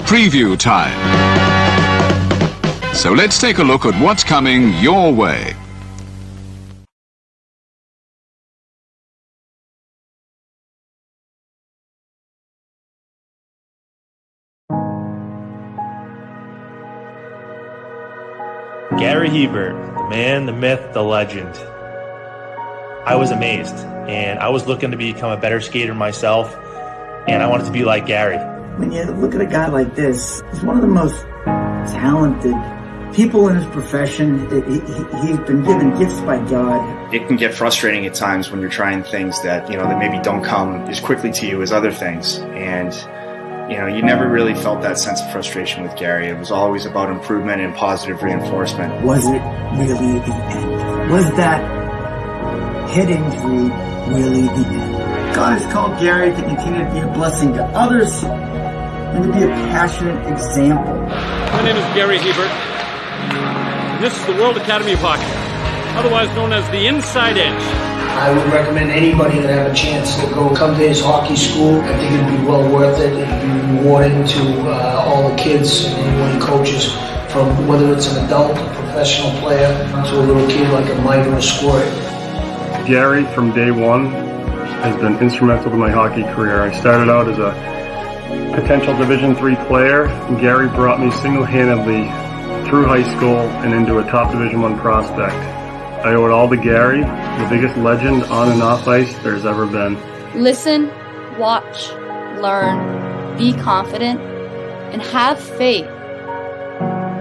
preview time. So let's take a look at what's coming your way. Gary Hebert, the man, the myth, the legend. I was amazed, and I was looking to become a better skater myself, and I wanted to be like Gary. When you look at a guy like this, he's one of the most talented people in his profession. He's been given gifts by God. It can get frustrating at times when you're trying things that, that maybe don't come as quickly to you as other things. And you never really felt that sense of frustration with Gary. It was always about improvement and positive reinforcement. Was it really the end? Was that head injury really the end? God has called Gary to continue to be a blessing to others and to be a passionate example. My name is Gary Hebert, and this is the World Academy of Hockey, otherwise known as the Inside Edge. I would recommend anybody that have a chance to come to his hockey school. I think it'd be well worth it. It'd be rewarding to all the kids and anyone he coaches, from whether it's an adult, a professional player, to a little kid like a Mike or a Squirt. Gary, from day one, has been instrumental to my hockey career. I started out as a potential Division III player, and Gary brought me single-handedly through high school and into a top Division I prospect. I owe it all to Gary, the biggest legend on and off ice there's ever been. Listen, watch, learn, be confident, and have faith.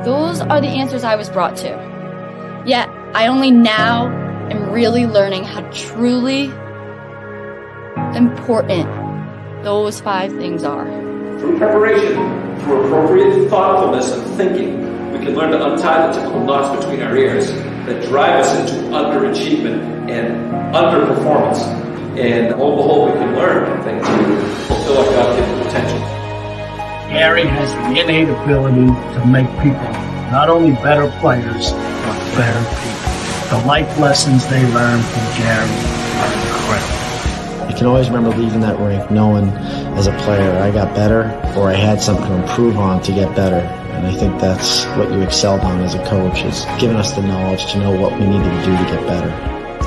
Those are the answers I was brought to. Yet, I only now am really learning how truly important those 5 things are. Through preparation, through appropriate thoughtfulness and thinking, we can learn to untie the typical knots between our ears that drive us into underachievement and underperformance. And lo and behold, we can learn things to fulfill our God-given potential. Gary has the innate ability to make people not only better players, but better people. The life lessons they learn from Gary are incredible. You can always remember leaving that rink knowing as a player I got better, or I had something to improve on to get better. And I think that's what you excelled on as a coach, is giving us the knowledge to know what we needed to do to get better.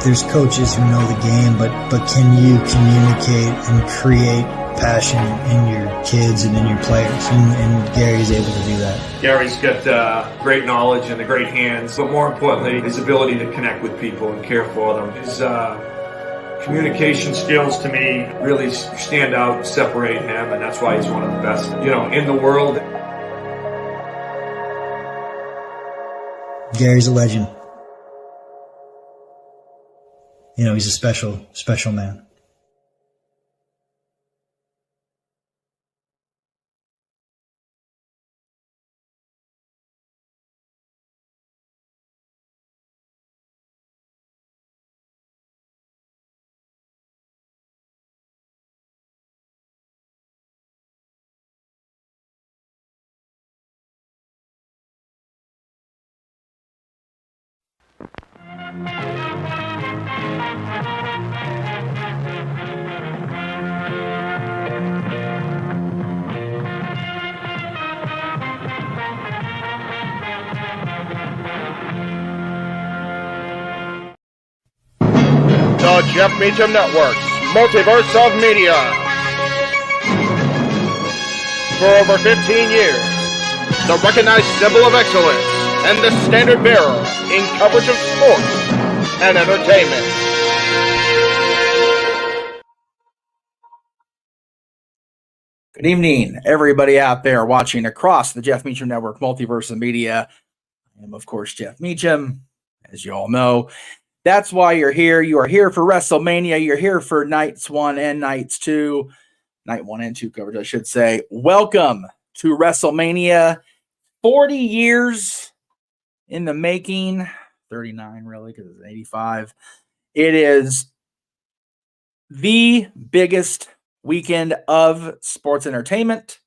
There's coaches who know the game, but can you communicate and create passion in your kids and in your players? And Gary's able to do that. Gary's got great knowledge and the great hands, but more importantly, his ability to connect with people and care for them. His communication skills, to me, really stand out and separate him, and that's why he's one of the best, in the world. Gary's a legend. He's a special, special man. The Jeff Meacham Network's Multiverse of Media. For over 15 years, the recognized symbol of excellence and the standard bearer in coverage of sports and entertainment. Good evening, everybody out there watching across the Jeff Meacham Network Multiverse of Media. I am, of course, Jeff Meacham, as you all know. That's why you're here. You are here for WrestleMania. You're here for nights 1 and nights 2. Night 1 and 2 coverage, I should say. Welcome to WrestleMania. 40 years in the making. 39, really, because it's 85. It is the biggest weekend of sports entertainment.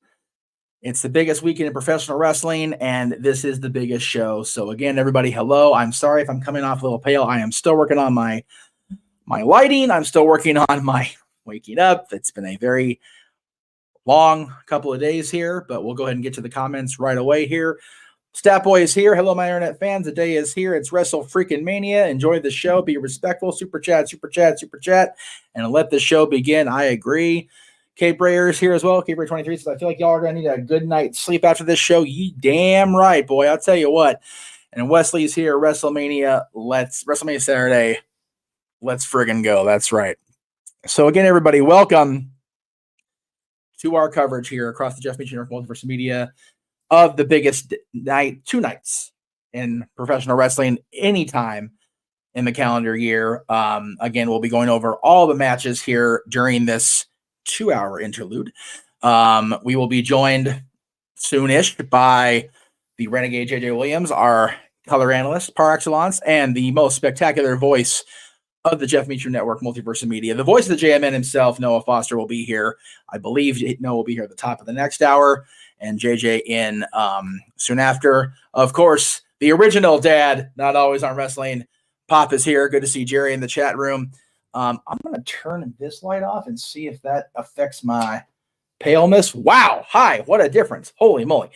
It's the biggest weekend in professional wrestling, and this is the biggest show. So again, everybody, hello. I'm sorry if I'm coming off a little pale. I am still working on my lighting. I'm still working on my waking up. It's been a very long couple of days here, but we'll go ahead and get to the comments right away here. Stat Boy is here. Hello, my internet fans. The day is here. It's Wrestle Freaking Mania. Enjoy the show. Be respectful. Super chat, and let the show begin. I agree. Kate Brayer is here as well. Kate Brayer 23 says, I feel like y'all are going to need a good night's sleep after this show. Ye damn right, boy. I'll tell you what. And Wesley's here. WrestleMania Saturday. Let's friggin' go. That's right. So again, everybody, welcome to our coverage here across the Jeff Meacham Network Multiverse of Media of the biggest night, 2 nights in professional wrestling anytime in the calendar year. Again, we'll be going over all the matches here during this 2-hour interlude. We will be joined soonish by the Renegade JJ Williams, our color analyst par excellence, and the most spectacular voice of the Jeff Meacham Network Multiverse of Media. The voice of the JMN himself, Noah Foster, will be here. I believe Noah will be here at the top of the next hour, and JJ in soon after. Of course, the original dad, not always on wrestling. Pop is here. Good to see Jerry in the chat room. I'm going to turn this light off and see if that affects my paleness. Wow. Hi. What a difference. Holy moly.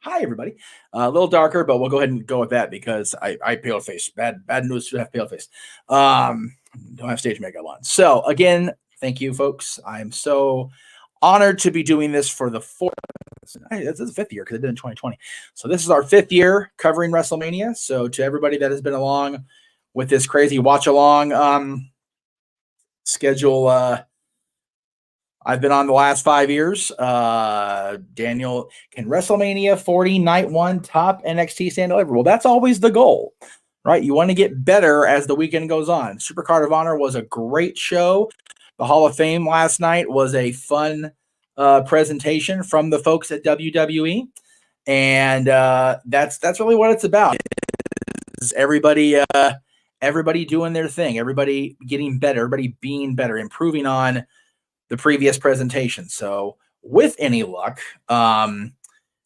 Hi, everybody. A little darker, but we'll go ahead and go with that because I pale face. Bad news to have pale face. Don't have stage makeup on. So again, thank you, folks. I'm so honored to be doing this for the 4th. This is the 5th year because I did it in 2020. So this is our 5th year covering WrestleMania. So to everybody that has been along with this crazy watch along schedule, I've been on the last 5 years. Daniel, can WrestleMania 40 night 1 top NXT stand ever? Well, that's always the goal, right? You want to get better as the weekend goes on. Supercard of Honor was a great show. The Hall of Fame last night was a fun presentation from the folks at WWE, and that's really what it's about. It's everybody doing their thing, everybody getting better, everybody being better, improving on the previous presentation. So with any luck,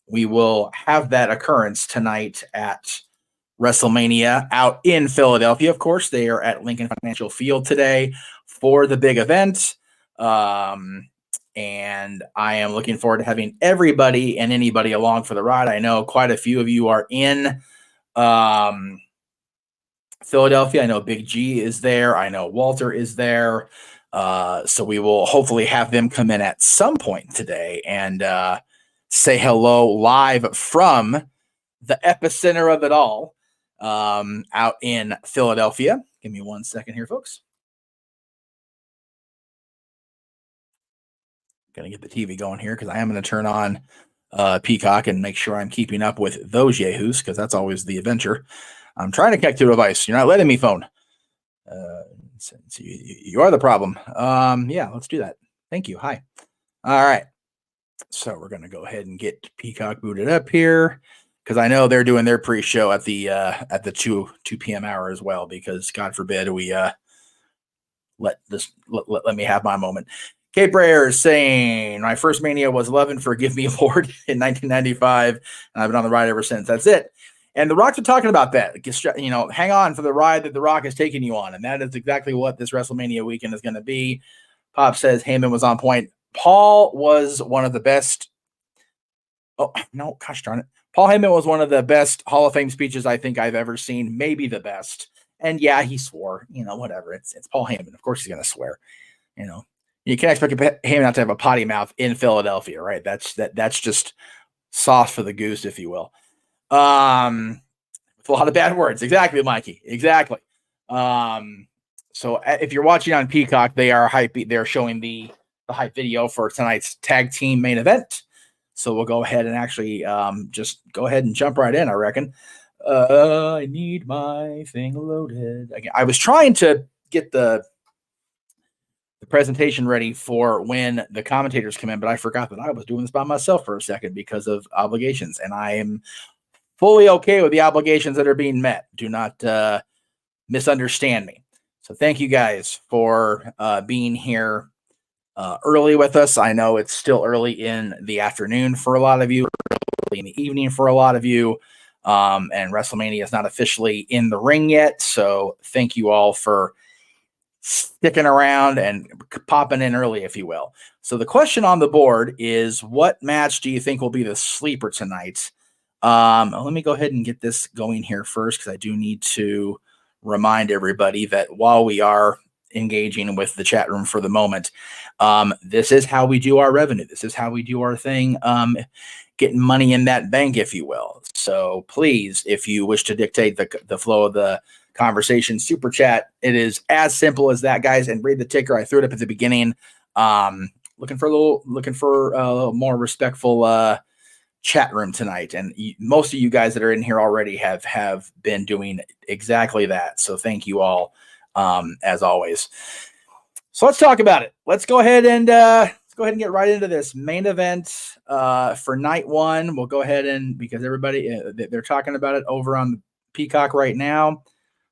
we will have that occurrence tonight at WrestleMania out in Philadelphia. Of course, they are at Lincoln Financial Field today for the big event. And I am looking forward to having everybody and anybody along for the ride. I know quite a few of you are in Philadelphia. I know Big G is there. I know Walter is there. So we will hopefully have them come in at some point today and say hello live from the epicenter of it all out in Philadelphia. Give me 1 second here, folks. Going to get the TV going here because I am going to turn on Peacock and make sure I'm keeping up with those yahoos because that's always the adventure. I'm trying to connect to a device. You're not letting me, phone. So you are the problem. Yeah, let's do that. Thank you. Hi. All right. So we're going to go ahead and get Peacock booted up here because I know they're doing their pre-show at the 2 p.m. hour as well because God forbid we let me have my moment. Kate Brayer is saying, my first Mania was 11 Forgive Me Lord in 1995, and I've been on the ride ever since. That's it. And the Rocks are talking about that. Hang on for the ride that the Rock is taking you on. And that is exactly what this WrestleMania weekend is going to be. Pop says Heyman was on point. Paul was one of the best. Oh, no, gosh darn it. Paul Heyman was one of the best Hall of Fame speeches I think I've ever seen. Maybe the best. And yeah, he swore. Whatever. It's Paul Heyman. Of course he's going to swear. You can't expect him not to have a potty mouth in Philadelphia, right? That's just sauce for the goose, if you will. With a lot of bad words. Exactly, Mikey. Exactly. So if you're watching on Peacock, they're showing the hype video for tonight's tag team main event. So we'll go ahead and actually just go ahead and jump right in, I reckon. I need my thing loaded. Again, I was trying to get the presentation ready for when the commentators come in, but I forgot that I was doing this by myself for a second because of obligations, and I am fully okay with the obligations that are being met. Do not misunderstand me. So thank you guys for being here early with us. I know it's still early in the afternoon for a lot of you, early in the evening for a lot of you, and WrestleMania is not officially in the ring yet. So thank you all for sticking around and popping in early, if you will. So the question on the board is, what match do you think will be the sleeper tonight? Let me go ahead and get this going here first, because I do need to remind everybody that while we are engaging with the chat room for the moment, this is how we do our revenue. This is how we do our thing, getting money in that bank, if you will. So please, if you wish to dictate the flow of the conversation, super chat. It is as simple as that, guys. And read the ticker. I threw it up at the beginning. Looking for a little more respectful chat room tonight. And most of you guys that are in here already have been doing exactly that. So thank you all, as always. So let's talk about it. Let's go ahead and get right into this main event for night one. We'll go ahead and, because everybody they're talking about it over on the Peacock right now.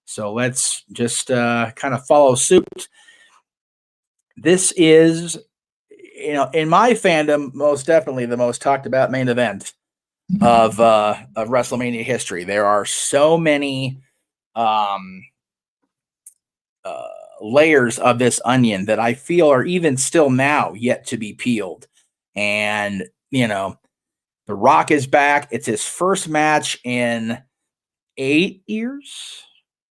So let's just kind of follow suit. This is, in my fandom, most definitely the most talked about main event of WrestleMania history. There are so many layers of this onion that I feel are even still now yet to be peeled. And, The Rock is back. It's his first match in 8 years.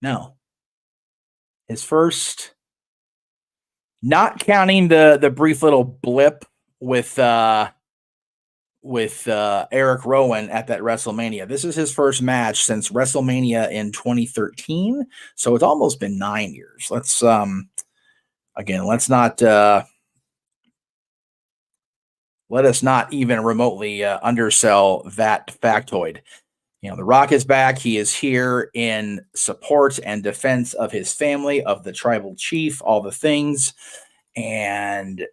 No. His first, not counting the brief little blip with Eric Rowan at that WrestleMania. This is his first match since WrestleMania in 2013. So it's almost been 9 years. Let's let us not even remotely undersell that factoid. The Rock is back. He is here in support and defense of his family, of the tribal chief, all the things. And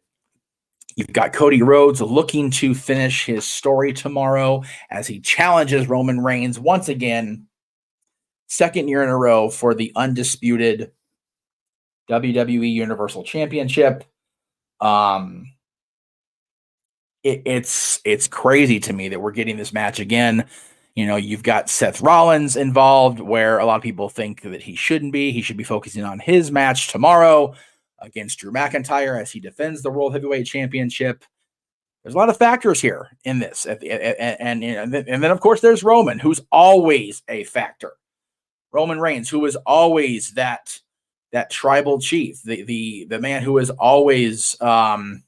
you've got Cody Rhodes looking to finish his story tomorrow as he challenges Roman Reigns once again, second year in a row, for the undisputed WWE Universal Championship. It's crazy to me that we're getting this match again. You've got Seth Rollins involved, where a lot of people think that he shouldn't be. He should be focusing on his match tomorrow against Drew McIntyre as he defends the World Heavyweight Championship. There's a lot of factors here in this. And then, of course, there's Roman, who's always a factor. Roman Reigns, who is always that tribal chief, the man who is always to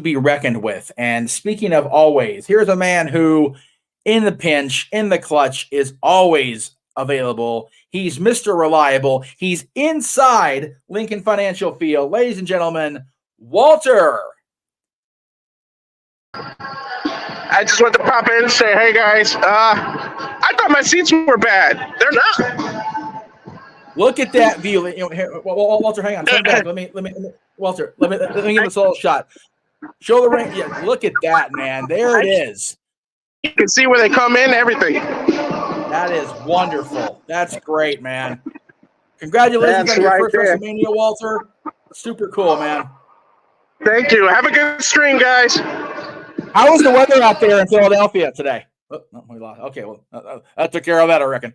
be reckoned with. And speaking of always, here's a man who, in the pinch, in the clutch, is always available. He's Mr. Reliable. He's inside Lincoln Financial Field. Ladies and gentlemen, Walter. I just want to pop in and say, hey guys, I thought my seats were bad. They're not. Look at that view. Walter, hang on. Turn back. Let me Walter, let me give this a little shot. Show the ring. Yeah, look at that, man. There it is. You can see where they come in, everything. That is wonderful. That's great, man. Congratulations on your first WrestleMania, Walter. Super cool, man. Thank you. Have a good stream, guys. How was the weather out there in Philadelphia today? Oh, no, we lost. Okay, well, that took care of that, I reckon.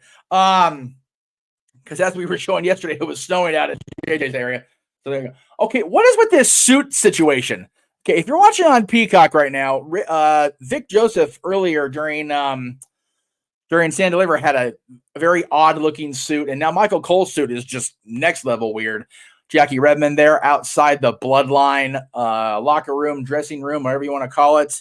Because as we were showing yesterday, it was snowing out in JJ's area. So there you go. Okay, what is with this suit situation? Okay, if you're watching on Peacock right now, Vic Joseph earlier during Stand Deliver had a very odd-looking suit, and now Michael Cole's suit is just next level weird. Jackie Redmond there outside the Bloodline locker room, dressing room, whatever you want to call it.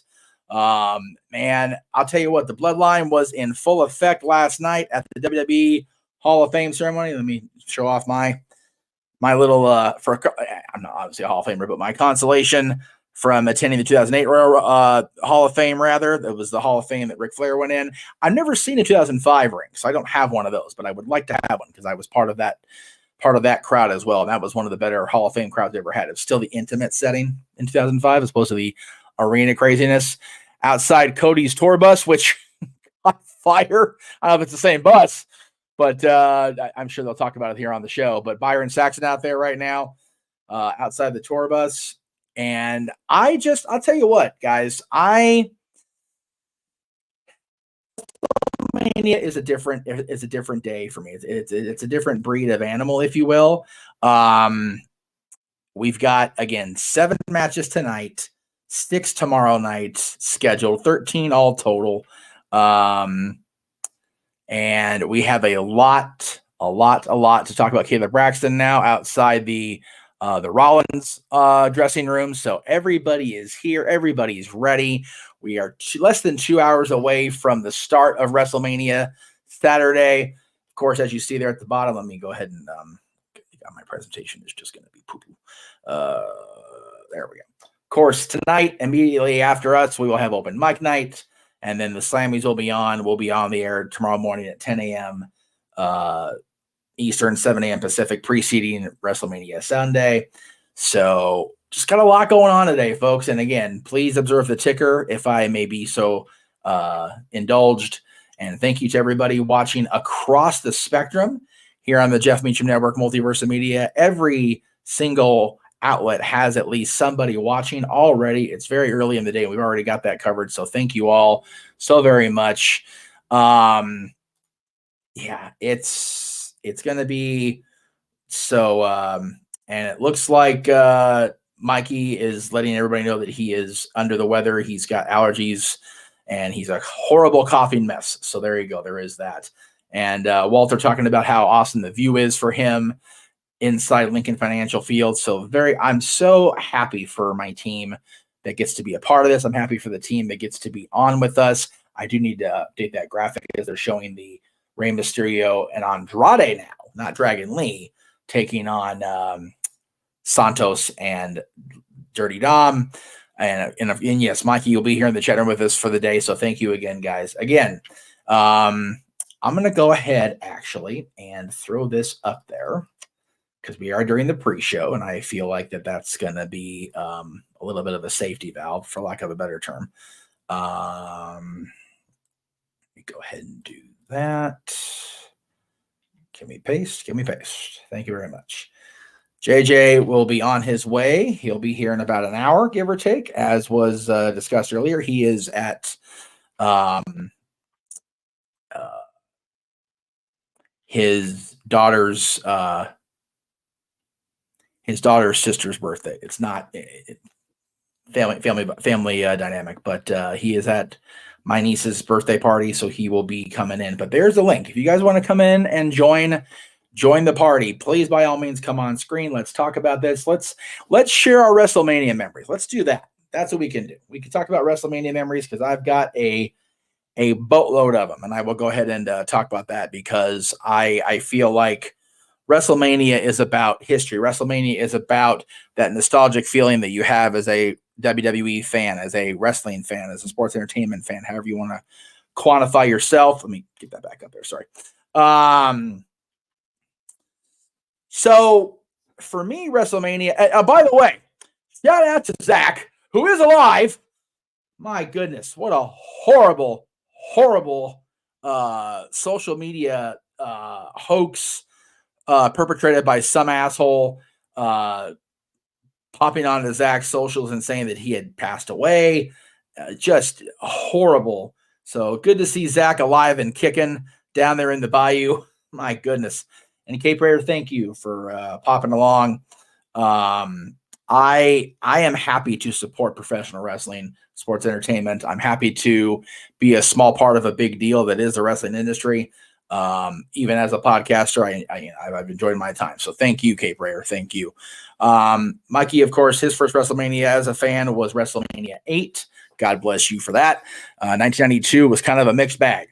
Man, I'll tell you what, the Bloodline was in full effect last night at the WWE Hall of Fame ceremony. Let me show off my little I'm not obviously a Hall of Famer, but my consolation from attending the 2008 Hall of Fame, rather. It was the Hall of Fame that Ric Flair went in. I've never seen a 2005 ring, so I don't have one of those, but I would like to have one because I was part of that crowd as well. And that was one of the better Hall of Fame crowds I ever had. It's still the intimate setting in 2005 as opposed to the arena craziness. Outside Cody's tour bus, which on fire. I don't know if it's the same bus, but I'm sure they'll talk about it here on the show. But Byron Saxon out there right now outside the tour bus. And I'll tell you what, guys, WrestleMania WrestleMania is a different day for me. It's a different breed of animal, if you will. We've got, again, 7 matches tonight, 6 tomorrow night scheduled, 13 all total. And we have a lot to talk about Caleb Braxton now outside the Rollins dressing room. So everybody is here. Everybody's ready. We are less than 2 hours away from the start of WrestleMania Saturday. Of course, as you see there at the bottom, let me go ahead and my presentation is just going to be poo-poo. There we go. Of course, tonight, immediately after us, we will have open mic night, and then the Slammies will be on. We'll be on the air tomorrow morning at 10 a.m. Eastern, 7 a.m. Pacific, preceding WrestleMania Sunday. So just got a lot going on today, folks. And again, please observe the ticker if I may be so indulged. And thank you to everybody watching across the spectrum here on the Jeff Meacham Network, Multiverse of Media. Every single outlet has at least somebody watching already. It's very early in the day. We've already got that covered. So thank you all so very much. Yeah, it's going to be so, and it looks like Mikey is letting everybody know that he is under the weather. He's got allergies and he's a horrible coughing mess. So there you go. There is that. And Walter talking about how awesome the view is for him inside Lincoln Financial Field. So I'm so happy for my team that gets to be a part of this. I'm happy for the team that gets to be on with us. I do need to update that graphic as they're showing the Rey Mysterio and Andrade now, not Dragon Lee, taking on Santos and Dirty Dom. And yes, Mikey, you'll be here in the chat room with us for the day. So thank you again, guys. Again, I'm going to go ahead actually and throw this up there because we are during the pre-show, and I feel like that's going to be a little bit of a safety valve, for lack of a better term. Let me go ahead and do that. Can we paste? Can we paste? Thank you very much. JJ will be on his way. He'll be here in about an hour, give or take, as was discussed earlier. He is at his daughter's sister's birthday. It's not family dynamic, but he is at my niece's birthday party, so he will be coming in. But there's the link. If you guys want to come in and join the party, please by all means come on screen. Let's talk about this. Let's share our WrestleMania memories. Let's do that. That's what we can do. We can talk about WrestleMania memories because I've got a boatload of them, and I will go ahead and talk about that because I feel like WrestleMania is about history. WrestleMania is about that nostalgic feeling that you have as a WWE fan, as a wrestling fan, as a sports entertainment fan, however you want to quantify yourself. Let me get that back up there. Sorry. So for me, WrestleMania, by the way, shout out to Zach, who is alive. My goodness, what a horrible social media hoax perpetrated by some asshole popping onto Zach's socials and saying that he had passed away. Just horrible. So good to see Zach alive and kicking down there in the bayou. My goodness. And Cape Raider, thank you for popping along. I am happy to support professional wrestling, sports entertainment. I'm happy to be a small part of a big deal that is the wrestling industry. Even as a podcaster, I've enjoyed my time. So thank you, Cape Raider. Thank you. Mikey, of course, his first WrestleMania as a fan was WrestleMania 8. God bless you for that. 1992 was kind of a mixed bag,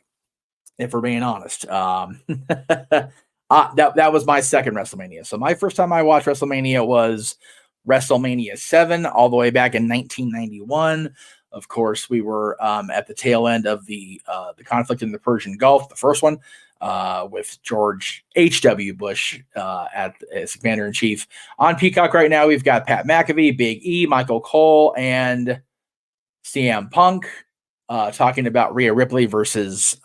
if we're being honest. That was my second WrestleMania. So my first time I watched WrestleMania was WrestleMania 7, all the way back in 1991. Of course, we were at the tail end of the conflict in the Persian Gulf, the first one, with George H.W. Bush as Commander-in-Chief. On Peacock right now, we've got Pat McAfee, Big E, Michael Cole, and CM Punk talking about Rhea Ripley versus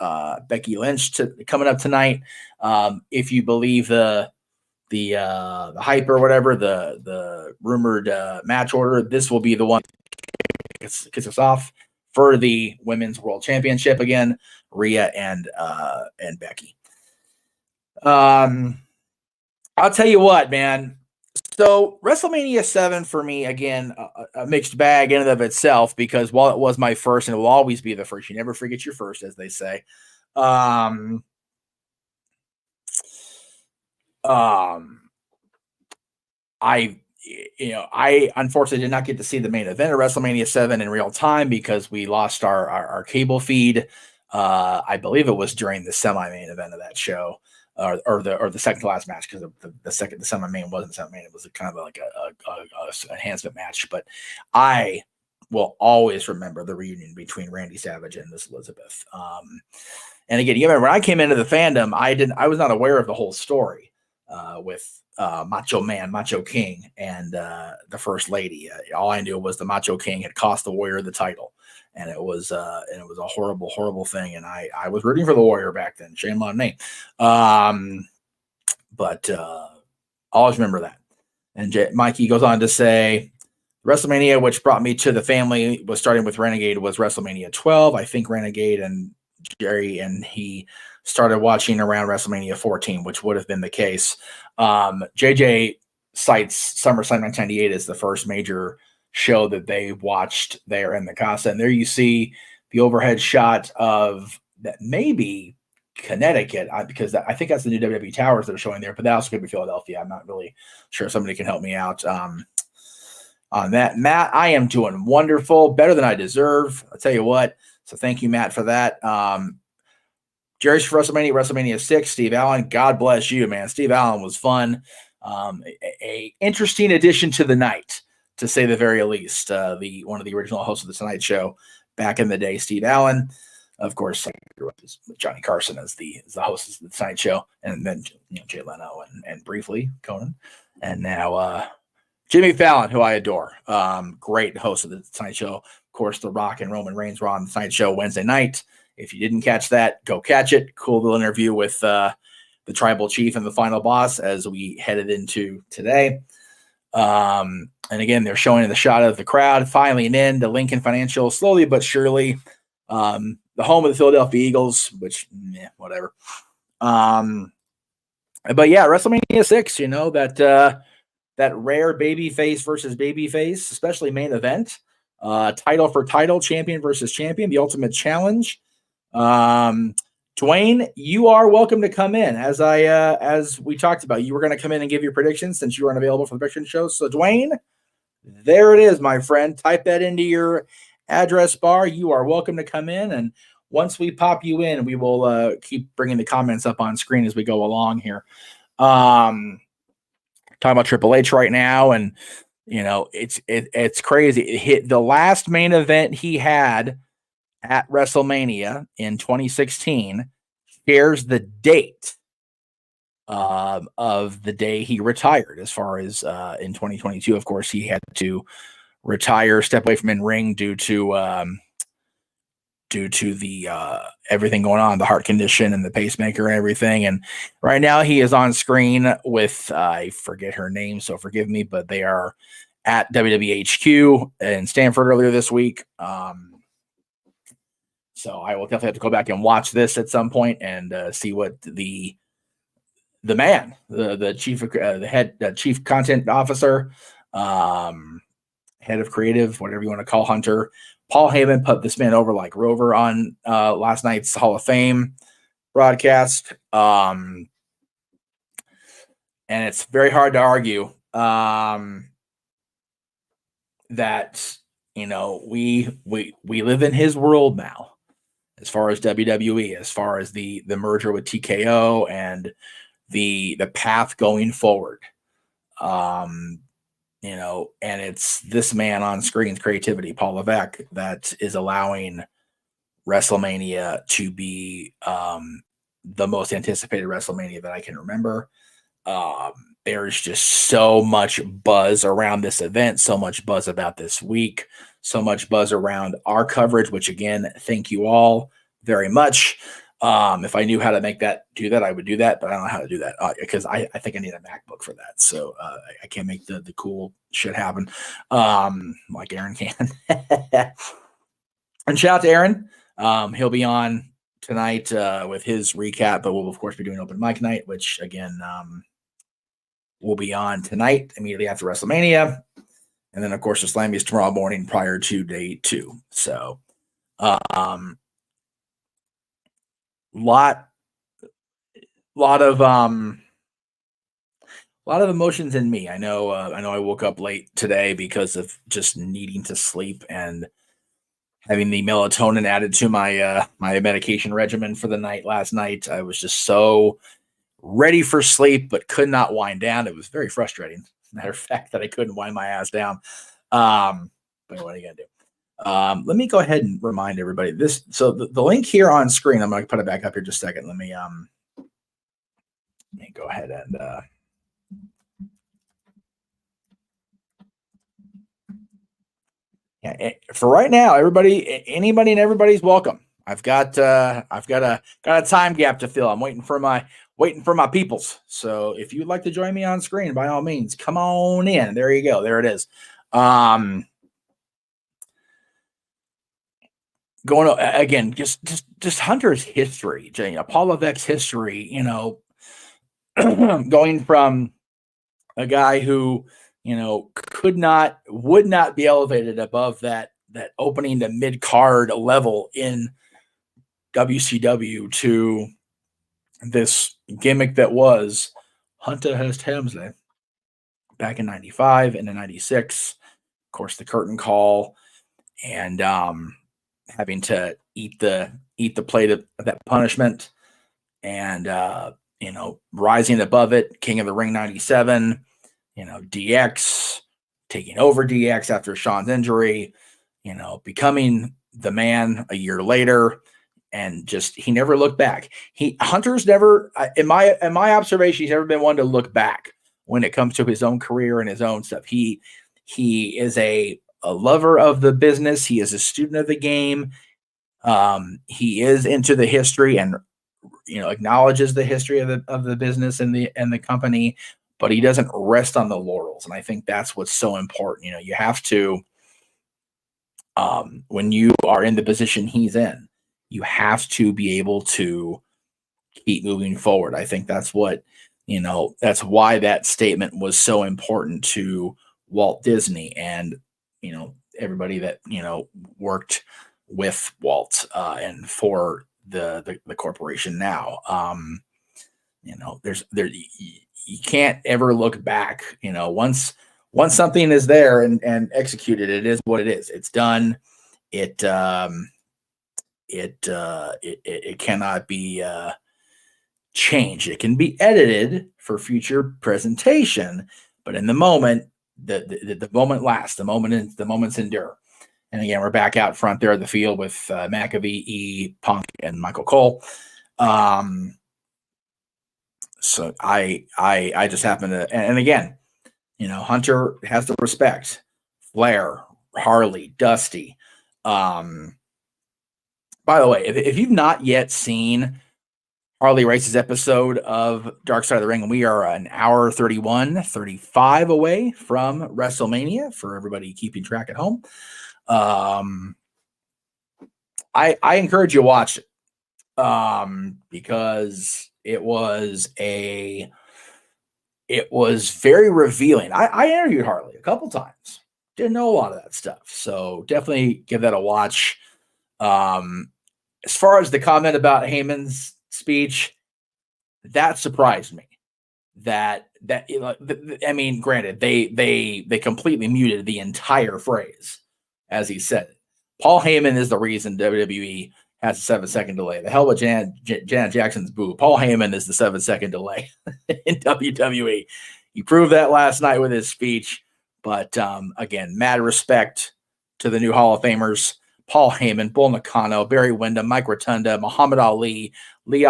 Becky Lynch coming up tonight. If you believe the hype or whatever, the rumored match order, this will be the one that kicks us off for the Women's World Championship again, Rhea and Becky. I'll tell you what, man. So WrestleMania 7 for me, again, a mixed bag in and of itself, because while it was my first and it will always be the first, you never forget your first, as they say. I unfortunately did not get to see the main event of WrestleMania 7 in real time because we lost our cable feed. I believe it was during the semi-main event of that show, or the second to last match, because the semi-main wasn't semi-main. It was kind of like a enhancement match. But I will always remember the reunion between Randy Savage and Miss Elizabeth. And again, you remember when I came into the fandom, I was not aware of the whole story with Macho Man, Macho King, and the First Lady. All I knew was the Macho King had cost the Warrior the title, and it was a horrible, horrible thing. And I was rooting for the Warrior back then. Shame on me. But always remember that. And Mikey goes on to say, WrestleMania, which brought me to the family, was starting with Renegade, was WrestleMania 12. I think Renegade and Jerry and he started watching around WrestleMania 14, which would have been the case. JJ cites SummerSlam 1998 as the first major show that they watched there in the Casa. And there you see the overhead shot of that, maybe Connecticut, because I think that's the new WWE towers that are showing there, but that also could be Philadelphia. I'm not really sure. Somebody can help me out on that. Matt, I am doing wonderful, better than I deserve. I'll tell you what. So thank you, Matt, for that. Jerry's for WrestleMania 6. Steve Allen, God bless you, man. Steve Allen was fun. A interesting addition to the night, to say the very least. One of the original hosts of the Tonight Show back in the day, Steve Allen. Of course, Johnny Carson as the host of the Tonight Show, and then Jay Leno and briefly Conan, and now Jimmy Fallon, who I adore. Great host of the Tonight Show. Of course, The Rock and Roman Reigns were on the Tonight Show Wednesday night. If you didn't catch that, go catch it. Cool little interview with the Tribal Chief and the Final Boss as we headed into today. And again, they're showing the shot of the crowd filing in to Lincoln Financial, slowly but surely. The home of the Philadelphia Eagles, which, whatever. But yeah, WrestleMania 6, that rare babyface versus babyface, especially main event. Title for title, champion versus champion, the ultimate challenge. Dwayne, you are welcome to come in. As we talked about, you were going to come in and give your predictions since you weren't available for the prediction show. So Dwayne, there it is, my friend. Type that into your address bar. You are welcome to come in, and once we pop you in, we will keep bringing the comments up on screen as we go along here. Talking about Triple H right now, and it's crazy. It hit the last main event he had at WrestleMania in 2016 shares the date of the day he retired. As far as in 2022, of course, he had to retire, step away from in-ring due to the everything going on, the heart condition and the pacemaker and everything. And right now he is on screen with, I forget her name, so forgive me, but they are at WWHQ in Stanford earlier this week. So I will definitely have to go back and watch this at some point and see what the man, the chief, the head chief content officer, head of creative, whatever you want to call Hunter, Paul Heyman, put this man over like Rover on last night's Hall of Fame broadcast. And it's very hard to argue that, we live in his world now, as far as WWE, as far as the merger with TKO and the path going forward. And it's this man on screen's creativity, Paul Levesque, that is allowing WrestleMania to be the most anticipated WrestleMania that I can remember. There's just so much buzz around this event, so much buzz about this week, so much buzz around our coverage, which again, thank you all very much. If I knew how to do that, I would do that, but I don't know how to do that because I think I need a MacBook for that. So I can't make the cool shit happen like Aaron can. And shout out to Aaron. He'll be on tonight with his recap, but we'll of course be doing open mic night, which again will be on tonight immediately after WrestleMania, and then of course the Slammy is tomorrow morning prior to day 2. So, lot of emotions in me. I know I woke up late today because of just needing to sleep and having the melatonin added to my my medication regimen for the night last night. I was just so ready for sleep, but could not wind down. It was very frustrating. Matter of fact, that I couldn't wind my ass down. But what are you gonna do? Let me go ahead and remind everybody this. So the link here on screen, I'm gonna put it back up here just a second. Let me go ahead and yeah, for right now, anybody and everybody's welcome. I've got a time gap to fill. I'm waiting for my peoples. So if you'd like to join me on screen, by all means, come on in. There you go. There it is. Going again, just Hunter's history, Paul Levesque's history. Going from a guy who would not be elevated above that opening to mid card level in WCW to this gimmick that was Hunter Hearst Helmsley back in 95 and in 96. Of course, the curtain call and having to eat the plate of that punishment and rising above it, King of the Ring 97, DX taking over DX after Shawn's injury, becoming the man a year later, and just he never looked back. Hunter's never, in my observation, he's never been one to look back when it comes to his own career and his own stuff. He is a lover of the business. He is a student of the game. He is into the history and acknowledges the history of the business and the company, but he doesn't rest on the laurels. And I think that's what's so important. You have to, when you are in the position he's in, you have to be able to keep moving forward. I think that's what, that's why that statement was so important to Walt Disney and, everybody that, worked with Walt and for the corporation now. You can't ever look back. Once something is there and executed, it is what it is. It's done. It cannot be changed. It can be edited for future presentation, but in the moment, the moment lasts. The moments endure. And again, we're back out front there at the field with McAfee, E, Punk, and Michael Cole. So I just happen to, and again, Hunter has the respect. Flair, Harley, Dusty. By the way, if you've not yet seen Harley Race's episode of Dark Side of the Ring, we are an hour 35 away from WrestleMania for everybody keeping track at home. I encourage you to watch it because it was very revealing. I interviewed Harley a couple times. Didn't know a lot of that stuff. So definitely give that a watch. As far as the comment about Heyman's speech, that surprised me. I mean, granted, they completely muted the entire phrase as he said it. Paul Heyman is the reason WWE has a 7-second delay. The hell with Janet Jackson's boo. Paul Heyman is the 7-second delay in WWE. He proved that last night with his speech. But again, mad respect to the new Hall of Famers. Paul Heyman, Bull Nakano, Barry Windham, Mike Rotunda, Muhammad Ali, Leah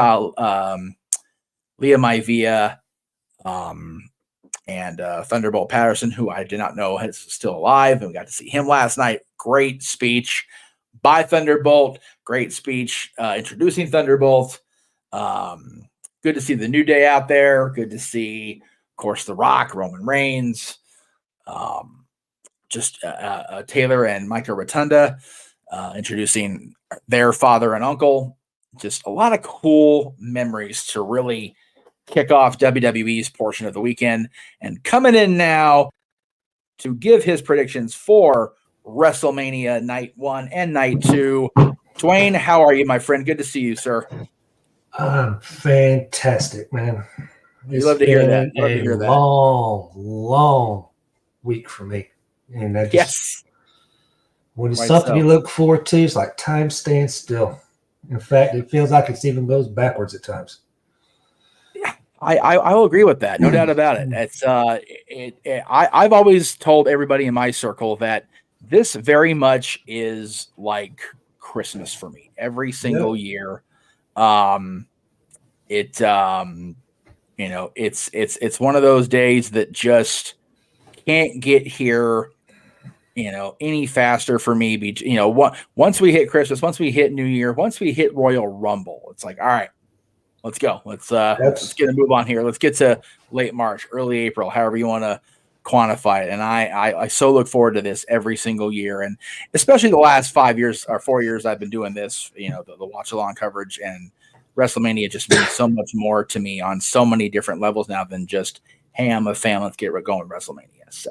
Maivia, and Thunderbolt Patterson, who I did not know is still alive. And we got to see him last night. Great speech by Thunderbolt. Great speech introducing Thunderbolt. Good to see the New Day out there. Good to see, of course, The Rock, Roman Reigns, Taylor and Micah Rotunda. introducing their father and uncle. Just a lot of cool memories to really kick off WWE's portion of the weekend. And coming in now to give his predictions for WrestleMania Night 1 and Night 2. Dwayne, how are you, my friend? Good to see you, sir. I'm fantastic, man. You love to hear that. Love to hear that. Long week for me. And that just, yes. When it's something you look forward to, it's like time stands still. In fact, it feels like it's even goes backwards at times. Yeah, I will agree with that. No doubt about it. It's I've always told everybody in my circle that this very much is like Christmas for me every single year. It's one of those days that just can't get here, any faster for me. Once we hit Christmas, once we hit New Year, once we hit Royal Rumble, it's like, all right, let's go. Let's get a move on here. Let's get to late March, early April, however you want to quantify it. And I so look forward to this every single year, and especially the last 5 years or 4 years I've been doing this, the watch along coverage, and WrestleMania just means so much more to me on so many different levels now than just, hey, I'm a fan, let's get going WrestleMania. So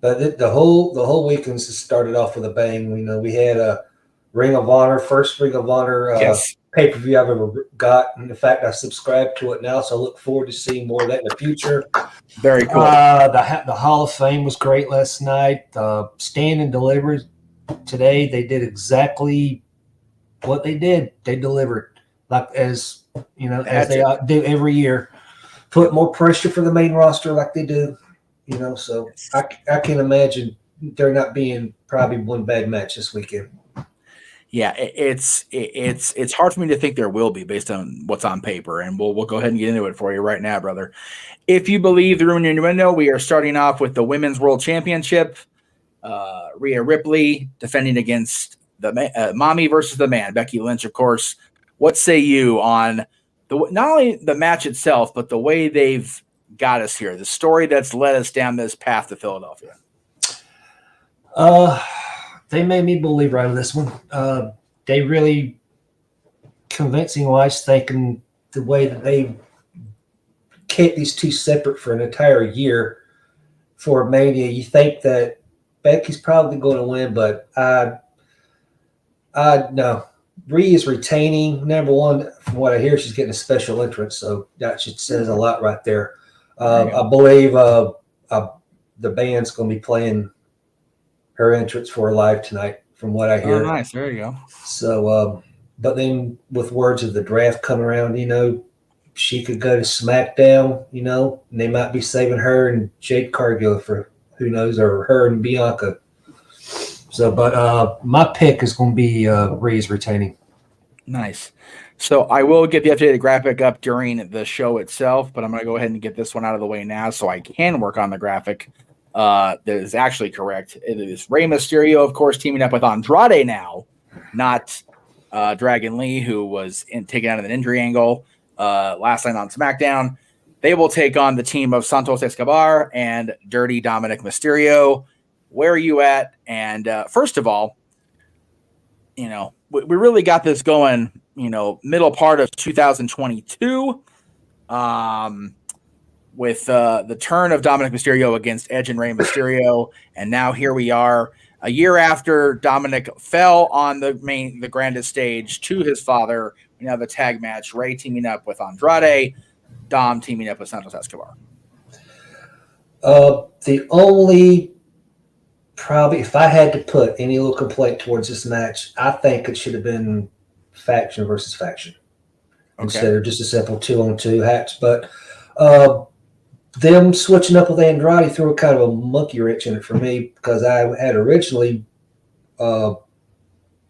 but the whole weekend started off with a bang. We had a Ring of Honor, first Ring of Honor pay-per-view I've ever got. And in fact, I subscribe to it now, so I look forward to seeing more of that in the future. Very cool. The Hall of Fame was great last night. Stand and Deliver today. They did exactly what they did. They delivered, like as they do every year. Put more pressure for the main roster like they do. So I can imagine there not being probably one bad match this weekend. Yeah, it's hard for me to think there will be based on what's on paper, and we'll go ahead and get into it for you right now, brother. If you believe the room in your window, we are starting off with the Women's World Championship. Rhea Ripley defending against the Mommy versus the Man, Becky Lynch, of course. What say you on not only the match itself, but the way they've got us here, the story that's led us down this path to Philadelphia? They made me believe right on this one. They really convincing-wise thinking the way that they kept these two separate for an entire year for Mania. You think that Becky's probably going to win, but no. Rhea is retaining. Number one, from what I hear, she's getting a special entrance, so that should says a lot right there. I believe the band's going to be playing her entrance for her live tonight, from what I hear. Oh, nice. There you go. So, but then with words of the draft coming around, she could go to SmackDown, and they might be saving her and Jade Cargill for who knows, or her and Bianca. So, but my pick is going to be Rhea's retaining. Nice. So I will get the updated graphic up during the show itself, but I'm going to go ahead and get this one out of the way now so I can work on the graphic. That is actually correct. It is Rey Mysterio, of course, teaming up with Andrade now, not Dragon Lee, who was taken out of an injury angle last night on SmackDown. They will take on the team of Santos Escobar and Dirty Dominic Mysterio. Where are you at? And first of all, we really got this going, middle part of 2022. With the turn of Dominic Mysterio against Edge and Rey Mysterio. And now here we are a year after Dominic fell on the grandest stage to his father. We now have a tag match, Rey teaming up with Andrade, Dom teaming up with Santos Escobar. The only, probably, if I had to put any little complaint towards this match, I think it should have been faction versus faction instead of just a simple 2-on-2 hacks. But them switching up with Andrade threw a kind of a monkey wrench in it for me, because I had originally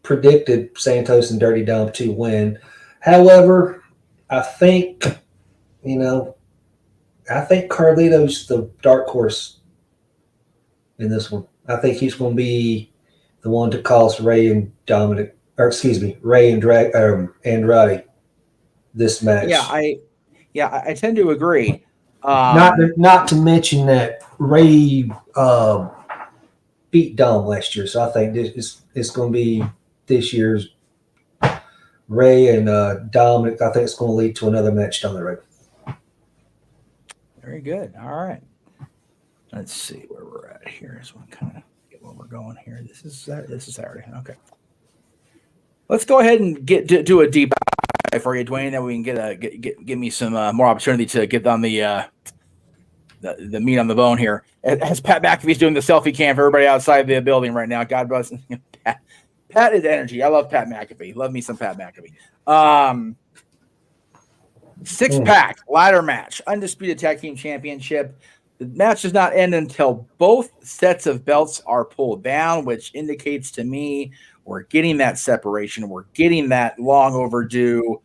predicted Santos and Dirty Dom to win. However, I think Carlito's the dark horse in this one. I think he's going to be the one to cost Rey and Andrade this match. I tend to agree. Not to mention that Rey beat Dom last year, so I think it's going to be this year's Ray and Dominic. I think it's going to lead to another match down the road. Very good. All right. Let's see where we're at here. So I'm kind of get where we're going here. This is Saturday. Okay. Let's go ahead and do a deep dive for you, Dwayne. That we can give me some more opportunity to get on the meat on the bone here. As Pat McAfee's doing the selfie cam for everybody outside the building right now. God bless him. Pat is energy. I love Pat McAfee. Love me some Pat McAfee. Six-pack ladder match, undisputed tag team championship. The match does not end until both sets of belts are pulled down, which indicates to me we're getting that separation. We're getting that long overdue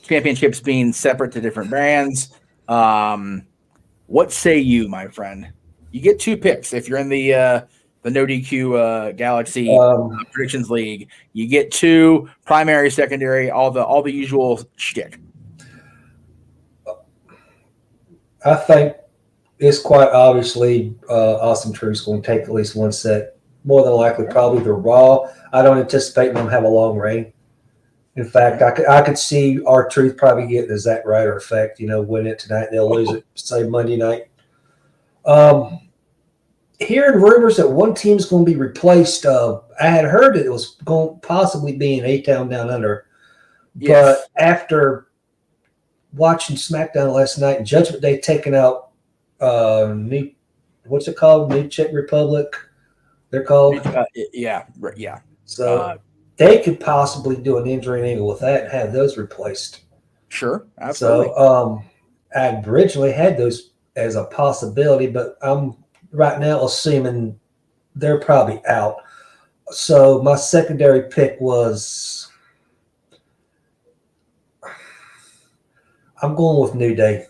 championships being separate to different brands. What say you, my friend? You get 2 picks if you're in the No DQ Galaxy Predictions League. You get 2 primary, secondary, all the usual shtick. I think it's quite obviously Austin Truth's going to take at least one set. More than likely, probably the Raw. I don't anticipate them to have a long reign. In fact, I could see R-Truth probably getting the Zack Ryder effect, win it tonight. They'll lose it, say, Monday night. Hearing rumors that one team's going to be replaced, I had heard that it was going possibly be in A-Town Down Under. Yes. But after watching SmackDown last night, Judgment Day taking out what's it called? New Czech Republic, they're called. Yeah. So they could possibly do an injury angle with that and have those replaced. Sure, absolutely. So I originally had those as a possibility, but I'm right now assuming they're probably out. So my secondary pick was I'm going with New Day.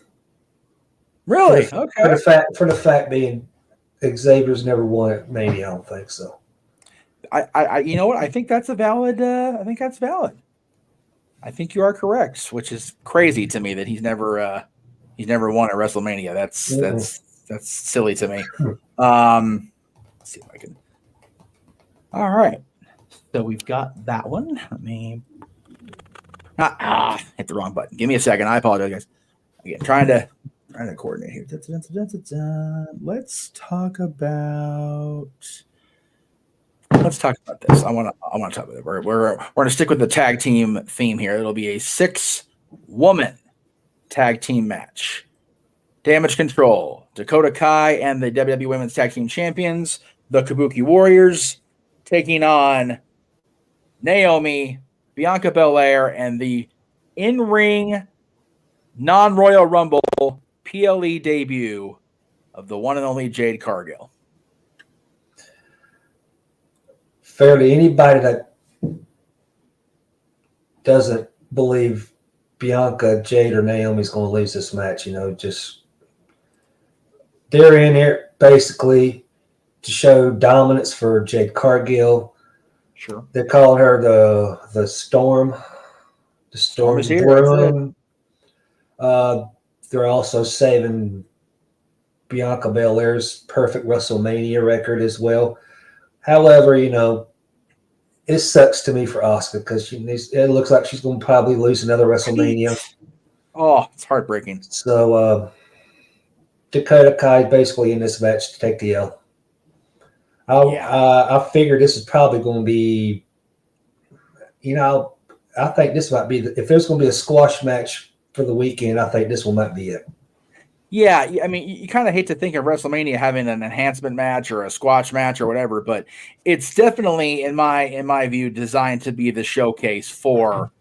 Really? Okay. For the fact being Xavier's never won at Mania, I don't think so. I you know what? I think that's a valid I think that's valid. I think you are correct, which is crazy to me that he's never won at WrestleMania. That's silly to me. Let's see if I can. All right. So we've got that one. Let me hit the wrong button. Give me a second. I apologize, guys. Again, trying to coordinate here. Let's talk about this. I want to talk about it. We're going to stick with the tag team theme here. It'll be a 6-woman tag team match. Damage Control, Dakota Kai, and the WWE Women's Tag Team Champions, the Kabuki Warriors, taking on Naomi, Bianca Belair, and the in-ring non-Royal Rumble PLE debut of the one and only Jade Cargill. Fairly anybody that doesn't believe Bianca, Jade, or Naomi's going to lose this match, just they're in here basically to show dominance for Jade Cargill. Sure. They call her the Storm. The Storm is brewing. They're also saving Bianca Belair's perfect WrestleMania record as well. However, it sucks to me for Asuka because it looks like she's going to probably lose another WrestleMania. Oh, it's heartbreaking. So Dakota Kai is basically in this match to take the L. I figure this is probably going to be, I think this might be, if there's going to be a squash match for the weekend, I think this one might be it. Yeah, I mean, you kind of hate to think of WrestleMania having an enhancement match or a squash match or whatever, but it's definitely, in my view, designed to be the showcase for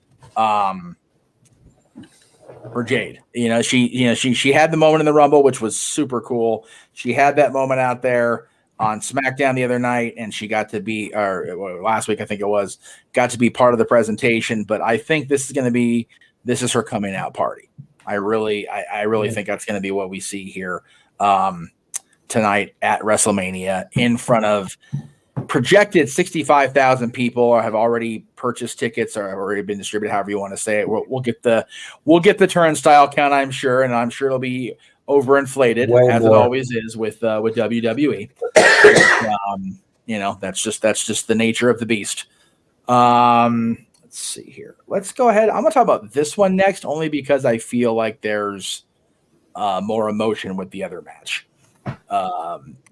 Jade. She had the moment in the Rumble, which was super cool. She had that moment out there on SmackDown the other night, and she got to be, or last week I think it was, got to be part of the presentation. But I think this is her coming out party. I really think that's going to be what we see here tonight at WrestleMania in front of projected 65,000 people have already purchased tickets or have already been distributed, however you want to say it. We'll get the turnstile count, I'm sure, and I'm sure it'll be overinflated, Way as more. it always is with WWE. That's just the nature of the beast. Let's see here. Let's go ahead. I'm going to talk about this one next, only because I feel like there's more emotion with the other match.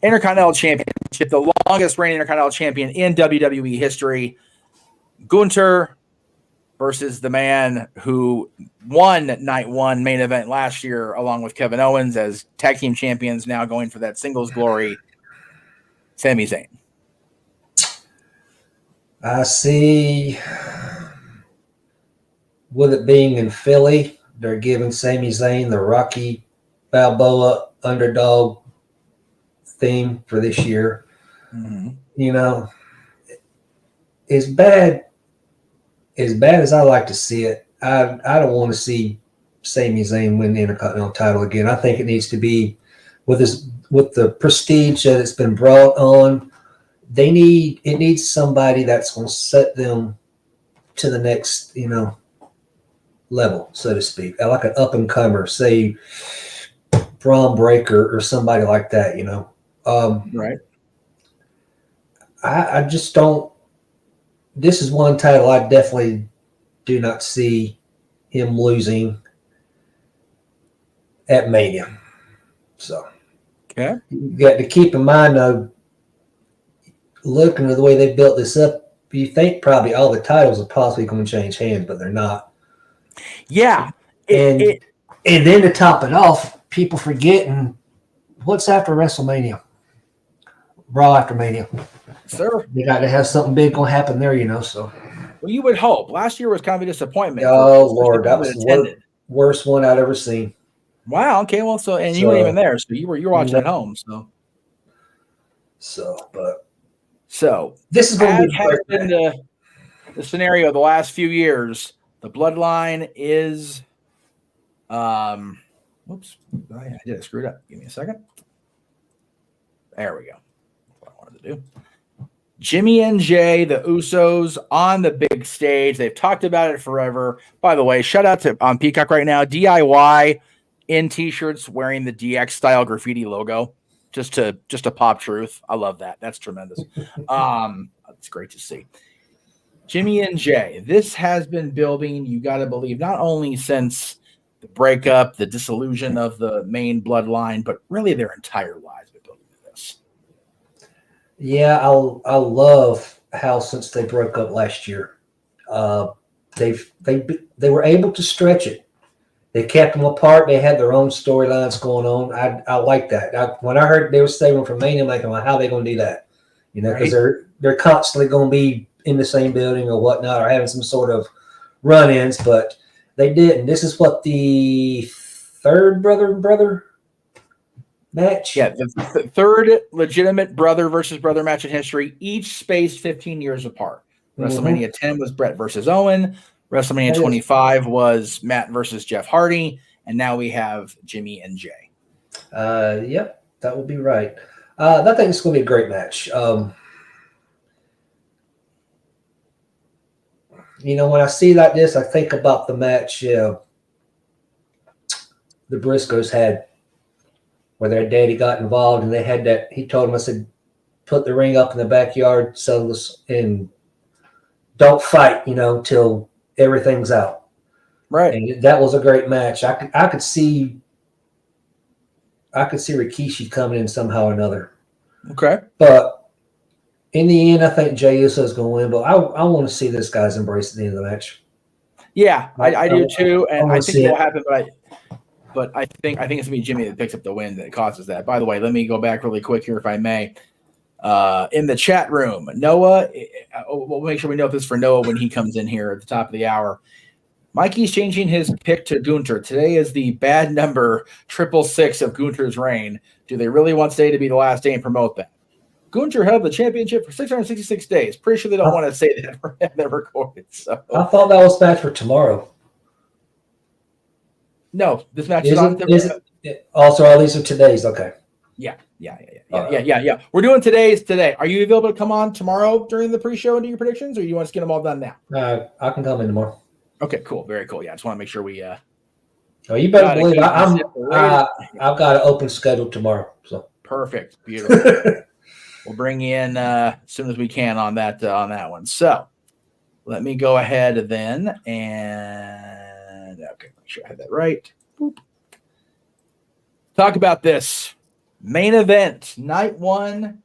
Intercontinental Championship, the longest reigning Intercontinental Champion in WWE history, Gunther versus the man who won night one main event last year, along with Kevin Owens as tag team champions, now going for that singles glory, Sami Zayn. I see, with it being in Philly, they're giving Sami Zayn the Rocky Balboa underdog theme for this year. Mm-hmm. As bad as I like to see it, I don't want to see Sami Zayn win the Intercontinental title again. I think it needs to be with the prestige that it's been brought on. It needs somebody that's going to set them to the next, level, so to speak. Like an up and comer, say Braun Breaker or somebody like that, Right. I just don't. This is one title I definitely do not see him losing at Mania. So, okay, you got to keep in mind though, looking at the way they built this up, you think probably all the titles are possibly going to change hands, but they're not. Yeah, and then to top it off, people forgetting what's after WrestleMania, Raw after Mania. Sir, they got to have something big going to happen there, So, well, you would hope. Last year was kind of a disappointment. Oh Lord, that was the worst one I'd ever seen. Wow. Okay. Well, you weren't even there, so you were watching at home. So this is going to has been the scenario the last few years. The Bloodline is, whoops, I did it screwed up. Give me a second. There we go. That's what I wanted to do. Jimmy and Jay, the Usos on the big stage. They've talked about it forever. By the way, shout out to on Peacock right now. DIY in t-shirts wearing the DX style graffiti logo. Just to pop truth. I love that. That's tremendous. It's great to see. Jimmy and Jay, this has been building, you got to believe, not only since the breakup, the disillusion of the main bloodline, but really their entire lives been building this. Yeah, I love how since they broke up last year, they were able to stretch it. They kept them apart. They had their own storylines going on. I like that. When I heard they were saving for Mania, I'm like, well, how are they going to do that? Because they're constantly going to be in the same building or whatnot, or having some sort of run-ins, but they didn't. This is what, the third brother match? Yeah, the third legitimate brother versus brother match in history, each spaced 15 years apart. WrestleMania 10 was Brett versus Owen. WrestleMania 25 was Matt versus Jeff Hardy. And now we have Jimmy and Jay. Yep, that would be right. I think it's going to be a great match. When I see like this, I think about the match the Briscoes had, where their daddy got involved, and they had that. He told him, I said, put the ring up in the backyard, settle this, and don't fight, till everything's out. Right. And that was a great match. I could see Rikishi coming in somehow or another. Okay. But in the end, I think Jey Uso is going to win, but I want to see this guy's embrace at the end of the match. Yeah, I do too, and I think it will happen. But I think it's gonna be Jimmy that picks up the win that causes that. By the way, let me go back really quick here, if I may. In the chat room, Noah. We'll make sure we note this for Noah when he comes in here at the top of the hour. Mikey's changing his pick to Gunther. Today is the bad number 666 of Gunther's reign. Do they really want today to be the last day and promote that? Gunther held the championship for 666 days. Pretty sure they don't want to say that for that recorded. So I thought that was match for tomorrow. No, this match is on. Also, all these are today's. Okay. Yeah. We're doing today's today. Are you available to come on tomorrow during the pre-show and do your predictions, or you want to get them all done now? I can come in tomorrow. Okay, cool. Very cool. Yeah, I just want to make sure we Oh, you better believe I've got an open schedule tomorrow. So perfect, beautiful. We'll bring you in as soon as we can on that one. So let me go ahead then and okay, make sure I have that right. Boop. Talk about this main event, night one.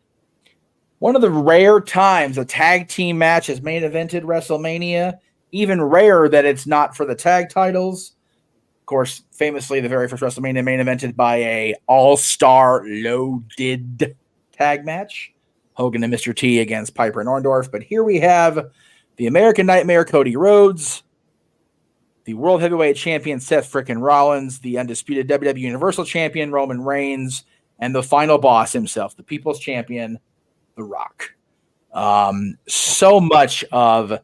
One of the rare times a tag team match is main evented WrestleMania. Even rarer that it's not for the tag titles. Of course, famously, the very first WrestleMania main evented by a all-star loaded tag match. Hogan and Mr. T against Piper and Orndorff. But here we have the American Nightmare Cody Rhodes, the World Heavyweight Champion Seth frickin' Rollins, the undisputed WWE Universal Champion Roman Reigns, and the final boss himself, the People's Champion, The Rock. So much of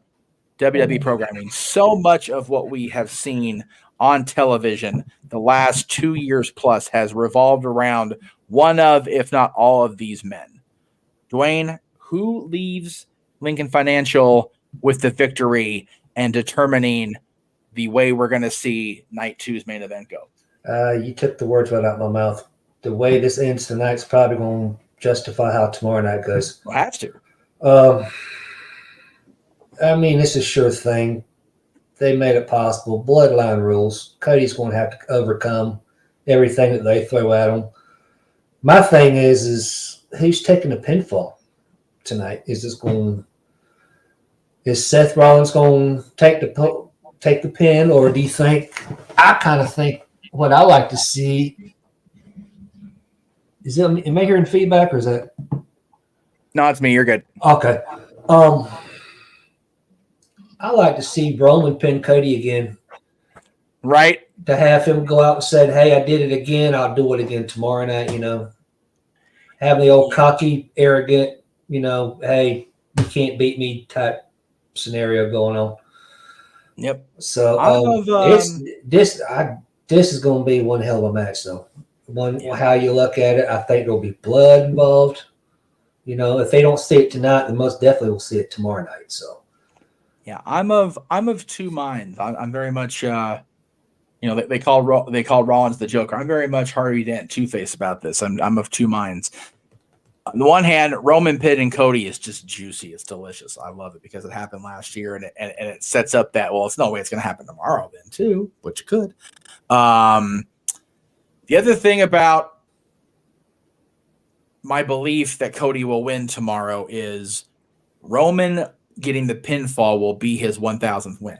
WWE programming, so much of what we have seen on television the last 2 years plus has revolved around one of, if not all of these men. Dwayne, who leaves Lincoln Financial with the victory and determining the way we're going to see night two's main event go? You took the words right out of my mouth. The way this ends tonight's probably going to justify how tomorrow night goes. We'll have to. I mean, it's a sure thing. They made it possible. Bloodline rules. Cody's going to have to overcome everything that they throw at him. My thing is who's taking the pinfall tonight? Is Seth Rollins going to take the pin, or do you think? I kind of think what I like to see is it. Am I hearing feedback, or is that? No, it's me. You're good. Okay. I like to see Roman pin Cody again. Right. To have him go out and say, hey, I did it again. I'll do it again tomorrow night, Having the old cocky, arrogant, hey, you can't beat me type scenario going on. Yep. So this is going to be one hell of a match, though. How you look at it, I think there'll be blood involved. If they don't see it tonight, they most definitely will see it tomorrow night. So, yeah, I'm of two minds. I'm very much, they call Rollins the Joker. I'm very much Harvey Dent, Two-Face about this. I'm of two minds. On the one hand, Roman Pitt and Cody is just juicy. It's delicious. I love it because it happened last year, and it sets up that it's no way it's going to happen tomorrow then too, but you could. The other thing about my belief that Cody will win tomorrow is Roman getting the pinfall will be his 1,000th win.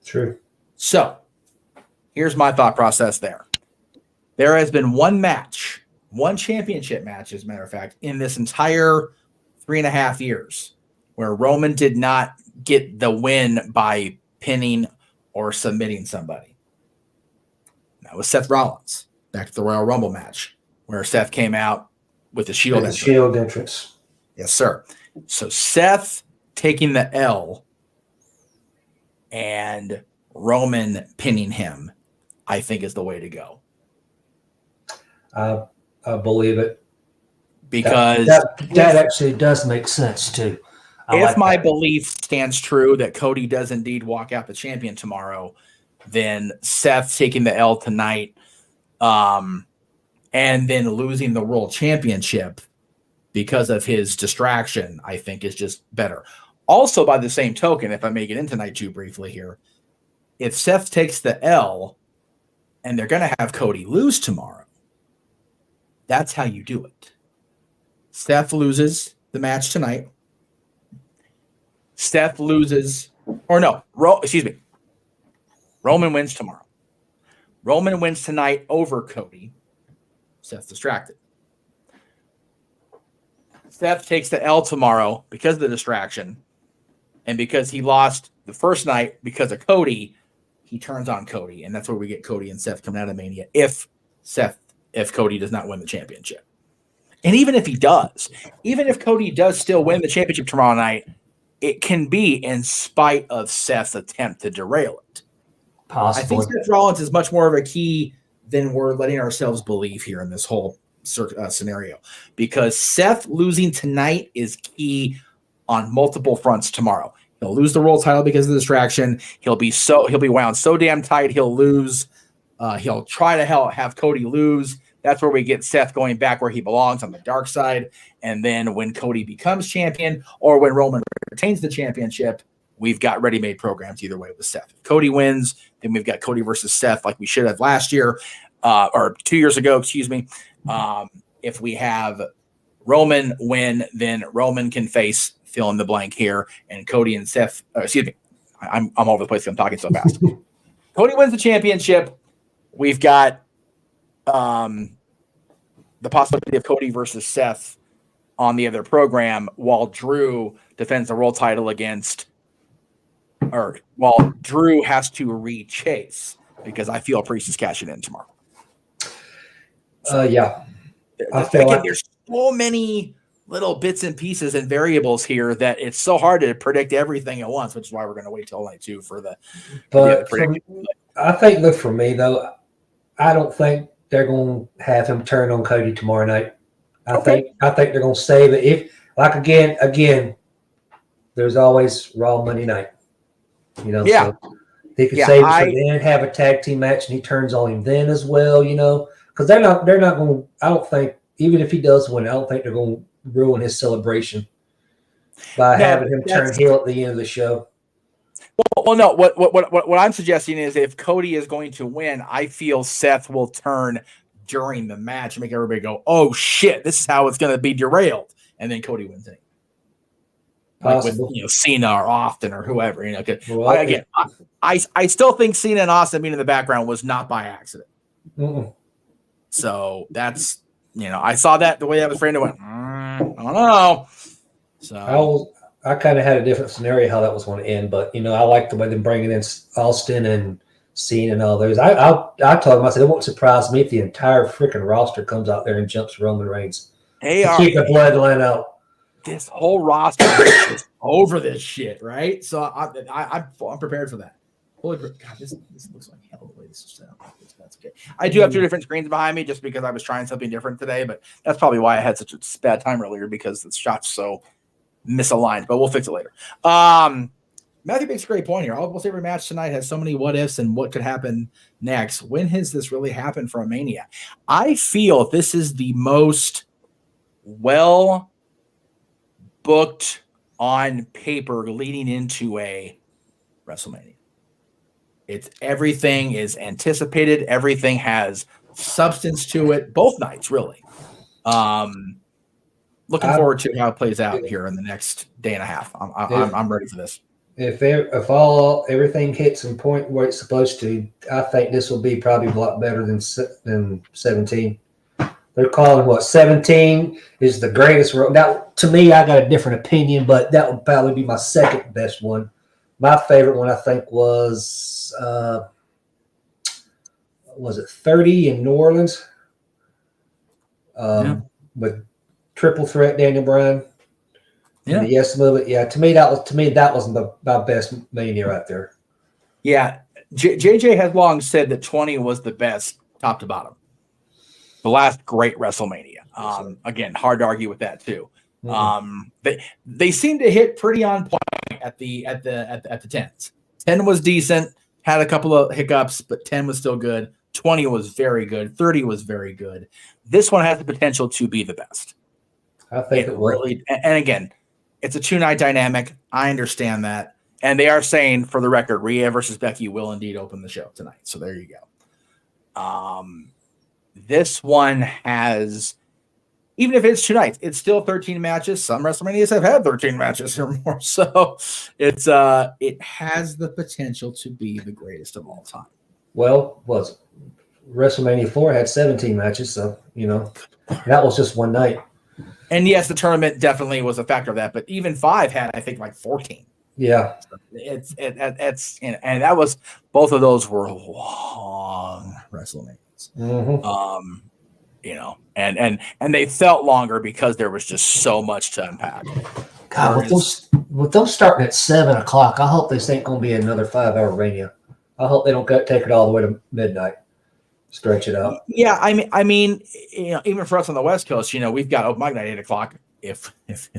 True. So here's my thought process there. There has been one championship match, as a matter of fact, in this entire 3.5 years where Roman did not get the win by pinning or submitting somebody. That was Seth Rollins back to the Royal Rumble match where Seth came out with the Shield entrance. Shield entrance. Yes, sir. So Seth taking the L and Roman pinning him, I think, is the way to go. I believe it. Because that actually does make sense, too. If my belief stands true that Cody does indeed walk out the champion tomorrow, then Seth taking the L tonight and then losing the world championship because of his distraction, I think is just better. Also, by the same token, if I may get into night two briefly here, if Seth takes the L and they're going to have Cody lose tomorrow, that's how you do it. Seth loses the match tonight. Roman wins tomorrow. Roman wins tonight over Cody. Seth's distracted. Seth takes the L tomorrow because of the distraction. And because he lost the first night because of Cody, he turns on Cody. And that's where we get Cody and Seth coming out of Mania if Cody does not win the championship. And even if he does, even if Cody does still win the championship tomorrow night, it can be in spite of Seth's attempt to derail it. Possibly. I think Seth Rollins is much more of a key than we're letting ourselves believe here in this whole scenario, because Seth losing tonight is key on multiple fronts tomorrow. He'll lose the world title because of the distraction. He'll be wound so damn tight he'll lose He'll try to have Cody lose. That's where we get Seth going back where he belongs on the dark side. And then when Cody becomes champion or when Roman retains the championship, we've got ready-made programs either way with Seth. If Cody wins, then we've got Cody versus Seth like we should have last year or 2 years ago, excuse me. If we have Roman win, then Roman can face fill in the blank here, and Cody and Seth, excuse me, I'm all over the place. I'm talking so fast. Cody wins the championship. We've got the possibility of Cody versus Seth on the other program while Drew defends the world title while Drew has to re-chase because I feel Priest is cashing in tomorrow. Yeah. There's so many little bits and pieces and variables here that it's so hard to predict everything at once, which is why we're going to wait till night 2 for the. But I think, look, for me though, I don't think they're going to have him turn on Cody tomorrow night. I think they're going to save it. If like again, there's always Raw Monday night. So they could save it for then, have a tag team match, and he turns on him then as well. Because they're not going. I don't think even if he does win, I don't think they're going to ruin his celebration by having him turn heel at the end of the show. Well, no. What I'm suggesting is if Cody is going to win, I feel Seth will turn during the match and make everybody go, "Oh shit, this is how it's going to be derailed," and then Cody wins it. Like with Cena or Austin or whoever. I still think Cena and Austin being in the background was not by accident. Mm-mm. So that's I saw that the way that was framed. I went, I don't know. So I kind of had a different scenario how that was going to end, but I like the way they're bringing in Austin and Cena and all those. I told him, I said it won't surprise me if the entire freaking roster comes out there and jumps Roman Reigns. They keep the bloodline out. This whole roster is over this shit, right? So I'm prepared for that. Holy God, this looks like hell the way this is set up. That's okay. I do have 2 different screens behind me just because I was trying something different today, but that's probably why I had such a bad time earlier because the shot's so misaligned. But we'll fix it later. Matthew makes a great point here. Almost every match tonight has so many what ifs and what could happen next. When has this really happened for a Mania? I feel this is the most booked on paper leading into a WrestleMania. Everything is anticipated. Everything has substance to it. Both nights, really. Looking forward to how it plays out here in the next day and a half. I'm ready for this. If everything hits in point where it's supposed to, I think this will be probably a lot better than 17. They're calling 17 is the greatest. Now, to me, I got a different opinion, but that would probably be my second best one. My favorite one, I think, was it 30 in New Orleans? With Triple Threat, Daniel Bryan. Yeah. Yes, a little bit. Yeah, to me that was my best Mania right there. Yeah, JJ has long said that 20 was the best, top to bottom. The last great WrestleMania. Again, hard to argue with that too. Mm-hmm. They seem to hit pretty on point at the 10s. 10 was decent, had a couple of hiccups, but 10 was still good. 20 was very good. 30 was very good. This one has the potential to be the best. I think it really. And again, it's a 2-night dynamic. I understand that, and they are saying for the record, Rhea versus Becky will indeed open the show tonight. So there you go. This one has, even if it's 2 nights, it's still 13 matches. Some WrestleManias have had 13 matches or more. So it has the potential to be the greatest of all time. Well, WrestleMania 4 had 17 matches, so that was just one night. And yes, the tournament definitely was a factor of that, but even 5 had, I think, like 14. Yeah. So it's and that was, both of those were long WrestleManias. Mm-hmm. And they felt longer because there was just so much to unpack. God, with those starting at 7:00, I hope this ain't going to be another 5-hour Mania. I hope they don't take it all the way to midnight. Stretch it out. Yeah, I mean, even for us on the West Coast, we've got open mic night 8:00 if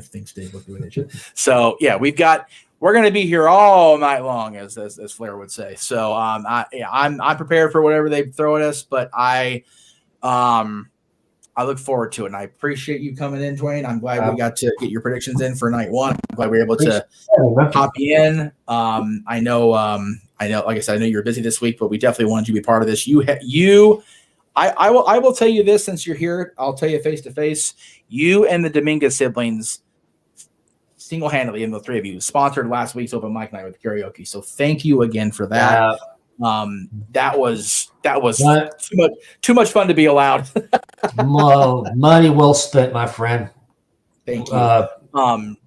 things stay looking the way they should. So yeah, we're we're going to be here all night long, as Flair would say. So I'm prepared for whatever they throw at us, but I look forward to it, and I appreciate you coming in, Dwayne. I'm glad we got to get your predictions in for night one. I'm glad we were able to hop in. I know, like I said, I know you're busy this week, but we definitely wanted you to be part of this. I will tell you this, since you're here, I'll tell you face to face. You and the Dominguez siblings, single-handedly, and the three of you, sponsored last week's open mic night with karaoke. So thank you again for that. That was too much fun to be allowed. Money well spent, my friend. Thank you.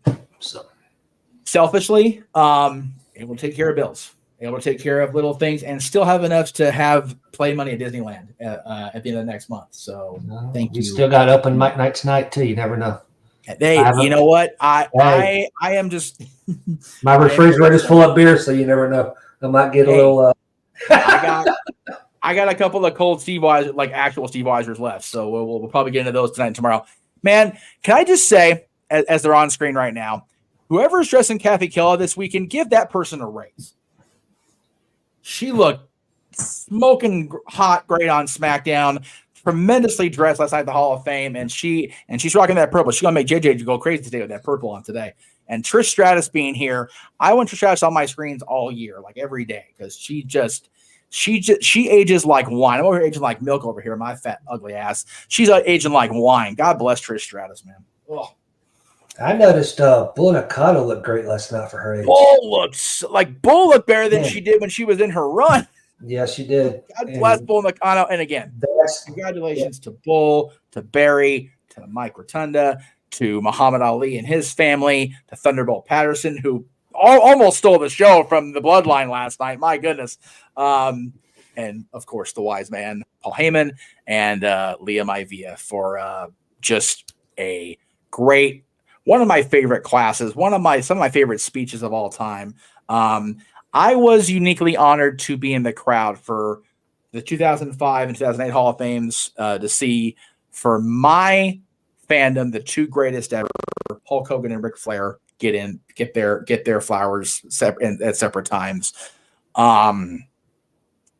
Selfishly, able to take care of bills, able to take care of little things, and still have enough to have play money at Disneyland at the end of the next month. So thank you. You still got open mic night tonight too. You never know. Hey, you know what? I am just my refrigerator's full of beer, so you never know. I might get a little. I got a couple of cold Steve Weiser, like actual Steve Weisers left, so we'll probably get into those tonight and tomorrow. Man, can I just say, as they're on screen right now, whoever's dressing Kathy Killa this weekend, give that person a raise. She looked smoking hot, great on SmackDown. Tremendously dressed last night at the Hall of Fame, and she's rocking that purple. She's gonna make JJ go crazy today with that purple on today. And Trish Stratus being here, I want Trish Stratus on my screens all year, like every day, because she ages like wine. I'm over here aging like milk over here, my fat ugly ass. She's aging like wine. God bless Trish Stratus, man. Oh. I noticed Bull Nakano looked great last night for her age. Bull looked better than she did when she was in her run. Yeah, she did. God bless Bull Nakano. And again, congratulations to Bull, to Barry, to Mike Rotunda, to Muhammad Ali and his family, to Thunderbolt Patterson, who almost stole the show from the Bloodline last night. My goodness. And of course, the wise man, Paul Heyman, and Leah Maivia for just a great, one of my favorite classes, some of my favorite speeches of all time. I was uniquely honored to be in the crowd for the 2005 and 2008 Hall of Fames to see, for my fandom, the two greatest ever, Hulk Hogan and Ric Flair, get their flowers at separate times.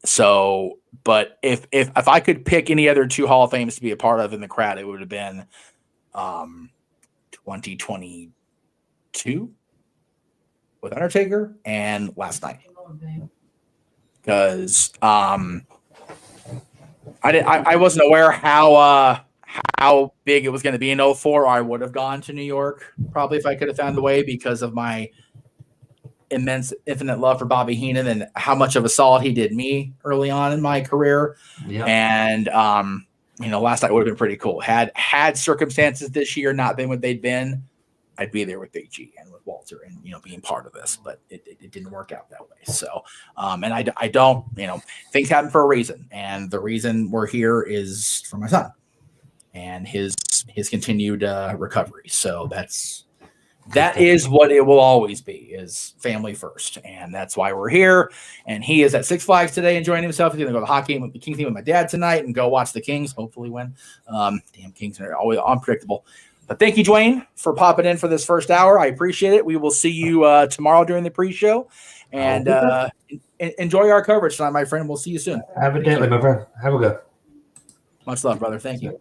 So, but if I could pick any other two Hall of Fames to be a part of in the crowd, it would have been 2022 with Undertaker and last night, because I wasn't aware how big it was going to be in 2004. I would have gone to New York probably if I could have found a way, because of my infinite love for Bobby Heenan and how much of a solid he did me early on in my career. Yeah. And last night would have been pretty cool. Had circumstances this year not been what they'd been, I'd be there with Big G and with Walter and being part of this, but it didn't work out that way. So and I don't, things happen for a reason, and the reason we're here is for my son and his continued recovery. So that is what it will always be, is family first. And that's why we're here. And he is at Six Flags today enjoying himself. He's going to go to the hockey game with the Kings team with my dad tonight and go watch the Kings, hopefully win. Damn Kings are always unpredictable. But thank you, Dwayne, for popping in for this first hour. I appreciate it. We will see you tomorrow during the pre-show. And enjoy our coverage tonight, my friend. We'll see you soon. Evidently, my friend. Have a good. Much love, brother. Thank you.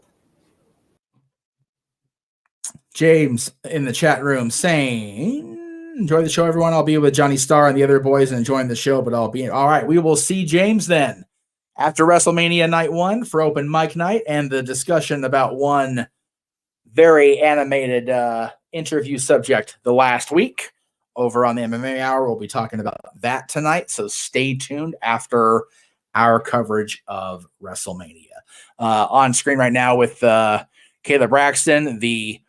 James in the chat room saying, enjoy the show, everyone. I'll be with Johnny Starr and the other boys and enjoying the show, but I'll be all right. We will see James then after WrestleMania night 1 for open mic night and the discussion about one very animated interview subject the last week over on the MMA Hour. We'll be talking about that tonight, so stay tuned after our coverage of WrestleMania. On screen right now with Caleb Braxton, the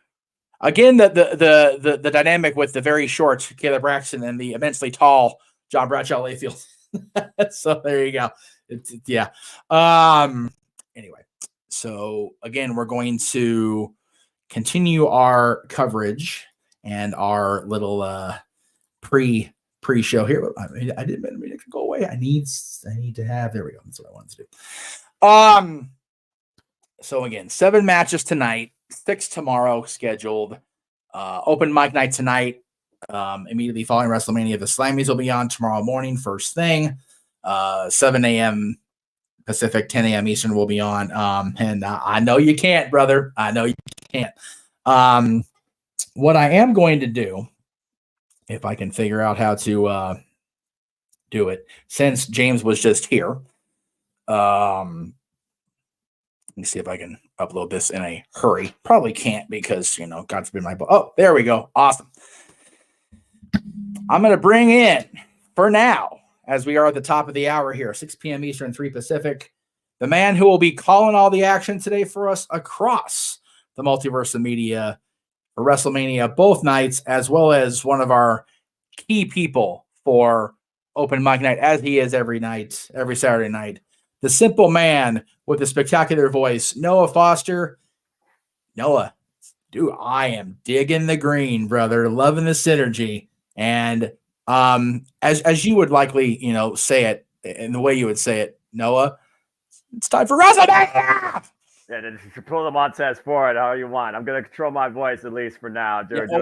dynamic with the very short Caleb Braxton and the immensely tall John Bradshaw Layfield. So there you go. Yeah. Anyway, so again, we're going to continue our coverage and our little pre-show here. I didn't mean it to go away. I need to have. There we go. That's what I wanted to do. So again, 7 matches tonight. 6 tomorrow scheduled. Open mic night tonight. Immediately following WrestleMania, the Slammies will be on tomorrow morning, first thing. 7 a.m. Pacific, 10 a.m. Eastern will be on. And I know you can't, brother. I know you can't. What I am going to do, if I can figure out how to do it, since James was just here, let me see if I can upload this in a hurry. Probably can't because, God forbid my... Oh, there we go. Awesome. I'm going to bring in, for now, as we are at the top of the hour here, 6 p.m. Eastern, 3 Pacific, the man who will be calling all the action today for us across the Multiverse of Media for WrestleMania both nights, as well as one of our key people for Open Mic Night, as he is every night, every Saturday night. The simple man with the spectacular voice, Noah Foster. Noah, dude, I am digging the green, brother. Loving the synergy. And as you would likely, say it in the way you would say it, Noah, it's time for WrestleMania! Yeah, just control the Montez forward how you want. I'm going to control my voice at least for now. Doing it one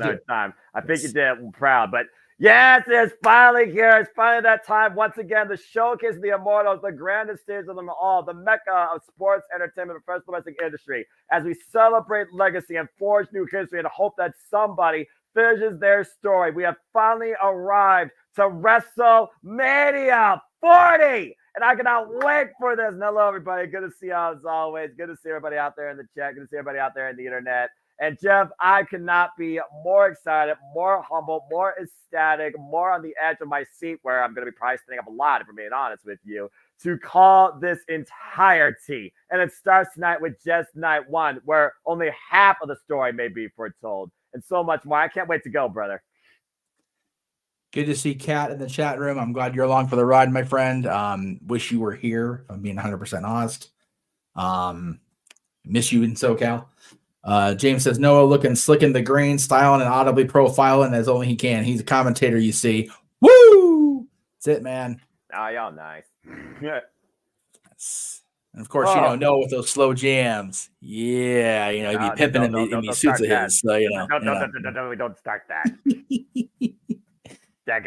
at a time. I think you did it proud, but yes, it's finally here. It's finally that time. Once again, the showcase of the Immortals, the grandest stage of them all, the mecca of sports entertainment, professional wrestling industry, as we celebrate legacy and forge new history and hope that somebody finishes their story. We have finally arrived to WrestleMania 40. And I cannot wait for this. And hello, everybody. Good to see you as always. Good to see everybody out there in the chat. Good to see everybody out there in the internet. And Jeff, I cannot be more excited, more humble, more ecstatic, more on the edge of my seat where I'm going to be probably standing up a lot, if I'm being honest with you, to call this entirety. And it starts tonight with just night one, where only half of the story may be foretold. And so much more. I can't wait to go, brother. Good to see Kat in the chat room. I'm glad you're along for the ride, my friend. Wish you were here, if I'm being 100% honest. Miss you in SoCal. James says, Noah looking slick in the green, styling and audibly profiling as only he can. He's a commentator, you see. Woo! That's it, man. Oh, y'all nice. Yeah. And of course, Noah with those slow jams. Yeah, he'd be pimping in these suits of his. So, Don't start that.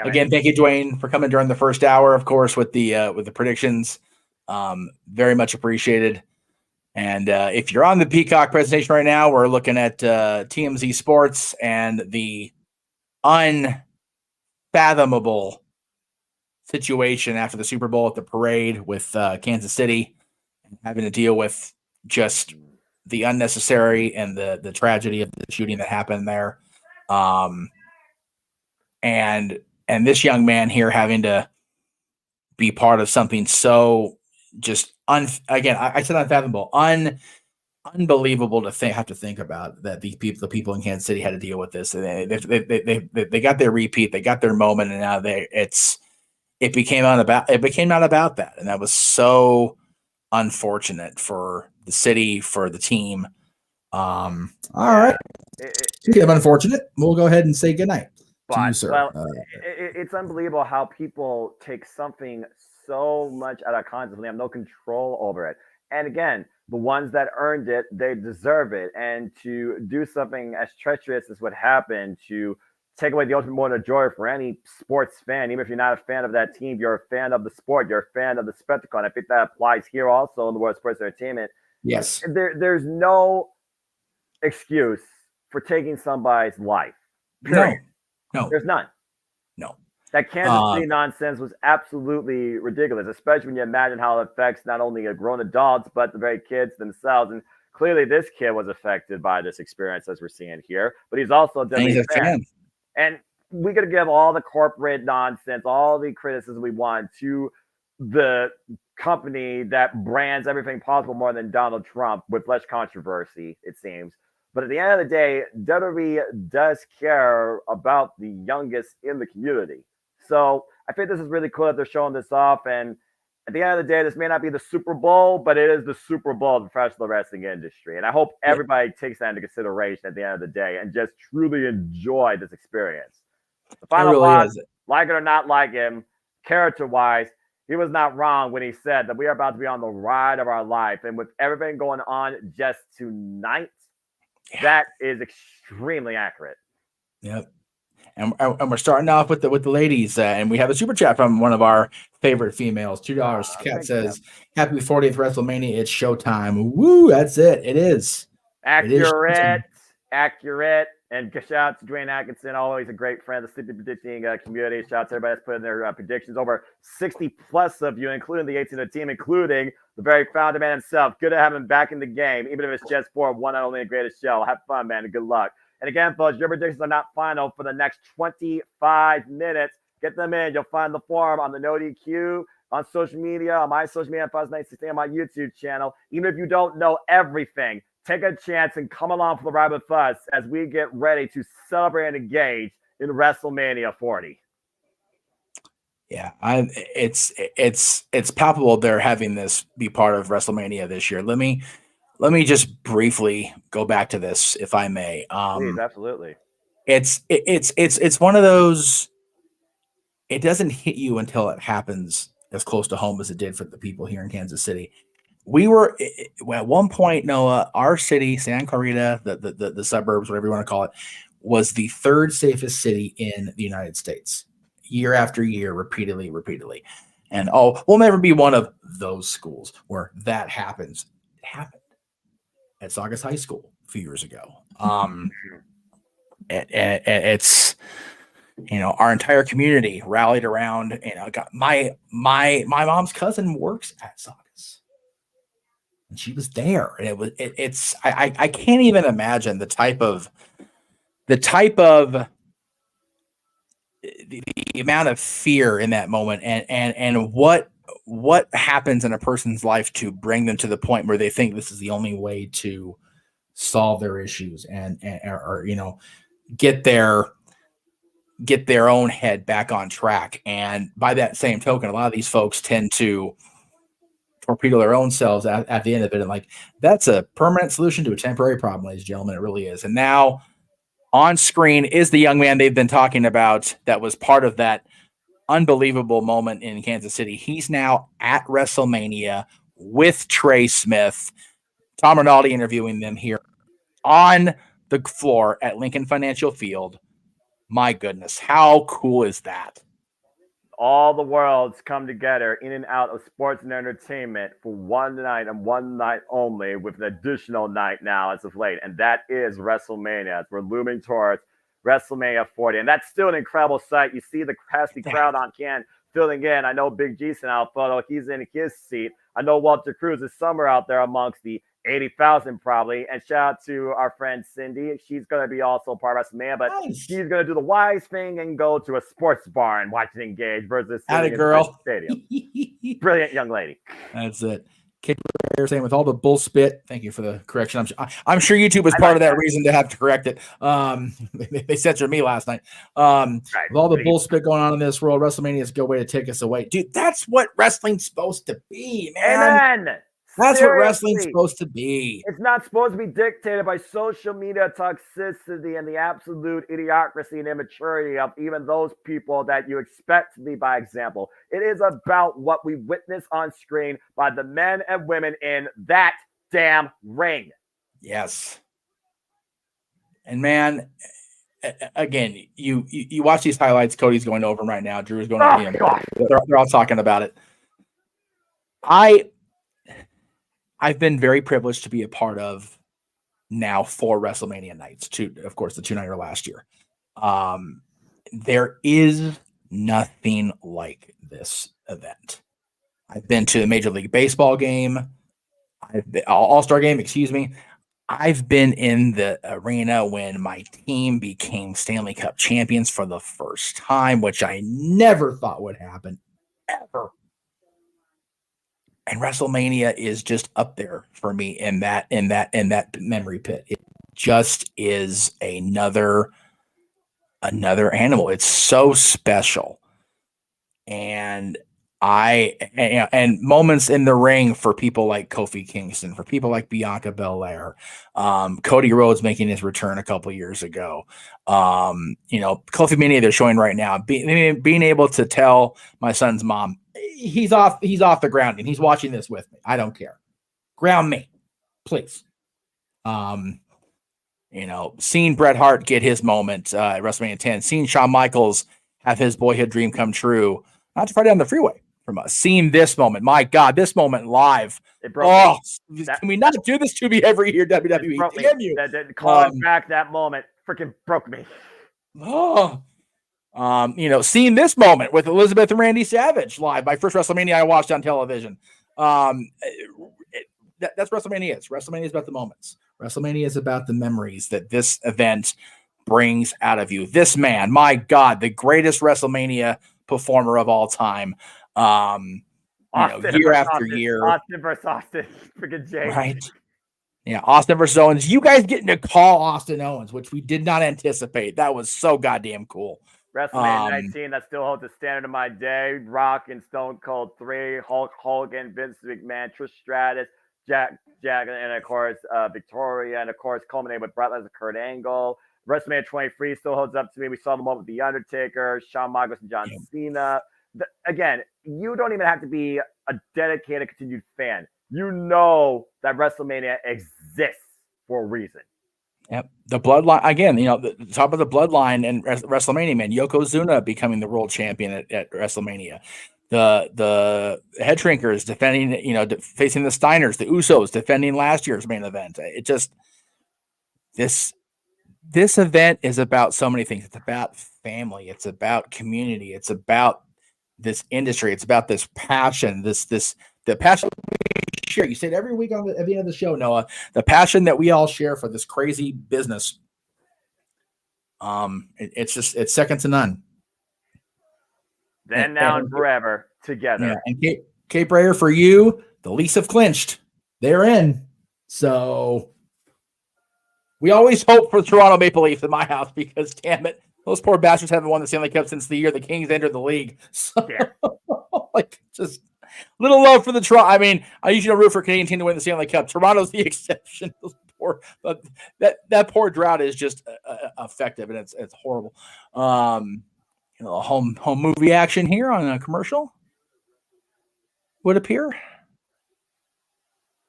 Again, thank you, Dwayne, for coming during the first hour, of course, with the predictions. Very much appreciated. And if you're on the Peacock presentation right now, we're looking at TMZ Sports and the unfathomable situation after the Super Bowl at the parade with Kansas City, and having to deal with just the unnecessary and the tragedy of the shooting that happened there. And this young man here having to be part of something so just again, I said unfathomable, unbelievable to have to think about, that the people in Kansas City had to deal with this. They got their repeat, they got their moment, and now it became not about that, and that was so unfortunate for the city, for the team. All right, speaking of unfortunate, we'll go ahead and say goodnight. It's unbelievable how people take something so much out of context and they have no control over it. And again, the ones that earned it, they deserve it. And to do something as treacherous as what happened, to take away the ultimate moment of joy for any sports fan, even if you're not a fan of that team, you're a fan of the sport, you're a fan of the spectacle. And I think that applies here also in the world of sports entertainment. Yes. There's no excuse for taking somebody's life. Period. No. There's none. No. That Kansas City nonsense was absolutely ridiculous, especially when you imagine how it affects not only grown adults, but the very kids themselves. And clearly this kid was affected by this experience, as we're seeing here, but he's also a Disney fan. And we got to give all the corporate nonsense, all the criticism we want to the company that brands everything possible more than Donald Trump, with less controversy, it seems. But at the end of the day, WWE does care about the youngest in the community. So I think this is really cool that they're showing this off. And at the end of the day, this may not be the Super Bowl, but it is the Super Bowl of the professional wrestling industry. And I hope everybody takes that into consideration at the end of the day and just truly enjoy this experience. The final boss, like it or not like him, character-wise, he was not wrong when he said that we are about to be on the ride of our life. And with everything going on just tonight, that is extremely accurate. Yep. And we're starting off with the ladies, and we have a super chat from one of our favorite females. $2. Cat says, "Happy 40th WrestleMania! It's showtime!" Woo! That's it. It is. Accurate. And shout out to Dwayne Atkinson, always a great friend of the Sleepy Predicting community. Shout out to everybody that's put in their predictions. Over 60 plus of you, including the 18 team, including the very founder man himself. Good to have him back in the game, even if it's just for one and only the greatest show. Have fun, man, and good luck. And again, folks, your predictions are not final for the next 25 minutes. Get them in. You'll find the form on the No DQ, on social media, on my social media, Fuzz916, on my YouTube channel. Even if you don't know everything, take a chance and come along for the ride with us as we get ready to celebrate and engage in WrestleMania 40. Yeah, it's palpable they're having this be part of WrestleMania this year. Let me just briefly go back to this, if I may. Please, absolutely. It's one of those. It doesn't hit you until it happens as close to home as it did for the people here in Kansas City. We were at one point, Noah, our city, Santa Clarita, the suburbs, whatever you want to call it, was the third safest city in the United States, year after year, repeatedly. And we'll never be one of those schools where that happens. It happened at Saugus High School a few years ago. It's our entire community rallied around. Got my mom's cousin works at Saugus, and she was there, and I can't even imagine the type of the amount of fear in that moment, and what happens in a person's life to bring them to the point where they think this is the only way to solve their issues or get their own head back on track. And by that same token, a lot of these folks tend to torpedo their own selves at the end of it. And that's a permanent solution to a temporary problem, ladies and gentlemen. It really is. And now on screen is the young man they've been talking about that was part of that unbelievable moment in Kansas City. He's now at WrestleMania with Trey Smith. Tom Rinaldi interviewing them here on the floor at Lincoln Financial Field. My goodness, how cool is that? All the worlds come together in and out of sports and entertainment for one night and one night only, with an additional night now as of late, and that is WrestleMania. As we're looming towards WrestleMania 40, and that's still an incredible sight. You see the crafty crowd on can filling in. I know Big G's in our photo. He's in his seat. I know Walter Cruz is somewhere out there amongst the 80,000 probably. And shout out to our friend Cindy. She's going to be also part of WrestleMania, but she's going to do the wise thing and go to a sports bar and watch it engage versus sitting in the stadium. Brilliant young lady. That's it. Saying with all the bull spit. Thank you for the correction. I'm sure YouTube was part of that reason to have to correct it. They censored me last night. With all the bull spit going on in this world, WrestleMania is a good way to take us away, dude. That's what wrestling's supposed to be, man. Amen. That's Seriously. what wrestling's supposed to be. It's not supposed to be dictated by social media toxicity and the absolute idiocracy and immaturity of even those people that you expect to be by example. It is about what we witness on screen by the men and women in that damn ring. Yes. And man, again, you watch these highlights. Cody's going over them right now. Drew's going over them. They're all talking about it. I've been very privileged to be a part of now 4 WrestleMania nights. 2, of course, the 2-nighter last year. There is nothing like this event. I've been to the Major League Baseball game, All-Star game, excuse me. I've been in the arena when my team became Stanley Cup champions for the first time, which I never thought would happen, ever. And WrestleMania is just up there for me in that memory pit. It just is another animal. It's so special. And moments in the ring for people like Kofi Kingston, for people like Bianca Belair, Cody Rhodes making his return a couple years ago. Kofi Mania they're showing right now. Being able to tell my son's mom, he's off the ground and he's watching this with me. I don't care. Ground me, please. seeing Bret Hart get his moment at WrestleMania 10, seeing Shawn Michaels have his boyhood dream come true, not to Friday on the Freeway from us, seeing this moment, my God, this moment live. It broke me. Can we not do this to me every year, WWE? Broke me. Damn you. Calling back that moment freaking broke me. Seeing this moment with Elizabeth and Randy Savage live, my first WrestleMania I watched on television. That's WrestleMania is. WrestleMania is about the moments. WrestleMania is about the memories that this event brings out of you. This man, my God, the greatest WrestleMania performer of all time. Year after year. Austin versus Austin. Freaking Jay. Right. Yeah, Austin versus Owens. You guys getting to call Austin Owens, which we did not anticipate. That was so goddamn cool. WrestleMania 19, that still holds the standard of my day. Rock and Stone Cold 3, Hulk Hogan, Vince McMahon, Trish Stratus, Jack, and of course Victoria, and of course culminating with Bret Lesnar, Kurt Angle. WrestleMania 23 still holds up to me. We saw the moment with The Undertaker, Shawn Michaels, and John Cena. Again, you don't even have to be a dedicated, continued fan. You know that WrestleMania exists for a reason. Yep. The bloodline, again, the top of the bloodline and WrestleMania, man. Yokozuna becoming the world champion at WrestleMania. The Head Shrinkers defending, facing the Steiners, the Usos defending last year's main event. It just, this event is about so many things. It's about family. It's about community. It's about this industry. It's about this passion, the passion we share. You say it every week at the end of the show, Noah, the passion that we all share for this crazy business. It's second to none. Then, now, and forever together. Yeah, and Cape Breyer, for you, the Leafs have clinched. They're in. So we always hope for the Toronto Maple Leafs in my house because, damn it, those poor bastards haven't won the Stanley Cup since the year the Kings entered the league. So, just little love for the Toronto. I mean, I usually root for Canadian team to win the Stanley Cup. Toronto's the exception. That poor drought is just effective, and it's horrible. Home movie action here on a commercial would appear.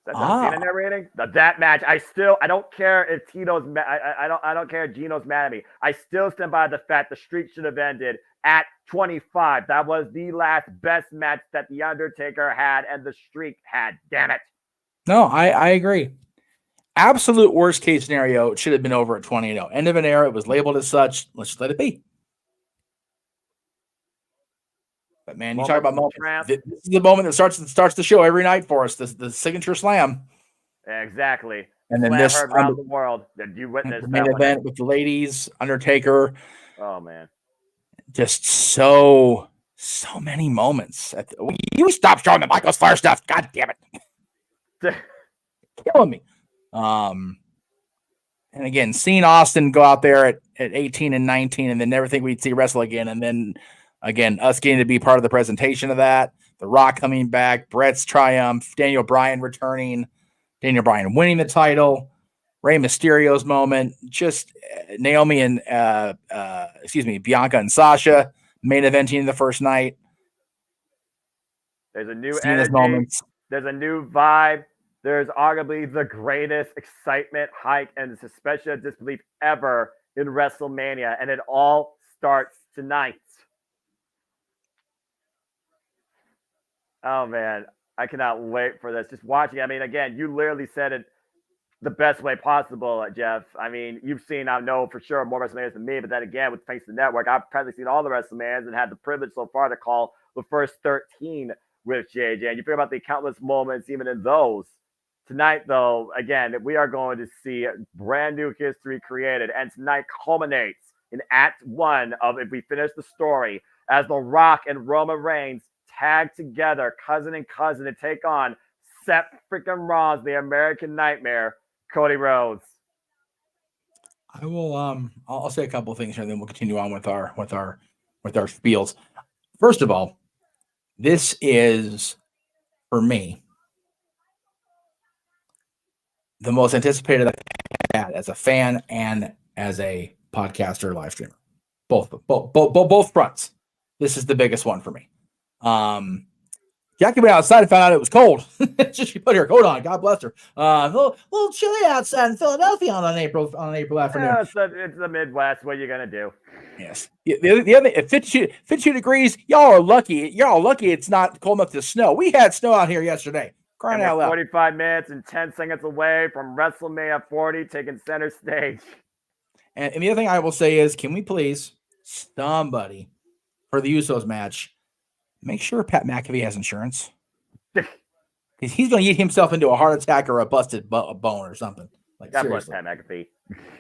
That's Cena narrating that match. I don't care if Tito's I don't care if Gino's mad at me. I still stand by the fact the streak should have ended at 25. That was the last best match that The Undertaker had and the streak had. Damn it. No, I agree. Absolute worst case scenario, it should have been over at 20-0. End of an era. It was labeled as such. Let's just let it be. But man, you talk about moments. This is the moment that starts the show every night for us. The signature slam. Exactly. And then slam this heard around the world. Did you witness the main event with the ladies, Undertaker? Oh man, just so many moments. You stop showing the Michaels Fire stuff. God damn it, killing me. And again, seeing Austin go out there at 18 and 19, and then never think we'd see wrestle again, and then. Again, us getting to be part of the presentation of that, The Rock coming back, Bret's triumph, Daniel Bryan returning, Daniel Bryan winning the title, Rey Mysterio's moment, just Naomi and Bianca and Sasha main eventing the first night. There's a new energy. There's a new vibe. There's arguably the greatest excitement, hype, and suspension of disbelief ever in WrestleMania, and it all starts tonight. Oh, man, I cannot wait for this. Just watching, I mean, again, you literally said it the best way possible, Jeff. I mean, you've seen, I know for sure, more WrestleManias than me, but then again, with thanks to the network, I've probably seen all the WrestleManias and had the privilege so far to call the first 13 with JJ. And you figure about the countless moments even in those. Tonight, though, again, we are going to see brand new history created. And tonight culminates in Act 1 of, if we finish the story, as The Rock and Roman Reigns tag together, cousin and cousin, to take on Seth freaking Rollins, the American Nightmare, Cody Rhodes. I will. I'll say a couple of things here, and then we'll continue on with our spiels. First of all, this is for me the most anticipated I've had as a fan and as a podcaster, live streamer. Both fronts. This is the biggest one for me. Jackie went outside and found out it was cold. She put her coat on. God bless her. A little chilly outside in Philadelphia on April afternoon. Yeah, it's the Midwest. What are you gonna do? Yes. The other at 52 degrees. Y'all are lucky. Y'all are lucky it's not cold enough to snow. We had snow out here yesterday. Crying And out we're loud. 45 minutes and 10 seconds away from WrestleMania 40 taking center stage. And the other thing I will say is, can we please, somebody, for the Usos match, make sure Pat McAfee has insurance? Because he's going to get himself into a heart attack or a busted bone or something. Like, God seriously. bless Pat McAfee.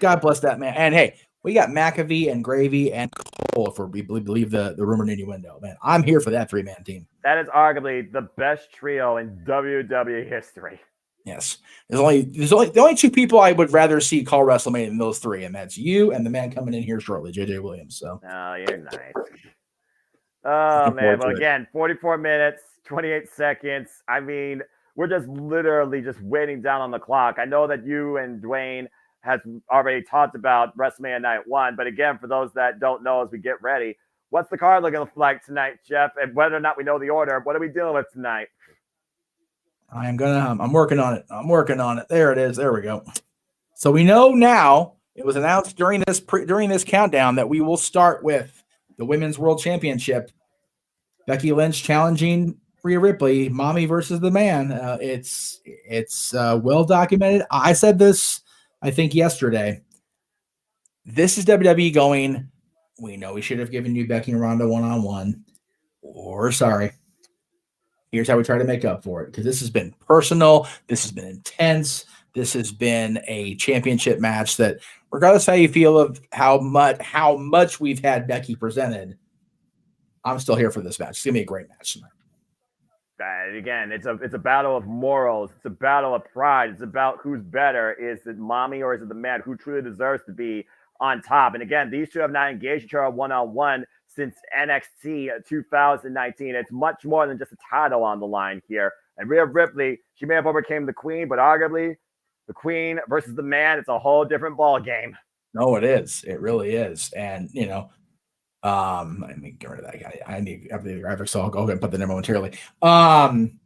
God bless that man. And hey, we got McAfee and Gravy and Cole, if we believe the rumored innuendo. Man, I'm here for that 3-man team. That is arguably the best trio in WWE history. Yes. There's only the only two people I would rather see call WrestleMania than those three, and that's you and the man coming in here shortly, JJ Williams. So Oh, you're nice. Oh man, well again, 44 minutes, 28 seconds. I mean, we're just literally just waiting down on the clock. I know that you and Dwayne has already talked about WrestleMania Night 1, but again, for those that don't know as we get ready, what's the card looking like tonight, Jeff? And whether or not we know the order, what are we dealing with tonight? I'm working on it. I'm working on it. There it is. There we go. So we know now, it was announced during this countdown that we will start with the Women's World Championship. Becky Lynch challenging Rhea Ripley, mommy versus the man. It's well documented. I said this, I think, yesterday. This is WWE going, we know we should have given you Becky and Ronda one-on-one. Or sorry. Here's how we try to make up for it. Because this has been personal. This has been intense. This has been a championship match that, regardless of how you feel of how much we've had Becky presented, I'm still here for this match. It's gonna be a great match tonight. Again, it's a battle of morals. It's a battle of pride. It's about who's better. Is it mommy or is it the man who truly deserves to be on top? And again, these two have not engaged each other one-on-one since NXT 2019. It's much more than just a title on the line here. And Rhea Ripley, she may have overcame the Queen, but arguably the Queen versus the man, it's a whole different ball game. No, it is. It really is. And let me get rid of that guy. I need the graphics, so I'll go ahead and put the number momentarily. Again,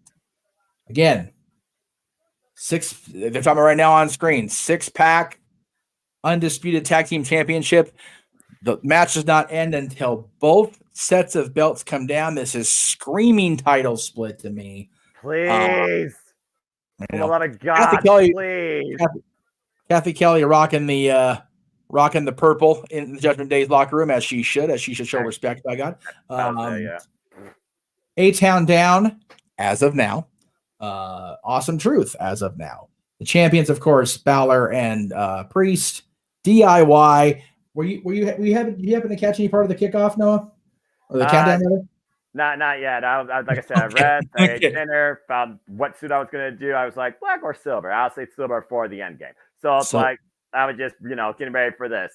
they're talking about right now on screen, 6-pack undisputed tag team championship. The match does not end until both sets of belts come down. This is screaming title split to me. Please. A lot of God, Kathy Kelly, please. Kathy Kelly rocking the purple in the Judgment Day's locker room, as she should show respect, by God. A-Town down as of now. Awesome Truth as of now. The champions, of course, Balor and Priest. DIY. Do you happen to catch any part of the kickoff, Noah? Or the countdown, rather? Not yet. Like I said, I read, I ate dinner, found what suit I was going to do. I was like, black or silver? I'll say silver for the end game. So it's like, I was just, getting ready for this.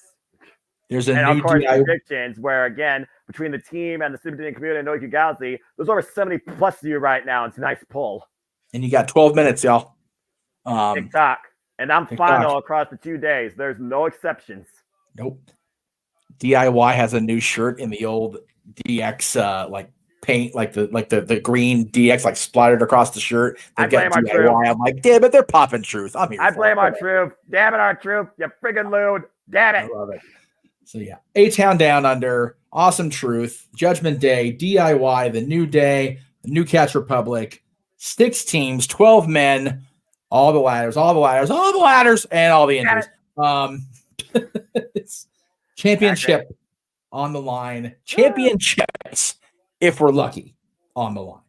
There's a and new of course, predictions where, again, between the team and the Superintendent community and Noiki Galaxy, there's over 70 plus of you right now. It's a nice pull. And you got 12 minutes, y'all. TikTok. And I'm final across the 2 days. There's no exceptions. Nope. DIY has a new shirt in the old DX paint, like the green DX splattered across the shirt. I blame our Truth. I'm like, damn it, they're popping Truth. I'm here. I blame our Truth. Damn it, our Truth. You friggin' lewd. Damn it. I love it. So yeah, A-Town Down Under, Awesome Truth, Judgment Day, DIY, The New Day, The New Catch Republic, 6 teams, 12 men, all the ladders, and all the injuries. It's championship on the line. Championships, if we're lucky, on the line.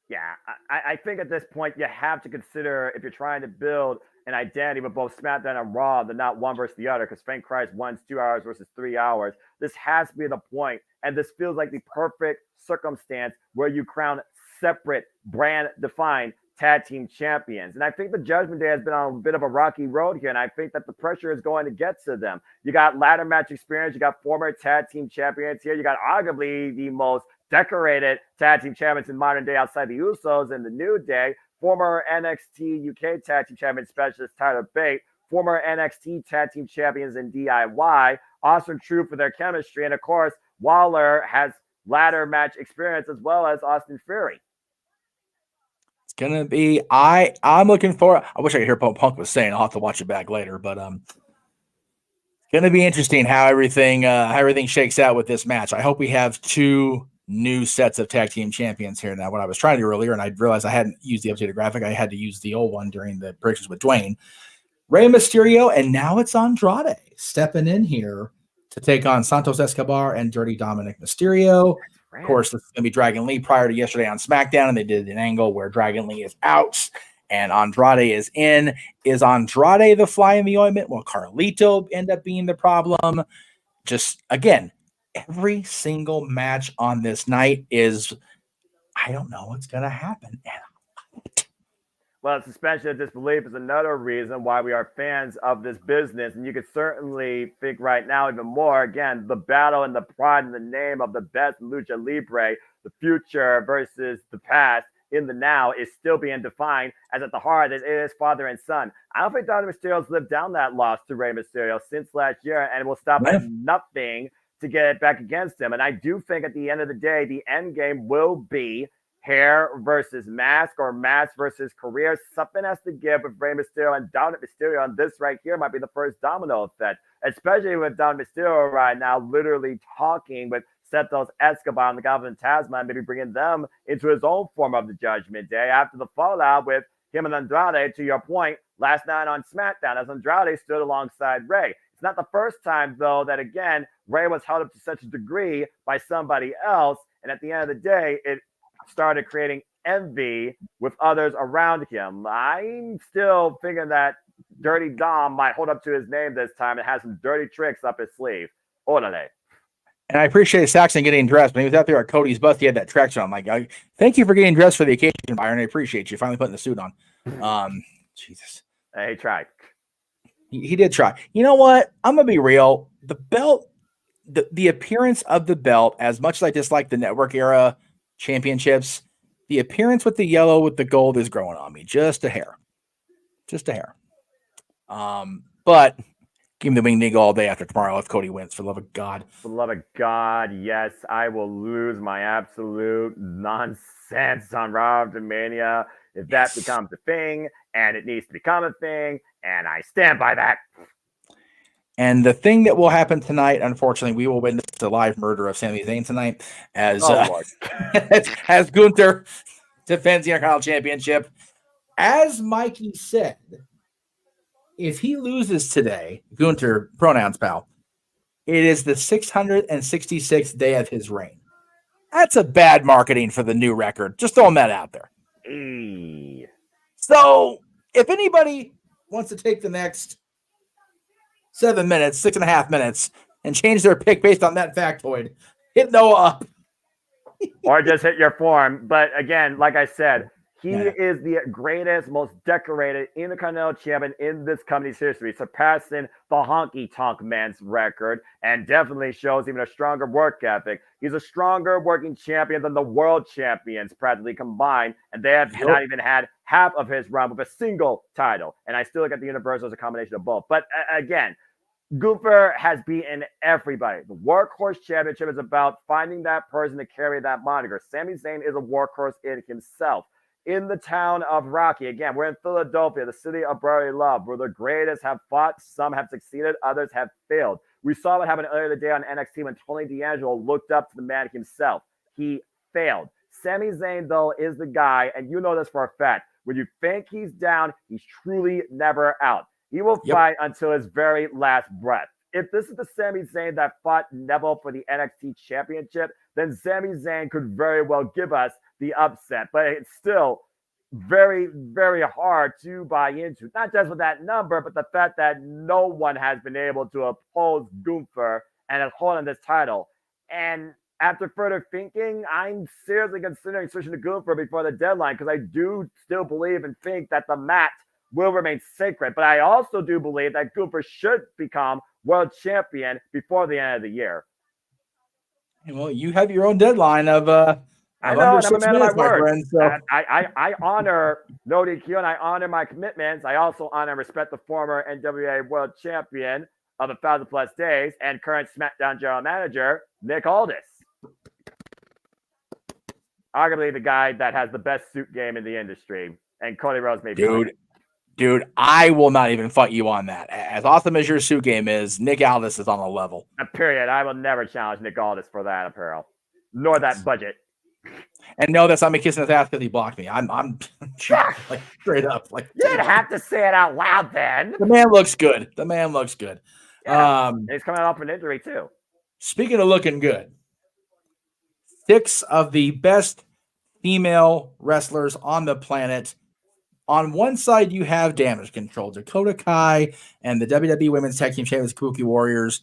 Yeah, I think at this point you have to consider, if you're trying to build an identity with both SmackDown and Raw, they're not one versus the other, because thank Christ one's 2 hours versus 3 hours. This has to be the point, and this feels like the perfect circumstance where you crown separate brand-defined tag team champions. And I think the Judgment Day has been on a bit of a rocky road here, and I think that the pressure is going to get to them. You got ladder match experience, you got former tag team champions here, you got arguably the most decorated tag team champions in modern day outside the Usos and the New Day, former NXT UK tag team champion specialist Tyler Bate, former NXT tag team champions in DIY, Awesome Truth for their chemistry, and of course, Waller has ladder match experience as well as Austin Fury. gonna be. I'm looking for. I wish I could hear what Punk was saying. I'll have to watch it back later, but gonna be interesting how everything shakes out with this match. I hope we have two new sets of tag team champions here. Now, what I was trying to do earlier, and I realized I hadn't used the updated graphic. I had to use the old one during the predictions with Dwayne. Rey Mysterio, and now it's Andrade stepping in here to take on Santos Escobar and Dirty Dominic Mysterio. Of course, this is going to be Dragon Lee prior to yesterday on SmackDown, and they did an angle where Dragon Lee is out and Andrade is in. Is Andrade the fly in the ointment? Will Carlito end up being the problem? Just, again, every single match on this night is, I don't know what's going to happen. Well, suspension of disbelief is another reason why we are fans of this business. And you could certainly think right now even more, again, the battle and the pride in the name of the best Lucha Libre, the future versus the past in the now is still being defined as at the heart it is father and son. I don't think Dominic Mysterio's lived down that loss to Rey Mysterio since last year and will stop at nothing to get it back against him. And I do think at the end of the day, the end game will be hair versus mask or mask versus career. Something has to give with Rey Mysterio and Dominic Mysterio, and this right here might be the first domino effect, especially with Dominic Mysterio right now literally talking with Santos Escobar and the Goblin Tasman, maybe bringing them into his own form of the Judgment Day after the fallout with him and Andrade, to your point, last night on SmackDown, as Andrade stood alongside Rey. It's not the first time, though, that, again, Rey was held up to such a degree by somebody else, and at the end of the day, it started creating envy with others around him. I'm still thinking that Dirty Dom might hold up to his name this time and has some dirty tricks up his sleeve. Orale. And I appreciate Saxon getting dressed. When he was out there at Cody's bus, he had that tracksuit on. I'm like, thank you for getting dressed for the occasion, Byron. I appreciate you finally putting the suit on. Jesus. He tried. He did try. You know what? I'm going to be real. The belt, the appearance of the belt, as much as I dislike the network era championships, the appearance with the yellow with the gold is growing on me just a hair. But give me the wing nigga all day after tomorrow if Cody wins, for the love of God. For the love of God, yes, I will lose my absolute nonsense on WrestleMania if that becomes a thing, and it needs to become a thing, and I stand by that. And the thing that will happen tonight, unfortunately, we will witness the live murder of Sami Zayn tonight as as Gunther defends the Intercontinental Championship. As Mikey said, if he loses today, Gunther, pronouns pal, it is the 666th day of his reign. That's a bad marketing for the new record. Just throwing that out there. So if anybody wants to take the next 7 minutes, 6.5 minutes, and change their pick based on that factoid, hit Noah up. Or just hit your form. But again, like I said, he is the greatest, most decorated Intercontinental Champion in this company's history, surpassing the Honky Tonk Man's record, and definitely shows even a stronger work ethic. He's a stronger working champion than the world champions practically combined, and they have not even had half of his run with a single title. And I still look at the Universal as a combination of both. But again, Gunther has beaten everybody. The Workhorse Championship is about finding that person to carry that moniker. Sami Zayn is a workhorse in himself. In the town of Rocky, again, we're in Philadelphia, the city of brotherly love, where the greatest have fought, some have succeeded, others have failed. We saw what happened earlier today on NXT when Tony D'Angelo looked up to the man himself. He failed. Sami Zayn, though, is the guy, and you know this for a fact. When you think he's down, he's truly never out. He will fight until his very last breath. If this is the Sami Zayn that fought Neville for the NXT Championship, then Sami Zayn could very well give us the upset. But it's still very, very hard to buy into. Not just with that number, but the fact that no one has been able to oppose Gunther and hold on this title. And after further thinking, I'm seriously considering switching to Gunther before the deadline because I do still believe and think that the mat will remain sacred. But I also do believe that Gunther should become world champion before the end of the year. Well, you have your own deadline of I know, and I'm a man of my word. Friend, so. I honor no DQ and I honor my commitments. I also honor and respect the former NWA world champion of 1,000+ days and current SmackDown general manager, Nick Aldis. arguably the guy that has the best suit game in the industry, and Cody Rhodes may be. Dude, I will not even fight you on that. As awesome as your suit game is, Nick Aldis is on a level. Period. I will never challenge Nick Aldis for that apparel, nor that budget. And no, that's not me kissing his ass because he blocked me. I'm like straight up. Like you didn't have to say it out loud then. The man looks good. Yeah. And he's coming off an injury too. Speaking of looking good, 6 of the best female wrestlers on the planet. On one side, you have Damage Control, Dakota Kai, and the WWE Women's Tag Team Champions, Kabuki Warriors.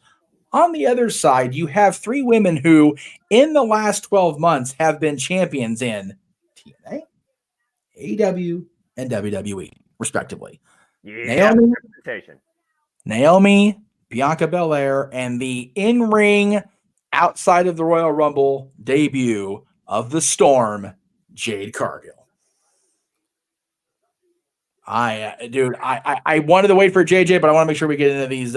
On the other side, you have 3 women who, in the last 12 months, have been champions in TNA, AEW, and WWE, respectively. Yeah, Naomi, Bianca Belair, and the in-ring, outside of the Royal Rumble debut of the Storm, Jade Cargill. I wanted to wait for JJ, but I want to make sure we get into these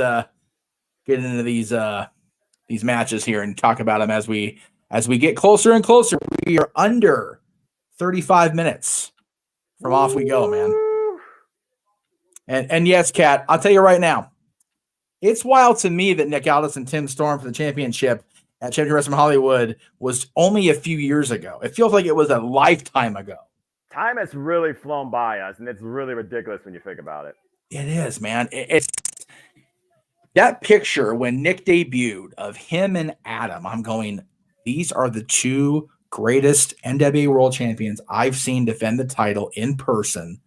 matches here and talk about them as we get closer and closer. We are under 35 minutes from off we go, man. And yes, Kat, I'll tell you right now, it's wild to me that Nick Aldis and Tim Storm for the championship at Championship Wrestling Hollywood was only a few years ago. It feels like it was a lifetime ago. Time has really flown by us, and it's really ridiculous when you think about it. It is, man. It's that picture when Nick debuted of him and Adam. I'm going, these are the 2 greatest NWA World Champions I've seen defend the title in person,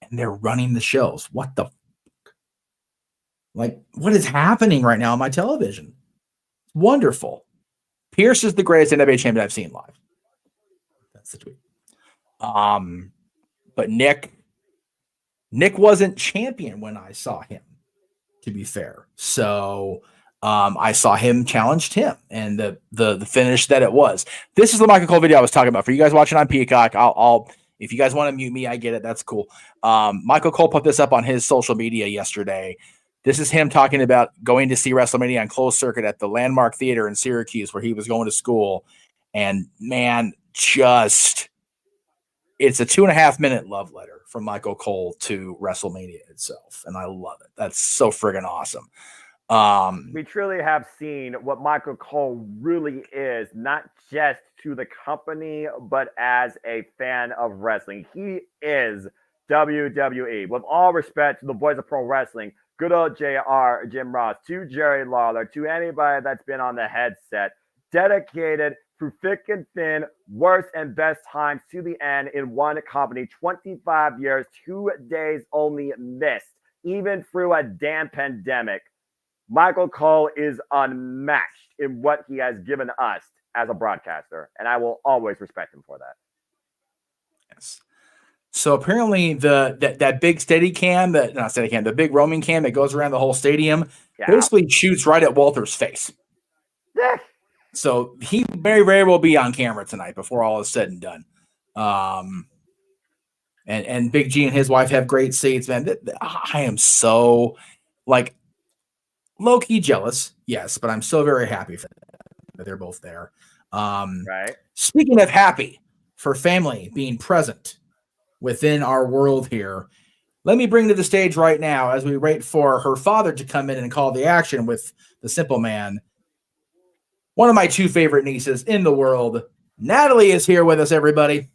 and they're running the shows. What the fuck? Like, what is happening right now on my television? It's wonderful. Pierce is the greatest NWA champion I've seen live. That's the tweet. But Nick wasn't champion when I saw him, to be fair. So, I saw him challenged him and the finish that it was. This is the Michael Cole video I was talking about. For you guys watching on Peacock, I'll if you guys want to mute me, I get it. That's cool. Michael Cole put this up on his social media yesterday. This is him talking about going to see WrestleMania on closed circuit at the Landmark Theater in Syracuse, where he was going to school. And man, it's a 2.5-minute love letter from Michael Cole to WrestleMania itself. And I love it. That's so friggin' awesome. We truly have seen what Michael Cole really is, not just to the company, but as a fan of wrestling. He is WWE. With all respect to the boys of pro wrestling, good old JR, Jim Ross, to Jerry Lawler, to anybody that's been on the headset, dedicated through thick and thin, worst and best times to the end in one company, 25 years, 2 days only missed, even through a damn pandemic. Michael Cole is unmatched in what he has given us as a broadcaster, and I will always respect him for that. Yes. So apparently that big the big roaming cam that goes around the whole stadium basically shoots right at Walter's face. So he very, very will be on camera tonight before all is said and done. And Big G and his wife have great seats, man. I am so low-key jealous, yes, but I'm so very happy for them that they're both there. Right. Speaking of happy for family being present within our world here, let me bring to the stage right now, as we wait for her father to come in and call the action with the Simple Man, one of my 2 favorite nieces in the world. Natalie is here with us, everybody.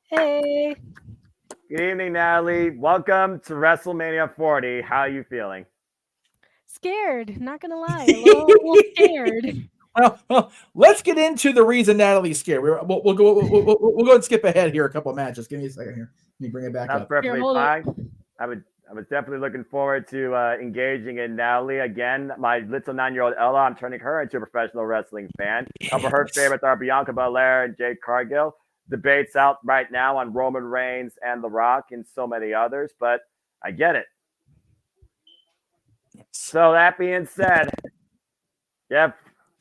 Hey. Good evening, Natalie. Welcome to WrestleMania 40. How are you feeling? Scared, not gonna lie. A little scared. Well, let's get into the reason Natalie's scared. We'll go and skip ahead here a couple of matches. Give me a second here. Let me bring it back up. That's perfectly fine. I was definitely looking forward to engaging in Natalie again. My little 9-year-old Ella, I'm turning her into a professional wrestling fan. Some of her favorites are Bianca Belair and Jade Cargill. Debates out right now on Roman Reigns and The Rock and so many others, but I get it. So that being said, go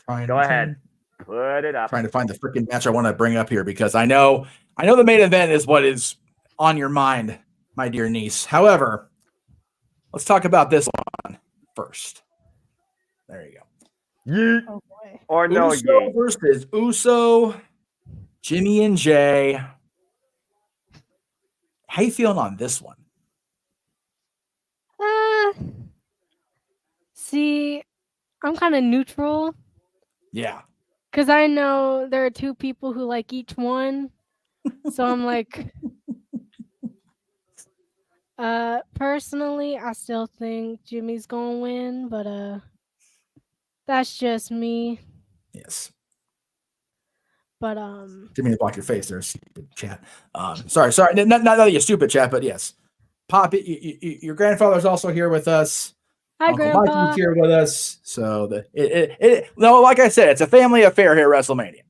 ahead. Put it up. Trying to find the freaking match I want to bring up here because I know the main event is what is on your mind, my dear niece. However, let's talk about this one first. There you go. Yeet. Oh boy. Or no Uso yeet. versus Uso Jimmy and Jay. How you feeling on this one? See, I'm kind of neutral. Yeah. Because I know there are two people who like each one. So I'm like, personally, I still think Jimmy's going to win, but that's just me. Yes. But Didn't mean to block your face there, stupid chat. Sorry. Not that you're stupid, chat, but yes. Pop, your grandfather's also here with us. Hi, Uncle Grandpa. Mikey's here with us. So like I said, it's a family affair here at WrestleMania.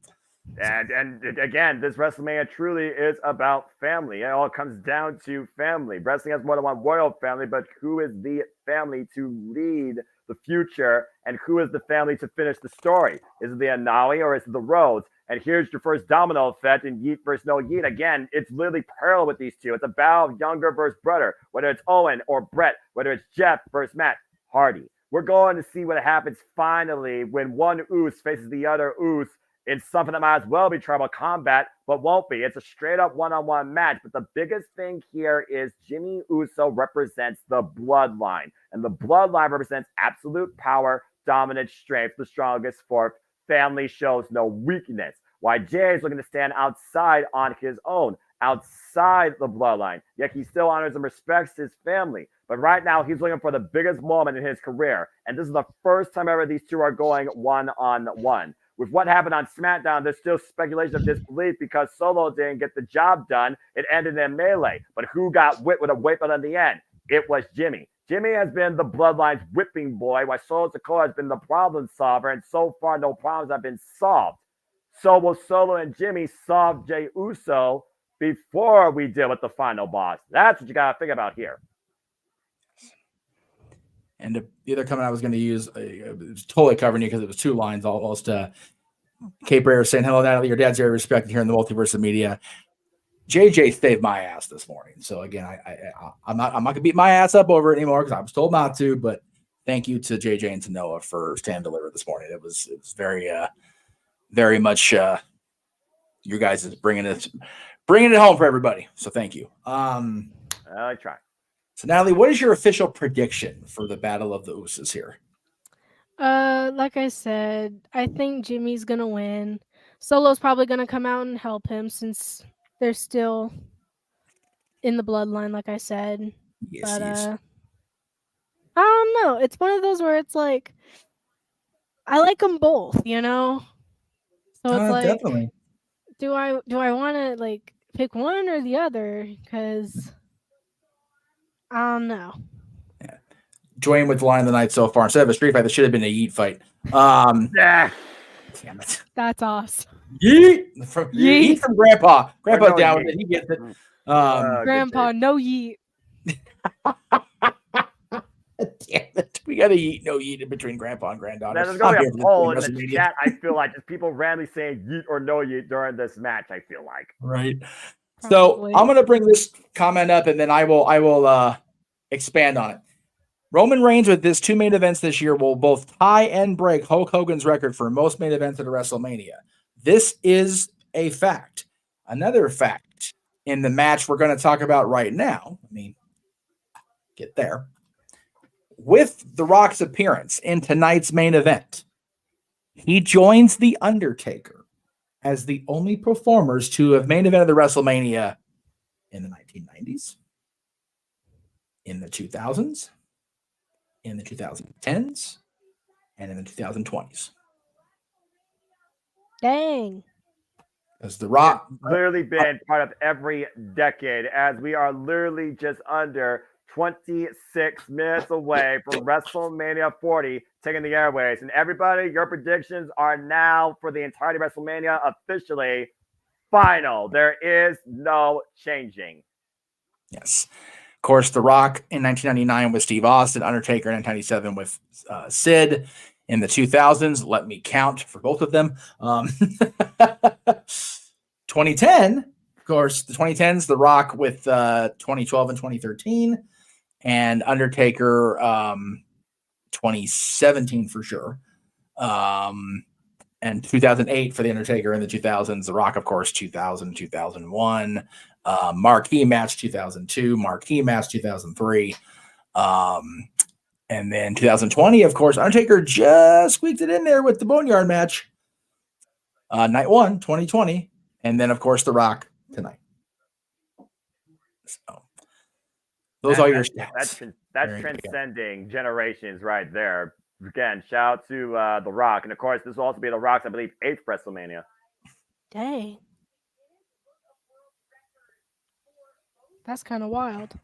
And again, this WrestleMania truly is about family. It all comes down to family. Wrestling has more than one royal family, but who is the family to lead the future, and who is the family to finish the story? Is it the Anali or is it the Rhodes? And here's your first domino effect in Yeet versus No Yeet. Again, it's literally parallel with these two. It's a battle of younger versus brother, whether it's Owen or Brett, whether it's Jeff versus Matt Hardy. We're going to see what happens finally when one Uso faces the other Uso. It's something that might as well be tribal combat, but won't be. It's a straight-up one-on-one match. But the biggest thing here is Jimmy Uso represents the bloodline. And the bloodline represents absolute power, dominant strength, the strongest fork. Family shows no weakness. Why Jay is looking to stand outside on his own, outside the bloodline. Yet he still honors and respects his family. But right now, he's looking for the biggest moment in his career. And this is the first time ever these two are going one-on-one. With what happened on SmackDown, there's still speculation of disbelief because Solo didn't get the job done. It ended in melee. But who got whipped with a weapon in the end? It was Jimmy. Jimmy has been the bloodline's whipping boy, while Solo Sikoa has been the problem solver, and so far no problems have been solved. So will Solo and Jimmy solve Jey Uso before we deal with the final boss? That's what you got to think about here. And the other comment I was going to use, it was totally covering you because it was two lines almost. Cape Rare saying, hello, Natalie, your dad's very respected here in the Multiverse of Media. JJ saved my ass this morning. So again, I'm not going to beat my ass up over it anymore because I was told not to, but thank you to JJ and to Noah for stand deliver this morning. It was very, very much you guys is bringing it home for everybody. So thank you. I try. So Natalie, what is your official prediction for the Battle of the Usos here? Like I said, I think Jimmy's gonna win. Solo's probably gonna come out and help him since they're still in the bloodline, like I said. Yes, but I don't know. It's one of those where it's like I like them both, you know. So it's like, definitely. Do I want to like pick one or the other? Because I don't know. Join with the line of the night so far. Instead of a street fight, that should have been a yeet fight. Yeah. Damn it. That's awesome. Yeet from Grandpa. Grandpa's down with it. He gets it. Grandpa, no yeet. Damn it. We got to yeet, no yeet in between Grandpa and Granddaughter. Now, there's going to be a poll in the chat. I feel like just people randomly saying yeet or no yeet during this match, I feel like. Right. So I'm going to bring this comment up and then I will expand on it. Roman Reigns with his two main events this year will both tie and break Hulk Hogan's record for most main events at a WrestleMania. This is a fact. Another fact in the match we're going to talk about right now. Let me get there. With The Rock's appearance in tonight's main event, he joins The Undertaker as the only performers to have main evented the WrestleMania in the 1990s, in the 2000s, in the 2010s, and in the 2020s. Dang. As The Rock clearly been part of every decade, as we are literally just under 26 minutes away from WrestleMania 40 taking the airways. And everybody, your predictions are now for the entirety of WrestleMania officially final. There is no changing. Yes. Of course, The Rock in 1999 with Steve Austin, Undertaker in 1997 with Sid. In the 2000s, let me count for both of them. 2010, of course, the 2010s, The Rock with 2012 and 2013, and Undertaker 2017 for sure. and 2008 for The Undertaker in the 2000s. The Rock, of course, 2000, 2001. Marquee match 2002. Marquee match 2003. And then 2020, of course, Undertaker just squeaked it in there with the Boneyard match. Night 1, 2020. And then, of course, The Rock tonight. So those are your stats. That's transcending generations right there. Again, shout out to The Rock. And, of course, this will also be The Rock's, I believe, 8th WrestleMania. Dang. That's kind of wild.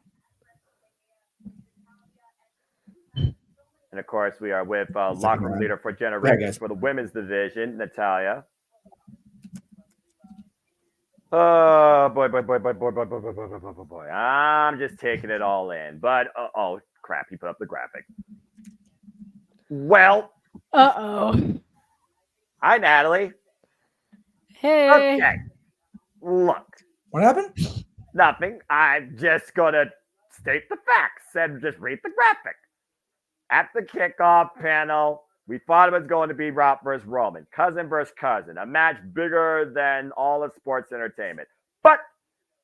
And, of course, we are with locker room leader for generations for the women's division, Natalia. Oh, boy. I'm just taking it all in. But, oh, crap. He put up the graphic. Well. Uh-oh. Hi, Natalie. Hey. Okay. Look. What happened? Nothing. I'm just going to state the facts and just read the graphic. At the kickoff panel, we thought it was going to be Rock versus Roman, cousin versus cousin, a match bigger than all of sports entertainment. But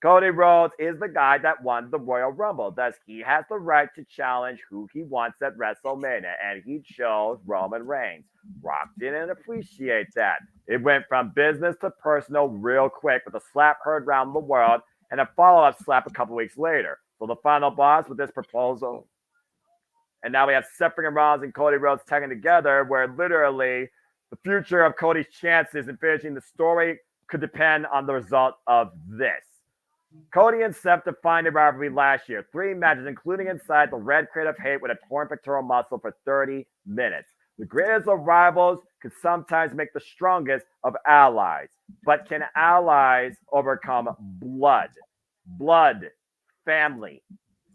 Cody Rhodes is the guy that won the Royal Rumble. Thus, he has the right to challenge who he wants at WrestleMania, and he chose Roman Reigns. Rock didn't appreciate that. It went from business to personal real quick with a slap heard around the world and a follow-up slap a couple weeks later. So the final boss with this proposal. And now we have Seth Rollins and Cody Rhodes tagging together, where literally the future of Cody's chances in finishing the story could depend on the result of this. Cody and Seth defined a rivalry last year. 3 matches, including inside the red crate of hate with a torn pectoral muscle for 30 minutes. The greatest of rivals can sometimes make the strongest of allies. But can allies overcome blood? Blood, family.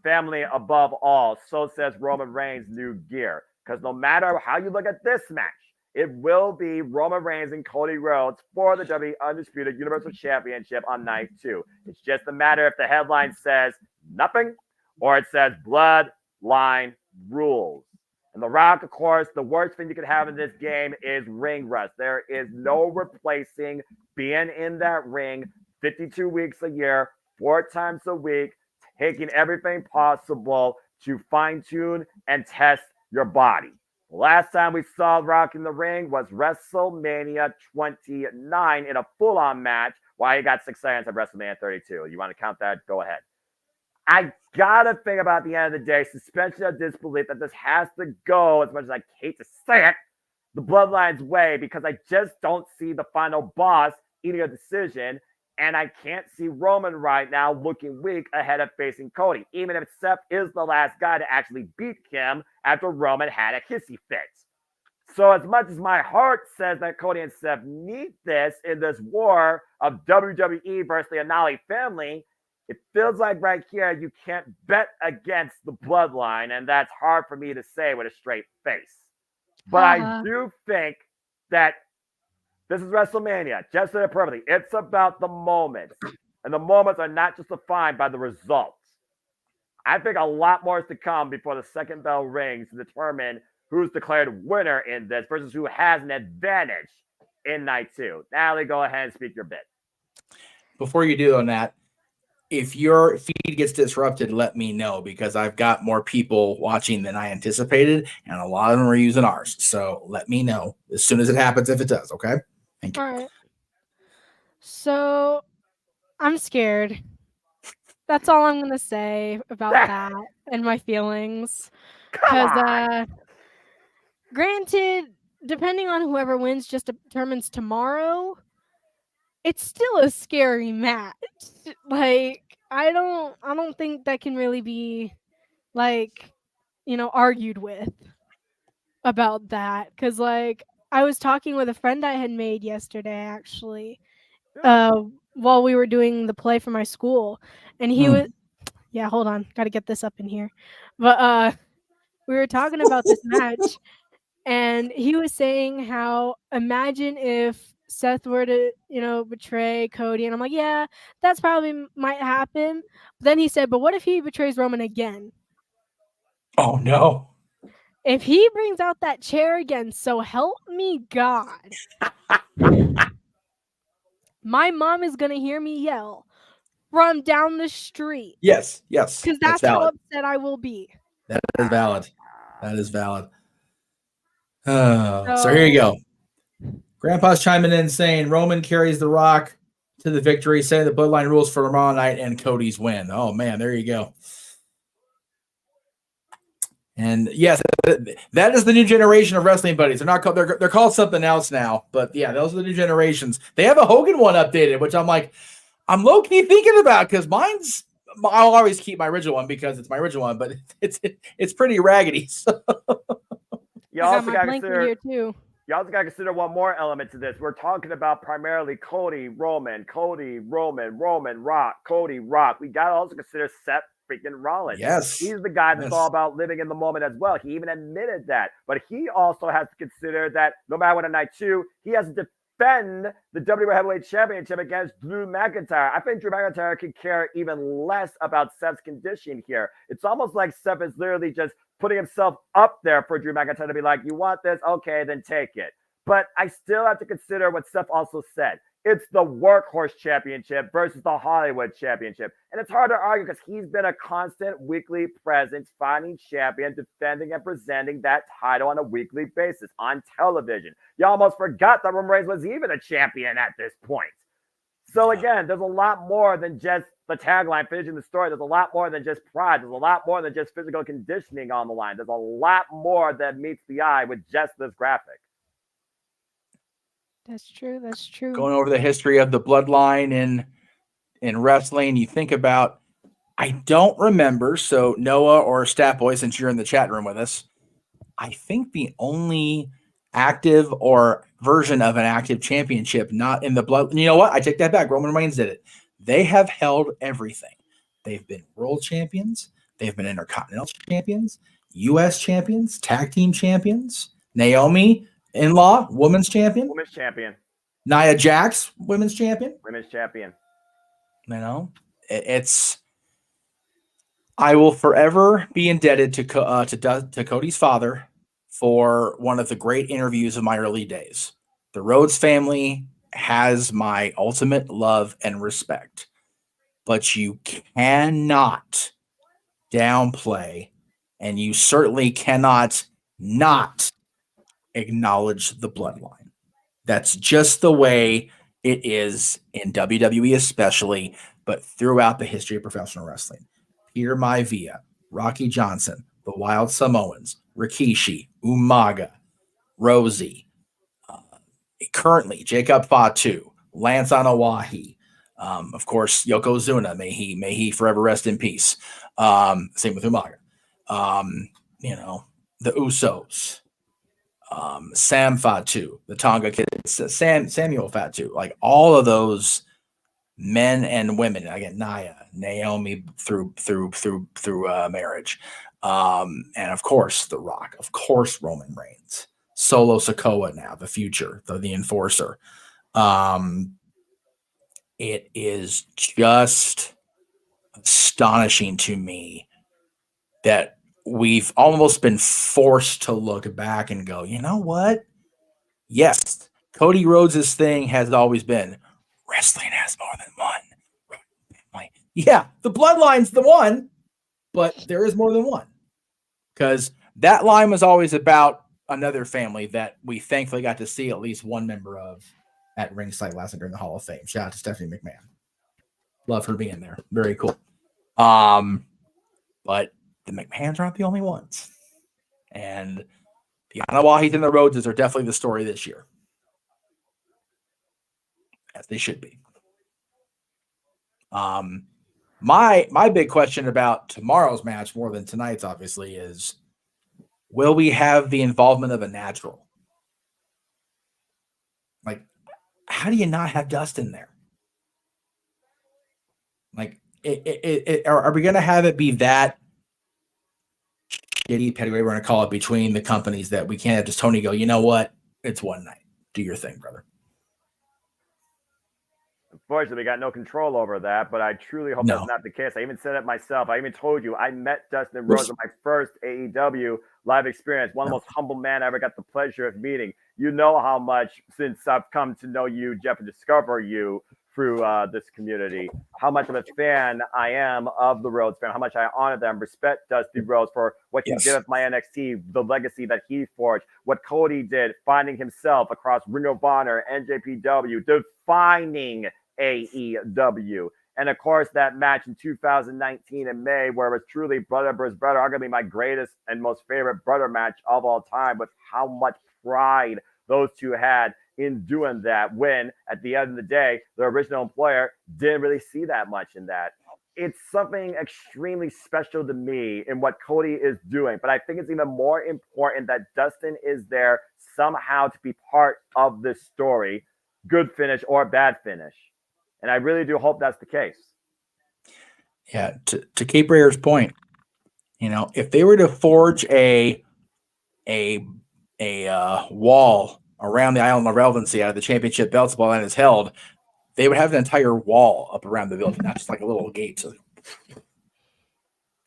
Family above all, so says Roman Reigns' new gear. Because no matter how you look at this match, it will be Roman Reigns and Cody Rhodes for the WWE Undisputed Universal Championship on night 2. It's just a matter if the headline says nothing or it says bloodline rules. And The Rock, of course, the worst thing you could have in this game is ring rust. There is no replacing being in that ring 52 weeks a year, 4 times a week, taking everything possible to fine-tune and test your body. The last time we saw Rock in the ring was WrestleMania 29 in a full-on match while he got 6 seconds at WrestleMania 32. You want to count that? Go ahead. I gotta think about the end of the day, suspension of disbelief that this has to go, as much as I hate to say it, the Bloodline's way, because I just don't see the final boss eating a decision. And I can't see Roman right now looking weak ahead of facing Cody, even if Seth is the last guy to actually beat him after Roman had a hissy fit. So as much as my heart says that Cody and Seth need this in this war of WWE versus the Anali family, it feels like right here you can't bet against the Bloodline, and that's hard for me to say with a straight face. But I do think that this is WrestleMania, just said it perfectly. It's about the moments. And the moments are not just defined by the results. I think a lot more is to come before the second bell rings to determine who's declared winner in this versus who has an advantage in night 2. Natalie, go ahead and speak your bit. Before you do on that, if your feed gets disrupted, let me know, because I've got more people watching than I anticipated, and a lot of them are using ours. So let me know as soon as it happens, if it does, okay? Thank you. All right. So I'm scared. That's all I'm going to say about that and my feelings. Because, granted, depending on whoever wins just determines tomorrow, it's still a scary match. Like, I don't think that can really be, like, argued with about that. Because, like, I was talking with a friend I had made yesterday, actually, while we were doing the play for my school. And he was, yeah, hold on. Got to get this up in here. But we were talking about this match, and he was saying how, imagine if Seth were to, betray Cody. And I'm like, yeah, that's probably might happen. But then he said, but what if he betrays Roman again? Oh, no. If he brings out that chair again, so help me God. My mom is going to hear me yell from down the street. Yes. Because that's how upset I will be. That is valid. That is valid. So here you go. Grandpa's chiming in saying Roman carries the Rock to the victory, setting the bloodline rules for tomorrow night and Cody's win. Oh, man, there you go. And yes, that is the new generation of wrestling buddies. They're not called, they're called something else now, but yeah, those are the new generations. They have a Hogan one updated, which I'm low key thinking about because I'll always keep my original one because it's my original one, but it's pretty raggedy. So. You also got to consider one more element to this. We're talking about primarily Cody, Roman, Rock, Cody, Rock. We got to also consider Seth freaking Rollins. Yes. He's the guy that's all about living in the moment as well. He even admitted that. But he also has to consider that no matter what on night 2, he has to defend the WWE Heavyweight Championship against Drew McIntyre. I think Drew McIntyre could care even less about Seth's condition here. It's almost like Seth is literally just putting himself up there for Drew McIntyre to be like, you want this? Okay, then take it. But I still have to consider what Seth also said. It's the Workhorse Championship versus the Hollywood Championship. And it's hard to argue because he's been a constant weekly presence, finding champion, defending and presenting that title on a weekly basis on television. You almost forgot that Roman Reigns was even a champion at this point. So again, there's a lot more than just the tagline finishing the story. There's a lot more than just pride. There's a lot more than just physical conditioning on the line. There's a lot more that meets the eye with just this graphic. That's true. That's true. Going over the history of the bloodline in wrestling, you think about, I don't remember, so Noah or Stat Boy, since you're in the chat room with us, I think the only active or version of an active championship not in the blood. You know what? I take that back. Roman Reigns did it. They have held everything. They've been world champions. They've been intercontinental champions, U.S. champions, tag team champions. Naomi, in-law, women's champion. Women's champion. Nia Jax, women's champion. Women's champion. You know, I will forever be indebted to Cody's father for one of the great interviews of my early days. The Rhodes family has my ultimate love and respect, but you cannot downplay, and you certainly cannot not acknowledge the bloodline. That's just the way it is in WWE especially, but throughout the history of professional wrestling. Peter Maivia, Rocky Johnson, the Wild Samoans, Rikishi, Umaga, Rosie, currently Jacob Fatu, Lance Anoa'i, of course, Yokozuna, may he forever rest in peace. Same with Umaga. The Usos, Sam Fatu, the Tonga kids, Samuel Fatu, like all of those men and women. Again, Nia, Naomi through marriage, and of course The Rock, of course Roman Reigns, Solo Sikoa now, the future, the enforcer. It is just astonishing to me that we've almost been forced to look back and go, you know what? Yes, Cody Rhodes' thing has always been wrestling has more than one. Yeah, the bloodline's the one, but there is more than one. Because that line was always about another family that we thankfully got to see at least one member of at ringside last night during the Hall of Fame. Shout out to Stephanie McMahon. Love her being there. Very cool. But the McMahons aren't the only ones. And the Anawahis and the Rhodeses are definitely the story this year. As they should be. My big question about tomorrow's match more than tonight's obviously is, will we have the involvement of a natural? Like, how do you not have Dustin there? Like, are we going to have it be that shitty pedigree, we're going to call it, between the companies that we can't have just Tony go, you know what? It's one night. Do your thing, brother. Unfortunately, we got no control over that, but I truly hope that's not the case. I even said it myself. I even told you I met Dustin Rhodes at my first AEW live experience, one of the most humble men I ever got the pleasure of meeting. You know how much, since I've come to know you, Jeff, and discover you through this community, how much of a fan I am of the Rhodes family, how much I honor them, respect Dusty Rhodes for what he did with my NXT, the legacy that he forged, what Cody did, finding himself across Ring of Honor, NJPW, defining AEW. And of course, that match in 2019 in May, where it was truly brother versus brother, arguably my greatest and most favorite brother match of all time, with how much pride those two had in doing that, when at the end of the day, the original employer didn't really see that much in that. It's something extremely special to me in what Cody is doing, but I think it's even more important that Dustin is there somehow to be part of this story, good finish or bad finish. And I really do hope that's the case. Yeah, to Cape Rayer's point, if they were to forge a wall around the island of relevancy out of the championship belts while it is held, they would have an entire wall up around the building, not just like a little gate.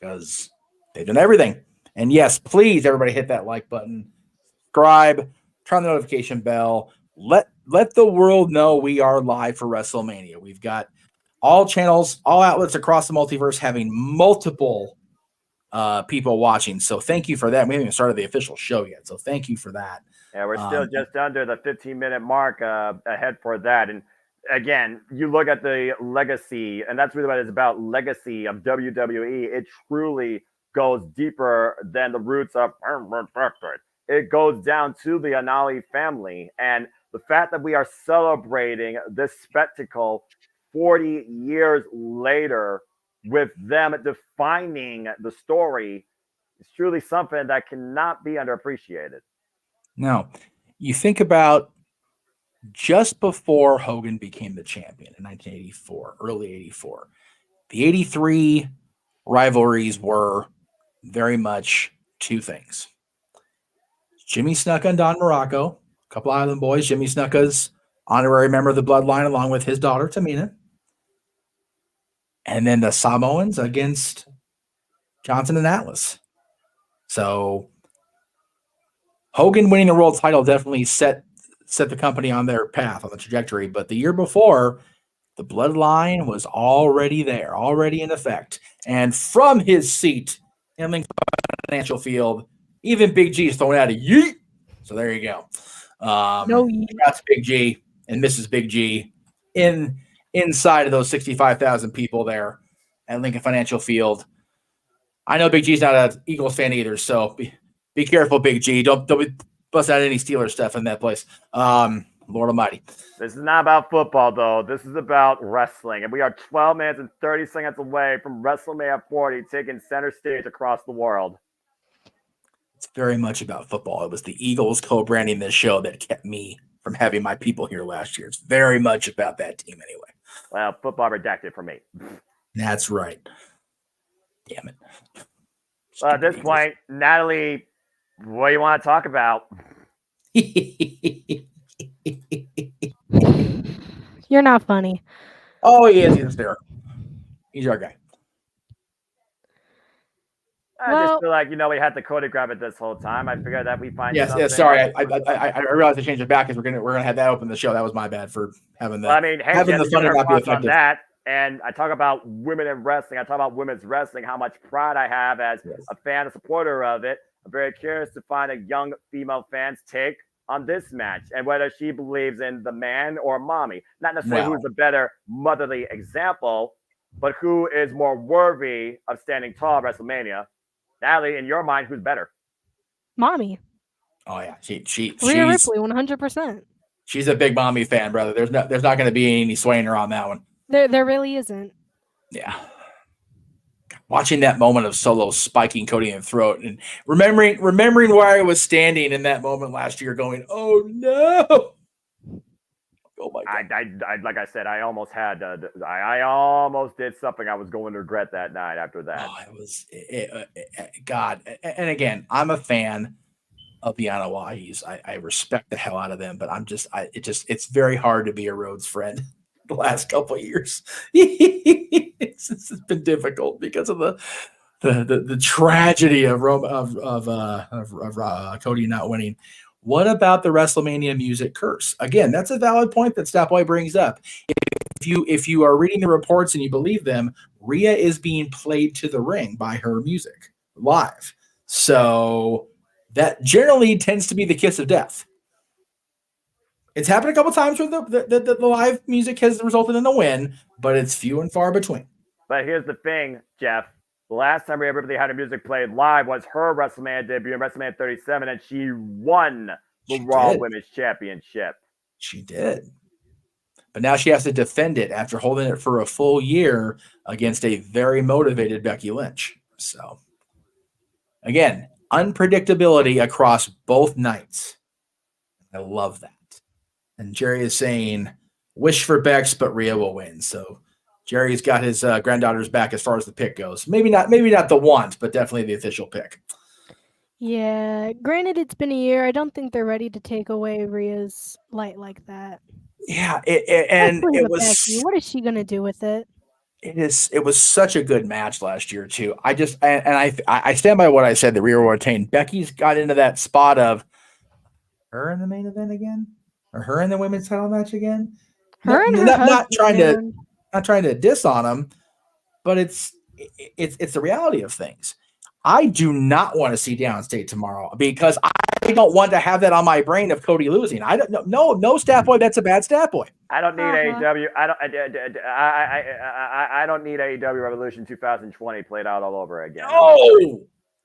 Because they've done everything. And yes, please, everybody hit that like button, subscribe, turn the notification bell. Let the world know we are live for WrestleMania. We've got all channels, all outlets across the multiverse having multiple people watching. So thank you for that. We haven't even started the official show yet. So thank you for that. Yeah, we're still just under the 15-minute mark ahead for that. And again, you look at the legacy, and that's really what it's about, legacy of WWE. It truly goes deeper than the roots of it goes down to the Anali family. And the fact that we are celebrating this spectacle 40 years later with them defining the story is truly something that cannot be underappreciated. No, you think about just before Hogan became the champion in 1984, early 84, the 83 rivalries were very much two things. Jimmy Snuka and Don Morocco, a couple Island boys. Jimmy Snuka's honorary member of the bloodline along with his daughter, Tamina. And then the Samoans against Johnson and Atlas. So Hogan winning the world title definitely set the company on their path, on the trajectory. But the year before, the bloodline was already there, already in effect. And from his seat in Lincoln Financial Field, even Big G is throwing out a yeet. So there you go. That's Big G and Mrs. Big G inside of those 65,000 people there at Lincoln Financial Field. I know Big G's not an Eagles fan either, so be careful, Big G. Don't be busting out any Steelers stuff in that place. Lord Almighty. This is not about football, though. This is about wrestling. And we are 12 minutes and 30 seconds away from WrestleMania 40 taking center stage across the world. It's very much about football. It was the Eagles co-branding this show that kept me from having my people here last year. It's very much about that team anyway. Well, football redacted for me. That's right. Damn it. Well, at this point, Natalie, what do you want to talk about? You're not funny. Oh, he is. He's hysterical. He's our guy. I just feel like, we had to choreograph it this whole time. I figured that we find something. Yes, sorry. I realized I changed it back because we're gonna have that open the show. That was my bad for having that. Well, I mean, hey, having the fun and not be effective. On that, and I talk about women in wrestling. I talk about women's wrestling, how much pride I have as a fan, a supporter of it. I'm very curious to find a young female fan's take on this match and whether she believes in the man or mommy. Not necessarily who's a better motherly example, but who is more worthy of standing tall at WrestleMania. Natalie, in your mind, who's better? Mommy. Oh yeah, Rhea Ripley, 100%. She's a big mommy fan, brother. There's not going to be any swaying her on that one. There really isn't. Yeah. Watching that moment of Solo spiking Cody in the throat and remembering where I was standing in that moment last year, going, "Oh no!" Oh my God. I like I said, I almost had. I almost did something I was going to regret that night after that. Oh, it was God. And again, I'm a fan of the Anawahis. I respect the hell out of them, but it's very hard to be a Rhodes friend the last couple of years. It's been difficult because of the tragedy of Cody not winning. What about the WrestleMania music curse? Again, that's a valid point that Statboy brings up. If you are reading the reports and you believe them, Rhea is being played to the ring by her music live. So that generally tends to be the kiss of death. It's happened a couple times where the live music has resulted in a win, but it's few and far between. But here's the thing, Jeff. The last time Rhea Ripley had her music played live was her WrestleMania debut in WrestleMania 37, and she won the Raw Women's Championship. She did. But now she has to defend it after holding it for a full year against a very motivated Becky Lynch. So, again, unpredictability across both nights. I love that. And Jerry is saying, wish for Bex, but Rhea will win. So Jerry's got his granddaughter's back as far as the pick goes. Maybe not the want, but definitely the official pick. Yeah, granted, it's been a year. I don't think they're ready to take away Rhea's light like that. Yeah, it was. Becky. What is she gonna do with it? It was such a good match last year too. I stand by what I said that Rhea will retain. Becky's got into that spot of her in the main event again, or her in the women's title match again. Not trying to diss on them, but it's the reality of things. I do not want to see Downstate tomorrow because I don't want to have that on my brain of Cody losing. I don't no stat boy. That's a bad stat boy. I don't need AEW. I don't need AEW Revolution 2020 played out all over again.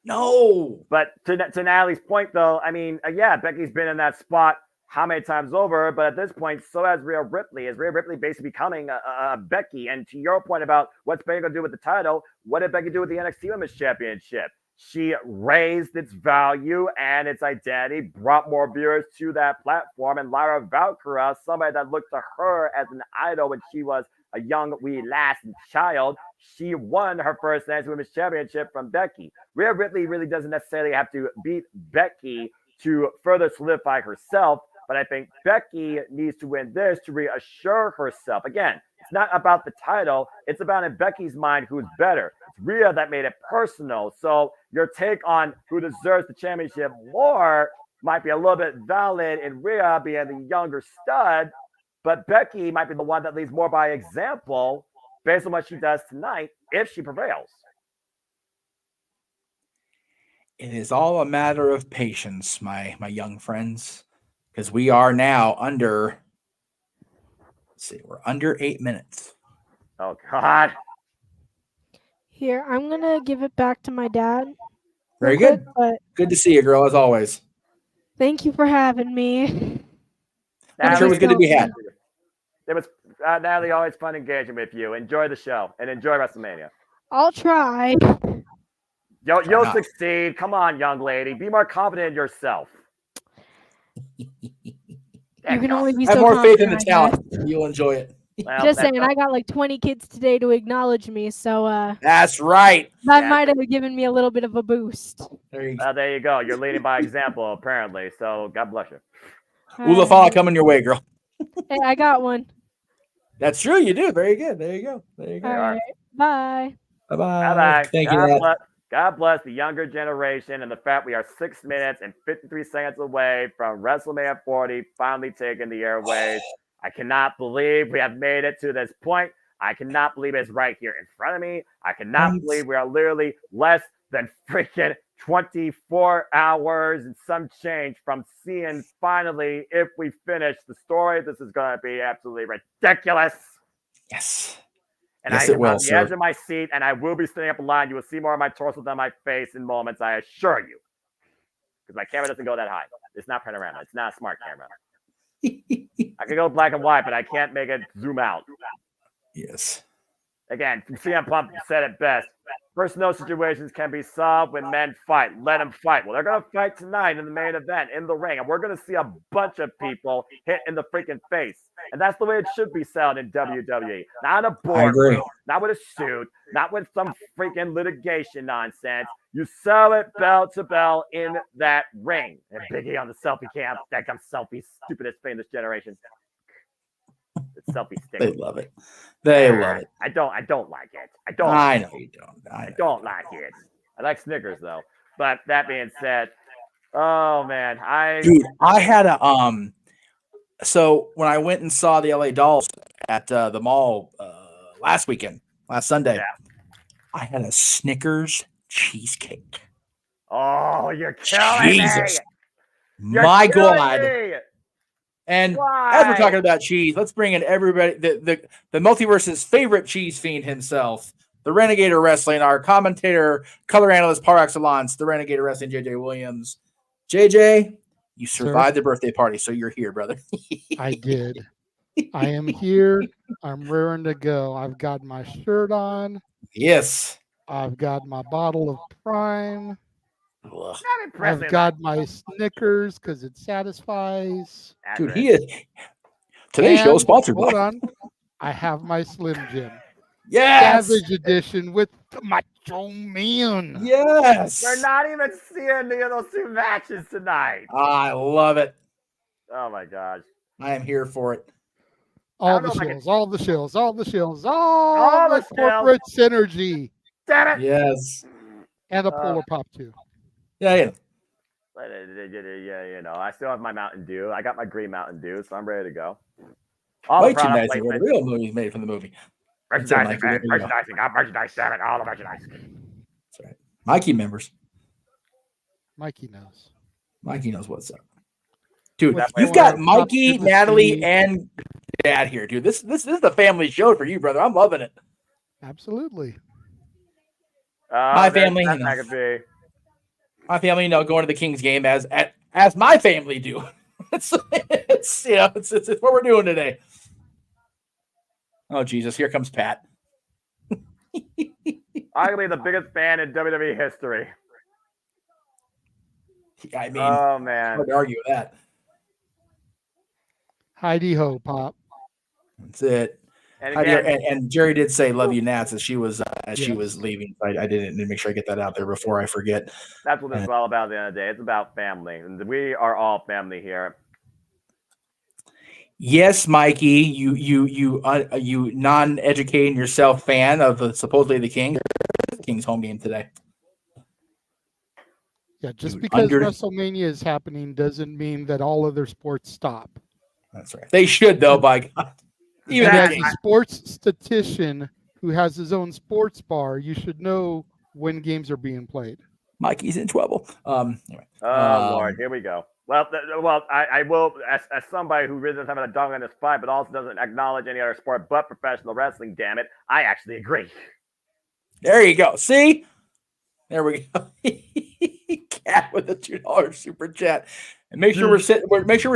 No. But to Natalie's point, though, I mean, yeah, Becky's been in that spot how many times over? But at this point, so has Rhea Ripley. Is Rhea Ripley basically becoming a Becky? And to your point about what's Becky going to do with the title, what did Becky do with the NXT Women's Championship? She raised its value and its identity, brought more viewers to that platform. And Lyra Valkyria, somebody that looked to her as an idol when she was a young wee lass and child, she won her first NXT Women's Championship from Becky. Rhea Ripley really doesn't necessarily have to beat Becky to further solidify herself, but I think Becky needs to win this to reassure herself. Again, it's not about the title. It's about in Becky's mind who's better. It's Rhea that made it personal. So your take on who deserves the championship more might be a little bit valid in Rhea being the younger stud, but Becky might be the one that leads more by example based on what she does tonight if she prevails. It is all a matter of patience, my young friends, because we are now under, we're under 8 minutes. Oh, God. Here, I'm going to give it back to my dad. Very good. Good to see you, girl, as always. Thank you for having me. I'm sure it was good to be had. It was, Natalie, always fun engaging with you. Enjoy the show and enjoy WrestleMania. I'll try. You'll succeed. Come on, young lady. Be more confident in yourself. You can only be have so more faith in the confident, talent. You'll enjoy it. Well, just saying, I got like 20 kids today to acknowledge me, so that's right. That might have given me a little bit of a boost. There you go. You're leading by example, apparently. So God bless you. Ulafala coming your way, girl. Hey, I got one. That's true. You do. Very good. There you go. There you go. All right. Bye. Bye. Bye. Thank you. God bless the younger generation and the fact we are 6 minutes and 53 seconds away from WrestleMania 40 finally taking the airwaves. I cannot believe we have made it to this point. I cannot believe it's right here in front of me. I cannot believe we are literally less than freaking 24 hours and some change from seeing finally if we finish the story. This is going to be absolutely ridiculous. Yes. And yes, I am it will, on the edge of my seat, and I will be standing up in line. You will see more of my torso than my face in moments, I assure you. Because my camera doesn't go that high. It's not panorama. It's not a smart camera. I can go black and white, but I can't make it zoom out. Yes. Again, CM Punk said it best. Personal situations can be solved when men fight. Let them fight. Well, they're going to fight tonight in the main event, in the ring. And we're going to see a bunch of people hit in the freaking face. And that's the way it should be sold in WWE. Not in a boardroom, not with a suit, not with some freaking litigation nonsense. You sell it bell to bell in that ring. And Big E on the selfie cam. That comes selfie, stupidest thing in this generation. It's selfie stick. They love it. They love it. I don't like it. I know you don't. I don't like it. I like Snickers though. But that being said, oh man, dude, I had a So when I went and saw the LA Dolls at the mall last Sunday, I had a Snickers cheesecake. Oh, you're killing Jesus. me. My killing God. me. And Why? as we're talking about cheese, let's bring in everybody, the Multiverse's favorite cheese fiend himself, the Renegader Wrestling, our commentator, color analyst par excellence, the Renegader Wrestling, JJ Williams. JJ, you survived the birthday party, so you're here, brother. I did. I am here. I'm raring to go. I've got my shirt on. Yes. I've got my bottle of Prime. Ugh. I've got my Snickers because it satisfies. Dude, he is. Today's show is sponsored Hold by. on. I have my Slim Jim. Yes. Savage Edition with the Macho Man. Yes. We're not even seeing any of those two matches tonight. I love it. Oh my gosh. I am here for it. All the shills, all the shills, all the shills, all the corporate synergy. Damn it. Yes. And a Polar Pop too. Yeah. Yeah, I still have my Mountain Dew. I got my green Mountain Dew, so I'm ready to go. White nice where the real movie made from the movie. Merchandising, man. Merchandising. Got merchandise, damn it. All the merchandise. That's right. Mikey members. Mikey knows. Mikey knows what's up. Dude, What's you've going got on? Mikey, Up to the Natalie, street. and Dad here, dude. This is the family show for you, brother. I'm loving it. Absolutely. My family, That could be. my family, going to the Kings game as my family do. it's what we're doing today. Oh Jesus, here comes Pat. Arguably the biggest fan in WWE history. I mean, oh man, hard to argue with that. Heidi Ho, Pop. That's it. And again, and Jerry did say "love you, Nats" as she was leaving. I didn't make sure I get that out there before I forget. That's what this is all about. At the end of the day, it's about family, and we are all family here. Yes, Mikey, you non-educating yourself fan of supposedly the King's home game today. Yeah, just because WrestleMania is happening doesn't mean that all other sports stop. That's right. They should, though, by God. Even as a sports statistician who has his own sports bar, you should know when games are being played. Mikey's in trouble. Anyway. Lord, here we go. Well, I will, as somebody who really doesn't have a dog in this fight, but also doesn't acknowledge any other sport but professional wrestling, damn it, I actually agree. There you go. See? There we go. Cat with a $2 super chat. And make sure we're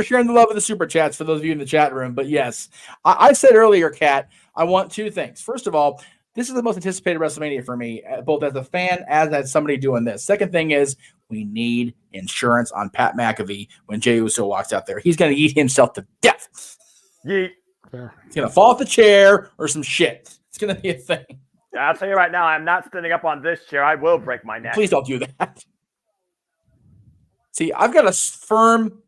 sharing the love of the super chats for those of you in the chat room. But yes, I said earlier, Cat, I want two things. First of all, this is the most anticipated WrestleMania for me, both as a fan as somebody doing this. Second thing is we need insurance on Pat McAfee when Jey Uso walks out there. He's going to eat himself to death. Yeet. He's going to fall off the chair or some shit. It's going to be a thing. Yeah, I'll tell you right now, I'm not standing up on this chair. I will break my neck. Please don't do that. See, I've got a firm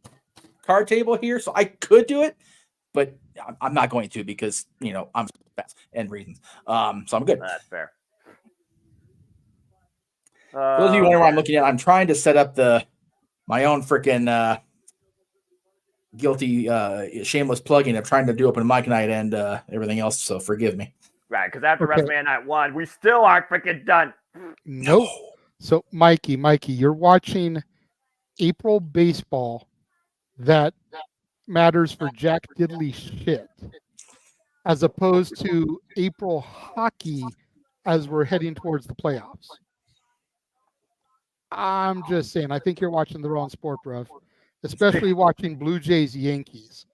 card table here, so I could do it, but I'm not going to because, I'm fast and reasons. So I'm good. That's fair. For those of you wondering what I'm looking at, I'm trying to set up my own freaking guilty, shameless plugin of trying to do open mic night and everything else, so forgive me. Right, because after WrestleMania Night 1, we still aren't freaking done. Nope. So, Mikey, you're watching April baseball that matters for Jack Diddley shit, as opposed to April hockey as we're heading towards the playoffs. I'm just saying, I think you're watching the wrong sport, bro. Especially watching Blue Jays Yankees.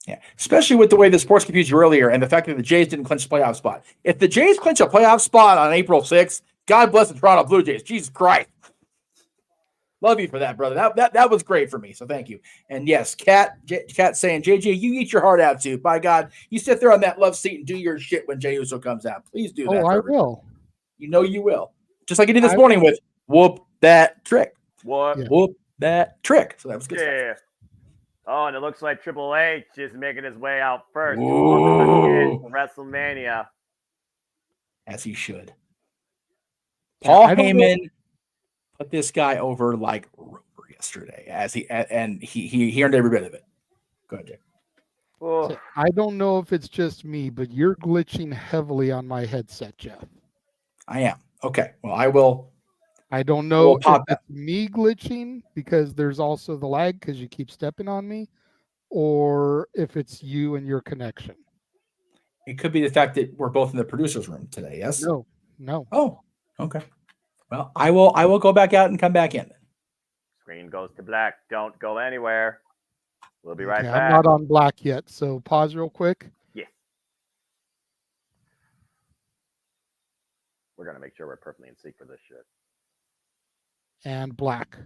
Yeah, especially with the way the sports confused you earlier and the fact that the Jays didn't clinch a playoff spot. If the Jays clinch a playoff spot on April 6th, God bless the Toronto Blue Jays. Jesus Christ. Love you for that, brother. That was great for me, so thank you. And yes, Kat saying, JJ, you eat your heart out too. By God, you sit there on that love seat and do your shit when Jey Uso comes out. Please do that. Oh, I will. You know you will. Just like you did this morning with whoop that trick. What? Yeah. Whoop that trick. So that was good stuff. Oh, and it looks like Triple H is making his way out first. Ooh. WrestleMania. As he should. Yeah, Paul I don't know. Heyman put this guy over like Rover yesterday, and he earned every bit of it. Go ahead, Jake. Oh. So I don't know if it's just me, but you're glitching heavily on my headset, Jeff. I am. Okay. Well, I will. I don't know if pop that. it's me glitching because there's also the lag because you keep stepping on me, or if it's you and your connection. It could be the fact that we're both in the producer's room today. Yes. No. Oh, okay. Well, I will go back out and come back in. Screen goes to black. Don't go anywhere. We'll be right Okay, back. I'm not on black yet, so pause real quick. Yeah. We're going to make sure we're perfectly in sync for this shit. And black.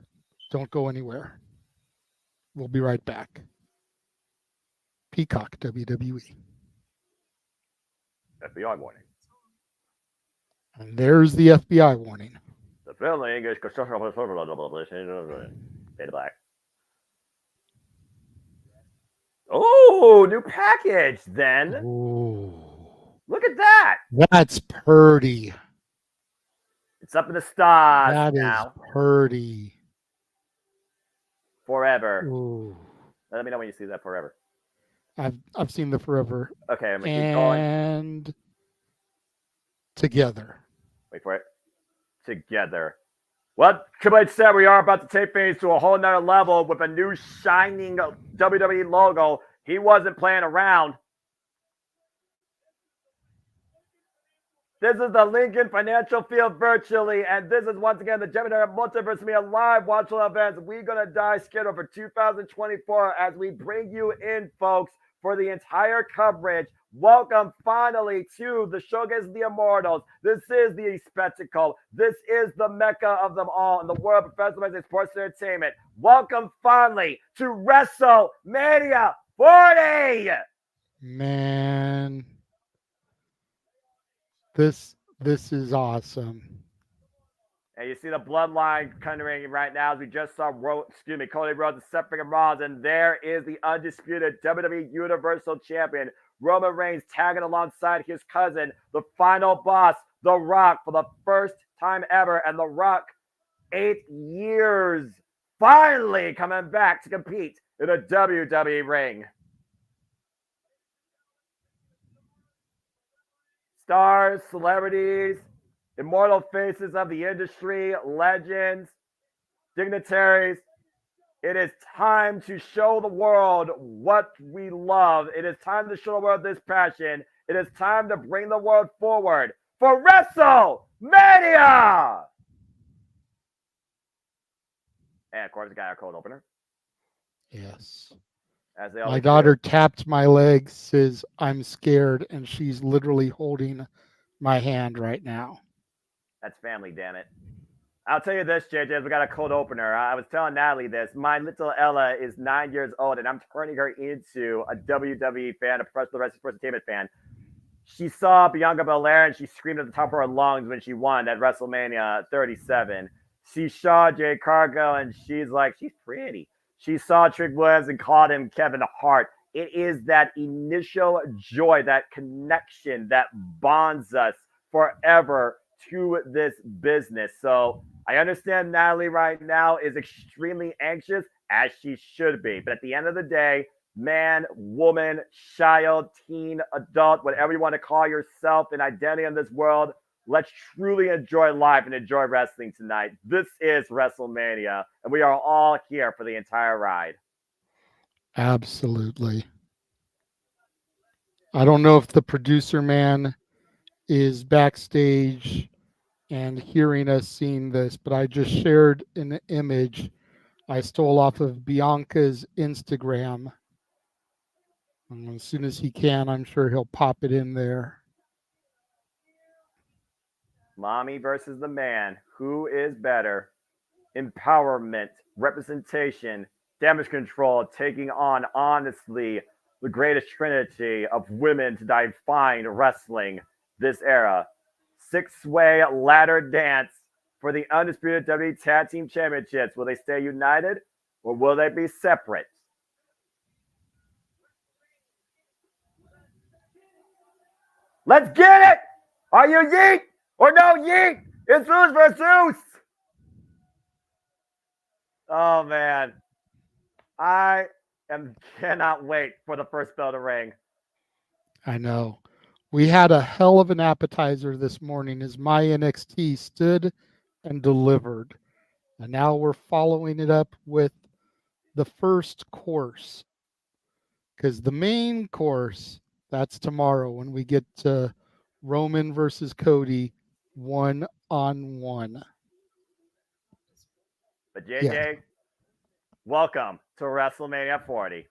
Don't go anywhere. We'll be right back. Peacock WWE. FBI warning. And there's the FBI warning. The friendly English construction Fade to black. Oh, new package then. Ooh. Look at that. That's purdy. It's up in the stars That now. is purdy. Forever. Ooh. Let me know when you see that forever. I've seen the forever. Okay, I'm gonna keep going. And together. Wait for it. Together. Well, Triple H said we are about to take things to a whole nother level with a new shining WWE logo. He wasn't playing around. This is the Lincoln Financial Field virtually, and this is once again the JMN Multiverse of Media live watching events. We're gonna die scheduled for 2024 as we bring you in, folks, for the entire coverage. Welcome finally to the Showcase of the Immortals. This is the spectacle. This is the mecca of them all in the world of professional wrestling, sports entertainment. Welcome finally to WrestleMania 40. Man. This is awesome. And you see the bloodline countering right now as we just saw Cody Rhodes and Seth freaking Rollins, and there is the undisputed WWE Universal Champion Roman Reigns tagging alongside his cousin, the final boss, The Rock, for the first time ever, and The Rock, 8 years, finally coming back to compete in a WWE ring. Stars, celebrities, immortal faces of the industry, legends, dignitaries. It is time to show the world what we love. It is time to show the world this passion. It is time to bring the world forward for WrestleMania! And of course, we got our cold opener. Yes. As they My always daughter do. tapped my leg, says I'm scared, and she's literally holding my hand right now. That's family, damn it. I'll tell you this, JJ, we got a cold opener. I was telling Natalie this. My little Ella is 9 years old, and I'm turning her into a WWE fan, a professional wrestling sports entertainment fan. She saw Bianca Belair, and she screamed at the top of her lungs when she won at WrestleMania 37. She saw Jade Cargill, and she's like, she's pretty. She saw Trick Williams and called him Kevin Hart. It is that initial joy, that connection that bonds us forever to this business. So I understand Natalie right now is extremely anxious, as she should be. But at the end of the day, man, woman, child, teen, adult, whatever you want to call yourself, an identity in this world, let's truly enjoy life and enjoy wrestling tonight. This is WrestleMania, and we are all here for the entire ride. Absolutely. I don't know if the producer man is backstage and hearing us seeing this, but I just shared an image I stole off of Bianca's Instagram. And as soon as he can, I'm sure he'll pop it in there. Mommy versus the man. Who is better? Empowerment, representation, damage control, taking on, honestly, the greatest trinity of women to define wrestling this era. Six-way ladder dance for the undisputed WWE Tag Team Championships. Will they stay united or will they be separate? Let's get it! Are you yeet or no yeet? It's Zeus versus Zeus! Oh, man. I cannot wait for the first bell to ring. I know. We had a hell of an appetizer this morning as my NXT stood and delivered. And now we're following it up with the first course. Because the main course, that's tomorrow when we get to Roman versus Cody 1-on-1. But JJ, welcome to WrestleMania 40.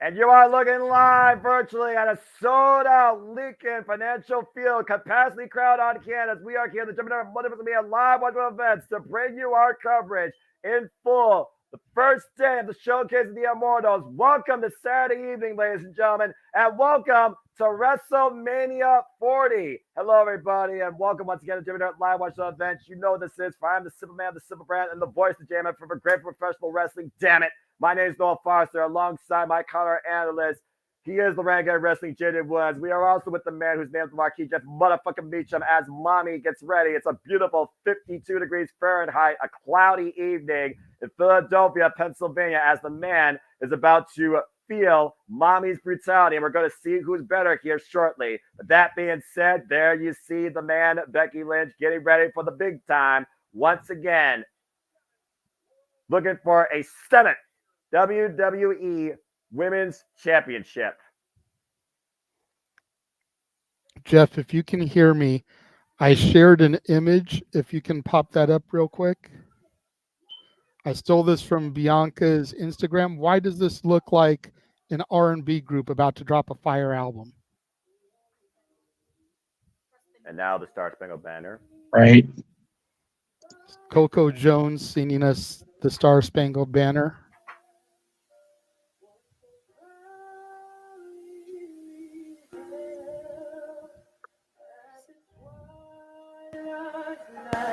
And you are looking live virtually at a sold-out Lincoln Financial Field capacity crowd on campus. We are here at the JMN Multiverse of Media live watching events to bring you our coverage in full. The first day of the Showcase of the Immortals. Welcome to Saturday evening, ladies and gentlemen, and welcome to WrestleMania 40. Hello, everybody, and welcome once again to JMN Live Watch events. You know this is, for I'm the Simple Man, the Simple Brand, and the voice of JMN for great professional wrestling. Damn it. My name is Noah Foster, alongside my color analyst. He is the Renegade Wrestling JJ Woods. We are also with the man whose name is Marquis Jeff motherfucking Meacham as mommy gets ready. It's a beautiful 52 degrees Fahrenheit, a cloudy evening in Philadelphia, Pennsylvania, as the man is about to feel mommy's brutality. And we're going to see who's better here shortly. But that being said, there you see the man, Becky Lynch, getting ready for the big time once again. Looking for a 7th WWE Women's Championship. Jeff, if you can hear me, I shared an image. If you can pop that up real quick. I stole this from Bianca's Instagram. Why does this look like an R&B group about to drop a fire album? And now the Star Spangled Banner. Right. Coco Jones singing us the Star Spangled Banner.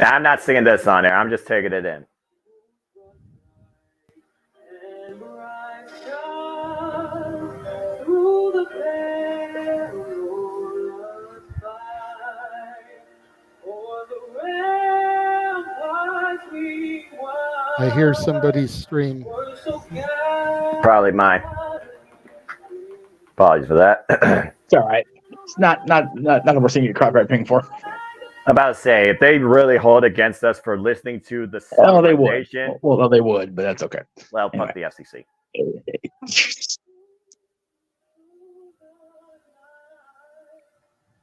I'm not singing this on there. I'm just taking it in. I hear somebody scream. Probably mine. Apologies for that. It's all right. It's not a worse thing you get copyright paying for. I'm about to say, if they really hold against us for listening to the they would. Well, they would, but that's okay. Well, fuck the FCC.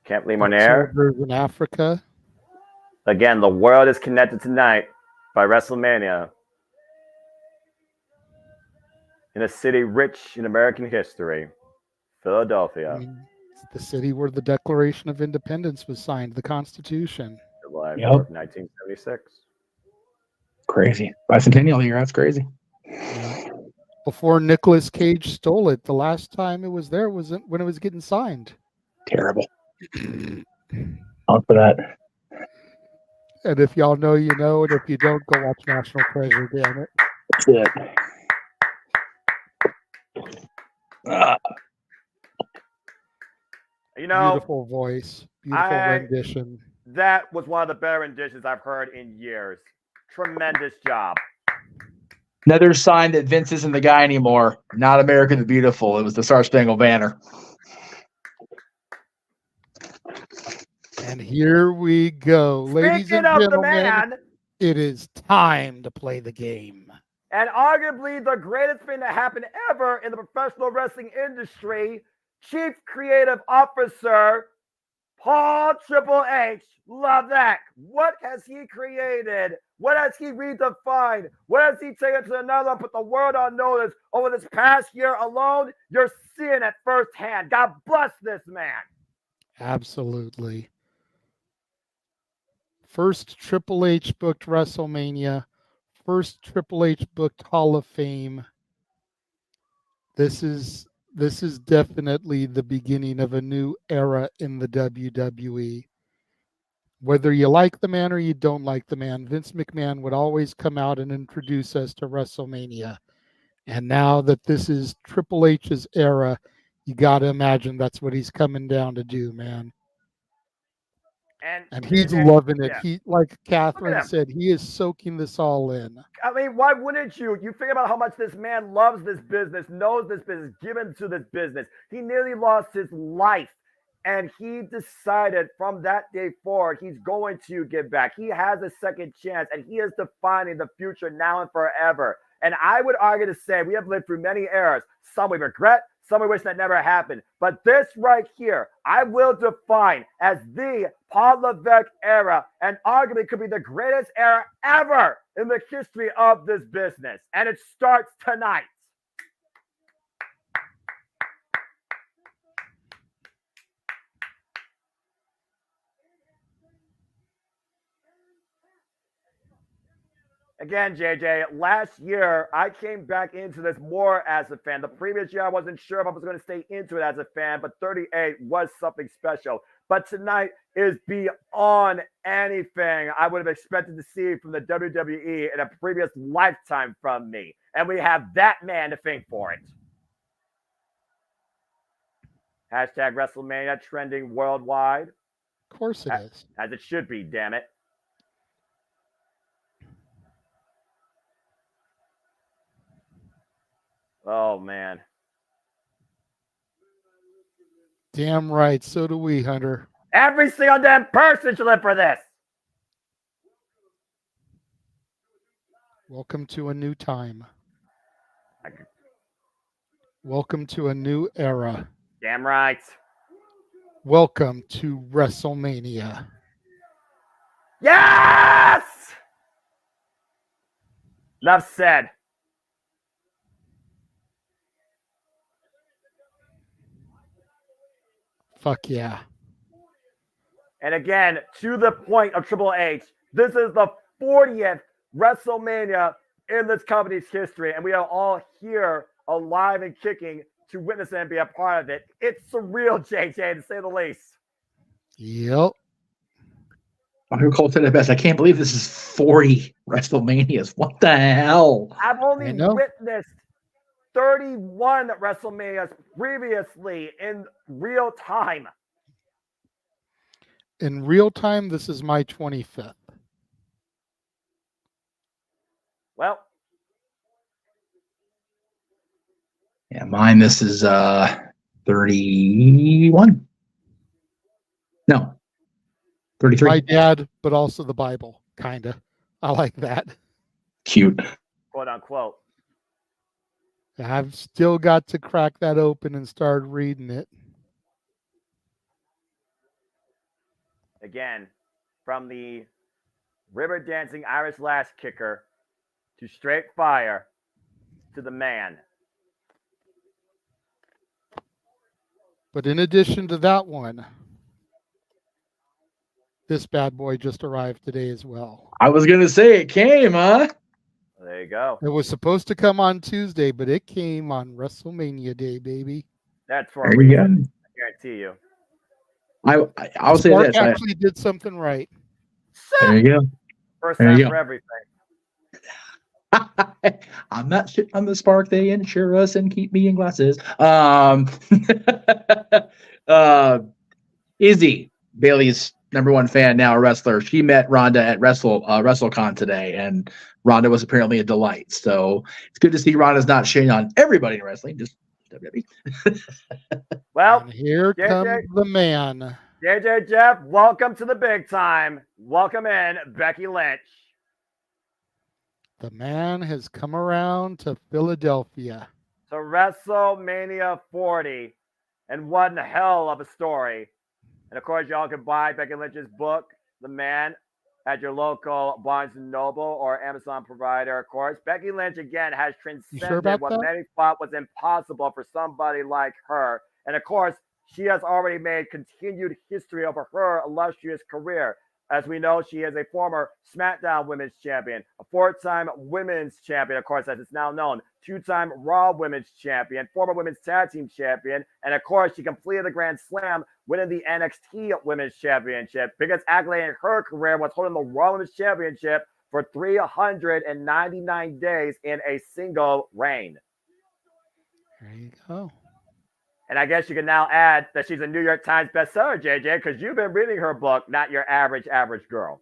Can't believe on air. In Africa. Again, the world is connected tonight by WrestleMania in a city rich in American history, Philadelphia. It's the city where the Declaration of Independence was signed, the Constitution. July 4th, 1976. Crazy. Bicentennial year, that's crazy. Before Nicolas Cage stole it, the last time it was there was when it was getting signed. Terrible. Out for that. And if y'all know, you know, and if you don't, go watch National Treasure, damn it. That's it. You know, beautiful voice, beautiful rendition. That was one of the better renditions I've heard in years. Tremendous job. Another sign that Vince isn't the guy anymore. Not America the Beautiful. It was the Star Spangled Banner. And here we go. Ladies and gentlemen, the man, it is time to play the game. And arguably the greatest thing that happened ever in the professional wrestling industry, Chief Creative Officer Paul Triple H. Love that. What has he created? What has he redefined? What has he taken to another, put the world on notice over this past year alone? You're seeing it firsthand. God bless this man. Absolutely. First Triple H booked WrestleMania. First Triple H booked Hall of Fame. This is definitely the beginning of a new era in the WWE. Whether you like the man or you don't like the man, Vince McMahon would always come out and introduce us to WrestleMania. And now that this is Triple H's era, you got to imagine that's what he's coming down to do, man. And he's loving it. Yeah. He, like Look Catherine at him. said, he is soaking this all in. I mean, why wouldn't you? You think about how much this man loves this business, knows this business, given to this business. He nearly lost his life. And he decided from that day forward, he's going to give back. He has a second chance, and he is defining the future now and forever. And I would argue to say we have lived through many eras. Some we regret, some we wish that never happened. But this right here, I will define as the Paul Levesque era, and arguably could be the greatest era ever in the history of this business. And it starts tonight. Again, JJ, last year I came back into this more as a fan. The previous year I wasn't sure if I was going to stay into it as a fan, but 38 was something special. But tonight is beyond anything I would have expected to see from the WWE in a previous lifetime from me. And we have that man to thank for it. Hashtag WrestleMania trending worldwide. Of course it is. As it should be, damn it. Oh, man. Damn right. So do we, Hunter. Every single damn person should live for this. Welcome to a new time. Welcome to a new era. Damn right. Welcome to WrestleMania. Yes! Enough said. Fuck yeah. And again, to the point of Triple H, this is the 40th WrestleMania in this company's history, and we are all here alive and kicking to witness and be a part of it. It's surreal, JJ, to say the least. Yep. Who called it the best? I can't believe this is 40 WrestleManias. What the hell? I've only witnessed 31 WrestleManias previously in real time. In real time, this is my 25th. Well. Yeah, mine, this is 31. No. 33. My dad, but also the Bible, kind of. I like that. Cute. Quote unquote. I've still got to crack that open and start reading it. Again, from the river dancing Irish lash kicker to straight fire to the man. But in addition to that one, this bad boy just arrived today as well. I was going to say it came, huh? There you go. It was supposed to come on Tuesday, but it came on WrestleMania Day, baby. That's for a reason. I guarantee you. I'll say this. I actually did something right. There you go. First time for everything. I'm not shitting on the Spark. They insure us and keep me in glasses. Izzy, Bailey's #1 fan, now a wrestler. She met Ronda at WrestleCon today, and Ronda was apparently a delight. So it's good to see Ronda's not shitting on everybody in wrestling, just WWE. Well, and here comes the man. JJ Jeff, welcome to the big time. Welcome in, Becky Lynch. The man has come around to Philadelphia. To WrestleMania 40. And one hell of a story. And of course, y'all can buy Becky Lynch's book, The Man, at your local Barnes & Noble or Amazon provider, of course. Becky Lynch, again, has transcended what many thought was impossible for somebody like her. And of course, she has already made continued history over her illustrious career. As we know, she is a former SmackDown Women's Champion, a 4-time Women's Champion, of course, as it's now known, 2-time Raw Women's Champion, former Women's Tag Team Champion, and of course, she completed the Grand Slam, winning the NXT Women's Championship. Biggest accolade in her career was holding the Raw Women's Championship for 399 days in a single reign. There you go. And I guess you can now add that she's a New York Times bestseller, JJ, because you've been reading her book, Not Your Average Girl.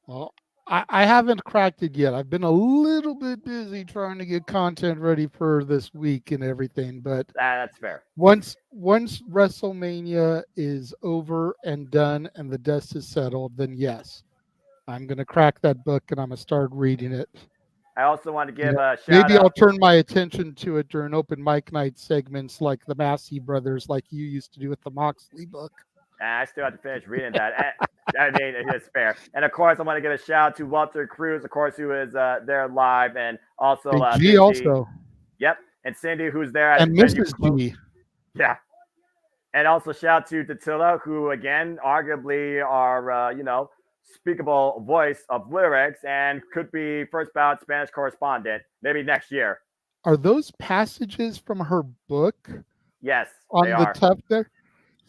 Well, I haven't cracked it yet. I've been a little bit busy trying to get content ready for this week and everything, but that's fair. Once WrestleMania is over and done and the dust is settled, then yes, I'm going to crack that book and I'm going to start reading it. I also want to give a shout Maybe out. I'll turn my attention to it during open mic night segments like the Massey brothers, like you used to do with the Moxley book. I still have to finish reading that. I mean, it's fair. And of course, I want to give a shout out to Walter Cruz, of course, who is there live, and also G Cindy. also. Yep, and Cindy, who's there at and Mrs. G. Yeah, and also shout out to Tatilla, who again, arguably, are speakable voice of lyrics and could be first ballot Spanish correspondent maybe next year. Are those passages from her book? Yes, on they the are. top there.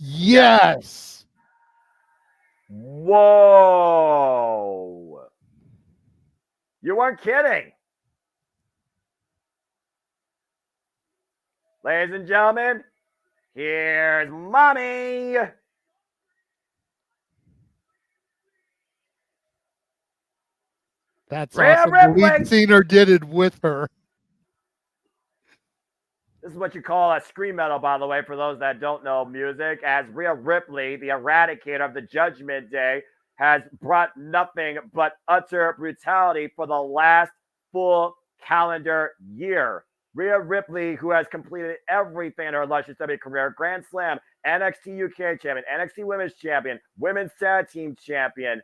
Yes. Whoa! You weren't kidding. Ladies and gentlemen, here's Mommy. That's Rhea awesome. Ripley. The lead singer did it with her. This is what you call a scream metal, by the way, for those that don't know music, as Rhea Ripley, the eradicator of the Judgment Day, has brought nothing but utter brutality for the last full calendar year. Rhea Ripley, who has completed everything in her illustrious WWE career, Grand Slam, NXT UK champion, NXT Women's champion, Women's Tag Team champion,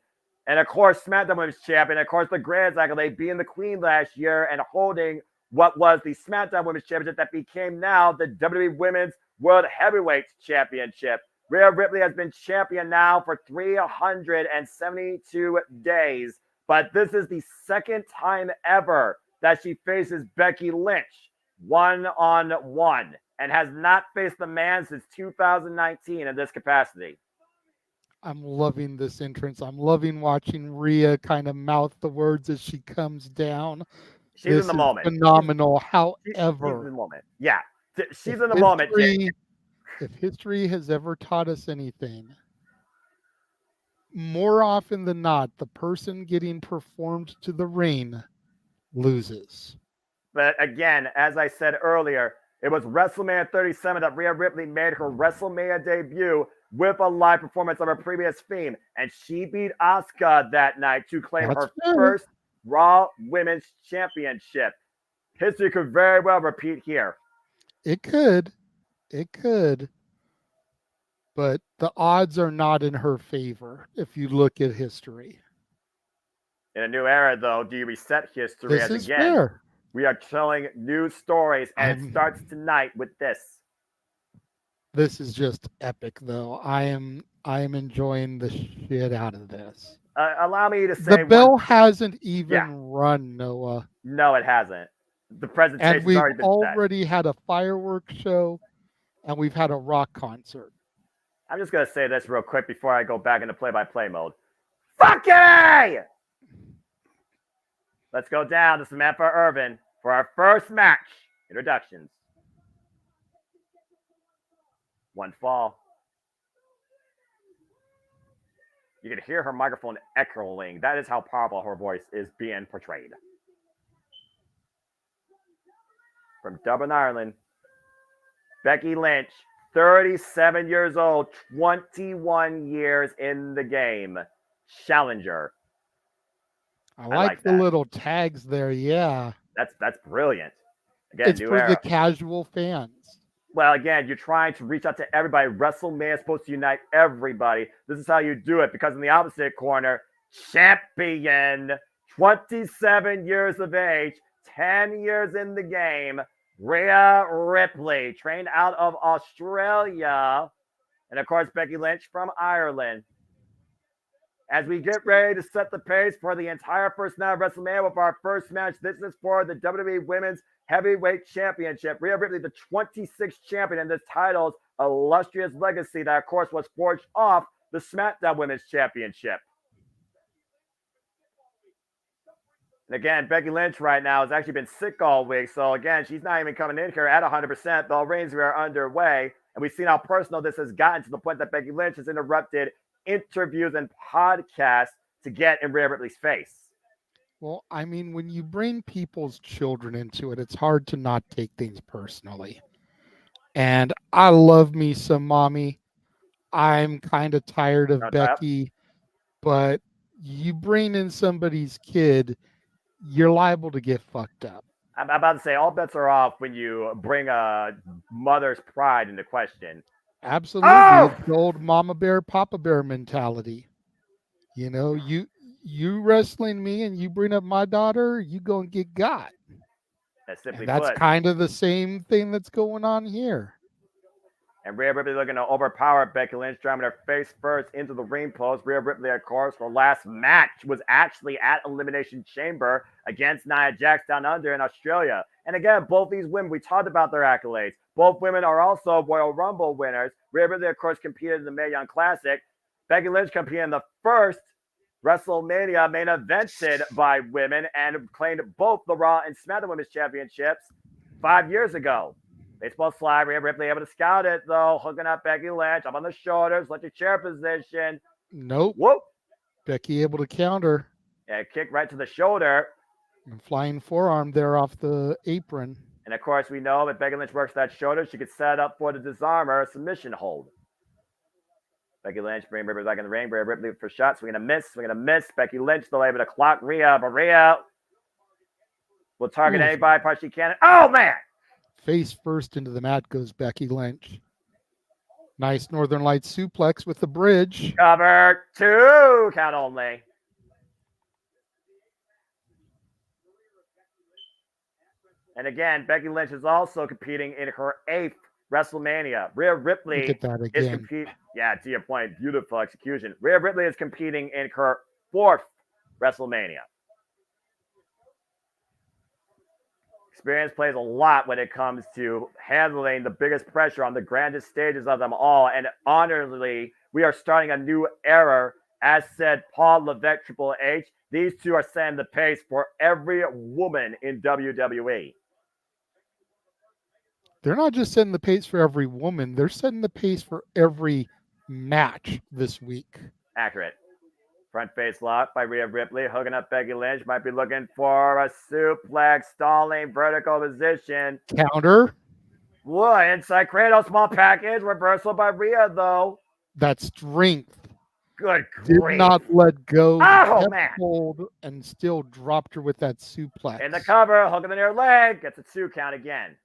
and of course, SmackDown Women's champion, of course, the Grand accolade, being the Queen last year and holding what was the SmackDown Women's Championship that became now the WWE Women's World Heavyweight Championship. Rhea Ripley has been champion now for 372 days, but this is the second time ever that she faces Becky Lynch one-on-one and has not faced the man since 2019 in this capacity. I'm loving this entrance. I'm loving watching Rhea kind of mouth the words as she comes down. She's this in the is moment. Phenomenal. She's However, in the moment. Yeah, she's in the moment. If history has ever taught us anything, more often than not, the person getting performed to the ring loses. But again, as I said earlier, it was WrestleMania 37 that Rhea Ripley made her WrestleMania debut with a live performance of her previous theme, and she beat Asuka that night to claim her first Raw Women's Championship. History could very well repeat here. It could. But the odds are not in her favor if you look at history. In a new era, though, do you reset history This as is again? fair. We are telling new stories, and it starts tonight with this. This is just epic, though. I am enjoying the shit out of this. Allow me to say the bell hasn't even run, Noah. No, it hasn't. The presentation And we've already been already had a fireworks show, and we've had a rock concert. I'm just going to say this real quick before I go back into play-by-play mode. Fucky! Let's go down to Samantha Irvin for our first match. Introductions. One fall. You can hear her microphone echoing. That is how powerful her voice is being portrayed. From Dublin, Ireland, Becky Lynch, 37 years old, 21 years in the game. Challenger. I like the little tags there, yeah. That's brilliant. Again, it's new for era. the casual fans. Well, again, you're trying to reach out to everybody. WrestleMania is supposed to unite everybody. This is how you do it, because in the opposite corner, champion, 27 years of age, 10 years in the game, Rhea Ripley, trained out of Australia, and of course, Becky Lynch from Ireland. As we get ready to set the pace for the entire first night of WrestleMania with our first match, this is for the WWE Women's Heavyweight Championship. Rhea Ripley, the 26th champion in this title's illustrious legacy that, of course, was forged off the SmackDown Women's Championship. And again, Becky Lynch right now has actually been sick all week. So again, she's not even coming in here at 100%. Bell Reigns, we are underway. And we've seen how personal this has gotten to the point that Becky Lynch has interrupted interviews and podcasts to get in Rhea Ripley's face. Well, I mean, when you bring people's children into it, it's hard to not take things personally. And I love me some mommy. I'm kind of tired of Becky, but you bring in somebody's kid, you're liable to get fucked up. I'm about to say all bets are off when you bring a mother's pride into question. Absolutely. Oh! It's the old mama bear, papa bear mentality. You know, you wrestling me and you bring up my daughter, you gonna get got. That's kind of the same thing that's going on here. And Rhea Ripley looking to overpower Becky Lynch, driving her face first into the ring post. Rhea Ripley, of course, her last match was actually at Elimination Chamber against Nia Jax down under in Australia. And again, both these women, we talked about their accolades. Both women are also Royal Rumble winners. Rhea Ripley, of course, competed in the Mae Young Classic. Becky Lynch competed in the first WrestleMania main evented by women and claimed both the Raw and SmackDown Women's Championships 5 years ago. Baseball slide, Rhea Ripley able to scout it, though. Hooking up Becky Lynch. Up on the shoulders. Let your chair position. Nope. Whoop. Becky able to counter. Yeah, kick right to the shoulder. And flying forearm there off the apron. And, of course, we know if Becky Lynch works that shoulder, she could set up for the disarmer submission hold. Becky Lynch, bring Ripley back in the ring. Rhea Ripley for shots. We're going to miss. Becky Lynch still able to clock Rhea. But Rhea will target anybody part she can. Oh, man. Face first into the mat goes Becky Lynch. Nice Northern Lights suplex with the bridge. Cover 2, count only. And again, Becky Lynch is also competing in her 8th WrestleMania. Rhea Ripley Look at that is again. competing. Yeah, to your point, beautiful execution. Rhea Ripley is competing in her 4th WrestleMania. Experience plays a lot when it comes to handling the biggest pressure on the grandest stages of them all. And honorably, we are starting a new era. As said Paul Levesque, Triple H, these two are setting the pace for every woman in WWE. They're not just setting the pace for every woman. They're setting the pace for every match this week. Accurate. Front face lock by Rhea Ripley, hooking up Becky Lynch. Might be looking for a suplex, stalling, vertical position. Counter. Whoa, inside cradle, small package. Reversal by Rhea, though. That strength. Good Did grief. not let go. Oh, kept man. hold and still dropped her with that suplex. In the cover, hooking the near leg. Gets a 2 count again.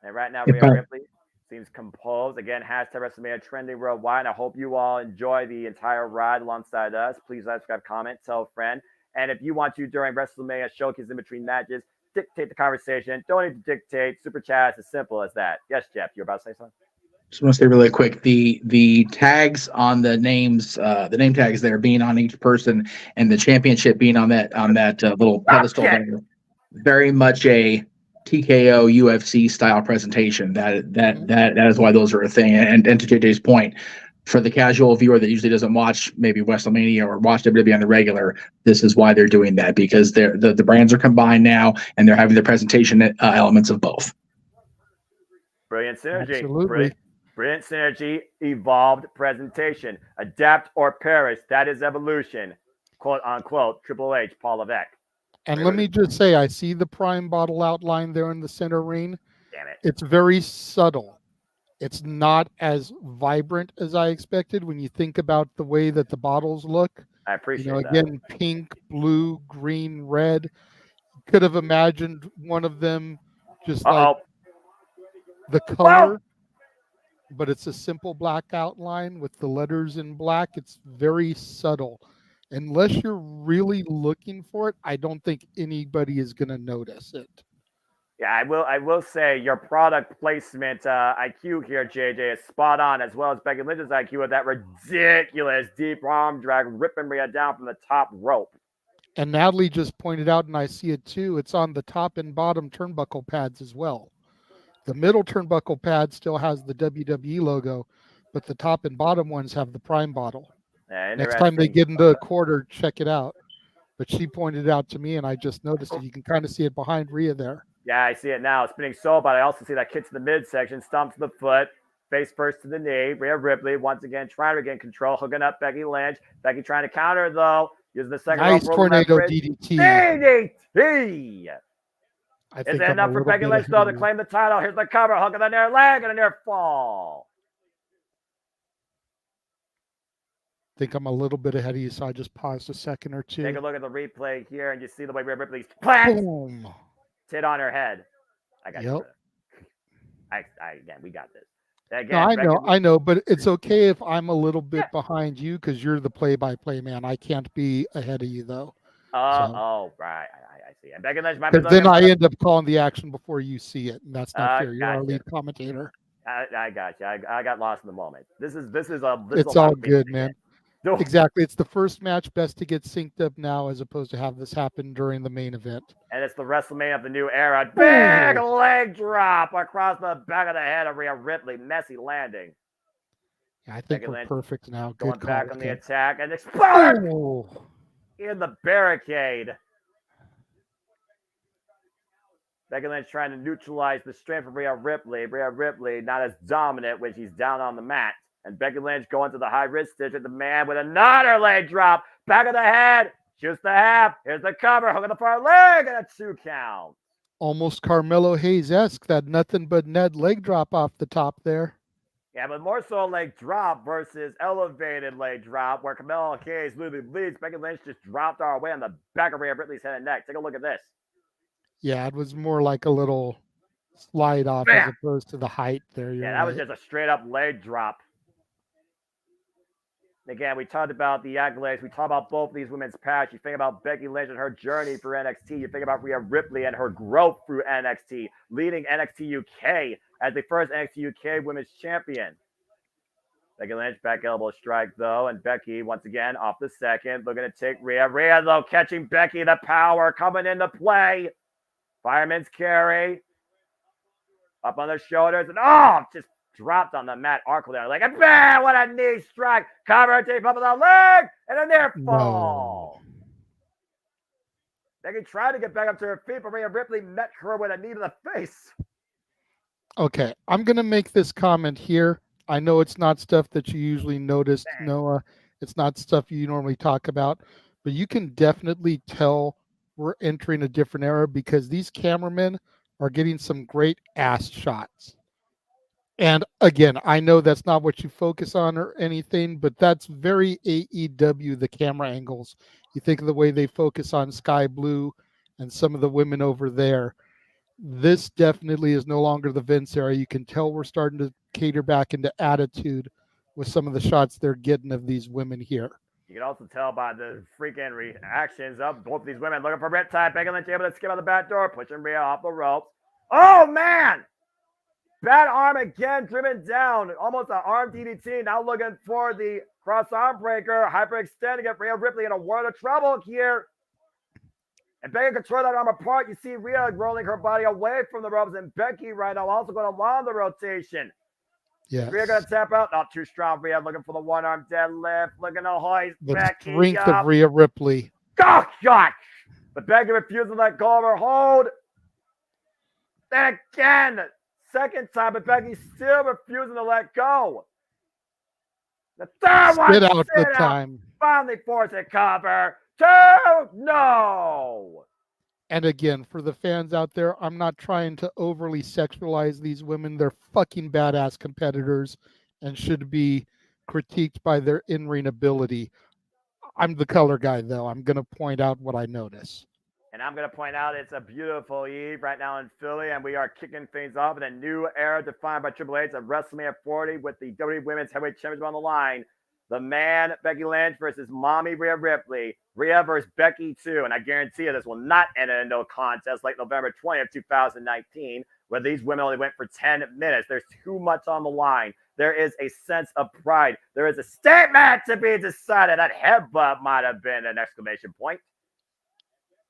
And right now, Rhea Ripley seems composed. Again, hashtag WrestleMania trending worldwide. I hope you all enjoy the entire ride alongside us. Please subscribe, comment, tell a friend. And if you want to, during WrestleMania showcase in between matches, dictate the conversation. Don't need to dictate. Super chat. It's as simple as that. Yes, Jeff, you're about to say something? Just want to say really quick, the tags on the names, the name tags there being on each person, and the championship being on that little pedestal there, very much a TKO UFC style presentation. That is why those are a thing. And to JJ's point, for the casual viewer that usually doesn't watch maybe WrestleMania or watch WWE on the regular, this is why they're doing that, because the brands are combined now and they're having the presentation elements of both. Brilliant synergy. Absolutely. Brilliant synergy, evolved presentation. Adapt or perish. That is evolution. Quote unquote. Triple H, Paul Levesque. And let me just say, I see the Prime bottle outline there in the center ring. Damn it. It's very subtle. It's not as vibrant as I expected when you think about the way that the bottles look. I appreciate that. Again, pink, blue, green, red. Could have imagined one of them just like the color, but it's a simple black outline with the letters in black. It's very subtle. Unless you're really looking for it, I don't think anybody is going to notice it. Yeah, I will say your product placement IQ here, JJ, is spot on, as well as Becky Lynch's IQ with that ridiculous deep arm drag, ripping Rhea down from the top rope. And Natalie just pointed out, and I see it too, it's on the top and bottom turnbuckle pads as well. The middle turnbuckle pad still has the WWE logo, but the top and bottom ones have the Prime bottle. Yeah, Next time they interesting. get into a quarter, check it out. But she pointed it out to me, and I just noticed it. You can kind of see it behind Rhea there. Yeah, I see it now. Spinning so, but I also see that kick to the midsection, stomp to the foot, face first to the knee. Rhea Ripley once again trying to regain control, hooking up Becky Lynch. Becky trying to counter though, using the second Nice rope tornado leverage. DDT. DDT. I Is think it I'm a enough for little Becky bit Lynch ahead though of to you. claim the title? Here's the cover, hook of the near leg and a near fall. I think I'm a little bit ahead of you, so I just paused a second or two. Take a look at the replay here, and you see the way Rhea Ripley's plant Boom. tit on her head. I got you. Yep. Brother. Again, we got this. No, Again, I know, but it's okay if I'm a little bit behind you because you're the play-by-play man. I can't be ahead of you though. Oh, right. I see. And Becky Lynch might be Because then looking I for end up calling the action before you see it, and that's not fair. You're our gotcha. lead commentator. I got you. I got lost in the moment. This is It's all good, man. Exactly. It's the first match. Best to get synced up now as opposed to have this happen during the main event. And it's the WrestleMania of the new era. Big leg drop across the back of the head of Rhea Ripley. Messy landing. Yeah, I think Becky we're Lynch perfect now. going Good call. back on the Ken. attack and explode Oh. in the barricade. Becky Lynch trying to neutralize the strength of Rhea Ripley. Rhea Ripley not as dominant when she's down on the mat. And Becky Lynch going to the high wrist stitch with the man with another leg drop. Back of the head. Shoots the half. Here's the cover. Hook on the far leg and a 2 count. Almost Carmelo Hayes-esque. That nothing but Ned leg drop off the top there. Yeah, but more so leg drop versus elevated leg drop where Carmelo Hayes literally leads. Becky Lynch just dropped our way on the back of Rhea Ripley's head and neck. Take a look at this. Yeah, it was more like a little slide off Bam! as opposed to the height there. Yeah, that was just a straight up leg drop. Again, we talked about the accolades. We talked about both of these women's past. You think about Becky Lynch and her journey through NXT. You think about Rhea Ripley and her growth through NXT, leading NXT UK as the first NXT UK women's champion. Becky Lynch, back elbow strike, though. And Becky, once again, off the second. Looking to take Rhea. Rhea, though, catching Becky. The power coming into play. Fireman's carry. Up on the shoulders. And, just dropped on the mat. Arkle there. Like, bam! What a knee strike. Cover, tape up with the leg. And a near fall. No. Becky tried to get back up to her feet, but Rhea Ripley met her with a knee to the face. Okay, I'm going to make this comment here. I know it's not stuff that you usually notice, Noah. It's not stuff you normally talk about, but you can definitely tell we're entering a different era because these cameramen are getting some great ass shots. And again, I know that's not what you focus on or anything, but that's very AEW, the camera angles. You think of the way they focus on Sky Blue and some of the women over there. This definitely is no longer the Vince era. You can tell we're starting to cater back into attitude with some of the shots they're getting of these women here. You can also tell by the freaking reactions of both of these women looking for Riptide. Becky Lynch able to skip out the back door, pushing Rhea off the ropes. Oh, man! Bad arm again, driven down. Almost an arm DDT. Now looking for the cross arm breaker. Hyperextending it. Rhea Ripley in a world of trouble here. And Becky can throw that arm apart. You see Rhea rolling her body away from the ropes. And Becky right now also going along the rotation. Yes. Rhea going to tap out. Not too strong. Rhea looking for the one-arm deadlift. Looking to hoist The Becky strength up. of Rhea Ripley. Oh, shot! But Becky refusing to let go of her hold. Then again, second time, but Becky still refusing to let go. The third one. Spit out the time. Finally forced a cover. 2, no. And again, for the fans out there, I'm not trying to overly sexualize these women. They're fucking badass competitors and should be critiqued by their in-ring ability. I'm the color guy, though. I'm going to point out what I notice. And I'm going to point out it's a beautiful eve right now in Philly, and we are kicking things off in a new era defined by Triple H of WrestleMania 40 with the WWE Women's Heavyweight Championship on the line. The man, Becky Lynch, versus Mommy Rhea Ripley. Rhea versus Becky, too. And I guarantee you this will not end in no contest like November 20th, 2019, where these women only went for 10 minutes. There's too much on the line. There is a sense of pride. There is a statement to be decided. That headbutt might have been an exclamation point.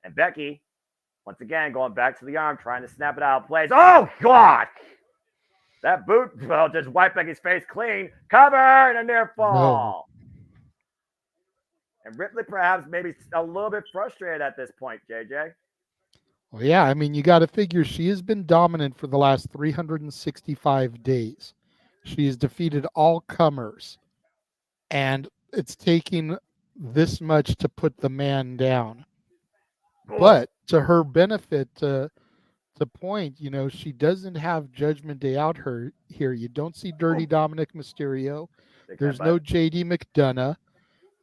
And Becky, once again, going back to the arm, trying to snap it out of place. Oh, God! That boot just wiped Becky's face clean. Cover and a near fall. And Ripley perhaps maybe a little bit frustrated at this point, JJ. Well, yeah, I mean, you got to figure she has been dominant for the last 365 days. She has defeated all comers, and it's taking this much to put the man down. But to her benefit, to point, she doesn't have Judgment Day out here. You don't see Dirty Dominic Mysterio. There's no JD McDonough.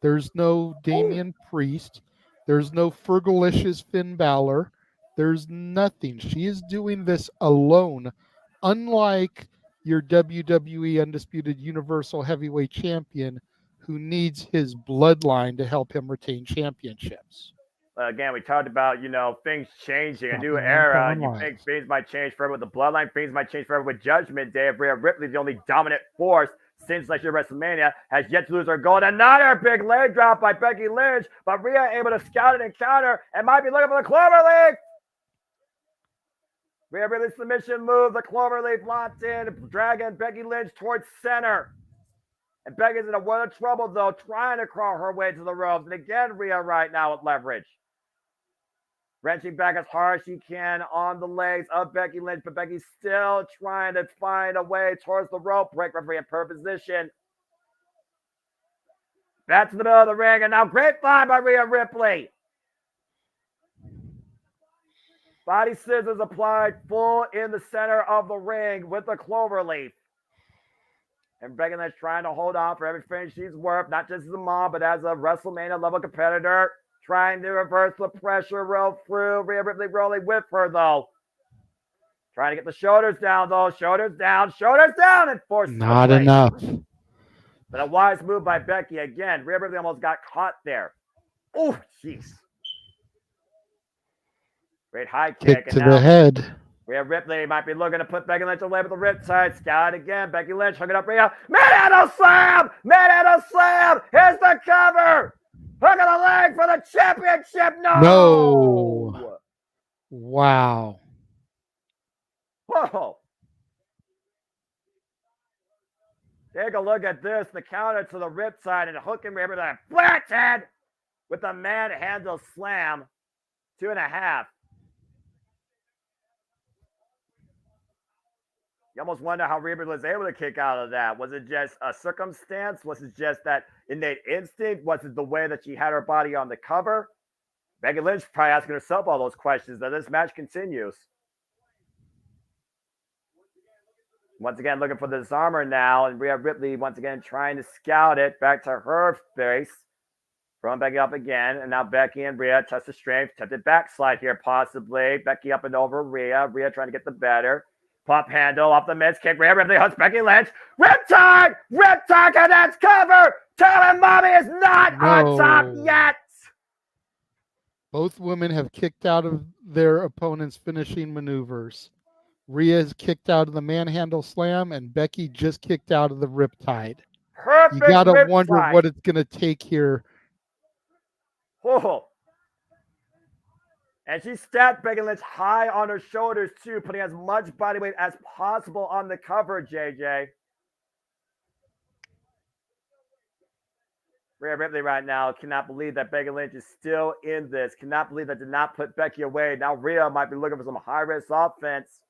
There's no Damian Priest. There's no Fergalicious Finn Balor. There's nothing. She is doing this alone, unlike your WWE Undisputed Universal Heavyweight Champion, who needs his bloodline to help him retain championships. Again, we talked about, things changing, a new era. You think things might change forever with the bloodline. Things might change forever with Judgment Day. Rhea Ripley, the only dominant force since last year WrestleMania, has yet to lose her gold. Another big leg drop by Becky Lynch, but Rhea able to scout it and counter and might be looking for the Cloverleaf. Rhea Ripley's submission move, the Cloverleaf locked in, dragging Becky Lynch towards center. And Becky's in a world of trouble, though, trying to crawl her way to the ropes. And again, Rhea right now with leverage. Wrenching back as hard as she can on the legs of Becky Lynch, but Becky's still trying to find a way towards the rope. Break referee in per position. Back to the middle of the ring, and now great find by Rhea Ripley. Body scissors applied full in the center of the ring with the Cloverleaf. And Becky Lynch trying to hold on for everything she's worth, not just as a mom, but as a WrestleMania level competitor. Trying to reverse the pressure, roll through. Rhea Ripley rolling with her, though. Trying to get the shoulders down, though. Shoulders down, and forces Not enough. But a wise move by Becky again. Rhea Ripley almost got caught there. Oh, jeez. Great high kick. To the head. Rhea Ripley might be looking to put Becky Lynch away with the riptide. Scout again. Becky Lynch hooking up Rhea. Manhandle slam! Here's the cover! Hook of the leg for the championship. No. Wow. Whoa. Take a look at this. The counter to the riptide and hooking Rhea Ripley flathead with the manhandle slam. 2.5. You almost wonder how Rhea Ripley was able to kick out of that. Was it just a circumstance? Was it just that innate instinct? Was it the way that she had her body on the cover? Becky Lynch probably asking herself all those questions as this match continues. Once again, looking for the disarmer now, and Rhea Ripley once again trying to scout it back to her face. Throwing Becky up again, and now Becky and Rhea test the strength. Tempted backslide here, possibly. Becky up and over Rhea. Rhea trying to get the better. Pop handle off the mids kick. Rhea Ripley hooks Becky Lynch. Riptide, and that's cover. Telling mommy is not on top yet. Both women have kicked out of their opponent's finishing maneuvers. Rhea has kicked out of the manhandle slam, and Becky just kicked out of the riptide. Perfect. You gotta wonder what it's gonna take here. Oh. And she stacked Becky Lynch high on her shoulders, too, putting as much body weight as possible on the cover, JJ. Rhea Ripley right now cannot believe that Becky Lynch is still in this. Cannot believe that did not put Becky away. Now Rhea might be looking for some high-risk offense.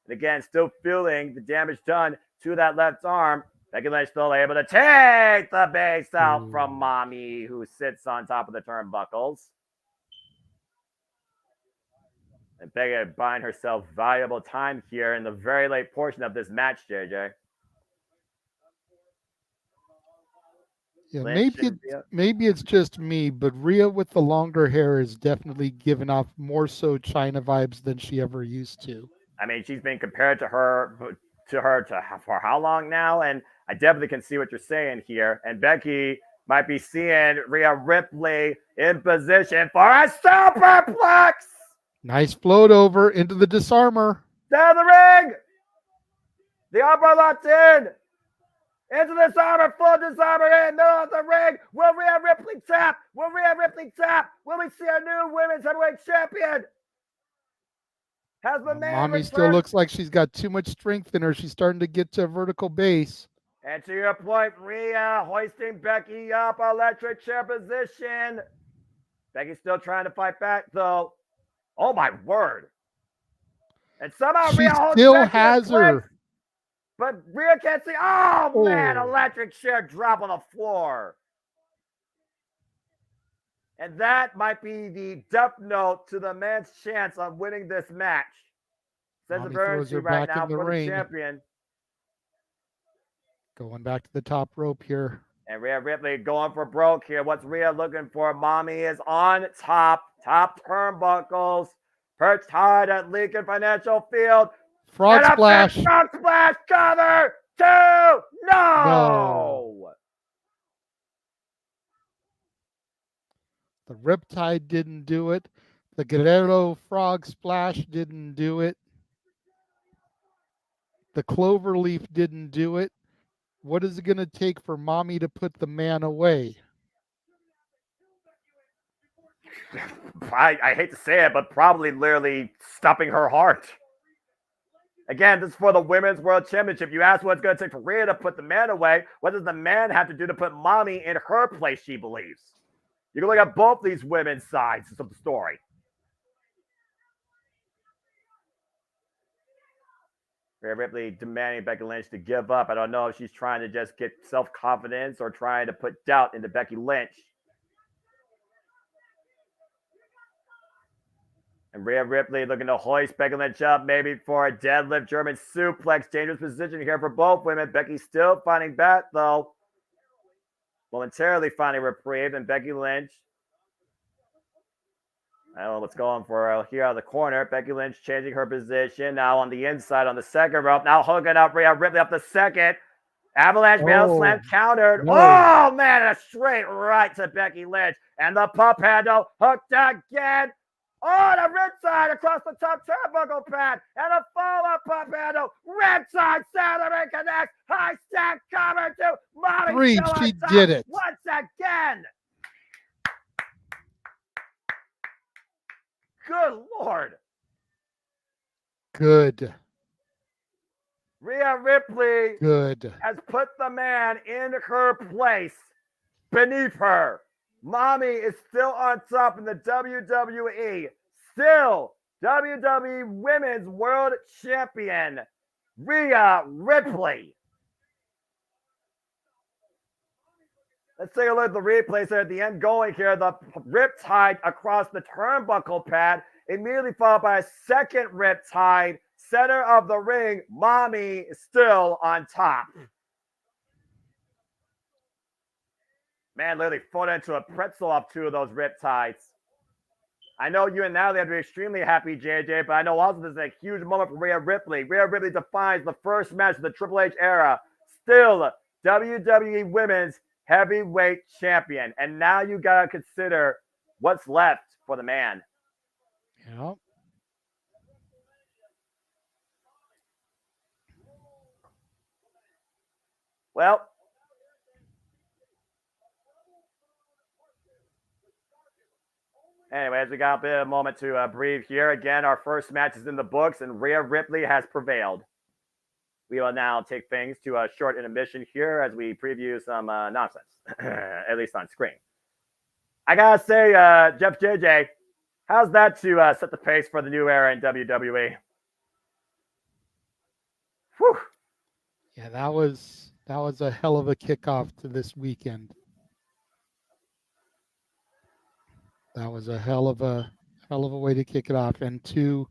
And again, still feeling the damage done to that left arm. Becky Lynch still able to take the base out from mommy, who sits on top of the turnbuckles. And Becky buying herself valuable time here in the very late portion of this match, JJ. Yeah, maybe it's just me, but Rhea with the longer hair is definitely giving off more so China vibes than she ever used to. I mean, she's been compared to her for how long now? And I definitely can see what you're saying here. And Becky might be seeing Rhea Ripley in position for a superplex. Nice float over into the disarmer. Down the ring. The armbar locked in. Into the disarmer, full disarmer in, middle of the ring. Will Rhea Ripley tap? Will we see a new women's heavyweight champion? Has the man Mommy returned? still looks like she's got too much strength in her. She's starting to get to a vertical base. And to your point, Rhea hoisting Becky up, electric chair position. Becky's still trying to fight back, though. Oh, my word. And somehow She Rhea holds still Becky has in place, her. but Rhea can't see. Oh, man, Oh. electric chair drop on the floor. And that might be the death note to the man's chance of winning this match. Sense Mommy of throws urgency her right back now in the for the ring. champion. Going back to the top rope here. And Rhea Ripley going for broke here. What's Rhea looking for? Mommy is on top turnbuckles, perched hard at Lincoln Financial Field. Frog and splash. A big frog splash cover. 2. No. The Riptide didn't do it. The Guerrero frog splash didn't do it. The Cloverleaf didn't do it. What is it going to take for Mommy to put the man away? I hate to say it, but probably literally stopping her heart. Again, this is for the Women's World Championship. You ask what it's going to take for Rhea to put the man away. What does the man have to do to put Mommy in her place, she believes? You can look at both these women's sides of the story. Rhea Ripley demanding Becky Lynch to give up. I don't know if she's trying to just get self-confidence or trying to put doubt into Becky Lynch. And Rhea Ripley looking to hoist Becky Lynch up, maybe for a deadlift German suplex. Dangerous position here for both women. Becky still fighting back, though. Momentarily finding reprieve. And Becky Lynch, I don't know what's going for here out of the corner. Becky Lynch changing her position. Now on the inside on the second rope. Now hooking up Rhea Ripley up the second. Avalanche Mail Slam countered. No. Oh, man, a straight right to Becky Lynch. And the pump handle hooked again. Oh, the ripside across the top turnbuckle pad. And a follow-up pump handle. Ripside Saturday connects. High stack cover to Mommy. 3, still on she top did it. once again. Good Lord. Good. Rhea Ripley Good. has put the man in her place beneath her. Mommy is still on top in the WWE. Still WWE Women's World Champion, Rhea Ripley. Let's take a look at the replays here at the end going here. The riptide across the turnbuckle pad, immediately followed by a second riptide. Center of the ring, Mommy is still on top. Man, literally foot into a pretzel off 2 of those riptides. I know you and Natalie have to be extremely happy, JJ, but I know also this is a huge moment for Rhea Ripley. Rhea Ripley defines the first match of the Triple H era. Still WWE Women's Heavyweight Champion. And now you got to consider what's left for the man. Yeah. Well, anyways, we got a bit of a moment to breathe here. Again, our first match is in the books, and Rhea Ripley has prevailed. We will now take things to a short intermission here as we preview some nonsense, at least on screen. I gotta say, Jeff JJ, how's that to set the pace for the new era in WWE? Whew. Yeah, that was a hell of a kickoff to this weekend. That was a hell of a way to kick it off. And to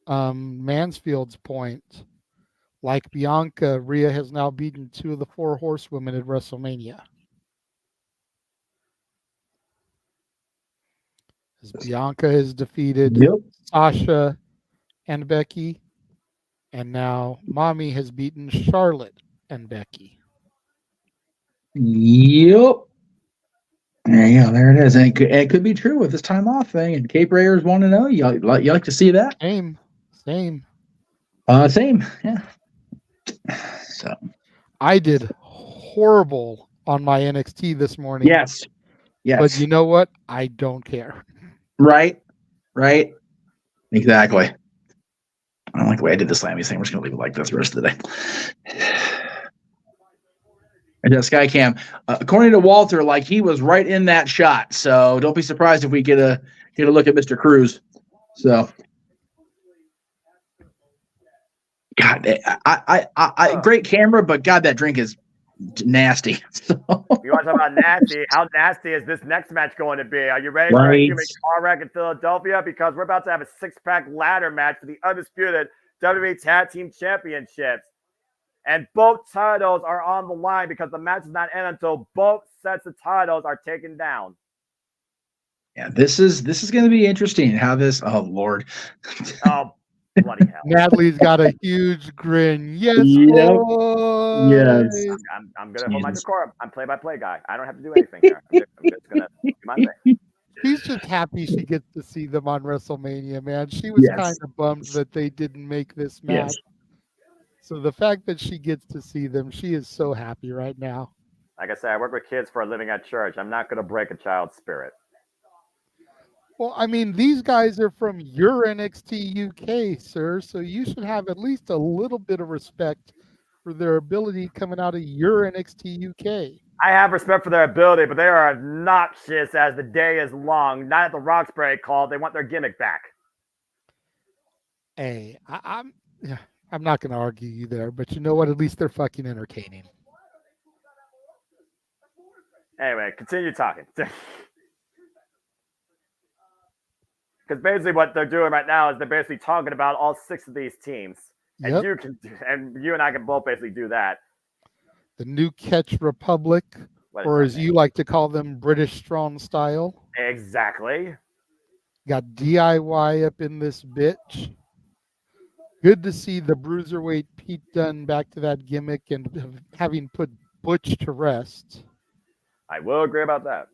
Mansfield's point, like Bianca, Rhea has now beaten 2 of the 4 horsewomen at WrestleMania. As Bianca has defeated Sasha and Becky, and now Mommy has beaten Charlotte and Becky. Yep. Yeah, there it is. And it could be true with this time off thing. And Cape Rayers 1-0. You like to see that? Same. Same. Yeah. So I did horrible on my NXT this morning. Yes. But you know what? I don't care. Right. Exactly. I don't like the way I did the slammy thing. We're just gonna leave it like this the rest of the day. Yeah, Skycam. According to Walter, like he was right in that shot. So don't be surprised if we get a look at Mr. Cruz. So, God, I great camera, but God, that drink is nasty. So. You want to talk about nasty? How nasty is this next match going to be? Are you ready for a human car wreck in Philadelphia? Because we're about to have a 6-pack ladder match for the undisputed WWE Tag Team Championships. And both titles are on the line because the match does not end until both sets of titles are taken down. Yeah, this is going to be interesting. How this? Oh Lord! Oh bloody hell! Natalie's got a huge grin. Yes, yep. boy. Yes. I'm gonna hold my decorum. I'm play-by-play guy. I don't have to do anything here. I'm just gonna do my thing. He's just happy she gets to see them on WrestleMania, man. She was kind of bummed that they didn't make this match. Yes. So the fact that she gets to see them, she is so happy right now. Like I said, I work with kids for a living at church. I'm not going to break a child's spirit. Well, I mean, these guys are from your NXT UK, sir, so you should have at least a little bit of respect for their ability coming out of your NXT UK. I have respect for their ability, but they are obnoxious as the day is long. Not at the Roxbury call. They want their gimmick back. Hey, I'm not going to argue you there, but you know what? At least they're fucking entertaining. Anyway, continue talking. Because basically what they're doing right now is they're basically talking about all 6 of these teams. And you and I can both basically do that. The New Catch Republic, or as you like to call them, British Strong Style. Exactly. Got DIY up in this bitch. Good to see the Bruiserweight Pete Dunne back to that gimmick and having put Butch to rest. I will agree about that.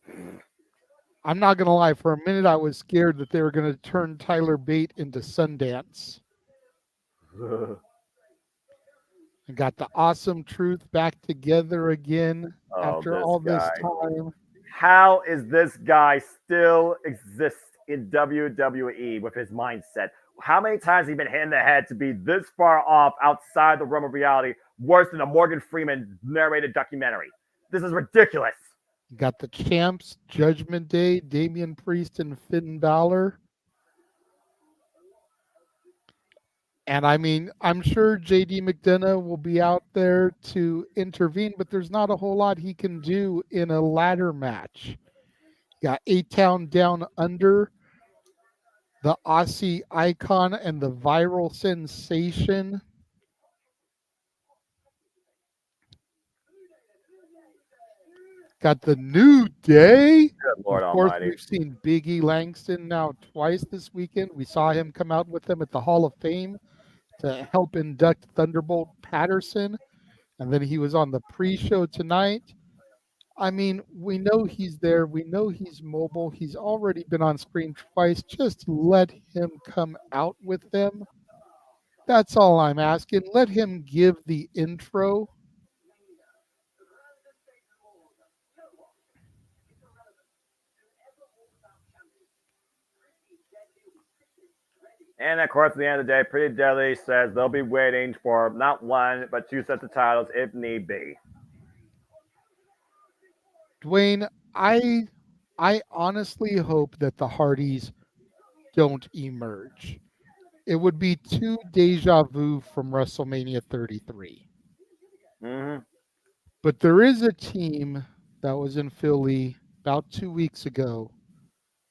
I'm not going to lie. For a minute, I was scared that they were going to turn Tyler Bate into Sundance. And got the Awesome Truth back together again after all this time. How is this guy still exist in WWE with his mindset? How many times has he been hit in the head to be this far off outside the realm of reality, worse than a Morgan Freeman narrated documentary? This is ridiculous. Got the champs, Judgment Day, Damian Priest, and Finn Balor. And I mean, I'm sure JD McDonough will be out there to intervene, but there's not a whole lot he can do in a ladder match. Got A-Town Down Under, the Aussie Icon, and the Viral Sensation. Got the New Day. Good Lord of course, Almighty. we've seen Big E Langston now twice this weekend. We saw him come out with them at the Hall of Fame to help induct Thunderbolt Patterson. And then he was on the pre-show tonight. I mean, we know he's there. We know he's mobile. He's already been on screen twice. Just let him come out with them. That's all I'm asking. Let him give the intro. And of course, at the end of the day, Pretty Deadly says they'll be waiting for not 1, but 2 sets of titles if need be. Dwayne, I honestly hope that the Hardys don't emerge. It would be too deja vu from WrestleMania 33. Mm-hmm. But there is a team that was in Philly about 2 weeks ago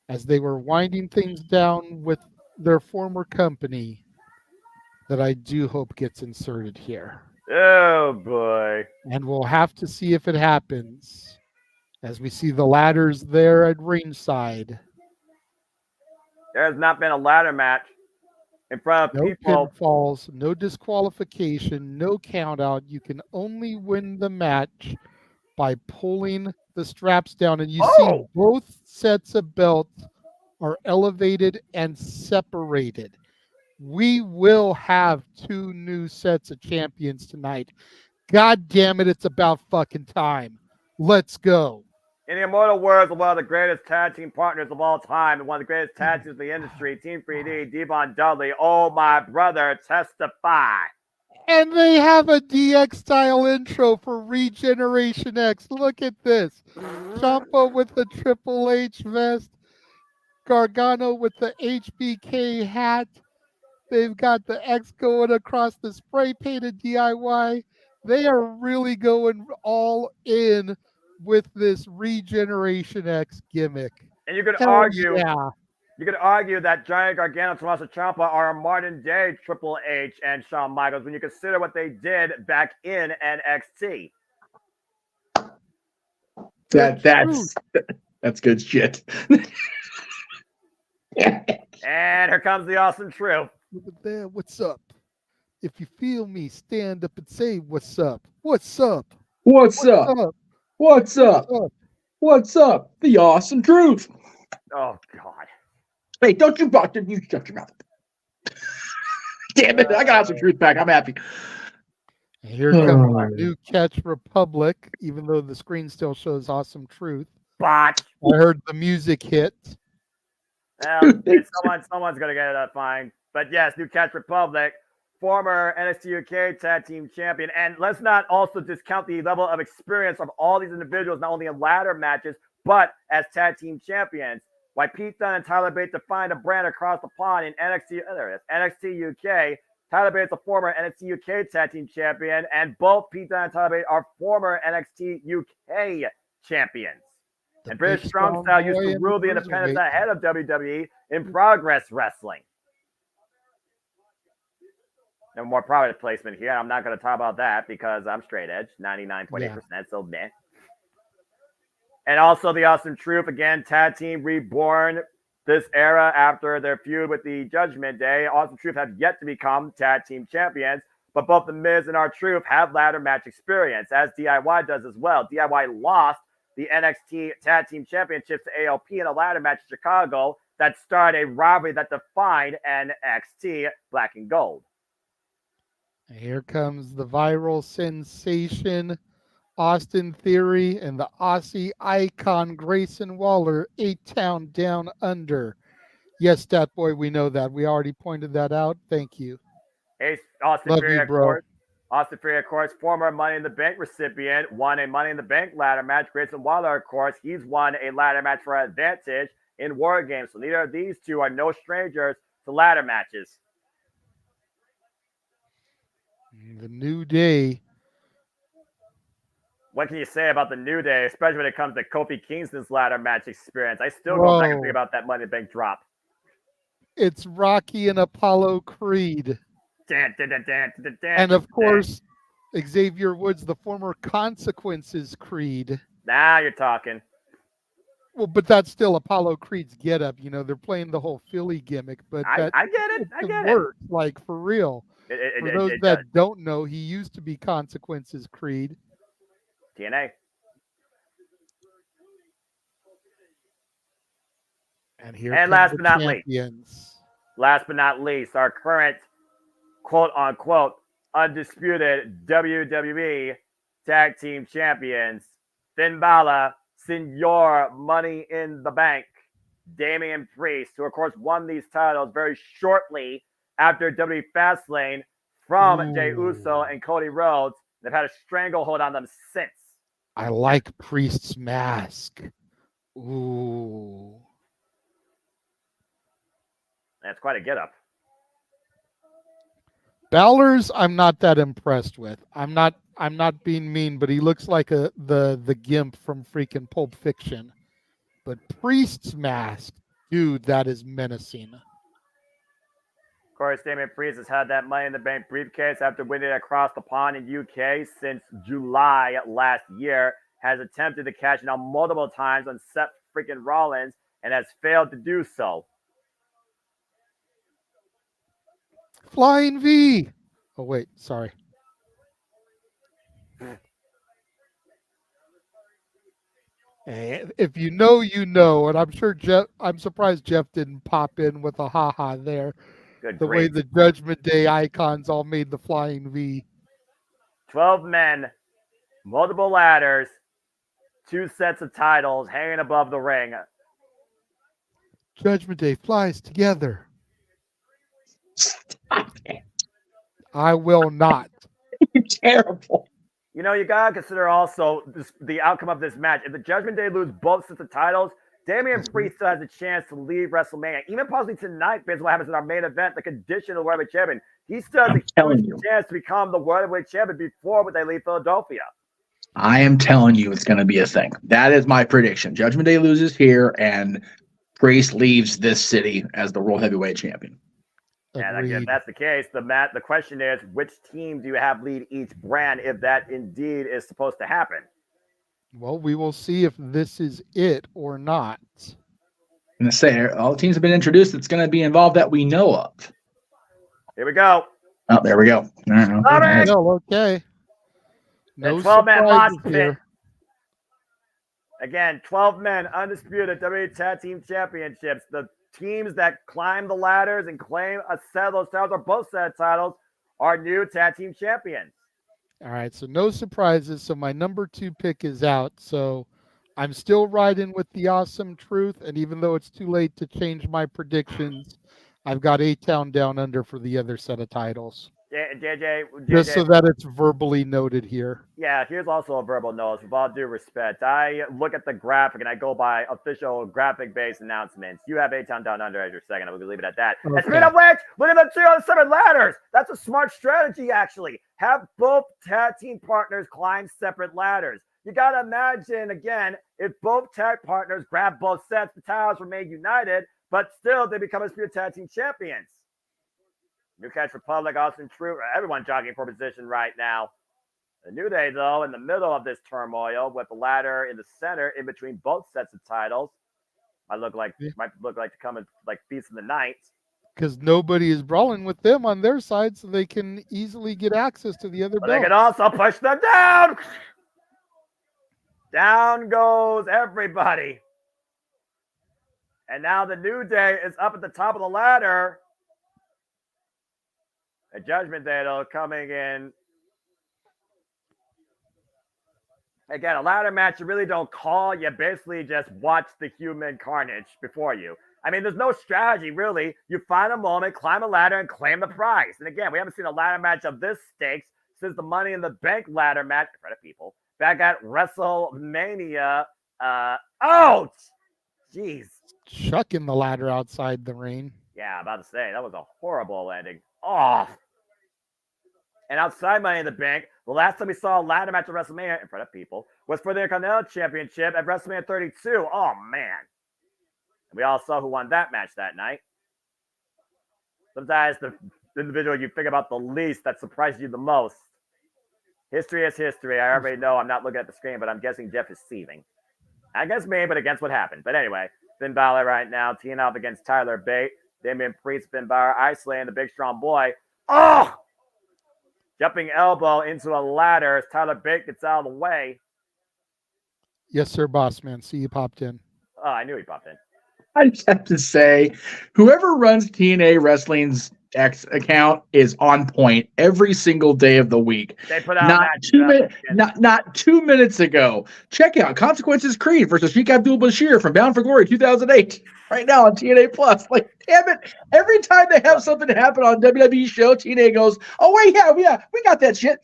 as they were winding things down with their former company that I do hope gets inserted here. Oh, boy. And we'll have to see if it happens as we see the ladders there at ringside. There has not been a ladder match in front of No people. pinfalls, no disqualification, no count out. You can only win the match by pulling the straps down. And you see both sets of belts are elevated and separated. We will have 2 new sets of champions tonight. God damn it, it's about fucking time. Let's go. In the immortal words of one of the greatest tag team partners of all time and one of the greatest tag teams in the industry, Team 3D, Devon Dudley, oh, my brother, testify. And they have a DX style intro for Regeneration X. Look at this. Ciampa with the Triple H vest. Gargano with the HBK hat. They've got the X going across the spray painted DIY. They are really going all in with this Regeneration X gimmick. And you could Hell argue, yeah. you could argue that Giant Gargano and Tommaso Ciampa are a modern day Triple H and Shawn Michaels when you consider what they did back in NXT. That's good shit. And here comes the awesome truth. Look at that. What's up? If you feel me, stand up and say, what's up? What's up? What's up? What's up? What's up? The awesome truth. Oh, God. Hey, don't you shut your mouth. Damn it. I got some truth back. I'm happy. And here comes our new catch, Republic, even though the screen still shows awesome truth. But I heard the music hit. Well, someone's going to get it fine. But yes, New Catch Republic, former NXT UK Tag Team Champion. And let's not also discount the level of experience of all these individuals, not only in ladder matches, but as Tag Team Champions. Why Pete Dunne and Tyler Bates defined a brand across the pond in NXT UK. Tyler Bates, a former NXT UK Tag Team Champion, and both Pete Dunne and Tyler Bates are former NXT UK champions. And British Strong Style used to rule the independents ahead of WWE in Progress Wrestling. And more product placement here. I'm not going to talk about that because I'm straight edge, 99.8%, so meh. And also the Awesome Truth, again, Tag Team Reborn this era after their feud with the Judgment Day. Awesome Truth have yet to become Tag Team Champions, but both The Miz and R-Truth have ladder match experience, as DIY does as well. DIY lost the NXT Tag Team Championships to AOP in a ladder match in Chicago that started a rivalry that defined NXT Black and Gold. Here comes the viral sensation, Austin Theory, and the Aussie icon Grayson Waller, 8-Town Down Under. Yes, Stat Boy, we know that. We already pointed that out. Thank you. Hey, Austin Love Theory, you, of bro. course. Austin Theory, of course, former Money in the Bank recipient, won a Money in the Bank ladder match. Grayson Waller, of course, he's won a ladder match for Advantage in War Games. So neither of these two are no strangers to ladder matches. The New Day. What can you say about the New Day, especially when it comes to Kofi Kingston's ladder match experience? I still go back and think about that Money in the Bank drop. It's Rocky and Apollo Creed. And of course, Xavier Woods, the former Consequences Creed. Now you're talking. Well, but that's still Apollo Creed's getup. You know, they're playing the whole Philly gimmick, but I get it. I get works, like for real. For those that does. don't know, he used to be Consequences Creed. TNA. And last but not least, our current quote unquote undisputed WWE Tag Team Champions, Finn Balor, Senor Money in the Bank, Damian Priest, who of course won these titles very shortly after WWE Fastlane from Jey Uso and Cody Rhodes. They've had a stranglehold on them since. I like Priest's mask. Ooh. That's quite a get-up. Balor's I'm not that impressed with. I'm not being mean, but he looks like the gimp from freaking Pulp Fiction. But Priest's mask, dude, that is menacing. Of course, Damian Priest has had that Money in the Bank briefcase after winning it across the pond in UK since July last year. Has attempted to cash it out multiple times on Seth freaking Rollins and has failed to do so. Flying V. Oh, wait, sorry. If you know, you know. And I'm sure I'm surprised Jeff didn't pop in with a haha there. Way the Judgment Day icons all made the Flying V. 12 men, multiple ladders, 2 sets of titles hanging above the ring. Judgment Day flies together. I will not. Terrible. You know, you gotta consider also the outcome of this match. If the Judgment Day lose both sets of titles, Damian Priest still has a chance to leave WrestleMania. Even possibly tonight, based on what happens in our main event, the condition of the World Heavyweight Champion. He still has a huge chance to become the World Heavyweight Champion before they leave Philadelphia. I am telling you, it's going to be a thing. That is my prediction. Judgment Day loses here, and Priest leaves this city as the World Heavyweight Champion. And if that's the case, the question is, which team do you have lead each brand if that indeed is supposed to happen? Well, we will see if this is it or not. I'm going to say, all the teams have been introduced that's going to be involved that we know of. Here we go. Oh, there we go. Okay. No 12-man mosh surprises pit. here. Again, 12 men, undisputed WWE Tag Team Championships. The teams that climb the ladders and claim a set of those titles or both set of titles are new Tag Team Champions. All right, so no surprises. So my number 2 pick is out. So I'm still riding with the Awesome Truth. And even though it's too late to change my predictions, I've got A-Town Down Under for the other set of titles. JJ, Just so that it's verbally noted here. Yeah, here's also a verbal note. With all due respect, I look at the graphic and I go by official graphic-based announcements. You have A-Town Down Under as your second. I'm going to leave it at that. Okay. And speaking of which, look at the 2 on the 7 ladders. That's a smart strategy, actually. Have both tag team partners climb separate ladders. You got to imagine, again, if both tag partners grab both sets, the titles remain united, but still they become undisputed tag team champions. New Catch Republic, Austin True, everyone jogging for position right now. The New Day, though, in the middle of this turmoil with the ladder in the center in between both sets of titles. Might look like to come in like Beast of the Night. Because nobody is brawling with them on their side, so they can easily get access to the other But belt. they can also push them down. Down goes everybody. And now the New Day is up at the top of the ladder. A Judgment Day, though, coming in. Again, a ladder match, you really don't call. You basically just watch the human carnage before you. I mean, there's no strategy, really. You find a moment, climb a ladder, and claim the prize. And again, we haven't seen a ladder match of this stakes since the Money in the Bank ladder match, in front of people, back at WrestleMania. Ouch! Jeez. Chucking the ladder outside the ring. Yeah, about to say, that was a horrible landing. Off. And outside Money in the Bank, the last time we saw a ladder match at WrestleMania in front of people was for the Intercontinental Championship at WrestleMania 32. Oh, man. And we all saw who won that match that night. Sometimes the individual you think about the least that surprises you the most. History is history. I already know I'm not looking at the screen, but I'm guessing Jeff is seething. Not against me, but against what happened. But anyway, Finn Balor right now teeing off against Tyler Bate. Damian Priest, Finn Balor, isolating the big strong boy. Oh! Jumping elbow into a ladder as Tyler Bate gets out of the way. Yes, sir, boss man. See you popped in. Oh, I knew he popped in. I just have to say, whoever runs TNA Wrestling's X account is on point every single day of the week. They put out not 2 minutes ago. Check out Consequences Creed versus Sheikh Abdul Bashir from Bound for Glory 2008. Right now on TNA Plus. Like, damn it. Every time they have something happen on WWE show, TNA goes, oh, wait, yeah, we got that shit.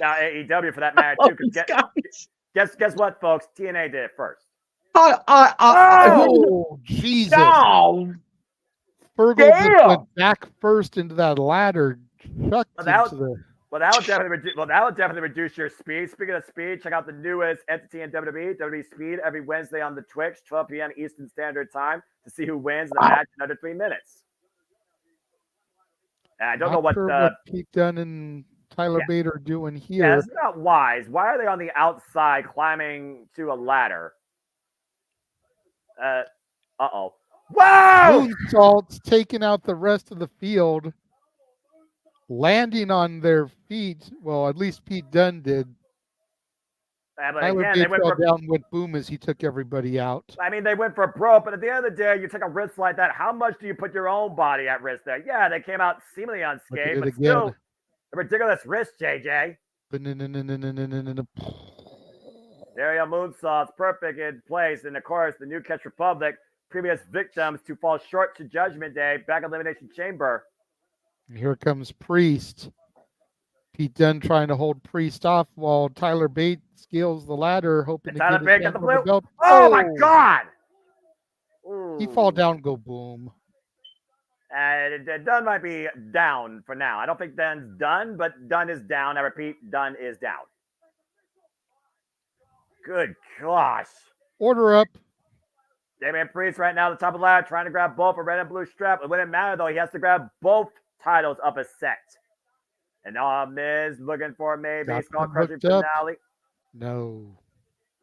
Now, AEW for that matter, too. Guess what, folks? TNA did it first. Oh, Jesus. No. Fergal just went back first into that ladder. Well, that would definitely reduce your speed. Speaking of speed, check out the newest entity in WWE Speed, every Wednesday on the Twitch, 12 p.m. Eastern Standard Time, to see who wins the match in under 3 minutes. And I don't know what Pete Dunne and Tyler Bate are doing here. Yeah, it's not wise. Why are they on the outside climbing to a ladder? Uh-oh. Wow! Moonsaults taking out the rest of the field, landing on their feet. Well, at least Pete Dunne did. But Tyler again, Bate they went fell for down, went boom as he took everybody out. I mean, they went for broke, but at the end of the day, you take a risk like that. How much do you put your own body at risk there? Yeah, they came out seemingly unscathed, but still a ridiculous risk, JJ. Aerial moonsaults, perfect in place. And of course, the New Catch Republic, previous victims to fall short to Judgment Day, back Elimination Chamber. And here comes Priest. Pete Dunne trying to hold Priest off while Tyler Bate scales the ladder, hoping to Tyler get Bate his got hands the on the blue. belt. Oh my God! He fall down, go boom. Dunn might be down for now. I don't think Dunn's done, but Dunn is down. I repeat, Dunn is down. Good gosh. Order up. Damian Priest right now at the top of the ladder trying to grab both a red and blue strap. It wouldn't matter though. He has to grab both titles up a set. And Miz looking for maybe a skull crushing finale. No.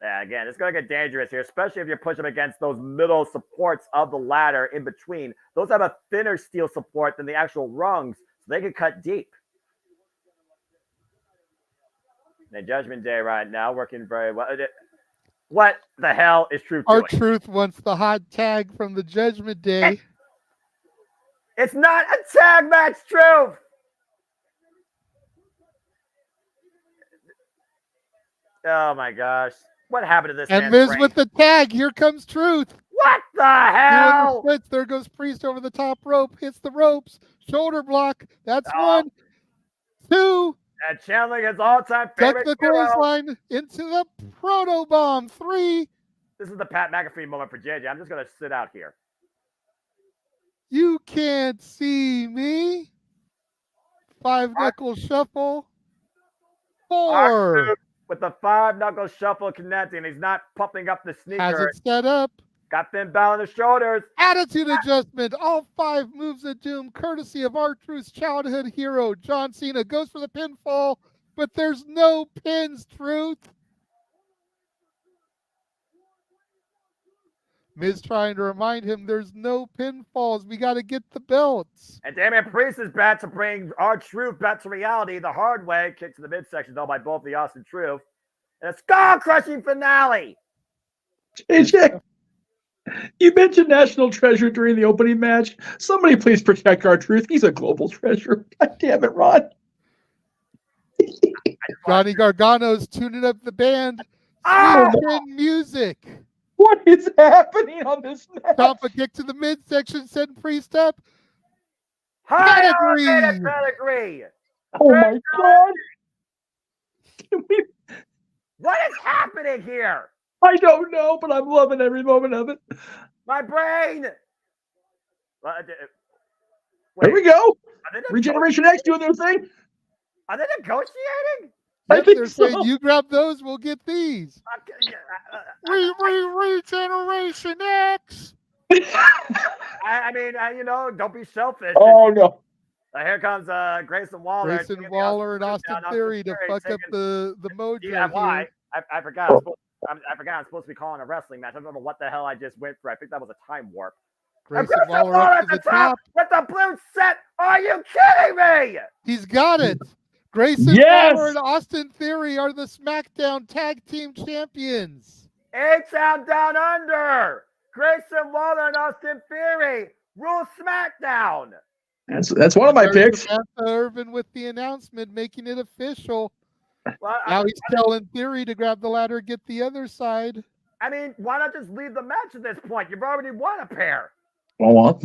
Yeah, again, it's going to get dangerous here, especially if you're pushing against those middle supports of the ladder in between. Those have a thinner steel support than the actual rungs, so they can cut deep. And Judgment Day right now working very well. What the hell is Truth doing? R-Truth wants the hot tag from the Judgment Day. It's not a tag match, Truth! Oh my gosh. What happened to this And man's Miz brain? with the tag. Here comes Truth. What the hell? The there goes Priest over the top rope. Hits the ropes. Shoulder block. That's 1. 2. And channeling his all-time Duck favorite the hero. clothesline into the proto bomb. 3. This is the Pat McAfee moment for JJ. I'm just going to sit out here. You can't see me. 5 knuckle shuffle. 4. With the 5-knuckle shuffle connecting. He's not pumping up the sneaker. Has it set up. Got Finn Balor on the shoulders. Attitude adjustment. All 5 moves of doom, courtesy of R-Truth's childhood hero, John Cena. Goes for the pinfall, but there's no pins, Truth. Miz trying to remind him there's no pinfalls. We got to get the belts. And Damian Priest is back to bring R-Truth back to reality the hard way. Kick to the midsection, though, by both the Austin Truth. And a skull-crushing finale. JJ, you mentioned National Treasure during the opening match. Somebody please protect R-Truth. He's a global treasure. God damn it, Ron. Johnny Gargano's tuning up the band. Music. What is happening on this match? Stomp kick to the midsection, setting Priest up. Pedigree. Oh my God. What is happening here? I don't know, but I'm loving every moment of it. My brain. There we go. Regeneration X doing their thing. Are they negotiating? Yep, they're saying you grab those, we'll get these. Regeneration X. I mean, don't be selfish. Oh no. Here comes Grayson Waller. Grayson Waller and Austin Theory to fuck up the mojo. DIY. I forgot. I forgot I'm supposed to be calling a wrestling match. I don't know what the hell I just went for. I think that was a time warp. Grayson Waller up to the top with the blue set. Are you kidding me? He's got it. Grayson Waller and Austin Theory are the SmackDown Tag Team Champions. A-Town Down Under. Grayson Waller and Austin Theory rule SmackDown. That's one of my picks. Samantha Irvin with the announcement, making it official. Well, now he's telling Theory to grab the ladder, get the other side. I mean, why not just leave the match at this point? You've already won a pair. Well,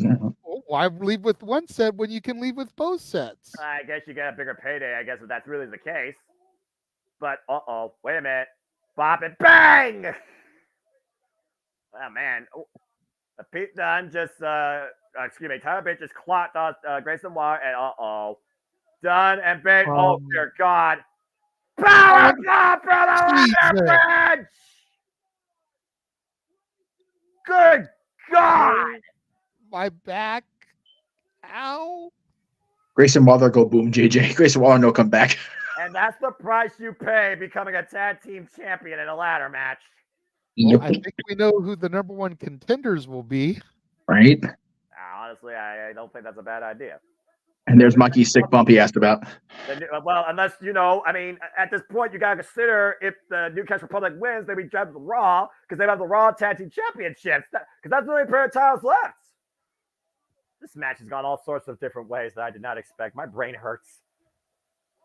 why leave with one set when you can leave with both sets? I guess you get a bigger payday, I guess, if that's really the case. But, wait a minute. Bop it, bang! Oh, man. Pete Dunne just, Tyler Bate just clocked Grayson Waller, and Dunne and Bate, oh, dear God. Power bomb for the ladder match! Good God! My back. Ow. Grayson Waller go boom, JJ. Grayson Waller no come back. And that's the price you pay becoming a tag team champion in a ladder match. Well, I think we know who the number 1 contenders will be. Right. Honestly, I don't think that's a bad idea. And there's Mikey's sick bump he asked about. Well, unless, I mean, at this point, you got to consider if the Newcastle Republic wins, they be dropped to Raw because they have the Raw Tag Team Championships. Because that's the only pair of titles left. This match has gone all sorts of different ways that I did not expect. My brain hurts.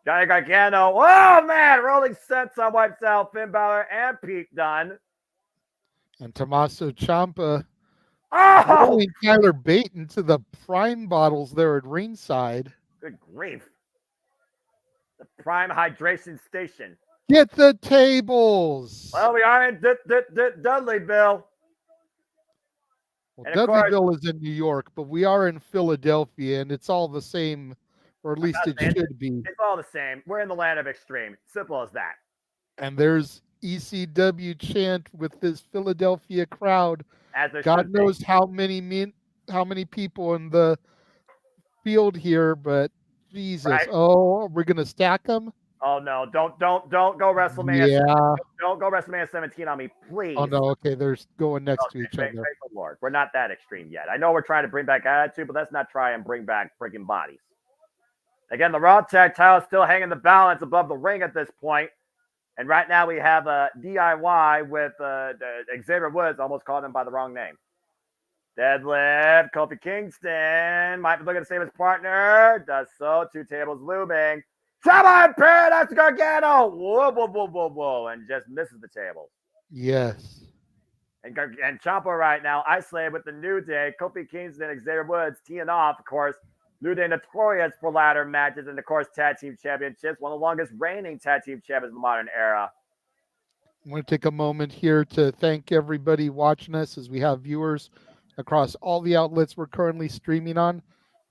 Johnny Gargano. Oh, man. Rolling Senton wipes out Finn Balor and Pete Dunne. And Tommaso Ciampa Oh! rolling Tyler Bate into the prime bottles there at ringside. Good grief. The prime hydration station. Get the tables. Well, we are in Dudleyville. Well, And of course, Dudleyville is in New York, but we are in Philadelphia, and it's all the same, or at least it should be. It's all the same. We're in the land of extreme. Simple as that. And there's ECW chant with this Philadelphia crowd. As there God should be. knows how many people in the field here, but Jesus. Right. Oh, we're gonna stack them. Oh no! Don't go WrestleMania. Yeah. Don't go WrestleMania 17 on me, please. Oh no. Okay, they're going next to each Thank other. the Lord. We're not that extreme yet. I know we're trying to bring back attitude, but let's not try and bring back freaking bodies. Again, the Raw Tag title is still hanging the balance above the ring at this point. And right now we have a DIY with Xavier Woods. Almost called him by the wrong name. Deadlift. Kofi Kingston might be looking to save his partner. Does so. 2 tables looming. Come Paradise Gargano. Whoa, whoa, whoa, whoa, whoa. And just misses the table. Yes. And Ciampa right now isolated with the New Day. Kofi Kingston and Xavier Woods teeing off, of course. New Day notorious for ladder matches and, of course, tag team championships. One of the longest reigning tag team champions in the modern era. I want to take a moment here to thank everybody watching us as we have viewers across all the outlets we're currently streaming on.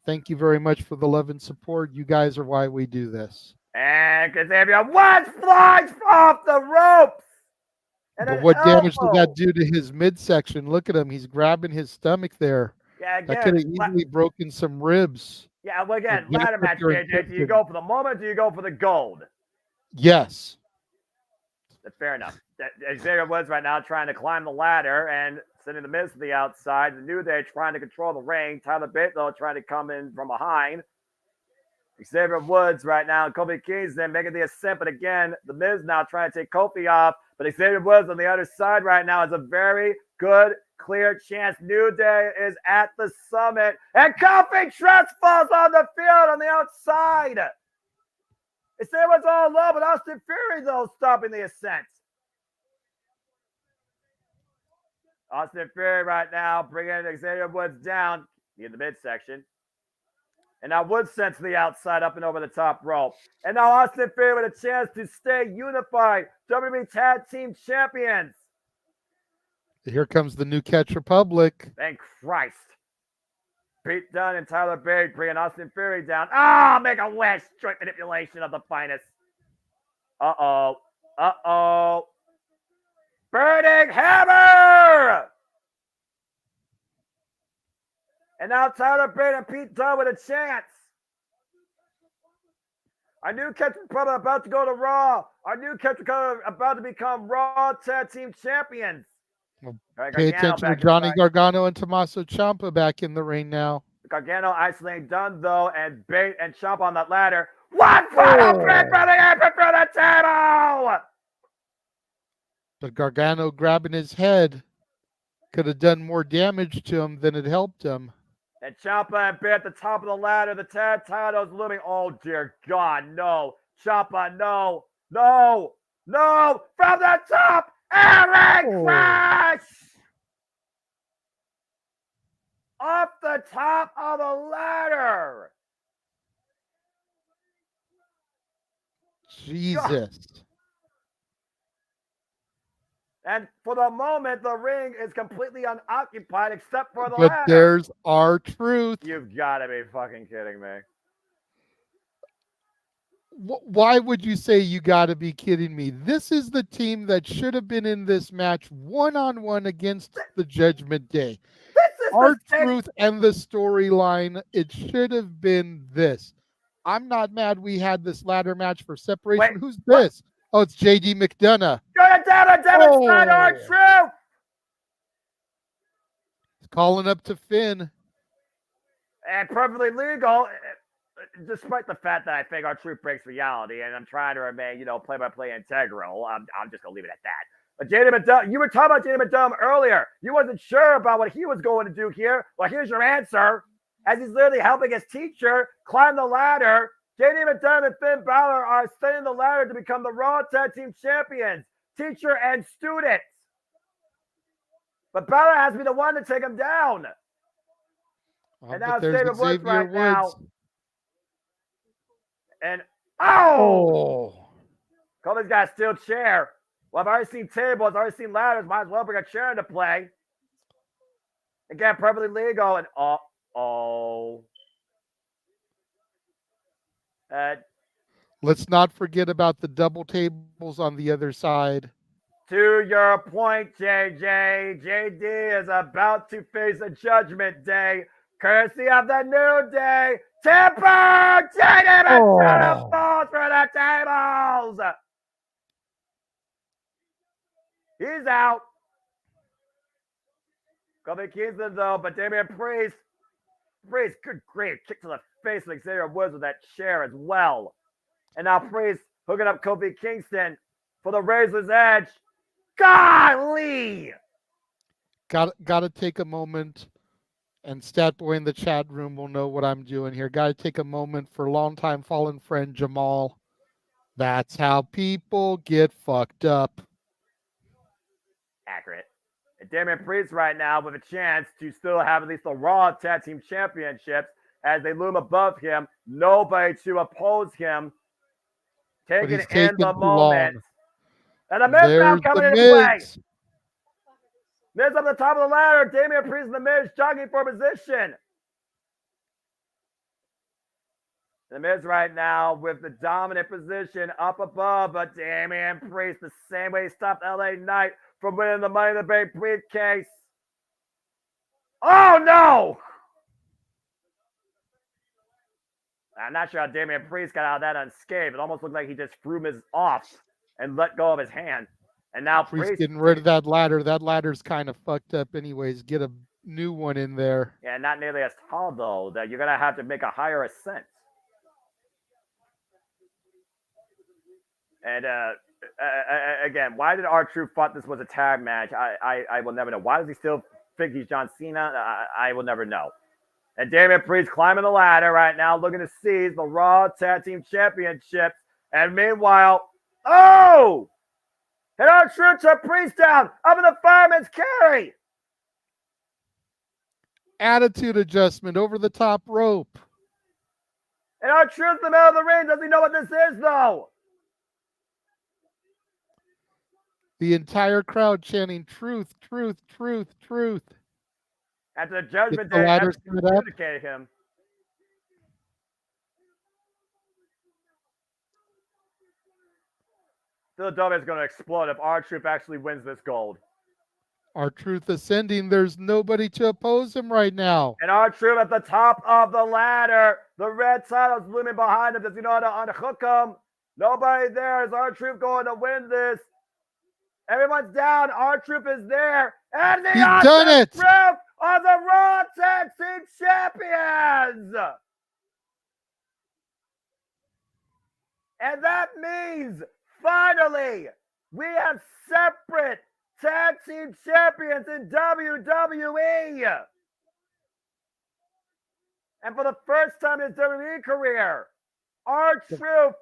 Thank you very much for the love and support. You guys are why we do this. And Xavier Woods flies off the ropes. But what damage did that do to his midsection? Look at him. He's grabbing his stomach there. Yeah, that could have easily broken some ribs. Yeah, well, again, ladder match, JJ. Do you go for the moment or do you go for the gold? Yes. Fair enough. Xavier Woods right now trying to climb the ladder and sending the Miz to the outside. The New Day trying to control the ring. Tyler Bate, though, trying to come in from behind. Xavier Woods right now. Kofi Kingston making the ascent. But again, the Miz now trying to take Kofi off. But Xavier Woods on the other side right now is a very good, clear chance. New Day is at the summit. And Kofi Trust falls on the field on the outside. Xavier Woods all low, but Austin Fury, though, stopping the ascent. Austin Fury right now bringing Xavier Woods down in the midsection. And now Woods sent to the outside up and over the top rope. And now Austin Fury with a chance to stay unified. WWE Tag Team Champions. Here comes the New Catch Republic. Thank Christ. Pete Dunne and Tyler Bate bringing Austin Fury down. Make a wish. Joint manipulation of the finest. Uh-oh. Uh-oh. Burning Hammer! And now Tyler Bate and Pete Dunne with a chance. Our New Catch Republic about to go to Raw. Our New Catch Republic about to become Raw Tag Team Champions. Right, pay attention to Johnny Gargano and Tommaso Ciampa back in the ring now. Gargano isolating Dunne, though, and Bate and Ciampa on that ladder. One final break for the apron for the table! But Gargano grabbing his head could have done more damage to him than it helped him. And Ciampa and Bate at the top of the ladder. The tag titles looming. Oh, dear God, no. Ciampa, no. No. No. From the top, Eric Crash! Off the top of the ladder. Jesus. And for the moment, the ring is completely unoccupied except for the ladder. But there's our truth. You've got to be fucking kidding me. Why would you say you got to be kidding me? This is the team that should have been in this match one-on-one against the Judgment Day. Our truth and the storyline, it should have been this. I'm not mad we had this ladder match for separation. Wait, who's this? Oh, it's JD McDonough. Go down and demonstrate our truth. He's calling up to Finn. And perfectly legal, despite the fact that I think our truth breaks reality, and I'm trying to remain, play-by-play integral. I'm just gonna leave it at that. But JD McDonough, you were talking about JD McDonough earlier. You wasn't sure about what he was going to do here. Well, here's your answer. As he's literally helping his teacher climb the ladder, JD McDonough and Finn Balor are ascending the ladder to become the Raw Tag Team Champions, teacher and student. But Balor has to be the one to take him down. And now Xavier Woods right now. And Kobe's got a steel chair. Well, I've already seen tables, I've already seen ladders. Might as well bring a chair into play. Again, perfectly legal. And Let's not forget about the double tables on the other side. To your point, JJ, JD is about to face a judgment day, courtesy of the New Day. Tipper! JD falls for the tables! He's out. Kobe Kingston, though, but Damian Priest, good grief, kick to the face of Xavier Woods with that chair as well. And now Priest hooking up Kobe Kingston for the Razor's Edge. Golly! Got to take a moment, and Statboy in the chat room will know what I'm doing here. Got to take a moment for longtime fallen friend Jamal. That's how people get fucked up. Accurate. And Damian Priest right now with a chance to still have at least the Raw Tag Team Championships as they loom above him. Nobody to oppose him. Taking in the moment. And the Miz now coming into play. Miz up the top of the ladder. Damian Priest and the Miz jogging for position. The Miz right now with the dominant position up above, but Damian Priest the same way he stopped LA Knight from winning the Money in the Bank briefcase. Oh no! I'm not sure how Damian Priest got out of that unscathed. It almost looked like he just threw Miz off and let go of his hand. And now Priest getting rid of that ladder. That ladder's kind of fucked up anyways. Get a new one in there. Yeah, not nearly as tall, though, that you're going to have to make a higher ascent. And again, why did R-Truth thought this was a tag match? I will never know. Why does he still think he's John Cena? I will never know. And Damian Priest climbing the ladder right now, looking to seize the Raw Tag Team Championships. And meanwhile, and R-Truth to Priest down up in the fireman's carry. Attitude adjustment over the top rope. And R-Truth in the middle of the ring. Does he know what this is, though? The entire crowd chanting truth, truth, truth, truth. After the judgment day, never communicated him. Philadelphia is going to explode if R-Truth actually wins this gold. R-Truth ascending. There's nobody to oppose him right now. And R-Truth at the top of the ladder. The red title's looming behind him. Does he know how to unhook him? Nobody there. Is R-Truth going to win this? Everyone's down. R-Truth is there. And the R-Truth are the Raw Tag Team Champions. And that means, finally, we have separate tag team champions in WWE. And for the first time in his WWE career, R-Truth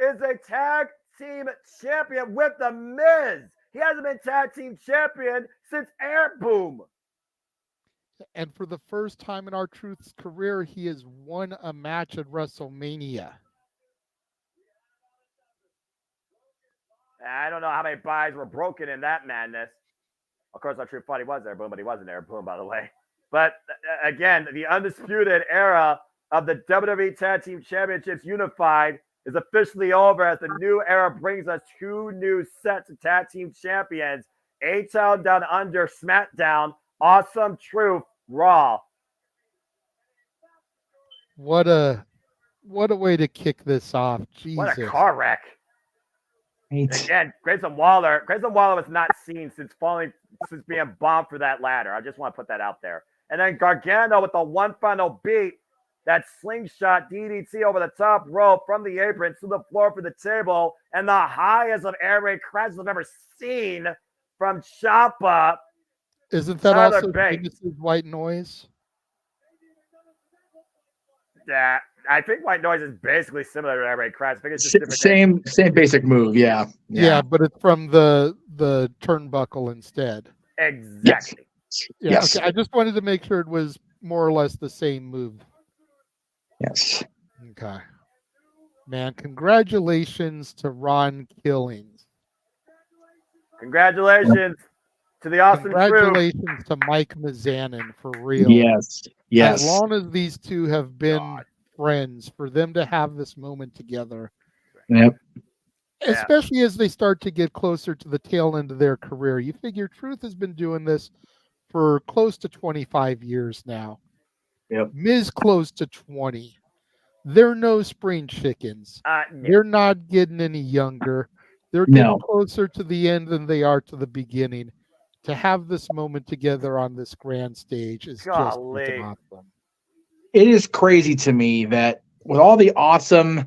is a tag team champion with The Miz. He hasn't been tag team champion since Air Boom. And for the first time in R-Truth's career, he has won a match at WrestleMania. I don't know how many buys were broken in that madness. Of course, R-Truth thought he was there, boom, but he wasn't there, boom, by the way. But again, the undisputed era of the WWE Tag Team Championships unified is officially over as the new era brings us two new sets of tag team champions. A-Town Down Under SmackDown, Awesome Truth Raw. What a way to kick this off. Jesus. What a car wreck. Again, Grayson Waller was not seen since being bombed for that ladder. I just want to put that out there. And then Gargano with the one final beat, that slingshot DDT over the top rope from the apron to the floor for the table, and the highest of air raid crashes I've ever seen from Ciampa. Isn't that also Sheamus' White Noise? Yeah, I think White Noise is basically similar to air raid crash. I think it's just different. Same basic move, yeah. Yeah, but it's from the turnbuckle instead. Exactly. Yeah, Yes. Okay. I just wanted to make sure it was more or less the same move. Yes. Okay. man. Congratulations to Ron Killings. Congratulations to the awesome crew. Congratulations to Mike Mazanin, for real. Yes. As long as these two have been friends, for them to have this moment together. Yep. Especially as they start to get closer to the tail end of their career. You figure Truth has been doing this for close to 25 years now. Yep. Miz close to 20. They're no spring chickens. They're not getting any younger. They're getting closer to the end than they are to the beginning. To have this moment together on this grand stage is just awesome. It is crazy to me that with all the awesome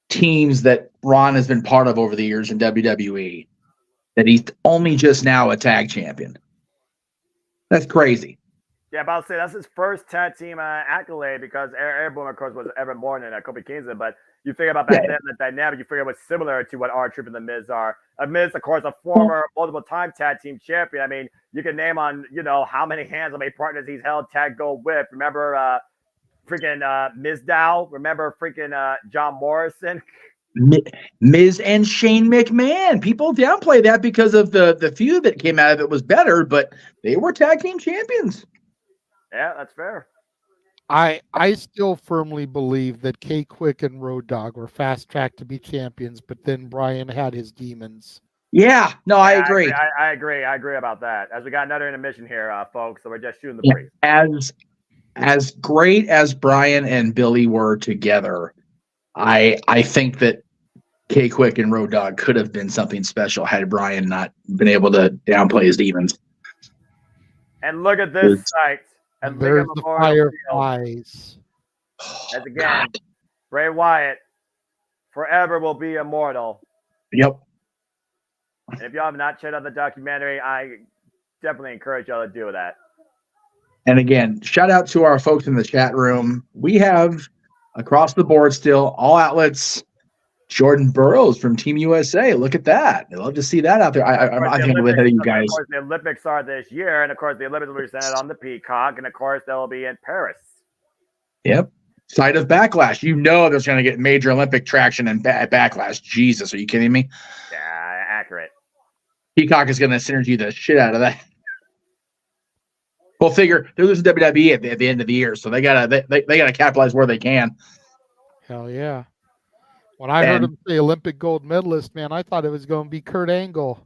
teams that Ron has been part of over the years in WWE, that he's only just now a tag champion. That's crazy. Yeah, about to say that's his first tag team accolade, because Airborne, of course, was Evan Morton and Kofi Kingston. But you figure about back then, the dynamic, you figure it was similar to what R-Truth and The Miz are. Miz, of course, a former multiple-time tag team champion. I mean, you can name on, how many hands, how many partners he's held tag gold with. Remember freaking Miz Dow? Remember freaking John Morrison? Miz and Shane McMahon. People downplay that because of the feud that came out of it was better, but they were tag team champions. Yeah, that's fair. I still firmly believe that K-Quick and Road Dogg were fast-tracked to be champions, but then Brian had his demons. Yeah, no, I agree. I agree about that. As we got another intermission here, folks, so we're just shooting the breeze. As great as Brian and Billy were together, I think that K-Quick and Road Dogg could have been something special had Brian not been able to downplay his demons. And look at this sight. And there's the fireflies. As again, Bray Wyatt forever will be immortal. Yep. And if y'all have not checked out the documentary, I definitely encourage y'all to do that. And again, shout out to our folks in the chat room. We have across the board still all outlets. Jordan Burroughs from Team USA. Look at that. I love to see that out there. I think with you guys. Of course, the Olympics are this year, and of course, the Olympics will be presented on the Peacock, and of course, they'll be in Paris. Yep. Site of Backlash. There's going to get major Olympic traction and Backlash. Jesus, are you kidding me? Yeah, accurate. Peacock is going to synergy the shit out of that. We'll figure they're losing WWE at the end of the year, so they gotta capitalize where they can. Hell yeah. When I heard him say Olympic gold medalist, man, I thought it was going to be Kurt Angle.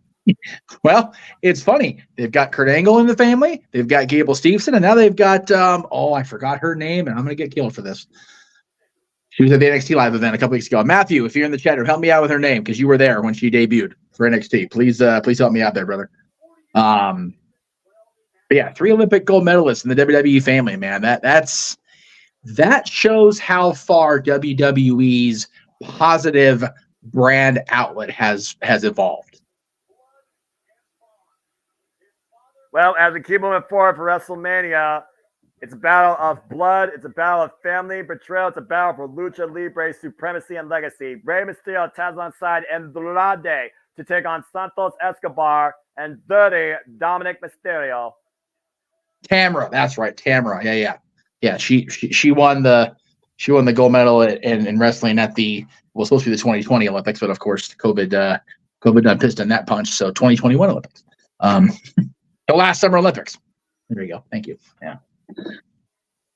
Well, it's funny. They've got Kurt Angle in the family. They've got Gable Steveson, and now they've got, I forgot her name, and I'm going to get killed for this. She was at the NXT Live event a couple weeks ago. Matthew, if you're in the chat, help me out with her name because you were there when she debuted for NXT. Please help me out there, brother. But yeah, 3 Olympic gold medalists in the WWE family, man. That shows how far WWE's positive brand outlet has evolved. Well, as we keep moving forward for WrestleMania, it's a battle of blood, it's a battle of family betrayal, it's a battle for Lucha Libre supremacy and legacy. Rey Mysterio tags alongside Andrade to take on Santos Escobar and Dirty Dominic Mysterio. Tamara, that's right, Tamara. Yeah. She won the gold medal in wrestling at supposed to be the 2020 Olympics, but of course COVID done pissed in that punch. So 2021 Olympics, the last Summer Olympics. There you go. Thank you. Yeah.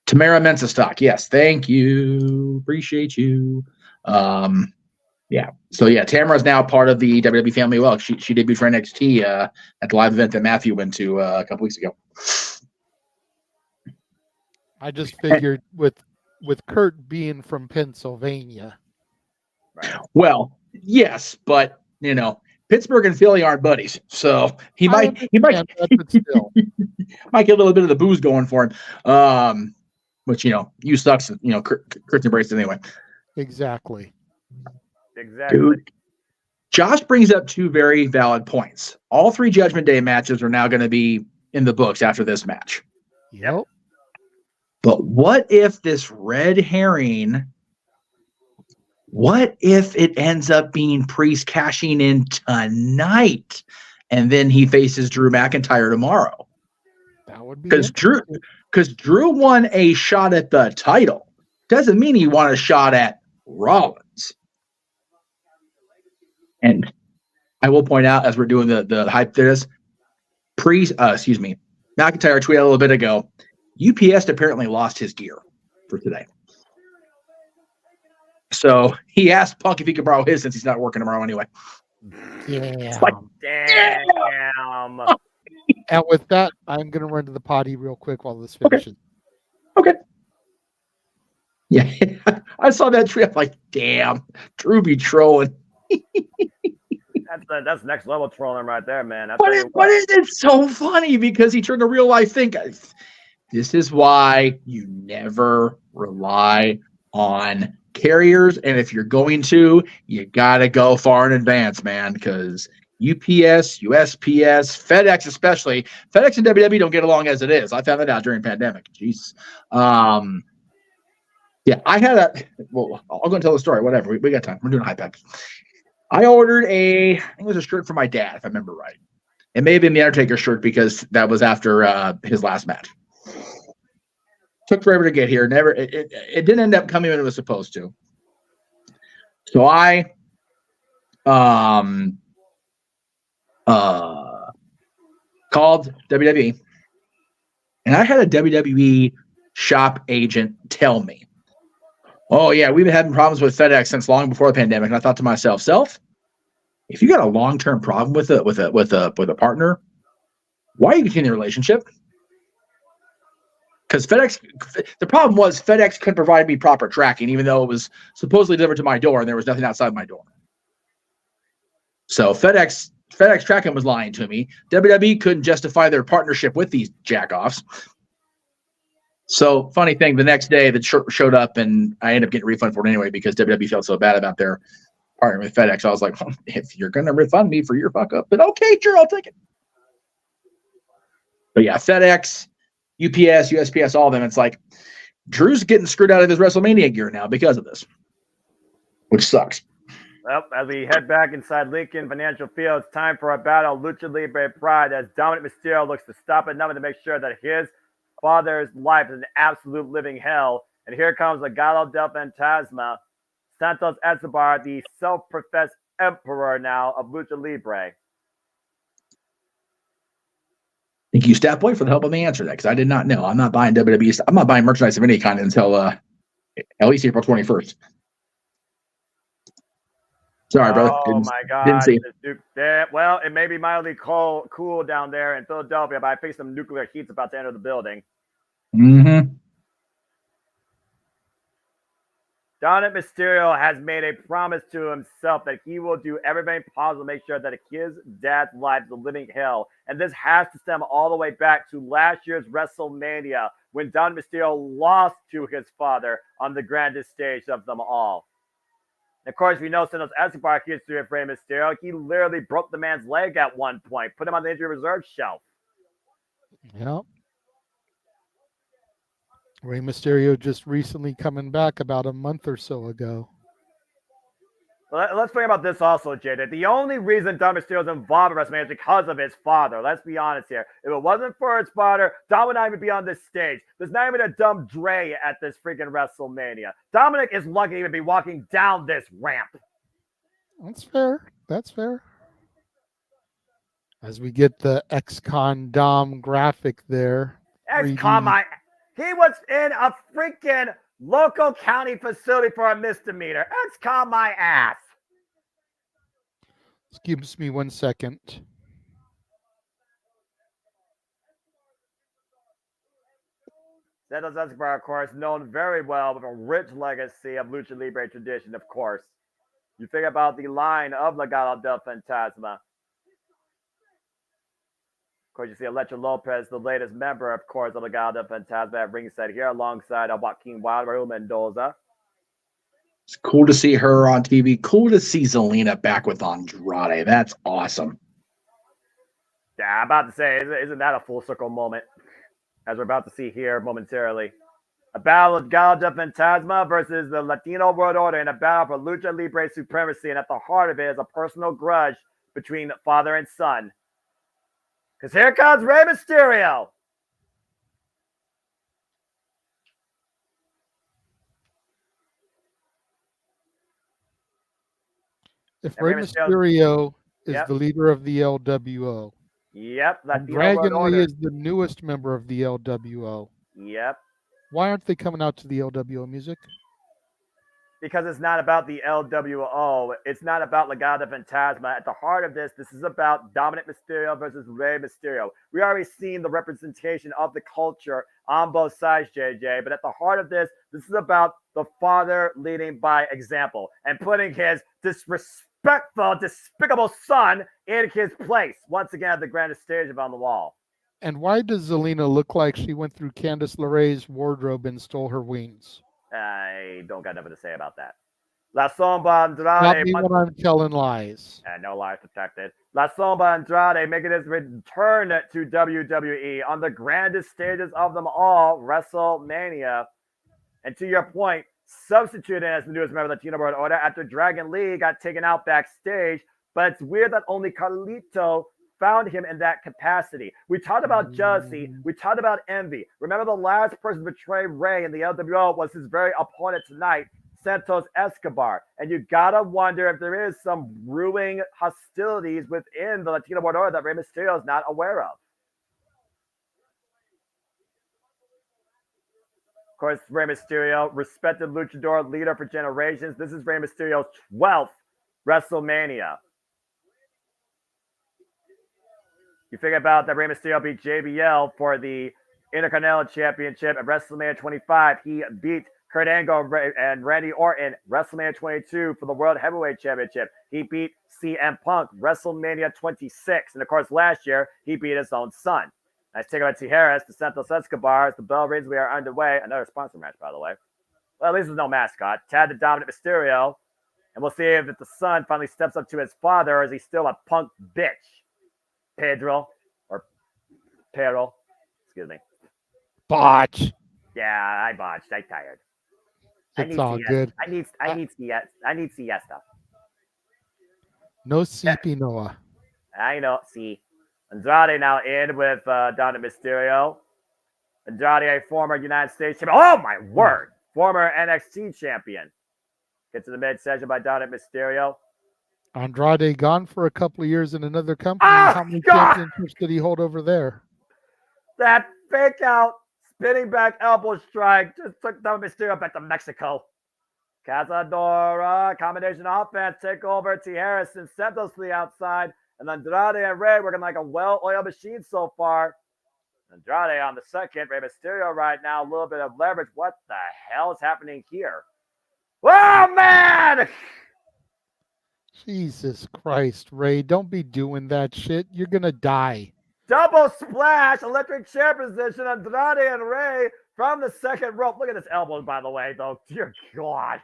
Tamara Mensastock. Yes. Thank you. Appreciate you. Yeah. So yeah, Tamara is now part of the WWE family. Well, she debuted for NXT at the live event that Matthew went to a couple weeks ago. I just figured with Kurt being from Pennsylvania. Right. Well, yes, but Pittsburgh and Philly aren't buddies, so he might might get a little bit of the booze going for him. Which you sucks. Kurt's embraced it anyway. Exactly. Dude, Josh brings up 2 very valid points. All 3 Judgment Day matches are now going to be in the books after this match. Yep. But what if this red herring? What if it ends up being Priest cashing in tonight, and then he faces Drew McIntyre tomorrow? That would be because Drew won a shot at the title. Doesn't mean he won a shot at Rollins. And I will point out, as we're doing the hype to this, McIntyre tweeted a little bit ago, UPS apparently lost his gear for today. So he asked Punk if he could borrow his since he's not working tomorrow anyway. Yeah. Like, Damn. And with that, I'm going to run to the potty real quick while this finishes. Okay. Yeah, I saw that tweet. I'm like, damn, Drew be trolling. That's next level trolling right there, man. But it's so funny because he turned a real life thing. This is why you never rely on carriers. And if you're going to, you got to go far in advance, man, because UPS, USPS, FedEx especially. FedEx and WWE don't get along as it is. I found that out during pandemic. Jeez. Yeah, I had well, I'll go and tell the story. Whatever. We got time. We're doing a high pack. I ordered I think it was a shirt for my dad, if I remember right. It may have been the Undertaker shirt because that was after his last match. Took forever to get here. It didn't end up coming when it was supposed to. So I called WWE, and I had a WWE shop agent tell me, "Oh yeah, we've been having problems with FedEx since long before the pandemic." And I thought to myself, if you got a long-term problem with a partner, why are you continuing the relationship? Because the problem was FedEx couldn't provide me proper tracking, even though it was supposedly delivered to my door and there was nothing outside my door. So FedEx tracking was lying to me. WWE couldn't justify their partnership with these jackoffs. So funny thing, the next day the shirt showed up and I ended up getting a refund for it anyway because WWE felt so bad about their partner with FedEx. I was like, well, if you're going to refund me for your fuck up, then okay, sure, I'll take it. But yeah, FedEx, UPS, USPS, all of them. It's like Drew's getting screwed out of his WrestleMania gear now because of this, which sucks. Well, as we head back inside Lincoln Financial Field, it's time for a battle Lucha Libre Pride as Dominic Mysterio looks to stop at nothing to make sure that his father's life is an absolute living hell. And here comes Legado del Fantasma, Santos Escobar, the self-professed emperor now of Lucha Libre. Thank you, Stat Boy, for the help of me answer that because I did not know. I'm not buying WWE. I'm not buying merchandise of any kind until at least April 21st. Sorry, brother. My God. Didn't see. Well, it may be mildly cool down there in Philadelphia, but I think some nuclear heat's about to enter the building. Mm-hmm. Dominic Mysterio has made a promise to himself that he will do everything possible to make sure that his dad's life is a living hell. And this has to stem all the way back to last year's WrestleMania when Dominic Mysterio lost to his father on the grandest stage of them all. And of course, we know Santos Escobar history of Rey Mysterio. He literally broke the man's leg at one point, put him on the injury reserve shelf. Yep. Rey Mysterio just recently coming back about a month or so ago. Let's think about this also, Jay. That the only reason Dom Mysterio is involved in WrestleMania is because of his father. Let's be honest here. If it wasn't for his father, Dom would not even be on this stage. There's not even a dumb Dre at this freaking WrestleMania. Dominic is lucky to even be walking down this ramp. That's fair. That's fair. As we get the ex-con Dom graphic there. Ex-con, he was in a freaking local county facility for a misdemeanor. Ex-con my ass. Excuse me 1 second. Santos Escobar, of course, known very well with a rich legacy of Lucha Libre tradition, of course. You think about the line of Legado del Fantasma. Of course, you see Electra Lopez, the latest member, of course, of Legado del Fantasma at ringside here alongside Joaquin Wild, Raul Mendoza. It's cool to see her on TV. Cool to see Zelina back with Andrade. That's awesome. Yeah, I'm about to say, isn't that a full circle moment? As we're about to see here momentarily. A battle of Legado del Fantasma versus the Latino World Order in a battle for Lucha Libre supremacy. And at the heart of it is a personal grudge between father and son. Because here comes Rey Mysterio. If And Rey Rey Mysterio is Yep. the leader of the LWO, Yep. and Latino World Dragon Lee Order. is the newest member of the LWO, Yep. why aren't they coming out to the LWO music? Because it's not about the LWO. It's not about Legado Fantasma. At the heart of this is about Dominic Mysterio versus Rey Mysterio. We already seen the representation of the culture on both sides, JJ. But at the heart of this is about the father leading by example and putting his disrespectful, despicable son in his place. Once again, at the grandest stage on the wall. And why does Zelina look like she went through Candice LeRae's wardrobe and stole her wings? I don't got nothing to say about that. La Sombra Not Andrade. me when I'm telling lies. No lies detected. La Sombra Andrade making his return to WWE on the grandest stages of them all, WrestleMania. And to your point, substituting as the newest member of the Latino World Order after Dragon Lee got taken out backstage. But it's weird that only Carlito found him in that capacity. We talked about jealousy. We talked about envy. Remember, the last person to betray Rey in the LWO was his very opponent tonight, Santos Escobar. And you gotta wonder if there is some brewing hostilities within the Latino World Order that Rey Mysterio is not aware of. Of course, Rey Mysterio, respected luchador, leader for generations. This is Rey Mysterio's 12th WrestleMania. You figure about that Rey Mysterio beat JBL for the Intercontinental Championship at WrestleMania 25. He beat Kurt Angle and Randy Orton WrestleMania 22 for the World Heavyweight Championship. He beat CM Punk WrestleMania 26. And of course, last year, he beat his own son. Nice take out Tijeras to Santos Escobar as the bell rings. We are underway. Another sponsor match, by the way. Well, at least there's no mascot. Tad the Dominant Mysterio. And we'll see if the son finally steps up to his father, or is he still a punk bitch? Pedro. Excuse me. Botch. Yeah, I botched. I tired. It's all good. I need siesta. No CP Noah. I know. See, Andrade now in with Dominic Mysterio. Andrade, a former United States champion. Oh my word! Former NXT champion. Gets to the mid-session by Dominic Mysterio. Andrade gone for a couple of years in another company. How many championships did he hold over there? That fake out spinning back elbow strike just took Dominic Mysterio back to Mexico. Cazadora, combination offense, take over Tijeras and Santos to the outside. And Andrade and Rey working like a well-oiled machine so far. Andrade on the second. Rey Mysterio right now, a little bit of leverage. What the hell is happening here? Oh, man! Jesus Christ, Ray, don't be doing that shit. You're going to die. Double splash, electric chair position. Andrade and Rey from the second rope. Look at this elbow, by the way, though. Dear God.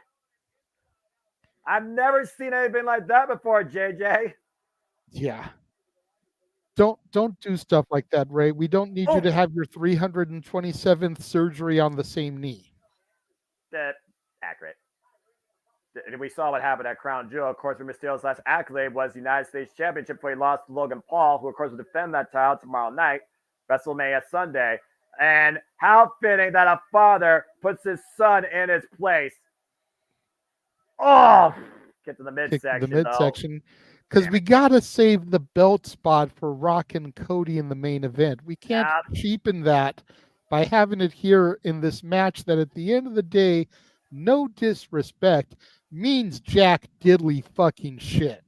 I've never seen anything like that before, JJ. Yeah. Don't do stuff like that, Ray. We don't need you to have your 327th surgery on the same knee. That's accurate. And we saw what happened at Crown Jewel. Of course, Mysterio's last accolade was the United States Championship before he lost to Logan Paul, who, of course, will defend that title tomorrow night, WrestleMania Sunday. And how fitting that a father puts his son in his place. Oh, get to the midsection. The midsection. Because we got to save the belt spot for Rock and Cody in the main event. We can't cheapen that by having it here in this match that at the end of the day, no disrespect, means Jack Diddley fucking shit.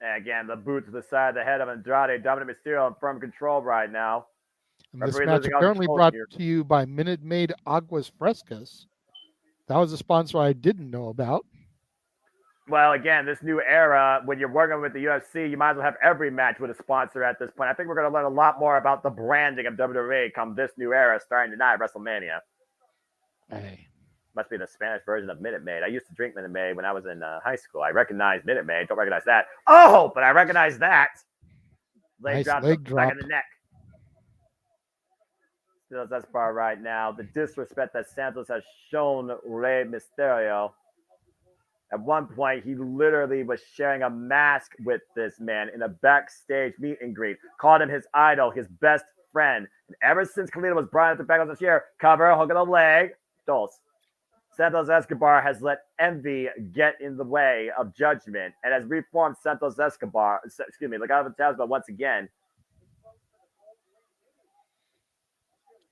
And again, the boot to the side of the head of Andrade. Dominic Mysterio in firm control right now. And this match apparently brought to you by Minute Maid Aguas Frescas. That was a sponsor I didn't know about. Well, again, this new era, when you're working with the UFC, you might as well have every match with a sponsor at this point. I think we're going to learn a lot more about the branding of WWE come this new era starting tonight at WrestleMania. Hey. Must be the Spanish version of Minute Maid. I used to drink Minute Maid when I was in high school. I recognize Minute Maid. Don't recognize that. Oh, but I recognize that. Leg drop back in the neck. Still that's part right now. The disrespect that Santos has shown Rey Mysterio. At one point, he literally was sharing a mask with this man in a backstage meet and greet. Called him his idol, his best friend. And ever since Carlito was brought up to back on this year, cover, hook of the leg, dos. Santos Escobar has let envy get in the way of judgment and has reformed Santos Escobar, Legado Fantasma once again.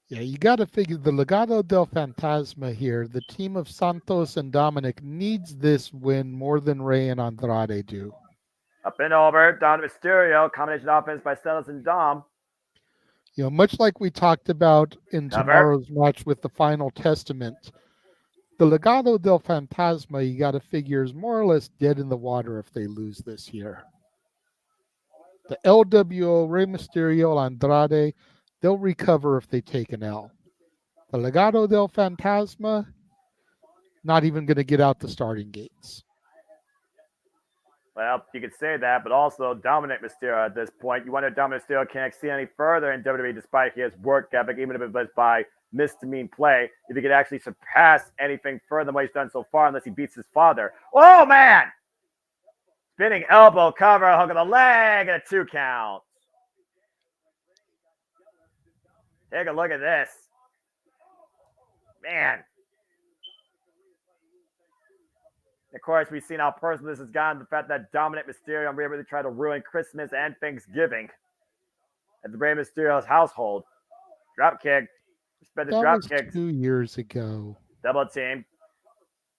Yeah, you got to figure the Legado del Fantasma here, the team of Santos and Dominic needs this win more than Rey and Andrade do. Up and over, Dom Mysterio, combination offense by Santos and Dom. You know, much like we talked about in Cover. tomorrow's match with the Final Testament, the Legado del Fantasma, you got to figure, is more or less dead in the water if they lose this year. The LWO, Rey Mysterio, Andrade, they'll recover if they take an L. The Legado del Fantasma, not even going to get out the starting gates. Well, you could say that, but also Dominic Mysterio at this point. You wonder if Dominic Mysterio can exceed any further in WWE despite his work ethic, even if it was by misdemeanor play, if he could actually surpass anything further than what he's done so far, unless he beats his father. Oh, man! Spinning elbow cover, hook of the leg, and a 2 count. Take a look at this. Man. Of course, we've seen how personal this has gotten. The fact that Dominic Mysterio really tried to ruin Christmas and Thanksgiving at the Rey Mysterio's household. Drop kick. Suspended That drop was kicks. 2 years ago. Double team.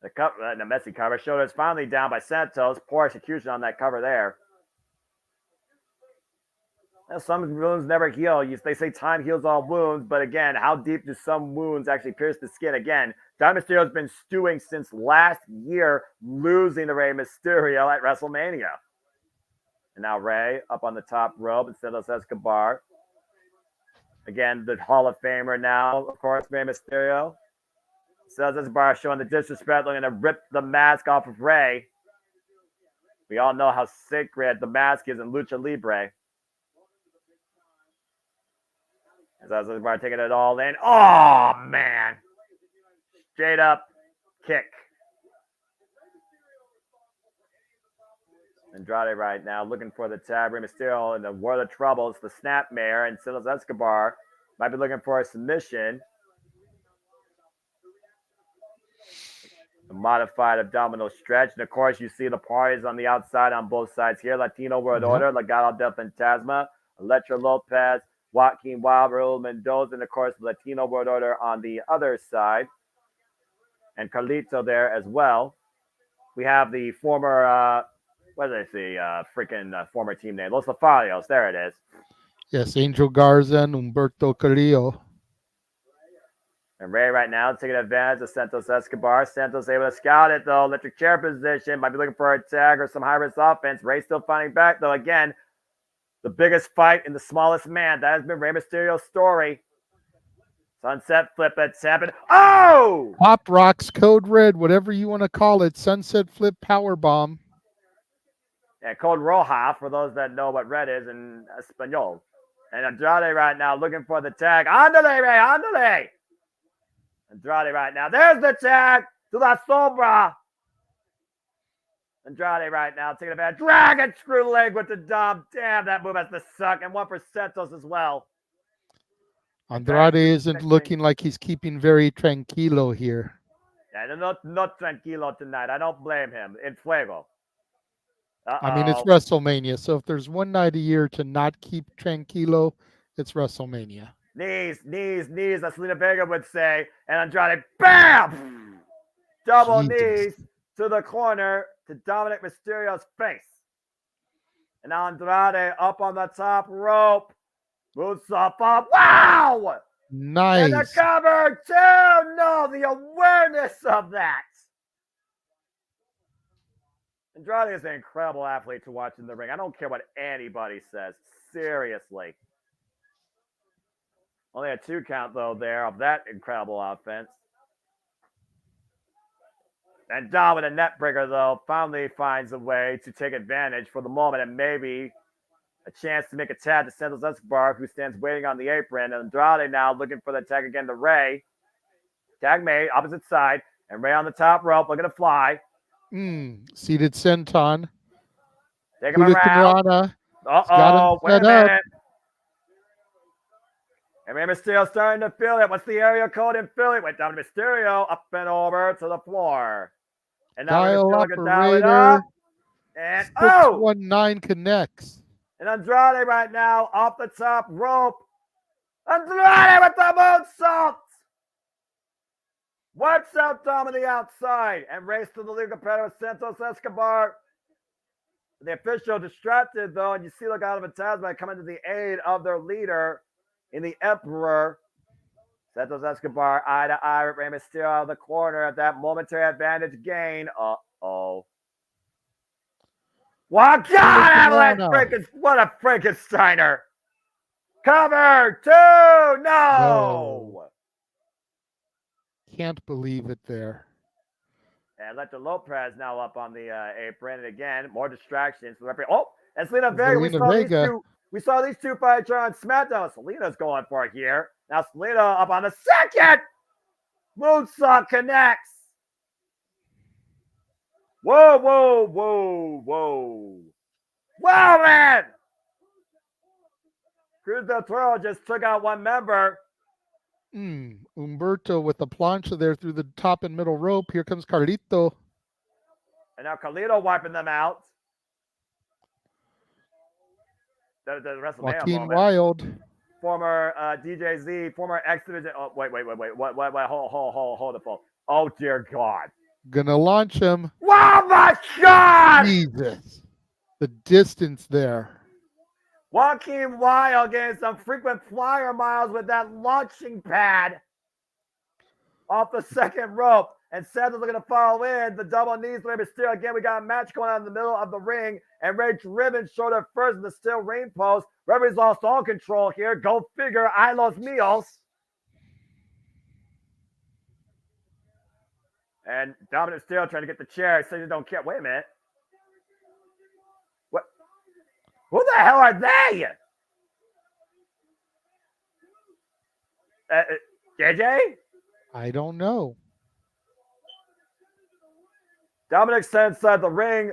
The messy cover. Shoulders finally down by Santos. Poor execution on that cover there. Well, some wounds never heal. They say time heals all wounds, but again, how deep do some wounds actually pierce the skin? Again, Dom Mysterio's been stewing since last year, losing to Rey Mysterio at WrestleMania. And now Rey up on the top rope instead of Escobar. Again, the Hall of Famer now, of course, Rey Mysterio. Santos Escobar showing the disrespect, looking to rip the mask off of Rey. We all know how sacred the mask is in Lucha Libre. Santos Escobar taking it all in. Oh, man. Straight up kick. Andrade right now looking for the tag. Rey Mysterio in the world of trouble. It's the snapmare, and Santos Escobar might be looking for a submission. A modified abdominal stretch. And of course, you see the parties on the outside on both sides here. Latino World Order, Legado del Fantasma, Electra Lopez, Joaquin Wild, Raul Mendoza, and of course, the Latino World Order on the other side. And Carlito there as well. We have the former, what did I say? Former team name. Los Lafarios. There it is. Yes, Angel Garza and Humberto Carrillo. And Rey right now taking advantage of Santos Escobar. Santos able to scout it, though. Electric chair position. Might be looking for a tag or some high-risk offense. Rey still fighting back, though. Again, the biggest fight in the smallest man. That has been Rey Mysterio's story. Sunset flip that's happened. Oh! Pop Rocks, Code Red, whatever you want to call it. Sunset flip power bomb. Yeah, Code Roja, for those that know what red is in Espanol. And Andrade right now looking for the tag. Andale, Rey, andale! Andrade right now. There's the tag to La Sombra. Andrade right now taking advantage. Dragon screw leg with the Dom. Damn, that move has to suck. And one for Santos as well. Andrade isn't looking like he's keeping very tranquilo here. Yeah, not tranquilo tonight. I don't blame him. In fuego. I mean, it's WrestleMania, so if there's one night a year to not keep tranquilo, it's WrestleMania. Knees, as Selena Vega would say. And Andrade, bam! Double knees to the corner to Dominic Mysterio's face. And Andrade up on the top rope. Moves up. Wow! Nice. And the cover, too! No, the awareness of that. Andrade is an incredible athlete to watch in the ring. I don't care what anybody says. Seriously. Only a 2 count, though, there of that incredible offense. And Dom with a net breaker, though, finally finds a way to take advantage for the moment and maybe a chance to make a tag to Santos Escobar, who stands waiting on the apron. And Andrade now looking for the tag again to Rey. Tag made, opposite side. And Rey on the top rope, looking to fly. Seated senton. Take him around. Uh-oh, wait a minute. And Rey Mysterio starting to feel it. What's the area code in Philly? Went down to Mysterio, up and over to the floor. And now Rey Mysterio can dial it up. And 619 connects. And Andrade right now off the top rope. Andrade with the moonsault. Works out Dom on the outside and race to the lead competitor with Santos Escobar. The official distracted though, and you see Legado and Fantasma coming to the aid of their leader in the Emperor. Santos Escobar eye to eye with Rey Mysterio out of the corner at that momentary advantage gain. Uh-oh. Wow, God, what a Frankensteiner. Cover 2, no. Can't believe it there. And Lecter Lopez now up on the apron. And again, more distractions. Oh, and Selena Vega. We saw these two fight on SmackDown. Selena's going for it here. Now Selena up on the second. Moonsault connects. Whoa, whoa, whoa, whoa. Whoa, man. Cruz del Toro just took out one member. Humberto with the plancha there through the top and middle rope. Here comes Carlito. And now Carlito wiping them out. The WrestleMania Joaquin moment. Wild. Former DJZ, former X Division. Oh, wait. What? Hold the phone. Oh, dear God. Gonna launch him. Oh, my God. Jesus. The distance there. Joaquin Wild getting some frequent flyer miles with that launching pad off the second rope. And Santos looking to follow in. The double knees, Rey Mysterio. Again, we got a match going on in the middle of the ring. And Ray driven shoulder first in the steel ring post. Referee's lost all control here. Go figure. I los míos. And Dominic Mysterio trying to get the chair. So you don't care. Wait a minute. What? Who the hell are they? JJ? I don't know. Dominic's inside the ring.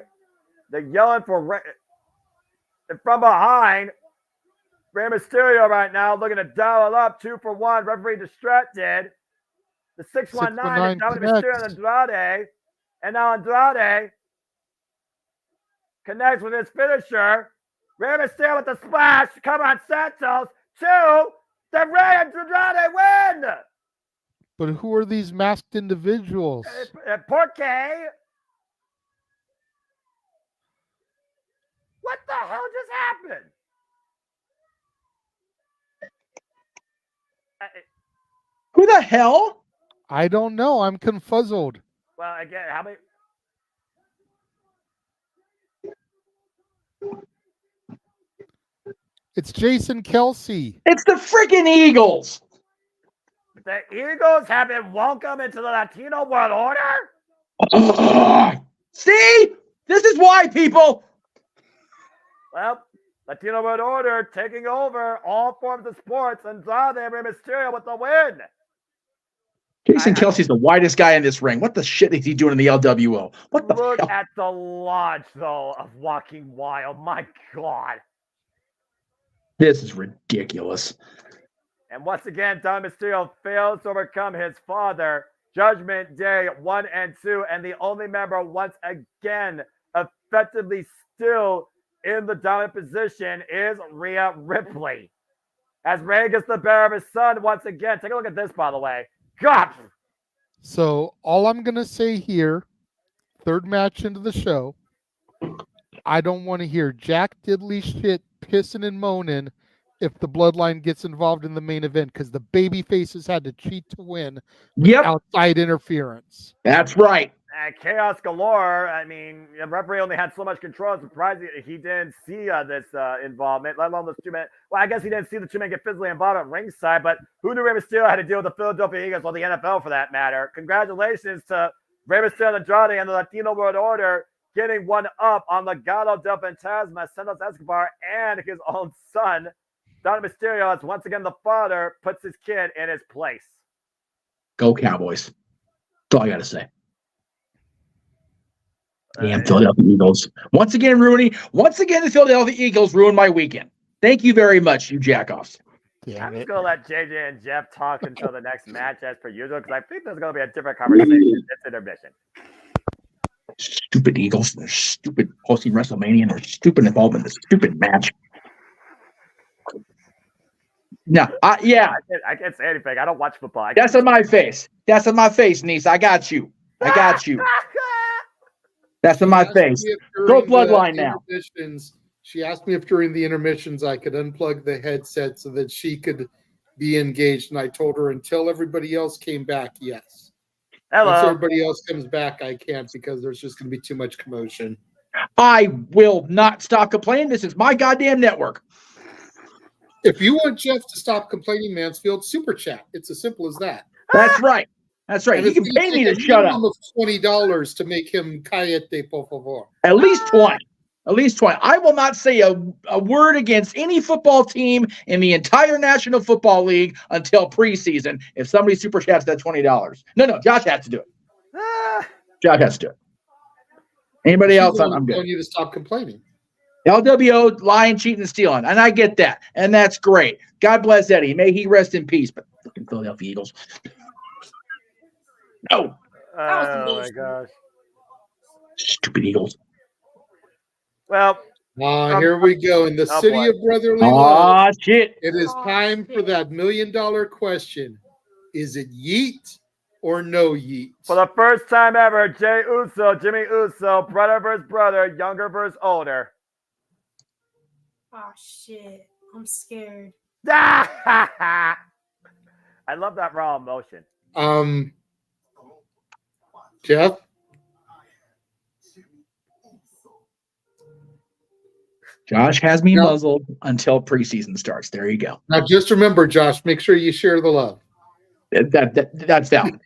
They're yelling for Ray. And from behind, Rey Mysterio right now looking to dial it up 2 for 1. Referee distracted. The 619 is Dominic Mysterio and Andrade. And now Andrade connects with his finisher. Rey Mysterio with the splash. Come on, Santos. 2. Then Rey and Andrade win. But who are these masked individuals? Porque. What the hell just happened? Who the hell? I don't know. I'm confuzzled. Well, again, how many? It's Jason Kelsey. It's the freaking Eagles. The Eagles have been welcomed into the Latino World Order? See? This is why, people. Well, Latino World Order taking over all forms of sports. Andrade and Rey Mysterio with the win. Jason Kelsey's the widest guy in this ring. What the shit is he doing in the LWO? What the Look hell? at the launch, though, of Joaquin Wild. My God. This is ridiculous. And once again, Dom Mysterio fails to overcome his father. Judgment Day 1 and 2. And the only member once again effectively still in the dominant position is Rhea Ripley. As Rey gets the better of his son once again. Take a look at this, by the way. God. So all I'm going to say here, third match into the show, I don't want to hear Jack Diddley shit pissing and moaning if the bloodline gets involved in the main event, because the baby faces had to cheat to win outside interference. That's right. Chaos galore. I mean, the referee only had so much control. I'm surprised he didn't see this involvement, let alone those 2 men. Well, I guess he didn't see the 2 men get physically involved at ringside, but who knew Rey Mysterio had to deal with the Philadelphia Eagles or the NFL for that matter? Congratulations to Rey Mysterio and Andrade and the Latino World Order getting one up on Legado del Fantasma, Santos Escobar, and his own son. Don Mysterio, as once again the father, puts his kid in his place. Go Cowboys. That's all I got to say. Damn Philadelphia Eagles. Once again, the Philadelphia Eagles ruined my weekend. Thank you very much, you jackoffs. I'm just going to let JJ and Jeff talk until the next match as per usual, because I think there's going to be a different conversation in this intermission. Stupid Eagles, and their stupid hosting WrestleMania, and their stupid involvement in this stupid match. No, yeah. I can't say anything. I don't watch football. That's on my face. That's on my face, niece. I got you. I got you. That's on my face. Go Bloodline now. She asked me if during the intermissions I could unplug the headset so that she could be engaged, and I told her until everybody else came back, yes. Hello. Once everybody else comes back, I can't because there's just going to be too much commotion. I will not stop complaining. This is my goddamn network. If you want Jeff to stop complaining, Mansfield, super chat. It's as simple as that. That's right. That's right. You can pay me to shut up. $20 to make him cállate, por favor. At least 20. At least 20. I will not say a word against any football team in the entire National Football League until preseason if somebody super chats that $20. No, Josh has to do it. Josh has to do it. Anybody else, I'm good. I need to stop complaining. LWO, lying, cheating, and stealing. And I get that. And that's great. God bless Eddie. May he rest in peace. But fucking Philadelphia Eagles. No. Oh, my gosh. Stupid Eagles. Well, here we go. In the city of brotherly love, shit. It is time for that $1 million question. Is it yeet or no yeet? For the first time ever, Jimmy Uso, brother versus brother, younger versus older. Oh, shit. I'm scared. I love that raw emotion. Jeff? Josh has me muzzled until preseason starts. There you go. Now, just remember, Josh, make sure you share the love. That's valid.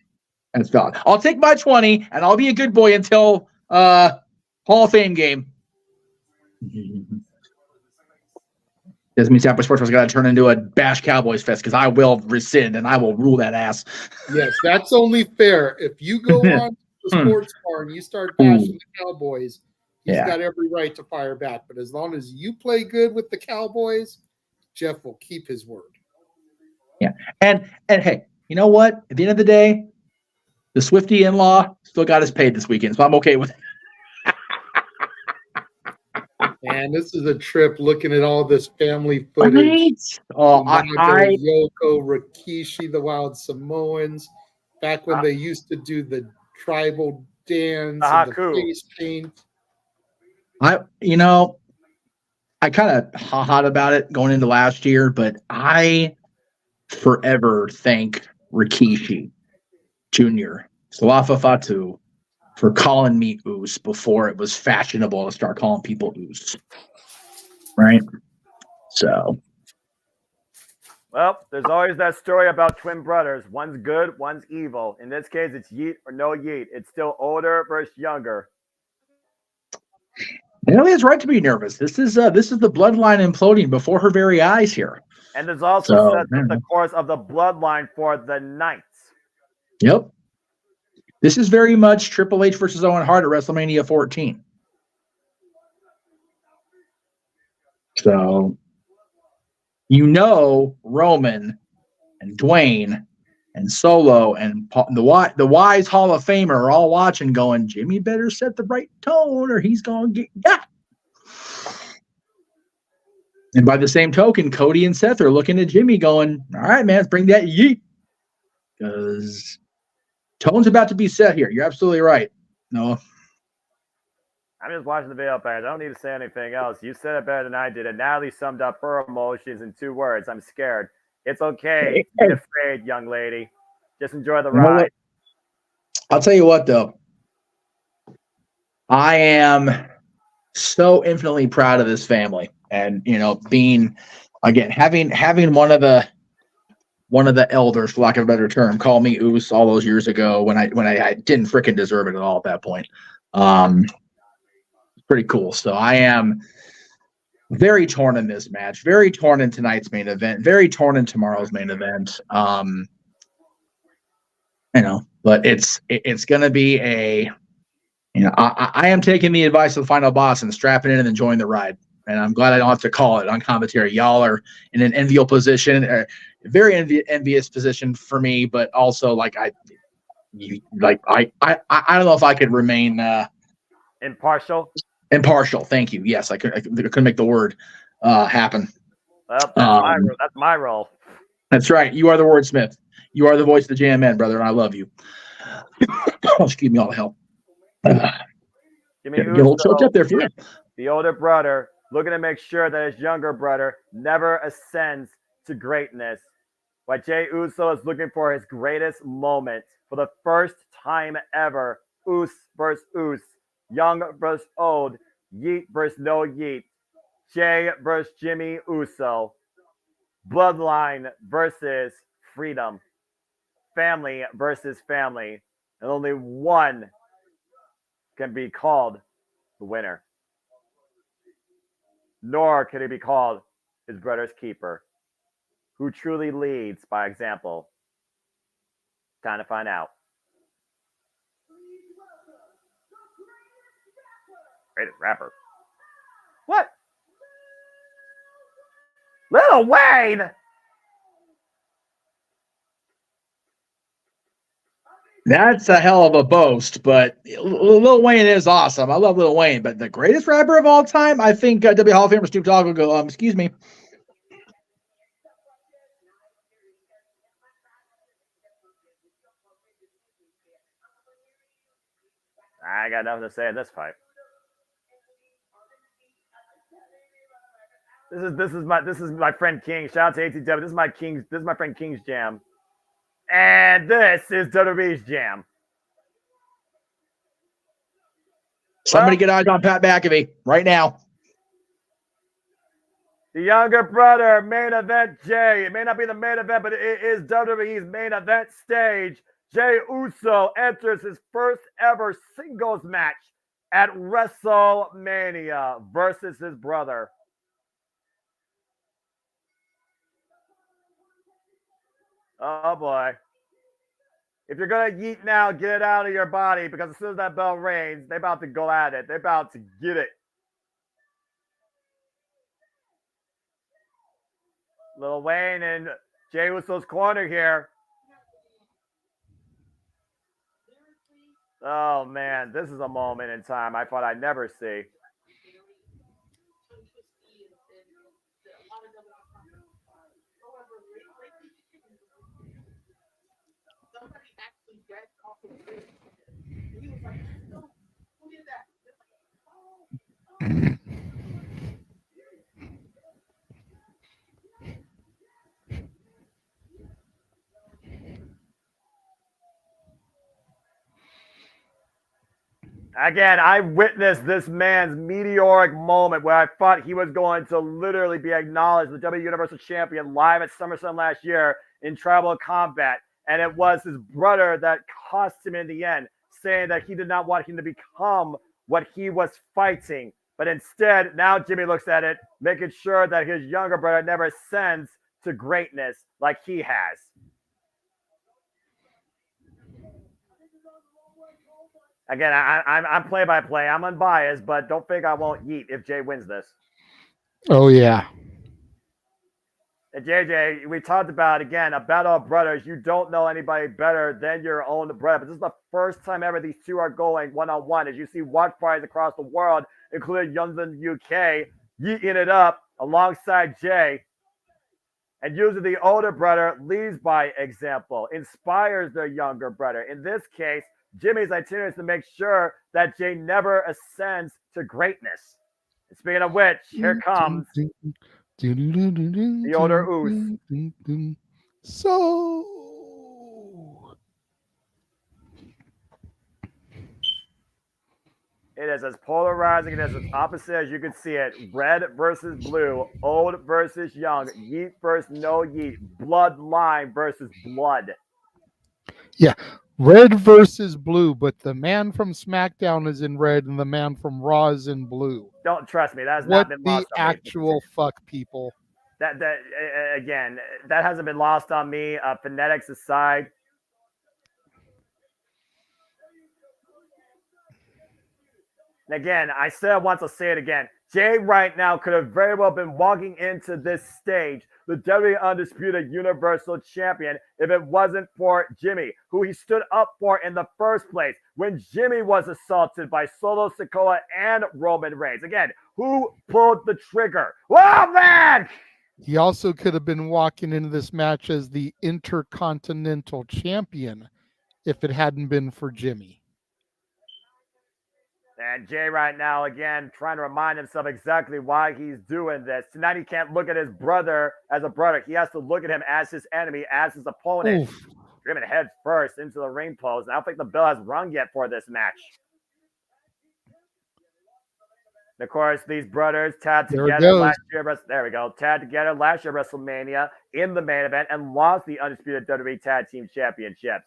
That's valid. I'll take my 20, and I'll be a good boy until Hall of Fame game. Doesn't mean Tampa Sports was going to turn into a Bash Cowboys fest because I will rescind and I will rule that ass. Yes, that's only fair. If you go on to the sports bar and you start bashing the Cowboys, he's got every right to fire back. But as long as you play good with the Cowboys, Jeff will keep his word. Yeah. And hey, you know what? At the end of the day, the Swiftie in-law still got us paid this weekend, so I'm okay with it. Man, this is a trip looking at all this family footage. Right? Oh, Yoko, Rikishi, the Wild Samoans, back when they used to do the tribal dance and the face paint. I kind of ha-ha'd about it going into last year, but I forever thank Rikishi Jr., Salafa Fatu, for calling me Oos before it was fashionable to start calling people Oos. Right? So. Well, there's always that story about twin brothers. One's good, one's evil. In this case, it's yeet or no yeet. It's still older versus younger. Nelly has right to be nervous. This is the bloodline imploding before her very eyes here. And there's also set the course of the bloodline for the Knights. Yep. This is very much Triple H versus Owen Hart at WrestleMania 14. So, Roman and Dwayne and Solo and the Wise Hall of Famer are all watching going, Jimmy better set the right tone or he's going to get got. And by the same token, Cody and Seth are looking at Jimmy going, all right, man, let's bring that yeet. Because tone's about to be set here. You're absolutely right. No. I'm just watching the video back. I don't need to say anything else. You said it better than I did. And Natalie summed up her emotions in 2 words. I'm scared. It's okay. Be afraid, young lady. Just enjoy the ride. I'll tell you what, though. I am so infinitely proud of this family. And, being, again, having one of the elders, for lack of a better term, call me Oos all those years ago when I didn't freaking deserve it at all at that point. Pretty cool. So I am very torn in this match, very torn in tonight's main event, very torn in tomorrow's main event. But it's going to be I am taking the advice of the final boss and strapping in and enjoying the ride. and I'm glad I don't have to call it on commentary. Y'all are in an enviable position, very envious position for me, but also like I don't know if I could remain impartial. Impartial. Thank you. Yes, I couldn't make the word happen. Well, that's my role. That's right. You are the wordsmith. You are the voice of the JMN, brother, and I love you. Excuse me, all the help. Jimmy Get a little choked up there for you. The older brother looking to make sure that his younger brother never ascends to greatness. While Jey Uso is looking for his greatest moment for the first time ever. Us versus Us. Young versus old. Yeet versus no Yeet. Jey versus Jimmy Uso. Bloodline versus freedom. Family versus family. And only one can be called the winner. Nor can he be called his brother's keeper. Who truly leads by example? Time to find out. Greatest rapper. What? Lil Wayne! That's a hell of a boast, but Lil Wayne is awesome. I love Lil Wayne, but the greatest rapper of all time, I think W Hall of Famer Snoop Dogg will go, excuse me. I got nothing to say in this fight. This is my friend King. Shout out to ATW. This is my friend King's jam. And this is WWE's jam. Somebody get eyes on Pat McAfee right now. The younger brother, main event Jay. It may not be the main event, but it is WWE's main event stage. Jey Uso enters his first ever singles match at WrestleMania versus his brother. Oh boy. If you're going to yeet now, get it out of your body, because as soon as that bell rings, they're about to go at it. They're about to get it. Lil Wayne in Jey Uso's corner here. Oh man, this is a moment in time I thought I'd never see. Again, I witnessed this man's meteoric moment where I thought he was going to literally be acknowledged the W Universal Champion live at SummerSlam last year in Tribal Combat. And it was his brother that cost him in the end, saying that he did not want him to become what he was fighting. But instead, now Jimmy looks at it, making sure that his younger brother never ascends to greatness like he has. Again, I'm play-by-play. I'm unbiased, but don't think I won't yeet if Jay wins this. Oh, yeah. And JJ, we talked about, again, a battle of brothers. You don't know anybody better than your own brother. But this is the first time ever these two are going one-on-one. As you see watch parties across the world, including London, UK, yeeting it up alongside Jay. And usually the older brother leads by example, inspires their younger brother. In this case, Jimmy's itinerary is to make sure that Jay never ascends to greatness. And speaking of which, here comes the older Us. So it is as polarizing and as opposite as you can see it. Red versus blue, old versus young, yeet versus no yeet, bloodline versus blood. Yeah, red versus blue, but the man from SmackDown is in red and the man from Raw is in blue. Don't trust me. That has not been lost on me. What the actual fuck, people? That again, that hasn't been lost on me. Phonetics aside. And again, I said once, I'll say it again. Jay right now could have very well been walking into this stage, the WWE Undisputed Universal Champion, if it wasn't for Jimmy, who he stood up for in the first place when Jimmy was assaulted by Solo Sikoa and Roman Reigns. Again, who pulled the trigger? Oh, man! He also could have been walking into this match as the Intercontinental Champion if it hadn't been for Jimmy. And Jay right now, again, trying to remind himself exactly why he's doing this. Tonight he can't look at his brother as a brother. He has to look at him as his enemy, as his opponent. Driven head first into the ring post. I don't think the bell has rung yet for this match. And of course, these brothers tagged together last year. There we go. Tagged together last year at WrestleMania in the main event and lost the Undisputed WWE Tag Team Championships.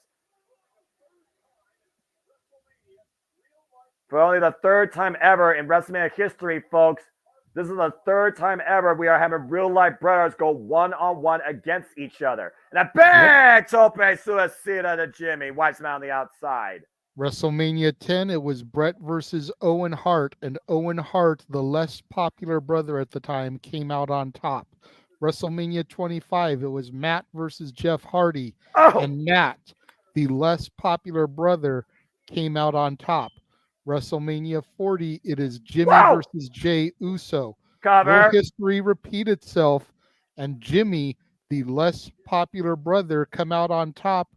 For only the third time ever in WrestleMania history, folks, this is the third time ever we are having real-life brothers go one-on-one against each other. And a big tope suicida to Jimmy. Wipes him out on the outside. WrestleMania 10, it was Bret versus Owen Hart, and Owen Hart, the less popular brother at the time, came out on top. WrestleMania 25, it was Matt versus Jeff Hardy, and Matt, the less popular brother, came out on top. WrestleMania 40, it is Jimmy versus Jey Uso. Will history repeat itself, and Jimmy, the less popular brother, come out on top,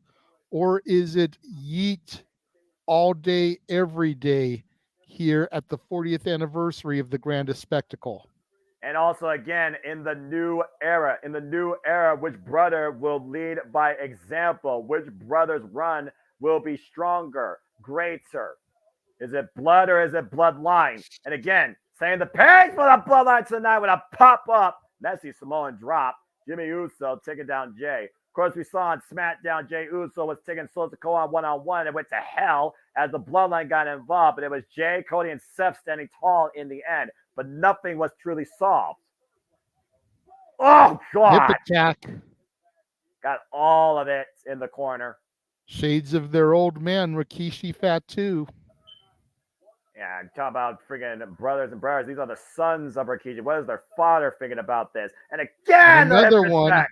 or is it Yeet all day, every day here at the 40th anniversary of the grandest spectacle? And also, again, in the new era, which brother will lead by example? Which brother's run will be stronger, greater? Is it blood or is it bloodline? And again, saying the pace for the bloodline tonight with a pop-up messy Samoan drop. Jimmy Uso taking down Jay. Of course, we saw on SmackDown, Jey Uso was taking Solo Sikoa on one-on-one and went to hell as the bloodline got involved. But it was Jay, Cody, and Seth standing tall in the end. But nothing was truly solved. Oh, God. Hip attack. Got all of it in the corner. Shades of their old man, Rikishi Fatu. Yeah, talk about friggin' brothers and brothers. These are the sons of Rikishi. What is their father thinking about this? And again, another one.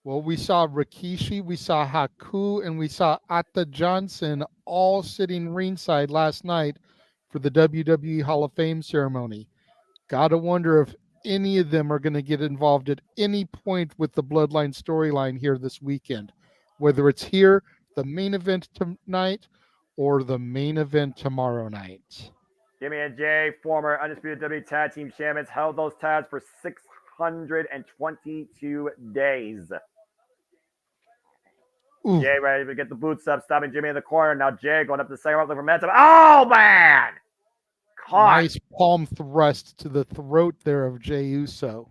Well, we saw Rikishi, we saw Haku, and we saw Atta Johnson all sitting ringside last night for the WWE Hall of Fame ceremony. Gotta wonder if any of them are going to get involved at any point with the Bloodline storyline here this weekend. Whether it's here, the main event tonight, or the main event tomorrow night. Jimmy and Jay, former Undisputed WWE Tag Team Champions, held those tags for 622 days. Ooh. Jay ready to get the boots up, stopping Jimmy in the corner. Now Jay going up the second rope, looking for momentum. Oh, man! Caught. Nice palm thrust to the throat there of Jey Uso.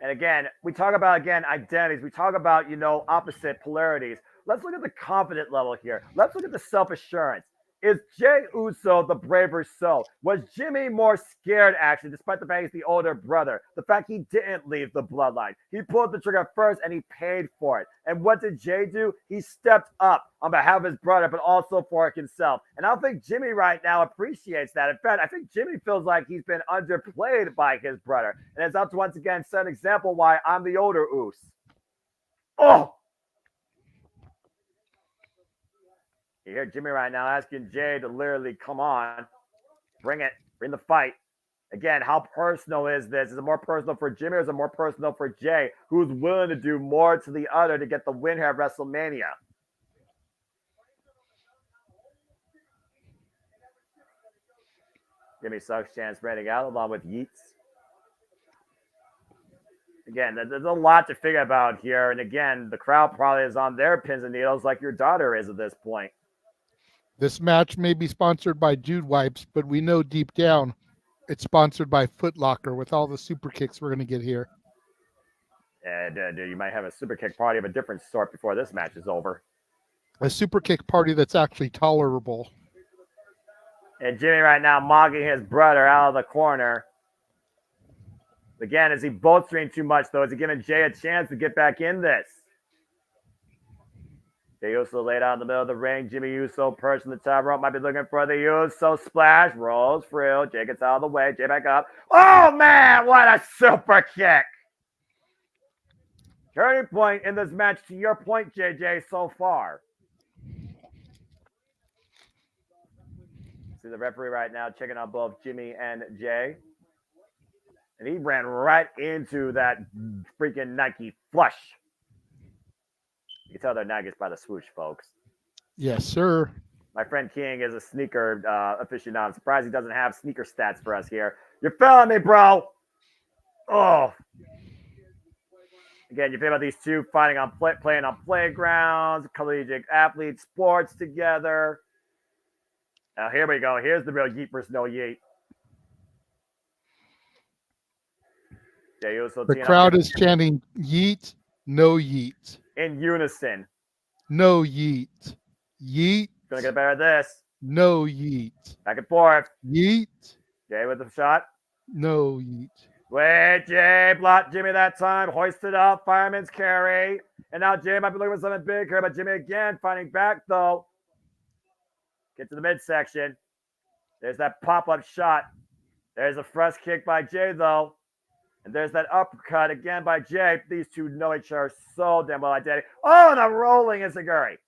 And again, we talk about, identities. We talk about, opposite polarities. Let's look at the confident level here. Let's look at the self-assurance. Is Jey Uso the braver soul? Was Jimmy more scared, actually, despite the fact he's the older brother? The fact he didn't leave the bloodline. He pulled the trigger first, and he paid for it. And what did Jey do? He stepped up on behalf of his brother, but also for himself. And I don't think Jimmy right now appreciates that. In fact, I think Jimmy feels like he's been underplayed by his brother. And it's up to, once again, set an example why I'm the older Oos. Oh! You hear Jimmy right now asking Jay to literally come on, bring it, bring the fight. Again, how personal is this? Is it more personal for Jimmy or is it more personal for Jay, who's willing to do more to the other to get the win here at WrestleMania? Jimmy sucks chance spreading out along with Yeats. Again, there's a lot to figure about here. And again, the crowd probably is on their pins and needles like your daughter is at this point. This match may be sponsored by Jude Wipes, but we know deep down it's sponsored by Foot Locker with all the super kicks we're going to get here. And you might have a super kick party of a different sort before this match is over. A super kick party that's actually tolerable. And Jimmy right now mocking his brother out of the corner. Again, is he bolstering too much, though? Is he giving Jay a chance to get back in this? Jey Uso laid out in the middle of the ring. Jimmy Uso perched in the top rope. Might be looking for the Uso splash. Rolls through. Jey gets out of the way. Jey back up. Oh, man, what a super kick. Turning point in this match, to your point, JJ, so far. See the referee right now checking out both Jimmy and Jey. And he ran right into that freaking Nike flush. You can tell they're Nikes by the swoosh, folks. Yes, sir. My friend King is a sneaker aficionado. I'm surprised he doesn't have sneaker stats for us here. You're feeling me, bro. Oh. Again, you think about these two fighting on playing on playgrounds, collegiate athletes, sports together. Now, here we go. Here's the real yeet versus no yeet. The crowd is chanting yeet, no yeet. In unison. No yeet. Yeet. Gonna get better at this. No yeet. Back and forth. Yeet. Jey with the shot. No yeet. Wait, Jey blocked Jimmy that time. Hoisted up. Fireman's carry. And now Jey might be looking for something big here, but Jimmy again fighting back though. Get to the midsection. There's that pop-up shot. There's a thrust kick by Jey though. And there's that uppercut again by Jey. These two know each other so damn well identity. Oh, and a rolling Enziguri.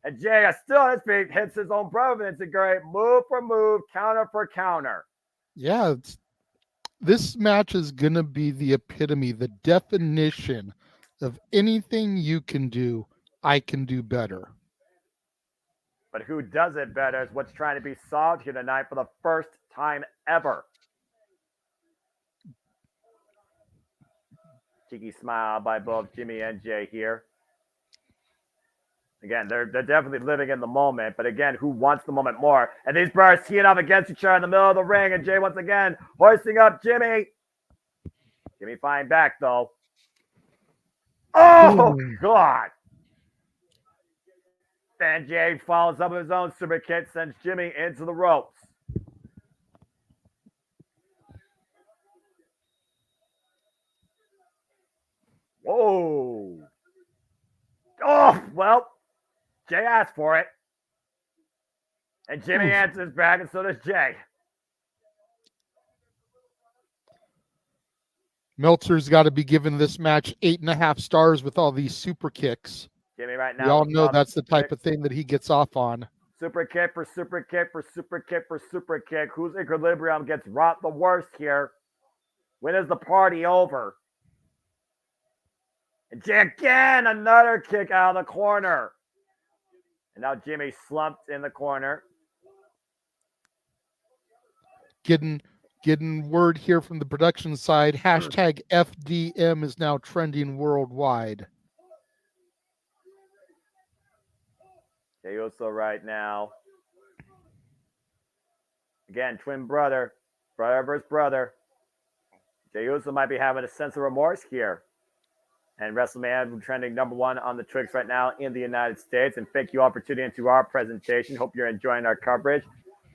And Jey still on his feet, hits his own brother Enziguri. Move for move, counter for counter. Yeah, this match is going to be the epitome, the definition of anything you can do, I can do better. But who does it better is what's trying to be solved here tonight for the first time ever. Cheeky smile by both Jimmy and Jey here. Again, they're definitely living in the moment, but again, who wants the moment more? And these brothers teeing up against each other in the middle of the ring, and Jey once again hoisting up Jimmy. Jimmy fighting back though. Oh God! And Jey follows up with his own super kick, sends Jimmy into the ropes. Whoa! Oh, well, Jey asked for it. And Jimmy answers back, and so does Jey. Meltzer's got to be giving this match 8.5 stars with all these super kicks. Jimmy right now. We all know that's the type of thing that he gets off on. Super kick for super kick for super kick for super kick. Whose equilibrium gets rocked the worst here? When is the party over? And Jey again, another kick out of the corner. And now Jimmy slumped in the corner. Getting word here from the production side. Hashtag FDM is now trending worldwide. Jey Uso right now. Again, twin brother. Brother versus brother. Jey Uso might be having a sense of remorse here. And WrestleMania trending #1 on the Twix right now in the United States. And thank you all for tuning into our presentation. Hope you're enjoying our coverage.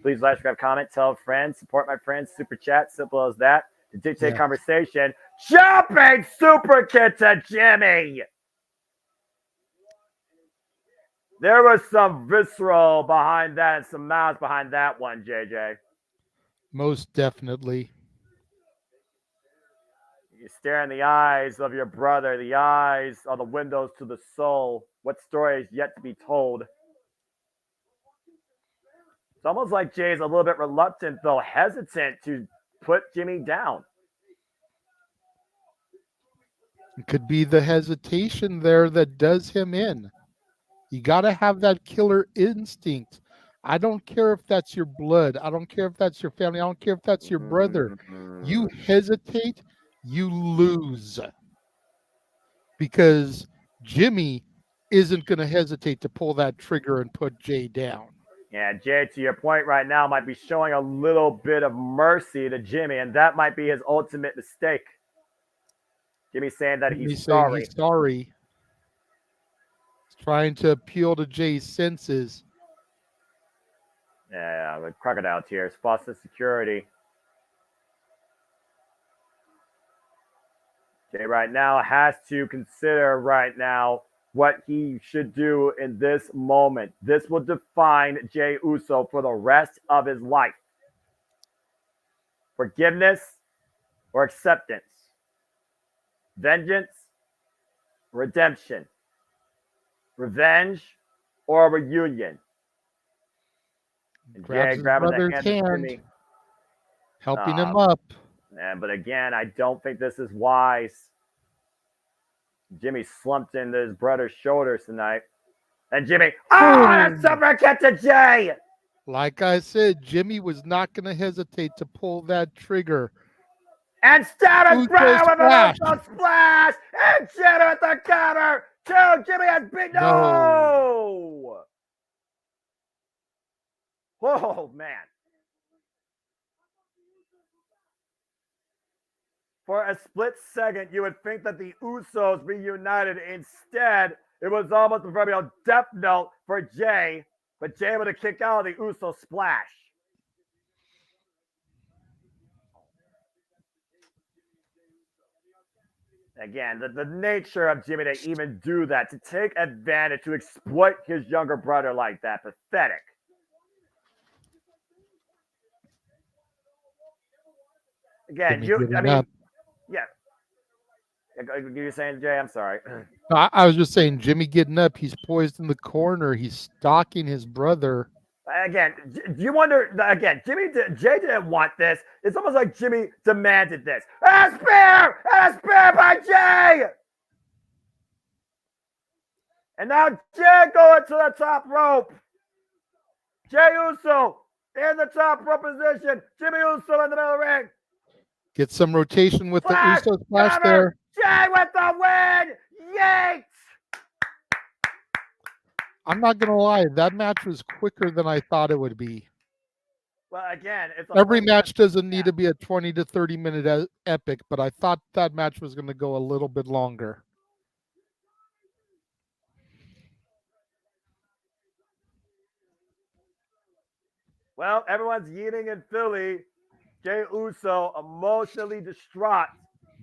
Please like, subscribe, comment, tell a friend, support my friends, super chat, simple as that. To dictate conversation. Jumping super kick to Jimmy. There was some visceral behind that and some mouths behind that one, JJ. Most definitely. You stare in the eyes of your brother. The eyes are the windows to the soul. What story is yet to be told? It's almost like Jay's a little bit reluctant, though hesitant to put Jimmy down. It could be the hesitation there that does him in. You got to have that killer instinct. I don't care if that's your blood. I don't care if that's your family. I don't care if that's your brother. You hesitate, you lose. Because Jimmy isn't going to hesitate to pull that trigger and put Jay down. Yeah, Jay, to your point right now, might be showing a little bit of mercy to Jimmy, and that might be his ultimate mistake. Jimmy saying that he's sorry. He's sorry. He's trying to appeal to Jay's senses. Yeah, with crocodile tears, foster security. Jay right now has to consider right now what he should do in this moment. This will define Jey Uso for the rest of his life. Forgiveness or acceptance. Vengeance, redemption. Revenge or reunion. And Grabs Jey his grabbing the brother's hand hand, of Jimmy. helping him up. But again, I don't think this is wise. Jimmy slumped into his brother's shoulders tonight. And Jimmy, that's super kick to Jey. Like I said, Jimmy was not going to hesitate to pull that trigger. And stab his Uso brother with splash. an Uso splash. And Jimmy at the counter. Jimmy has beat. No. Oh, man. For a split second, you would think that the Usos reunited. Instead, it was almost a proverbial death note for Jey, but Jey able to kick out of the Uso splash. Again, the nature of Jimmy to even do that, to take advantage, to exploit his younger brother like that, pathetic. Again, yeah. You were saying, Jay? I'm sorry. I was just saying, Jimmy getting up. He's poised in the corner. He's stalking his brother. Again, do you wonder? Again, Jey didn't want this. It's almost like Jimmy demanded this. A spear by Jey. And now Jey going to the top rope. Jey Uso in the top rope position. Jimmy Uso in the middle of the ring. Get some rotation with the Uso splash there. Jey with the win! Yeet! I'm not going to lie. That match was quicker than I thought it would be. Well, again, every match doesn't need to be a 20 to 30 minute epic, but I thought that match was going to go a little bit longer. Well, everyone's yeeting in Philly. Jey Uso emotionally distraught,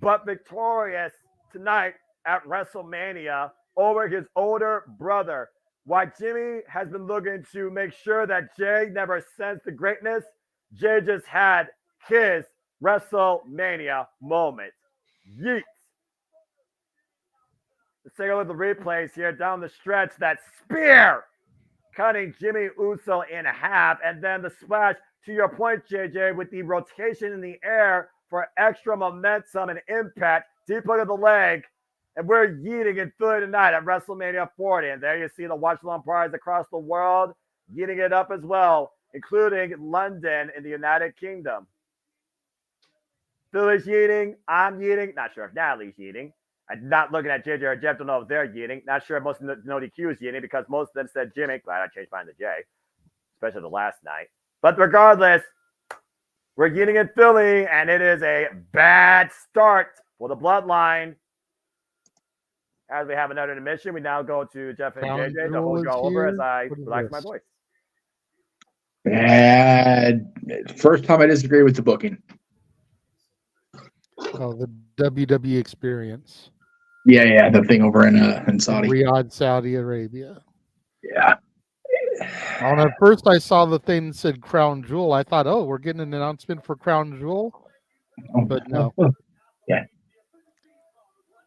but victorious tonight at WrestleMania over his older brother. While Jimmy has been looking to make sure that Jey never sensed the greatness, Jey just had his WrestleMania moment. Yeet. Let's take a look at the replays here down the stretch. That spear cutting Jimmy Uso in half, and then the splash, to your point, JJ, with the rotation in the air for extra momentum and impact deep under the leg. And we're yeeting in Philly tonight at WrestleMania 40. And there you see the watch along parties across the world yeeting it up as well, including London in the United Kingdom. Philly's yeeting. I'm yeeting. Not sure if Natalie's yeeting. I'm not looking at JJ or Jeff to know if they're yeeting. Not sure if most of the No DQ is yeeting because most of them said Jimmy. Glad I changed mine to Jay, especially the last night. But regardless, we're yeeting in Philly, and it is a bad start for the Bloodline. As we have another intermission, we now go to Jeff and JJ to hold you all over as I relax my voice. Bad. First time I disagree with the booking. Oh, the WWE experience. Yeah, the thing over in Saudi. Riyadh, Saudi Arabia. Yeah. When at first I saw the thing that said Crown Jewel, I thought, oh, we're getting an announcement for Crown Jewel. But no. Yeah.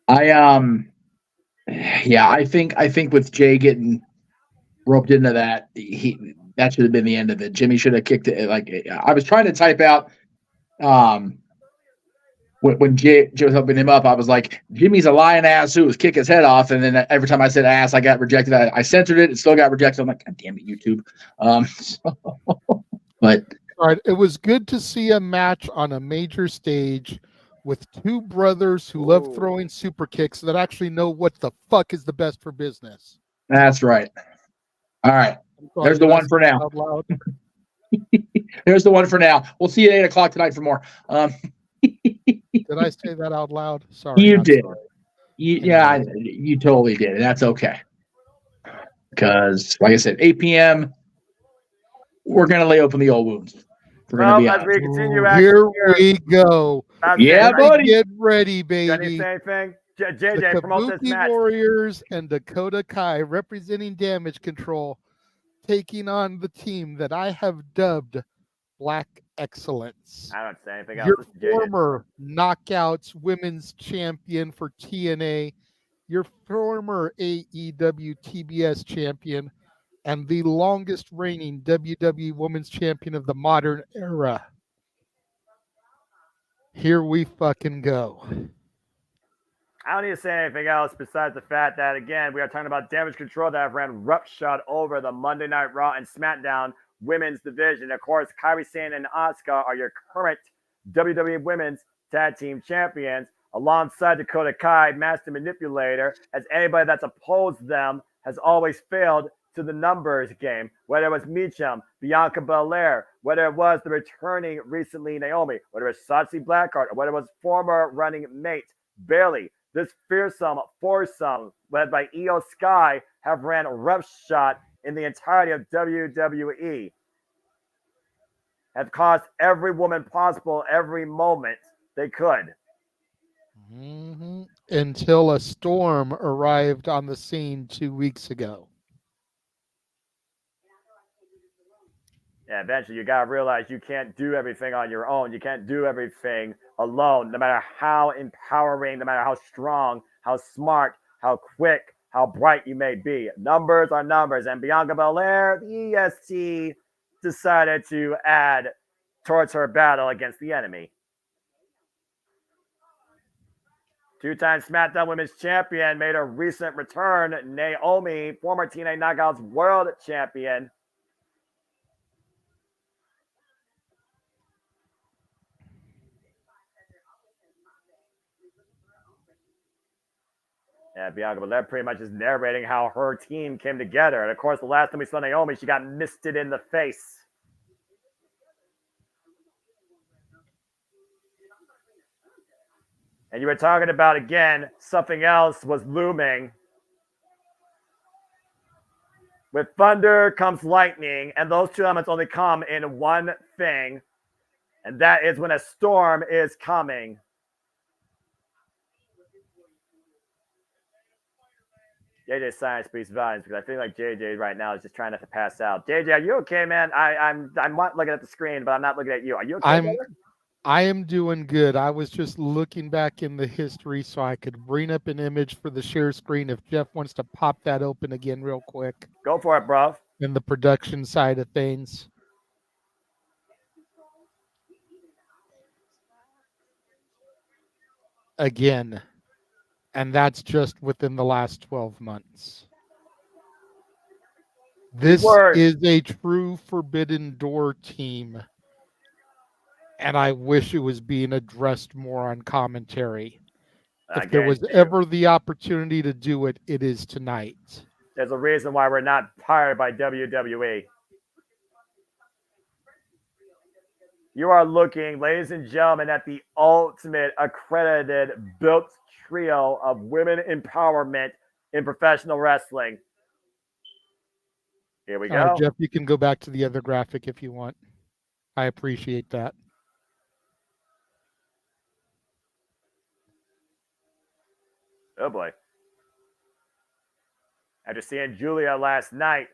I think with Jay getting roped into that, that should have been the end of it. Jimmy should have kicked it. Like, I was trying to type out when Jay was helping him up, I was like, Jimmy's a lying ass who was kick his head off. And then every time I said ass, I got rejected. I censored it. It still got rejected. I'm like, God damn it, YouTube. But all right, it was good to see a match on a major stage with two brothers who love throwing super kicks that actually know what the fuck is the best for business. That's right. All right. There's the one for now. There's the one for now. We'll see you at 8 o'clock tonight for more. Did I say that out loud? Sorry. You did. You totally did. That's okay. Because, like I said, 8 p.m., we're going to lay open the old wounds. Well, as we continue here we go. Yeah, buddy. Get ready, baby. Can you say anything? JJ, promote this Kabuki match. Warriors and Dakota Kai representing Damage Control, taking on the team that I have dubbed Black Excellence. I don't say anything else. Your This is JJ. former Knockouts Women's Champion for TNA, your former AEW TBS Champion, and the longest reigning WWE Women's Champion of the modern era. Here we fucking go. I don't need to say anything else besides the fact that, again, we are talking about Damage Control that have ran roughshod over the Monday Night Raw and SmackDown women's division. Of course, Kairi Sane and Asuka are your current WWE Women's Tag Team Champions, alongside Dakota Kai, Master Manipulator, as anybody that's opposed them has always failed to the numbers game, whether it was Meacham, Bianca Belair, whether it was the returning recently Naomi, whether it was Shotzi Blackheart, or whether it was former running mate Bayley. This fearsome foursome, led by Io Sky, have ran roughshod in the entirety of WWE. Have caused every woman possible every moment they could. Mm-hmm. Until a storm arrived on the scene 2 weeks ago. Yeah, eventually you gotta realize you can't do everything on your own. You can't do everything alone, no matter how empowering, no matter how strong, how smart, how quick, how bright you may be. Numbers are numbers. And Bianca Belair, the EST, decided to add towards her battle against the enemy. Two-time SmackDown Women's Champion made a recent return. Naomi, former TNA Knockouts World Champion. Yeah, Bianca Belair pretty much is narrating how her team came together. And of course, the last time we saw Naomi, she got misted in the face. And you were talking about, again, something else was looming. With thunder comes lightning, and those two elements only come in one thing, and that is when a storm is coming. JJ's silence speaks volumes, because I feel like JJ right now is just trying not to pass out. JJ, are you okay, man? I'm not looking at the screen, but I'm not looking at you. Are you okay? I am doing good. I was just looking back in the history so I could bring up an image for the share screen if Jeff wants to pop that open again real quick. Go for it, bro. In the production side of things. Again. And that's just within the last 12 months. This is a true Forbidden Door team. And I wish it was being addressed more on commentary. If there was ever the opportunity to do it, it is tonight. There's a reason why we're not hired by WWE. You are looking, ladies and gentlemen, at the ultimate accredited built trio of women empowerment in professional wrestling. Here we go. Jeff, you can go back to the other graphic if you want. I appreciate that. Oh boy. After seeing Julia last night,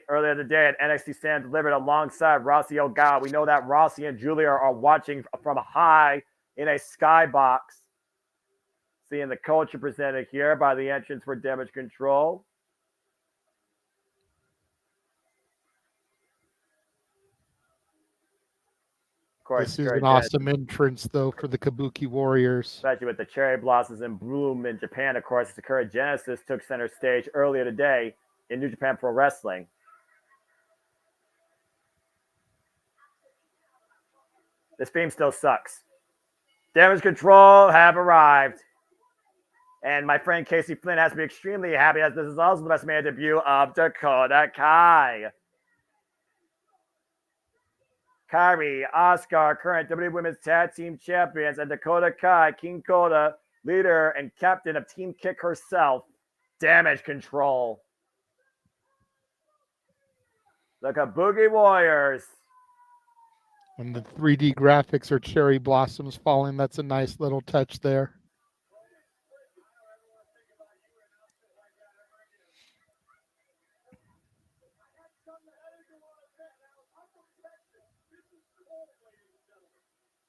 earlier today at NXT Stand Delivered alongside Rossi Ogawa, we know that Rossi and Julia are watching from high in a skybox. Seeing the culture presented here by the entrance for Damage Control. Of course, this is an awesome entrance, though, for the Kabuki Warriors. Especially with the cherry blossoms in bloom in Japan. Of course, Sakura Genesis took center stage earlier today in New Japan Pro Wrestling. This theme still sucks. Damage Control have arrived. And my friend Casey Flynn has to be extremely happy as this is also the WrestleMania debut of Dakota Kai. Kairi, Asuka, current WWE Women's Tag Team Champions, and Dakota Kai, King Kota, leader and captain of Team Kick herself, Damage Control. The Kabuki Warriors. And the 3D graphics are cherry blossoms falling. That's a nice little touch there.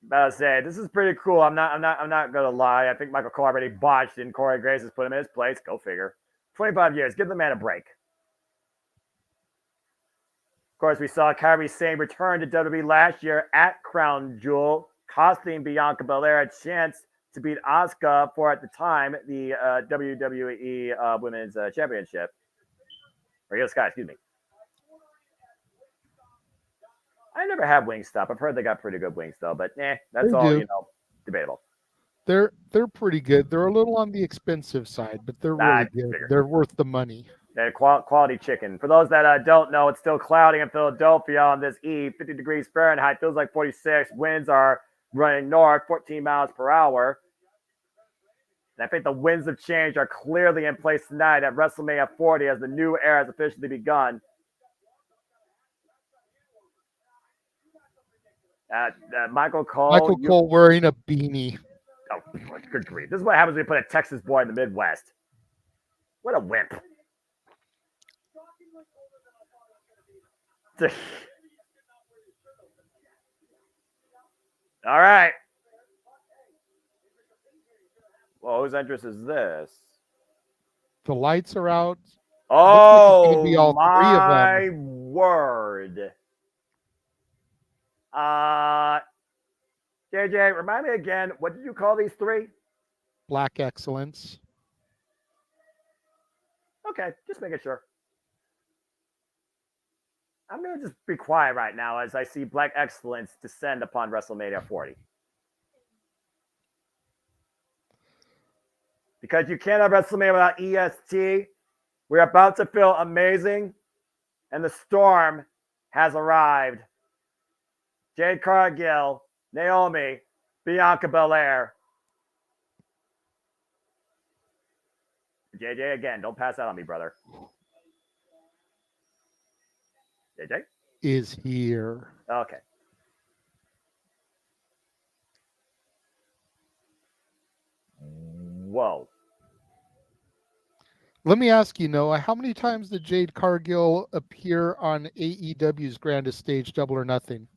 But I say this is pretty cool. I'm not gonna lie. I think Michael Cole already botched and Corey Graves has put him in his place. Go figure. 25 years. Give the man a break. Of course, we saw Kairi Sane return to WWE last year at Crown Jewel, costing Bianca Belair a chance to beat Asuka for, at the time, the WWE Women's Championship. Or Io Sky, excuse me. I never had Wingstop. I've heard they got pretty good Wingstop, but that's They all, do. debatable. They're pretty good. They're a little on the expensive side, but they're really good. Figured. They're worth the money. And quality chicken. For those that don't know, it's still cloudy in Philadelphia on this eve. 50 degrees Fahrenheit, feels like 46. Winds are running north, 14 miles per hour. And I think the winds of change are clearly in place tonight at WrestleMania 40 as the new era has officially begun. Michael Cole wearing a beanie. Oh, good grief. This is what happens when you put a Texas boy in the Midwest. What a wimp. All right. Well, whose entrance is this? The lights are out. Oh, be all three of my them. word. JJ, remind me again, what did you call these three? Black Excellence. Okay, just making sure. I'm going to just be quiet right now as I see Black Excellence descend upon WrestleMania 40. Because you can't have WrestleMania without EST. We're about to feel amazing, and the storm has arrived. Jade Cargill, Naomi, Bianca Belair. JJ, again, don't pass out on me, brother. JJ? Is here. Okay. Whoa. Let me ask you, Noah, how many times did Jade Cargill appear on AEW's Grandest Stage, Double or Nothing?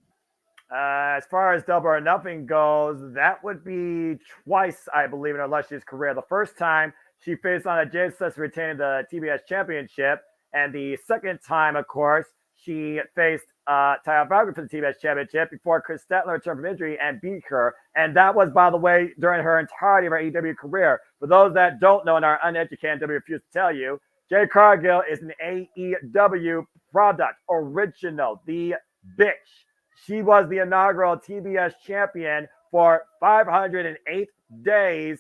As far as Double or Nothing goes, that would be twice, I believe, in her illustrious career. The first time she faced on a Jade Styles retaining the TBS Championship, and the second time, of course, she faced Taya Valkyrie for the TBS Championship before Chris Statler returned from injury and beat her. And that was, by the way, during her entirety of her AEW career. For those that don't know and are uneducated, W refuse to tell you, Jade Cargill is an AEW product, original, the bitch. She was the inaugural TBS champion for 508 days,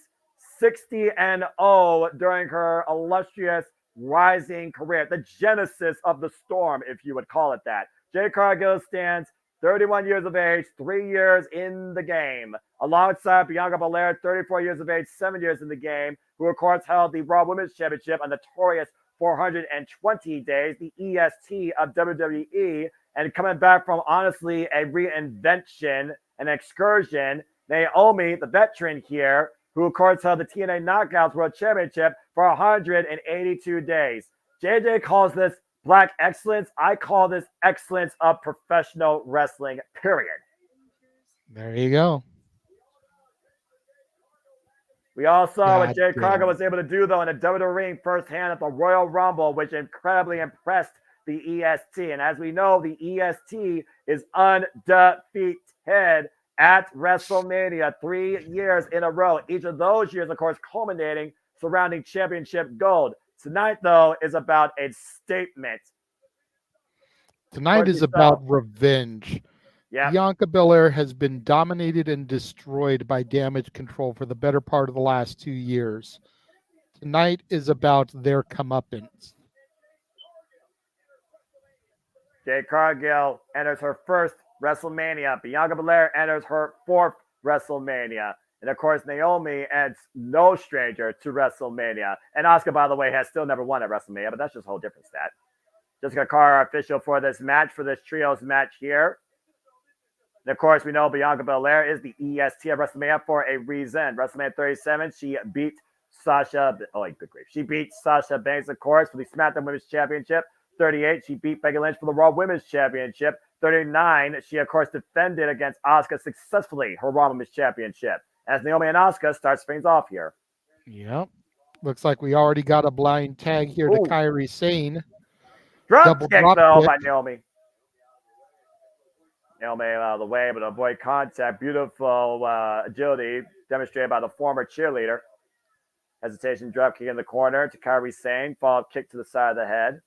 60-0 during her illustrious rising career, the genesis of the storm, if you would call it that. Jade Cargill stands 31 years of age, 3 years in the game, alongside Bianca Belair, 34 years of age, 7 years in the game, who of course held the Raw Women's Championship, a notorious 420 days, the EST of WWE, and coming back from, honestly, a reinvention, an excursion, Naomi, the veteran here, who of course held the TNA Knockouts World Championship for 182 days. JJ calls this Black Excellence. I call this excellence of professional wrestling, period. There you go. We all saw what Jade Cargill was able to do, though, in a WWE ring firsthand at the Royal Rumble, which incredibly impressed the EST. And as we know, the EST is undefeated at WrestleMania 3 years in a row. Each of those years, of course, culminating surrounding championship gold. Tonight, though, is about a statement. Tonight is about revenge. Yeah. Bianca Belair has been dominated and destroyed by Damage Control for the better part of the last 2 years. Tonight is about their comeuppance. Jade Cargill enters her first WrestleMania. Bianca Belair enters her fourth WrestleMania. And, of course, Naomi adds no stranger to WrestleMania. And Asuka, by the way, has still never won at WrestleMania, but that's just a whole different stat. Jessica Carr, official for this match, for this trios match here. And, of course, we know Bianca Belair is the EST of WrestleMania for a reason. WrestleMania 37, she beat Sasha. Oh, good grief. She beat Sasha Banks, of course, for the SmackDown Women's Championship. 38, she beat Becky Lynch for the Raw Women's Championship. 39, she, of course, defended against Asuka successfully, her Raw Women's Championship. As Naomi and Asuka starts things off here. Yep. Looks like we already got a blind tag here to Kairi Sane. Drop kick, though, kick. by Naomi. Naomi out of the way, but avoid contact. Beautiful agility demonstrated by the former cheerleader. Hesitation drop kick in the corner to Kairi Sane. Follow kick to the side of the head.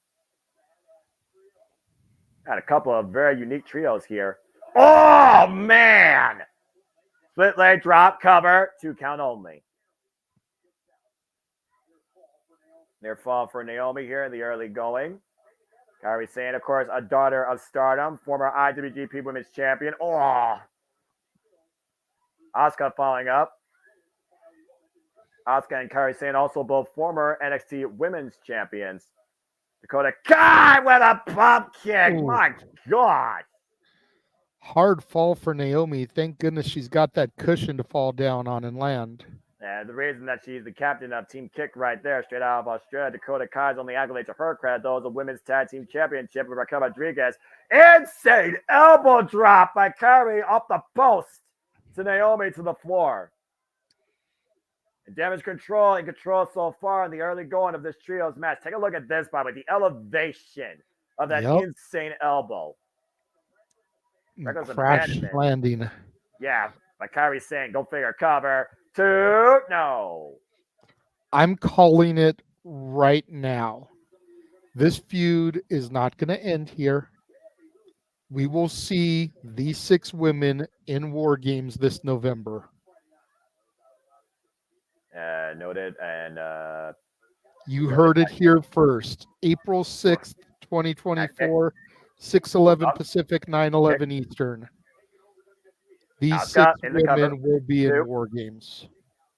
Got a couple of very unique trios here. Oh, man! Split leg drop cover. 2 count only. Near fall for Naomi here in the early going. Kairi Sane, of course, a daughter of Stardom, former IWGP Women's Champion. Oh! Asuka following up. Asuka and Kairi Sane also both former NXT Women's Champions. Dakota Kai with a bump kick. Ooh. My God. Hard fall for Naomi. Thank goodness she's got that cushion to fall down on and land. And the reason that she's the captain of Team Kick right there, straight out of Australia, Dakota Kai's only accolade to her credit, though, is a Women's Tag Team Championship with Raquel Rodriguez. Insane elbow drop by Kairi off the post to Naomi to the floor. And damage control and control so far in the early going of this trios match. Take a look at this, by the way, the elevation of that insane elbow. Crash landing. Yeah, by Kairi saying, go figure, cover. 2, no. I'm calling it right now. This feud is not going to end here. We will see these 6 women in War Games this November. Noted. And you heard it here first. April 6th, 2024, 6:11 Pacific, 9:11 Eastern. These 6 women will be in War Games.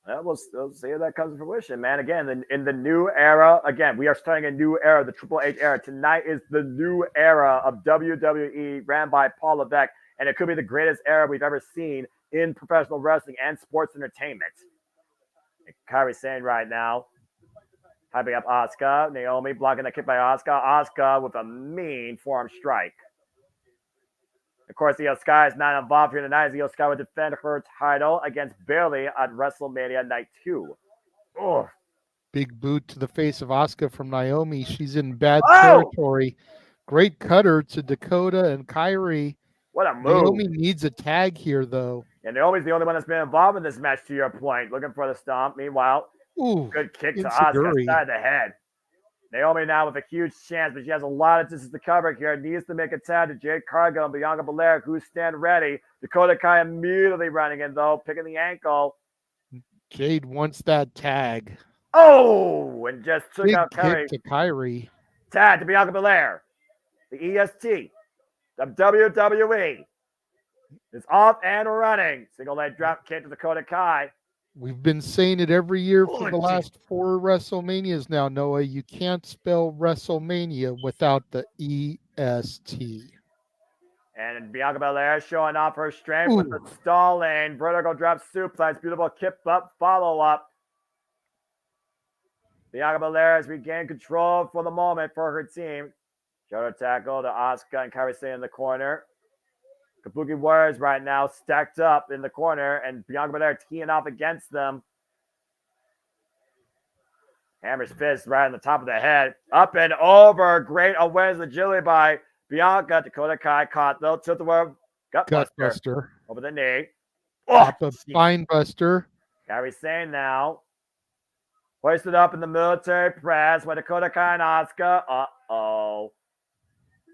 Well, we'll see if that comes to fruition, man. Again, in the new era, again, we are starting a new era, the Triple H era. Tonight is the new era of WWE ran by Paul Levesque, and it could be the greatest era we've ever seen in professional wrestling and sports entertainment. Kairi Sane right now, hyping up Asuka. Naomi blocking the kick by Asuka. Asuka with a mean forearm strike. Of course, Io Sky is not involved here tonight, as Io Sky will defend her title against Bayley at WrestleMania Night 2. Oh. Big boot to the face of Asuka from Naomi. She's in bad territory. Great cutter to Dakota and Kairi. What a move. Naomi needs a tag here, though. And Naomi's the only one that's been involved in this match, to your point. Looking for the stomp. Meanwhile, good kick to Asuka, side of the head. Naomi now with a huge chance, but she has a lot of distance to cover here. Needs to make a tag to Jade Cargill and Bianca Belair, who stand ready. Dakota Kai immediately running in, though, picking the ankle. Jade wants that tag. Oh, and just took Big out kick to Kairi. Tag to Bianca Belair. The EST of WWE is off and running. Single leg drop kick to Dakota Kai. We've been saying it every year for the last 4 WrestleManias now, Noah. You can't spell WrestleMania without the EST. And Bianca Belair showing off her strength with the stalling vertical drop suplex. Beautiful kip up follow-up. Bianca Belair has regained control for the moment for her team. Shoulder tackle to Asuka and Kairi Sane in the corner. Kabuki Warriors right now stacked up in the corner, and Bianca Belair teeing off against them. Hammer's fist right on the top of the head. Up and over. Great awareness agility by Bianca. Dakota Kai caught, though. Tilt the world. Gutbuster. Over the knee. Pop a spine buster. Kairi Sane now. Hoisted up in the military press by Dakota Kai and Asuka. Uh-oh.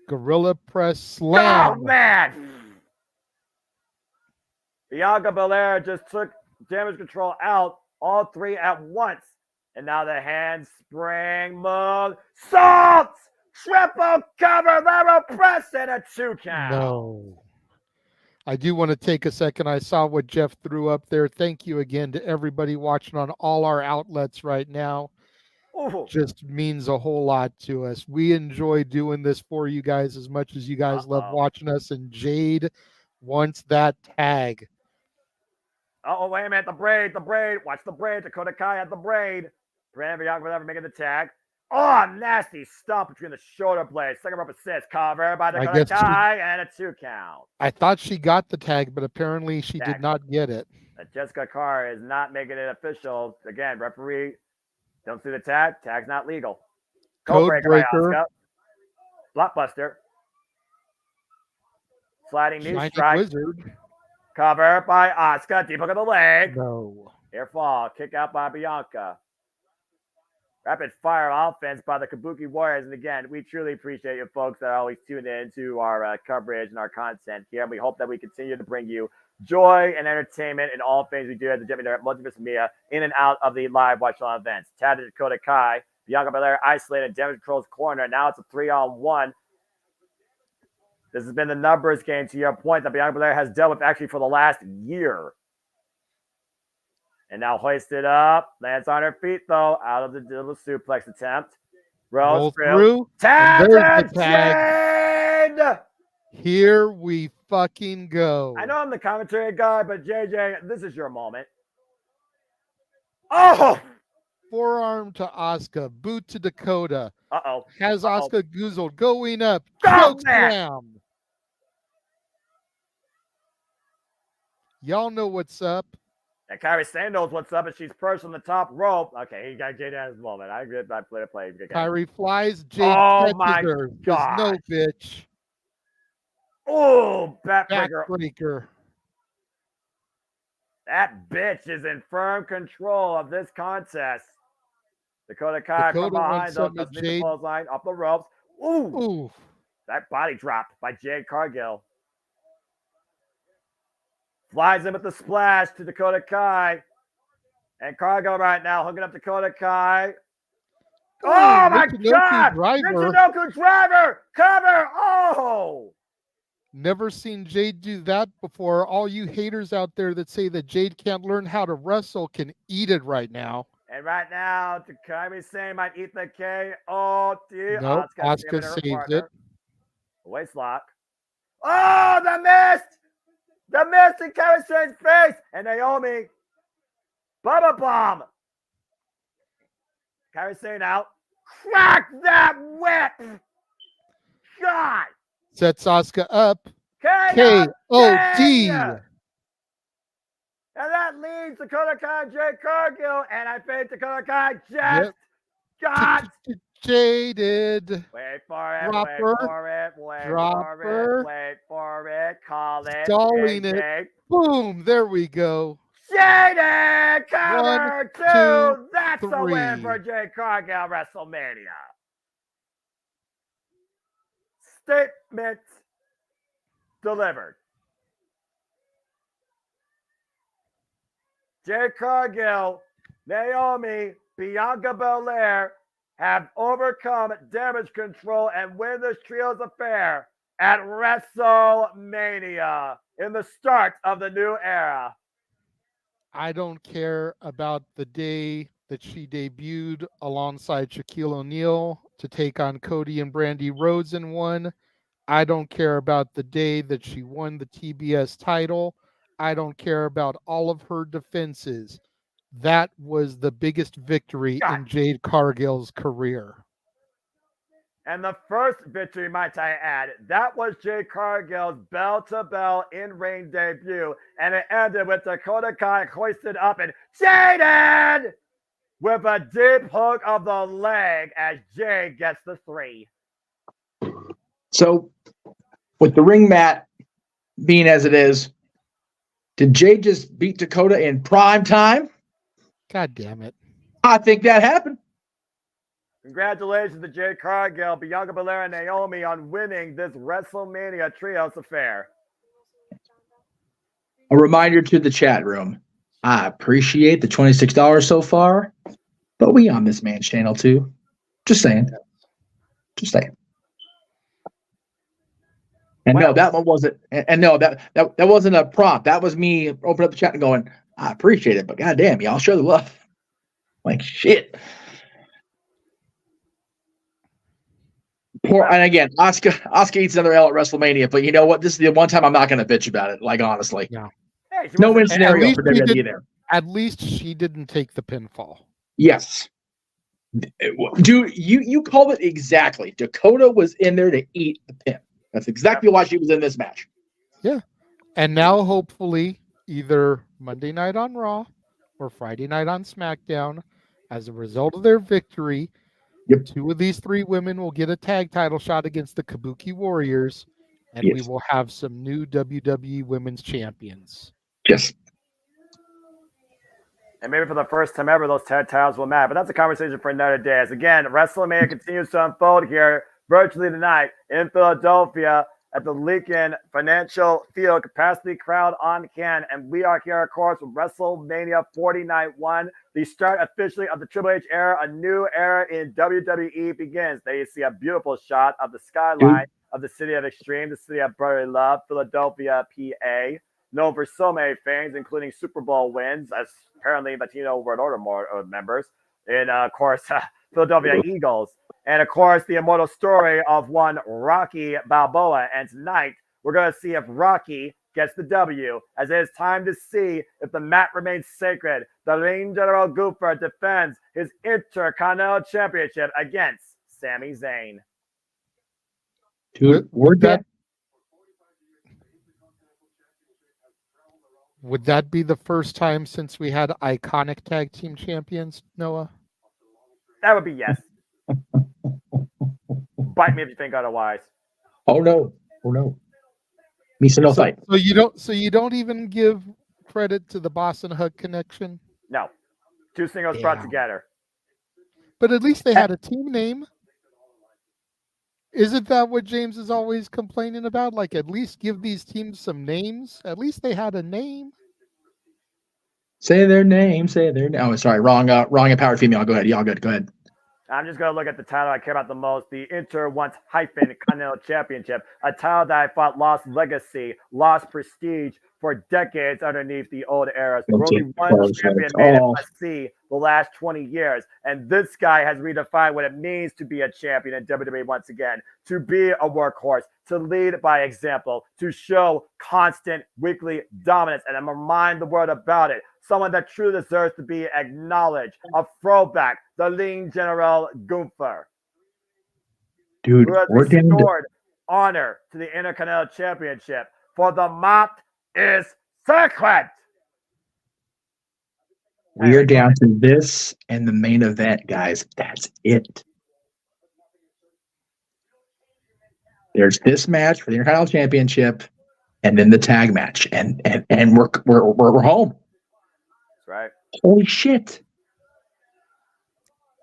Gorilla press slam. Oh, man. Bianca Belair just took damage control out, all 3 at once. And now the handspring move. Salt! Triple cover, level press, and a 2 count. No. I do want to take a second. I saw what Jeff threw up there. Thank you again to everybody watching on all our outlets right now. Ooh. Just means a whole lot to us. We enjoy doing this for you guys as much as you guys love watching us. And Jade wants that tag. Oh, wait a minute. The braid. Watch the braid. Dakota Kai at the braid. Brand Bianca Belair making the tag. Oh, nasty stomp between the shoulder blades. Second rope assist. Cover by I Dakota guess Kai and a 2 count. I thought she got the tag, but apparently she did not get it. Jessica Carr is not making it official. Again, referee, don't see the tag. Tag's not legal. Code breaker. By Asuka. Blockbuster. Sliding knee Shiny strike. Wizard. Cover by Asuka. Deep hook of the leg. No. Air fall. Kick out by Bianca. Rapid fire offense by the Kabuki Warriors. And again, we truly appreciate you folks that are always tuned in to our coverage and our content here. And we hope that we continue to bring you joy and entertainment in all things we do at the JMN Multiverse of Media in and out of the live watch on events. Tad to Dakota Kai. Bianca Belair isolated. Damage controls corner. Now it's a 3-on-1. This has been the numbers game, to your point, that Bianca Belair has dealt with actually for the last year. And now hoisted up. Lands on her feet, though. Out of the little suplex attempt. Rolls through. Tag! There's the tag. Jade! Here we fucking go. I know I'm the commentary guy, but JJ, this is your moment. Oh! Forearm to Asuka. Boot to Dakota. Uh-oh. Has Asuka goozled. Going up. Go, slam. Y'all know what's up. And Kairi Sane knows what's up, and she's perched on the top rope. Okay, he got Jade at his moment. I get that play. Kairi flies. Jade my catches her. God. No, bitch. Oh, backbreaker. Backbreaker. That bitch is in firm control of this contest. Dakota Kai from behind, though, doesn't need the clothesline, up the ropes. Ooh. That body drop by Jade Cargill. Flies in with the splash to Dakota Kai. And Cargill right now hooking up Dakota Kai. Oh, my God! Michinoku driver! Cover! Oh! Never seen Jade do that before. All you haters out there that say that Jade can't learn how to wrestle can eat it right now. And right now, Kairi Sane might eat the K. Oh, dear. Nope, Asuka saves it. Waist lock. Oh, the mist! The mist in Kairi Sane's face. And Naomi. Bubba bomb. Kairi Sane out. Crack that whip. God. Sets Asuka up. K.O.D. And that leads Dakota Kai and Jade Cargill. And I think Dakota Kai just got jaded. Wait for it. Drop wait her. for it. Wait Drop for her. it. Wait for it. Call it. Stalling Jade. it. Boom. There we go. Jaded. Cover 2. That's a 3. win for Jade Cargill WrestleMania. Statement delivered. Jade Cargill, Naomi, Bianca Belair have overcome damage control and win this trios affair at WrestleMania in the start of the new era. I don't care about the day that she debuted alongside Shaquille O'Neal to take on Cody and Brandy Rhodes and won. I don't care about the day that she won the TBS title. I don't care about all of her defenses. That was the biggest victory in Jade Cargill's career. And the first victory, might I add, that was Jade Cargill's bell-to-bell in-ring debut. And it ended with Dakota Kai hoisted up and Jaded with a deep hook of the leg as Jade gets the 3. So, with the ring mat being as it is, did Jade just beat Dakota in prime time? God damn it. I think that happened. Congratulations to Jade Cargill, Bianca Belair, and Naomi on winning this WrestleMania Trios affair. A reminder to the chat room. I appreciate the $26 so far, but we on this man's channel too. Just saying. Just saying. And no, that one wasn't. And no, that wasn't a prompt. That was me opening up the chat and going, I appreciate it, but goddamn, y'all show the love. Like shit. Poor, and again, Asuka eats another L at WrestleMania, but you know what? This is the one time I'm not going to bitch about it. Like honestly, no, no win scenario for WWE there. At least she didn't take the pinfall. Yes. Dude, you called it exactly. Dakota was in there to eat the pin. That's exactly why she was in this match. Yeah. And now, hopefully, either Monday night on Raw or Friday night on SmackDown, as a result of their victory, two of these three women will get a tag title shot against the Kabuki Warriors, and we will have some new WWE Women's Champions. Yes. And maybe for the first time ever, those tag titles will matter. But that's a conversation for another day. As again, WrestleMania continues to unfold here virtually tonight in Philadelphia at the Lincoln Financial Field capacity crowd on hand. And we are here, of course, with WrestleMania 49-1. The start officially of the Triple H era. A new era in WWE begins. There you see a beautiful shot of the skyline of the city of Extreme, the city of brotherly love, Philadelphia, PA. Known for so many things, including Super Bowl wins, as apparently Latino World Order members, and of course, Philadelphia Eagles, and of course, the immortal story of one Rocky Balboa. And tonight, we're going to see if Rocky gets the W, as it is time to see if the mat remains sacred. The Ring General Gunther defends his Intercontinental Championship against Sami Zayn. Dude, Would that be the first time since we had iconic tag team champions, Noah? That would be yes. Bite me if you think otherwise. Oh no. Misa no fight. So you don't even give credit to the Boston Hug connection? No. Two singles brought together. But at least they had a team name. Isn't that what James is always complaining about? Like, at least give these teams some names. At least they had a name. Say their name. Oh, sorry. Wrong empowered female. Go ahead. Y'all good. Go ahead. I'm just going to look at the title I care about the most, the Inter-Once-Continental Championship, a title that I thought lost legacy, lost prestige for decades underneath the old eras. Only one champion made it must see the last 20 years, and this guy has redefined what it means to be a champion in WWE once again, to be a workhorse, to lead by example, to show constant weekly dominance, and I'm going to remind the world about it. Someone that truly deserves to be acknowledged. A throwback, the Ring General Gunther. Dude, who has restored honor to the Intercontinental Championship. For the mat is sacred. We are down to this and the main event, guys. That's it. There's this match for the Intercontinental Championship, and then the tag match, and we're home. That's right. Holy shit!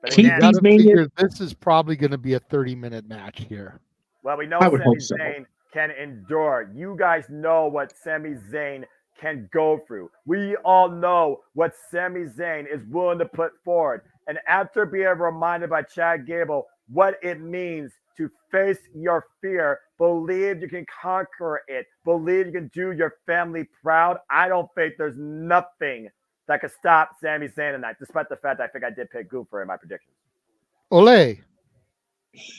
But You gotta figure this is probably going to be a 30-minute match here. Well, we know I would Sami hope so. Zayn can endure. You guys know what Sami Zayn can go through. We all know what Sami Zayn is willing to put forward. And after being reminded by Chad Gable what it means to face your fear, believe you can conquer it, believe you can do your family proud, I don't think there's nothing that could stop Sami Zayn tonight, despite the fact that I think I did pick Gunther in my predictions. Ole.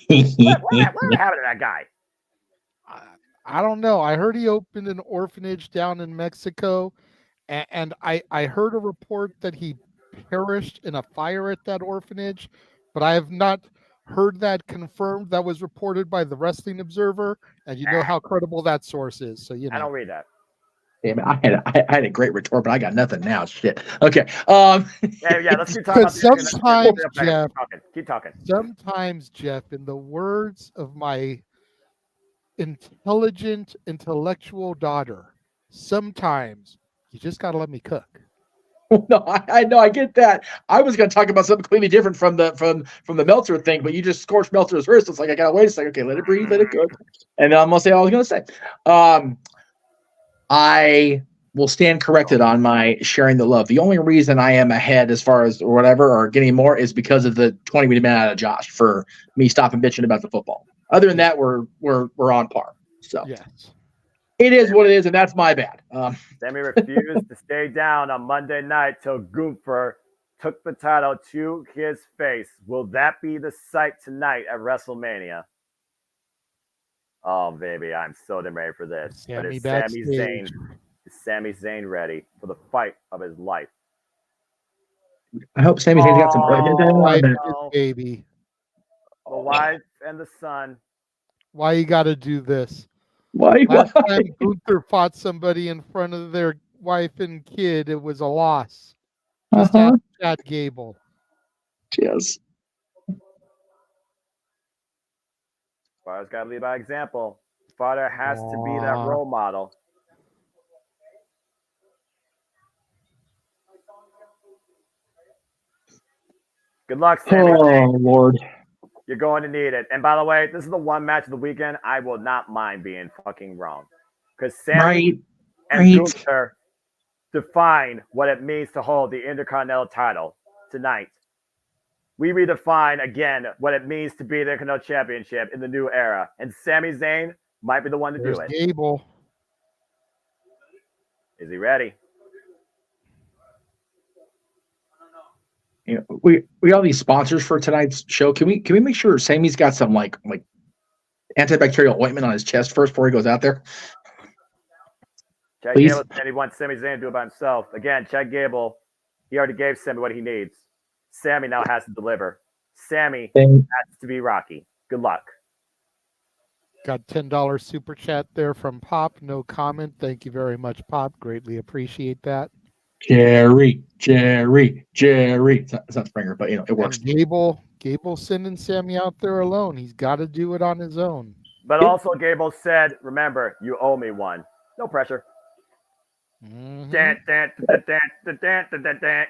What happened to that guy? I don't know. I heard he opened an orphanage down in Mexico, and I heard a report that he perished in a fire at that orphanage, but I have not heard that confirmed. That was reported by the Wrestling Observer, and you know how credible that source is. So you know. I don't read that. Damn it, I had a great retort, but I got nothing now. Shit. Okay. Yeah, let's keep talking. Sometimes, Jeff. Keep talking. Sometimes, Jeff, in the words of my intelligent, intellectual daughter, sometimes you just gotta let me cook. No, I know, I get that. I was going to talk about something completely different from the Meltzer thing, but you just scorched Meltzer's wrist. It's like I gotta wait a second. Okay, let it breathe, let it cook, and then I'm gonna say all I was going to say. I will stand corrected on my sharing the love. The only reason I am ahead as far as whatever or getting more is because of the 20 we demand out of Josh for me stopping bitching about the football. Other than that, we're on par. So yes. It is what it is, and that's my bad. Sami refused to stay down on Monday night till Gunther took the title to his face. Will that be the sight tonight at WrestleMania? Oh, baby, I'm so damn ready for this. But is Sami Zayn ready for the fight of his life? I hope Sami Zayn's got some ointment going on. Wife, But his baby. The wife and the son. Why you got to do this? Why? Last time Gunther fought somebody in front of their wife and kid, it was a loss. Just ask Chad Gable. Yes. Father's got to lead by example. Father has to be that role model. Good luck, Sami. Oh, Lord. You're going to need it. And by the way, this is the one match of the weekend I will not mind being fucking wrong. Because Sami and Gunther define what it means to hold the Intercontinental title tonight. We redefine again what it means to be the Intercontinental Championship in the new era. And Sami Zayn might be the one to do it. Gable. Is he ready? You know, we got these sponsors for tonight's show. Can we make sure Sami's got some like antibacterial ointment on his chest first before he goes out there? Chad Gable said he wants Sami Zayn to do it by himself. Again, Chad Gable, he already gave Sami what he needs. Sami now has to deliver. Sami has to be Rocky. Good luck. Got $10 super chat there from Pop. No comment. Thank you very much, Pop. Greatly appreciate that. Jerry. It's not Springer, but it works. And Gable sending Sami out there alone. He's got to do it on his own. But also Gable said, remember, you owe me one. No pressure. Mm-hmm.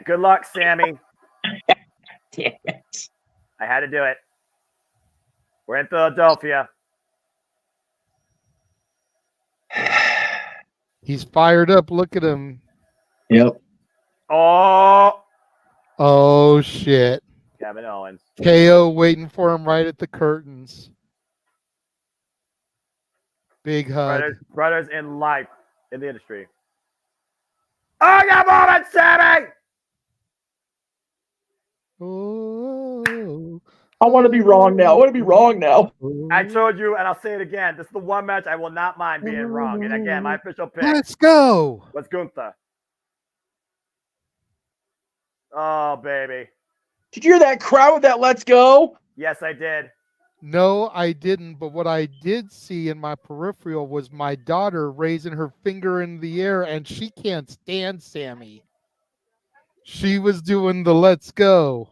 Good luck, Sami. Damn it. I had to do it. We're in Philadelphia. He's fired up. Look at him. Yep. Oh, shit. Kevin Owens. KO waiting for him right at the curtains. Big hug. Brothers in life, in the industry. Oh, your moment, Sami! Oh. I want to be wrong now. I told you, and I'll say it again. This is the one match I will not mind being wrong. And again, my official pick. Let's go. Was Gunther. Oh, baby. Did you hear that crowd with that let's go? Yes, I did. No, I didn't. But what I did see in my peripheral was my daughter raising her finger in the air, and she can't stand Sami. She was doing the let's go.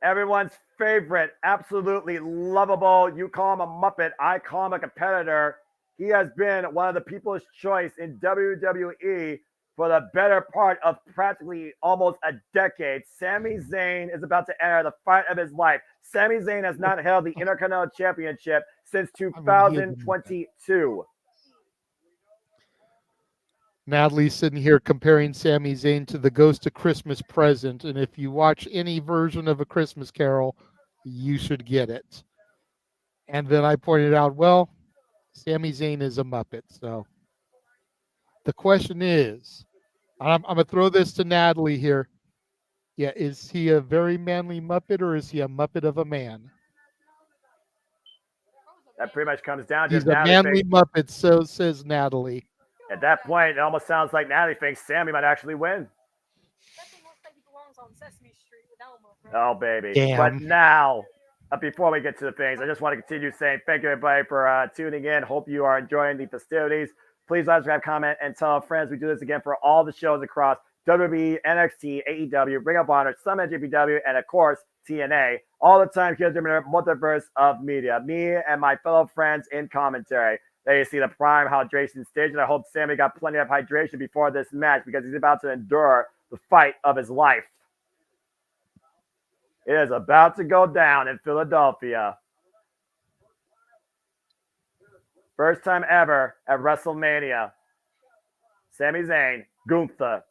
Everyone's favorite, absolutely lovable. You call him a Muppet. I call him a competitor. He has been one of the people's choice in WWE for the better part of practically almost a decade. Sami Zayn is about to enter the fight of his life. Sami Zayn has not held the Intercontinental Championship since 2022. Natalie's sitting here comparing Sami Zayn to the Ghost of Christmas Present, and if you watch any version of A Christmas Carol, you should get it. And then I pointed out, well, Sami Zayn is a Muppet. So the question is, I'm going to throw this to Natalie here. Yeah, is he a very manly Muppet, or is he a Muppet of a man? That pretty much comes down to He's a manly Muppet, so says Natalie. At that point, it almost sounds like Natalie thinks Sami might actually win. Oh, baby. Damn. But now, before we get to the things, I just want to continue saying thank you, everybody, for tuning in. Hope you are enjoying the festivities. Please subscribe, comment, and tell friends. We do this again for all the shows across WWE, NXT, AEW, Ring of Honor, some NJPW, and of course, TNA. All the time here at JMN Multiverse of Media. Me and my fellow friends in commentary. There you see the prime hydration stage, and I hope Sami got plenty of hydration before this match because he's about to endure the fight of his life. It is about to go down in Philadelphia. First time ever at WrestleMania. Sami Zayn, Gunther.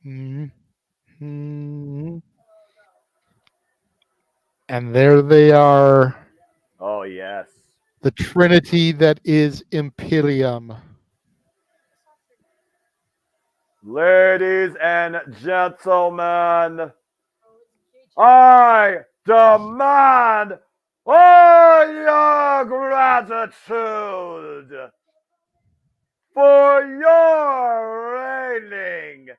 Mm-hmm. And there they are. Oh, yes. The Trinity that is Imperium. Ladies and gentlemen, I demand all your gratitude for your reigning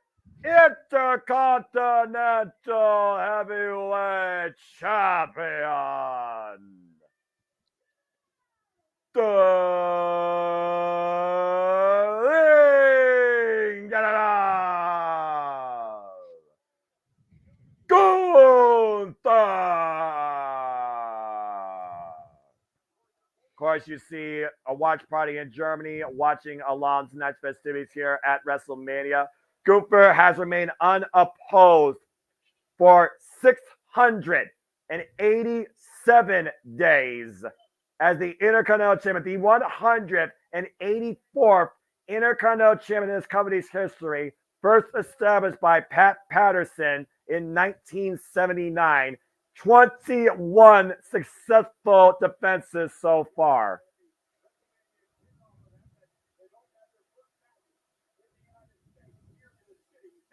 Intercontinental Heavyweight Champion, the Of course, you see a watch party in Germany watching along tonight's festivities here at WrestleMania. Gunther has remained unopposed for 687 days as the Intercontinental Champion, the 184th Intercontinental Champion in this company's history, first established by Pat Patterson in 1979. 21 successful defenses so far.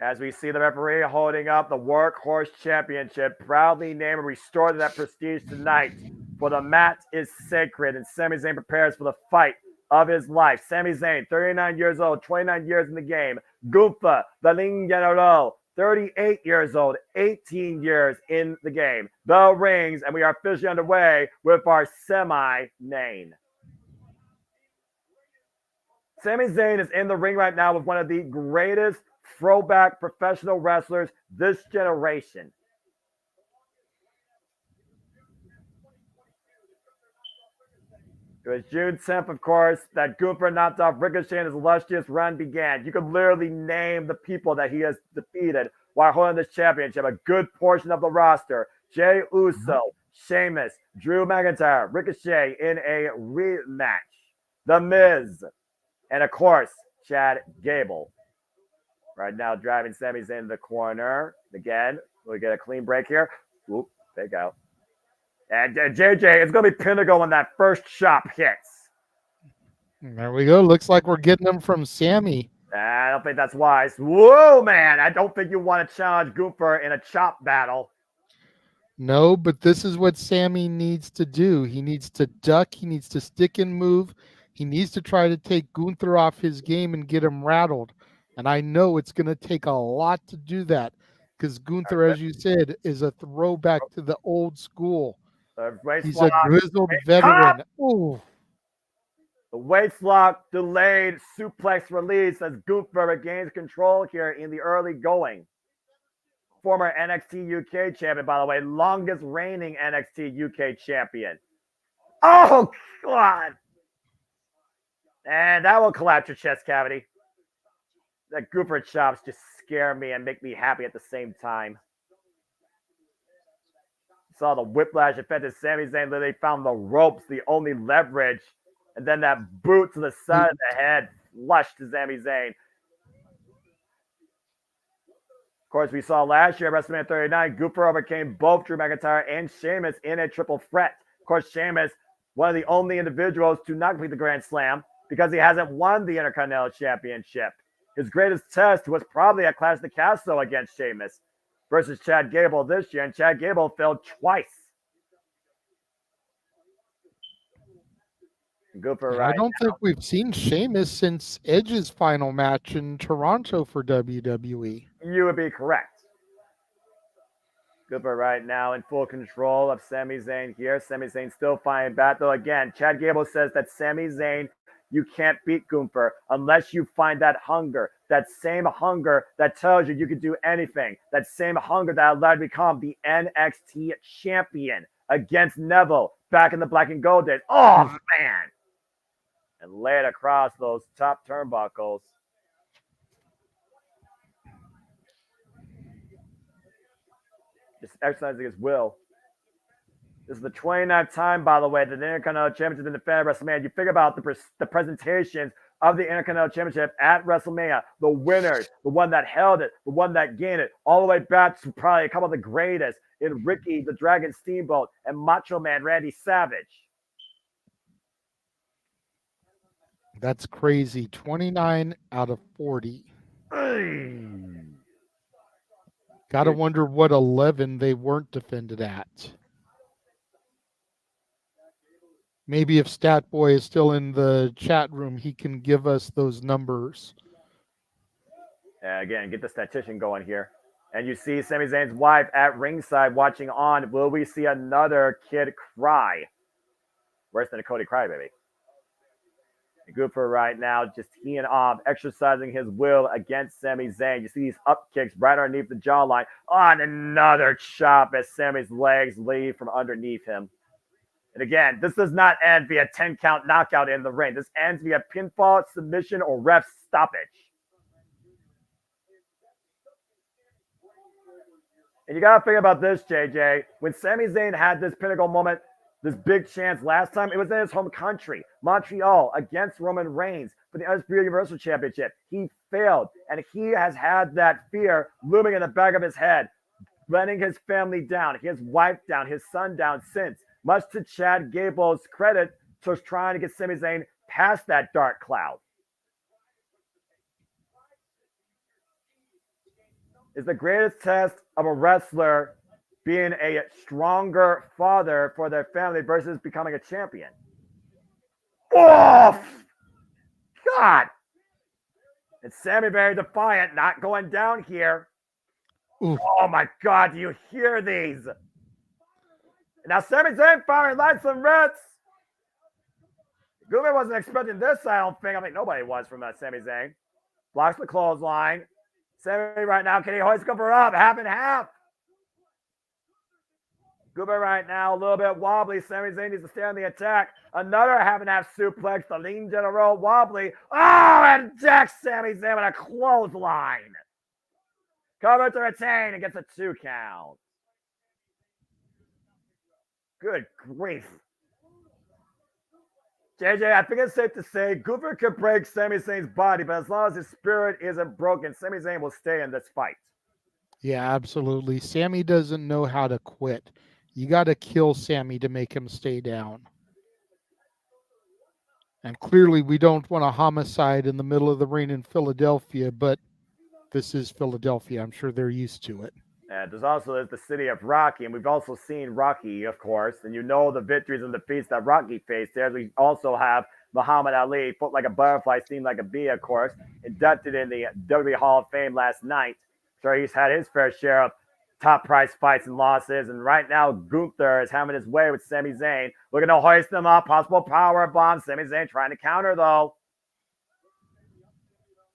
As we see the referee holding up the Workhorse Championship, proudly named and restored to that prestige tonight. For the mat is sacred, and Sami Zayn prepares for the fight of his life. Sami Zayn, 39 years old, 29 years in the game. Gunther, the Linguero, 38 years old, 18 years in the game. Bell rings, and we are officially underway with our semi-main. Sami Zayn is in the ring right now with one of the greatest throwback professional wrestlers this generation. It was June 10th, of course, that Gunther knocked off Ricochet and his illustrious run began. You could literally name the people that he has defeated while holding this championship. A good portion of the roster. Jey Uso, Sheamus, Drew McIntyre, Ricochet in a rematch. The Miz, and of course, Chad Gable. Right now, driving Sami Zayn in the corner. Again, we get a clean break here. Oop, there you go. And JJ, it's going to be Pinnacle when that first chop hits. There we go. Looks like we're getting them from Sammy. I don't think that's wise. Whoa, man. I don't think you want to challenge Gunther in a chop battle. No, but this is what Sammy needs to do. He needs to duck. He needs to stick and move. He needs to try to take Gunther off his game and get him rattled. And I know it's going to take a lot to do that because Gunther, as you said, is a throwback to the old school. He's a grizzled veteran. Ooh. The waist lock delayed suplex release as Gunther regains control here in the early going. Former NXT UK champion, by the way, longest reigning NXT UK champion. Oh, God. And that will collapse your chest cavity. That Gunther chops just scare me and make me happy at the same time. Saw the whiplash effect as Sami Zayn literally found the ropes, the only leverage. And then that boot to the side of the head flushed to Sami Zayn. Of course, we saw last year at WrestleMania 39, Gunther overcame both Drew McIntyre and Sheamus in a triple threat. Of course, Sheamus, one of the only individuals to not complete the Grand Slam because he hasn't won the Intercontinental Championship. His greatest test was probably at Clash of the Castle against Sheamus versus Chad Gable this year, and Chad Gable failed twice. I don't think we've seen Sheamus since Edge's final match in Toronto for WWE. You would be correct. Gunther right now in full control of Sami Zayn here. Sami Zayn still fighting back, though. Again, Chad Gable says that Sami Zayn, you can't beat Gunther unless you find that hunger, that same hunger that tells you can do anything, that same hunger that allowed you to become the NXT champion against Neville back in the black and gold days. Oh, man. And lay it across those top turnbuckles. Just exercising his will. This is the 29th time, by the way, that the Intercontinental Championship has been defended at WrestleMania. You think about the presentations of the Intercontinental Championship at WrestleMania. The winners, the one that held it, the one that gained it, all the way back to probably a couple of the greatest in Ricky the Dragon Steamboat and Macho Man Randy Savage. That's crazy. 29 out of 40. Gotta wonder what 11 they weren't defended at. Maybe if Statboy is still in the chat room, he can give us those numbers. Again, get the statistician going here. And you see Sami Zayn's wife at ringside watching on. Will we see another kid cry? Worse than a Cody crybaby. Gunther right now just teeing off, exercising his will against Sami Zayn. You see these up kicks right underneath the jawline. On another chop as Sami's legs leave from underneath him. And again, this does not end via 10 count knockout in the ring. This ends via pinfall, submission, or ref stoppage. And you got to think about this, JJ. When Sami Zayn had this pinnacle moment, this big chance last time, it was in his home country, Montreal, against Roman Reigns for the Undisputed Universal Championship. He failed, and he has had that fear looming in the back of his head, letting his family down, his wife down, his son down since. Much to Chad Gable's credit, to trying to get Sami Zayn past that dark cloud. Is the greatest test of a wrestler being a stronger father for their family versus becoming a champion. Oh, God. And Sami very defiant, not going down here. Ooh. Oh, my God. Do you hear these? Now, Sami Zayn firing lights and reds. Gunther wasn't expecting this, I don't think. I mean, nobody was from Sami Zayn. Blocks the clothesline. Sami right now, can he hoist Gunther up? Half and half. Gunther right now, a little bit wobbly. Sami Zayn needs to stay on the attack. Another half and half suplex. The lean general wobbly. Oh, and Jack Sami Zayn with a clothesline. Cover to retain and gets a 2 count. Good grief. JJ, I think it's safe to say Gunther could break Sami Zayn's body, but as long as his spirit isn't broken, Sami Zayn will stay in this fight. Yeah, absolutely. Sami doesn't know how to quit. You got to kill Sami to make him stay down. And clearly we don't want a homicide in the middle of the ring in Philadelphia, but this is Philadelphia. I'm sure they're used to it. There's also the city of Rocky, and we've also seen Rocky, of course, and you know the victories and defeats that Rocky faced there. We also have Muhammad Ali, fought like a butterfly, steamed like a bee, of course, inducted in the WWE Hall of Fame last night. So he's had his fair share of top prize fights and losses, and right now Gunther is having his way with Sami Zayn, looking to hoist him up, possible power bomb. Sami Zayn trying to counter, though.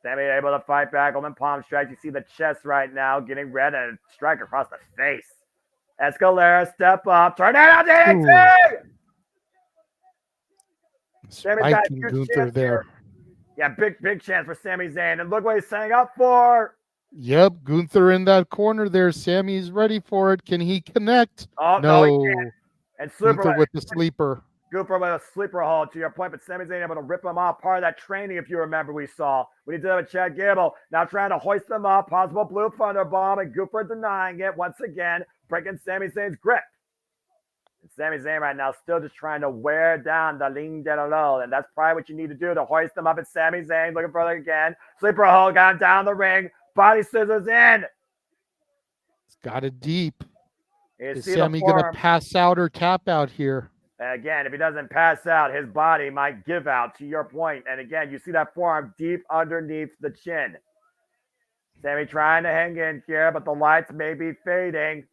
Sami able to fight back. Open palm strikes. You see the chest right now getting red and a strike across the face. Escalera, step up. Tornado DDT! Sami's got a huge Gunther chance there. Here. Yeah, big chance for Sami Zayn. And look what he's setting up for. Yep, Gunther in that corner there. Sami's ready for it. Can he connect? Oh, no he can't. And Gunther with the sleeper. Gunther with a sleeper hold, to your point, but Sami Zayn able to rip him off. Part of that training, if you remember, we saw when he did it with Chad Gable. Now trying to hoist them up, possible blue thunder bomb, and Gunther denying it once again, breaking Sami Zayn's grip. And Sami Zayn right now still just trying to wear down the Ling de Low, and that's probably what you need to do to hoist them up. At Sami Zayn looking for it again. Sleeper hold, got him down the ring. Body scissors in. It's got it deep. Is see Sami going to pass out or tap out here? Again, if he doesn't pass out, his body might give out, to your point. And again, you see that forearm deep underneath the chin. Sami trying to hang in here, but the lights may be fading.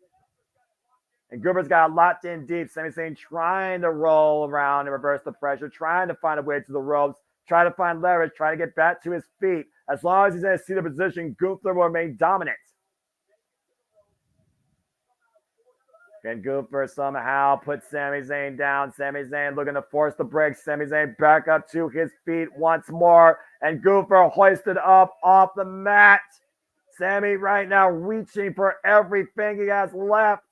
And Gunther's got locked in deep. Sami Zayn trying to roll around and reverse the pressure, trying to find a way to the ropes, trying to find leverage, trying to get back to his feet. As long as he's in a seated position, Gunther will remain dominant. Can Gunther somehow put Sami Zayn down? Sami Zayn looking to force the break. Sami Zayn back up to his feet once more. And Gunther hoisted up off the mat. Sami right now reaching for everything he has left.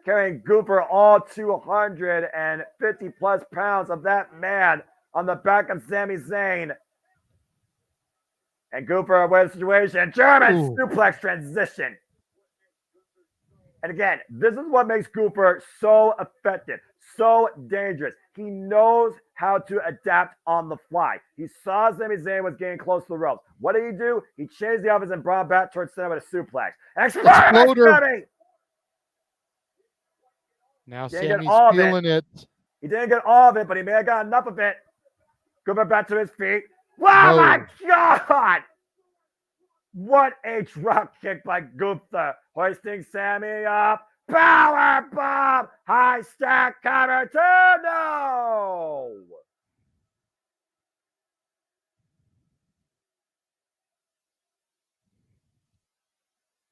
Carrying Gunther all 250 plus pounds of that man on the back of Sami Zayn. And Gunther away the situation. German suplex transition. And again, this is what makes Gunther so effective, so dangerous. He knows how to adapt on the fly. He saw Sami Zayn was getting close to the ropes. What did he do? He changed the offense and brought back towards center with a suplex. Exploder! Now Sami's feeling it. He didn't get all of it, but he may have got enough of it. Gunther back to his feet. Wow, my God! What a drop kick by Gunther, hoisting Sammy up. Power bomb! High stack cover 2, no!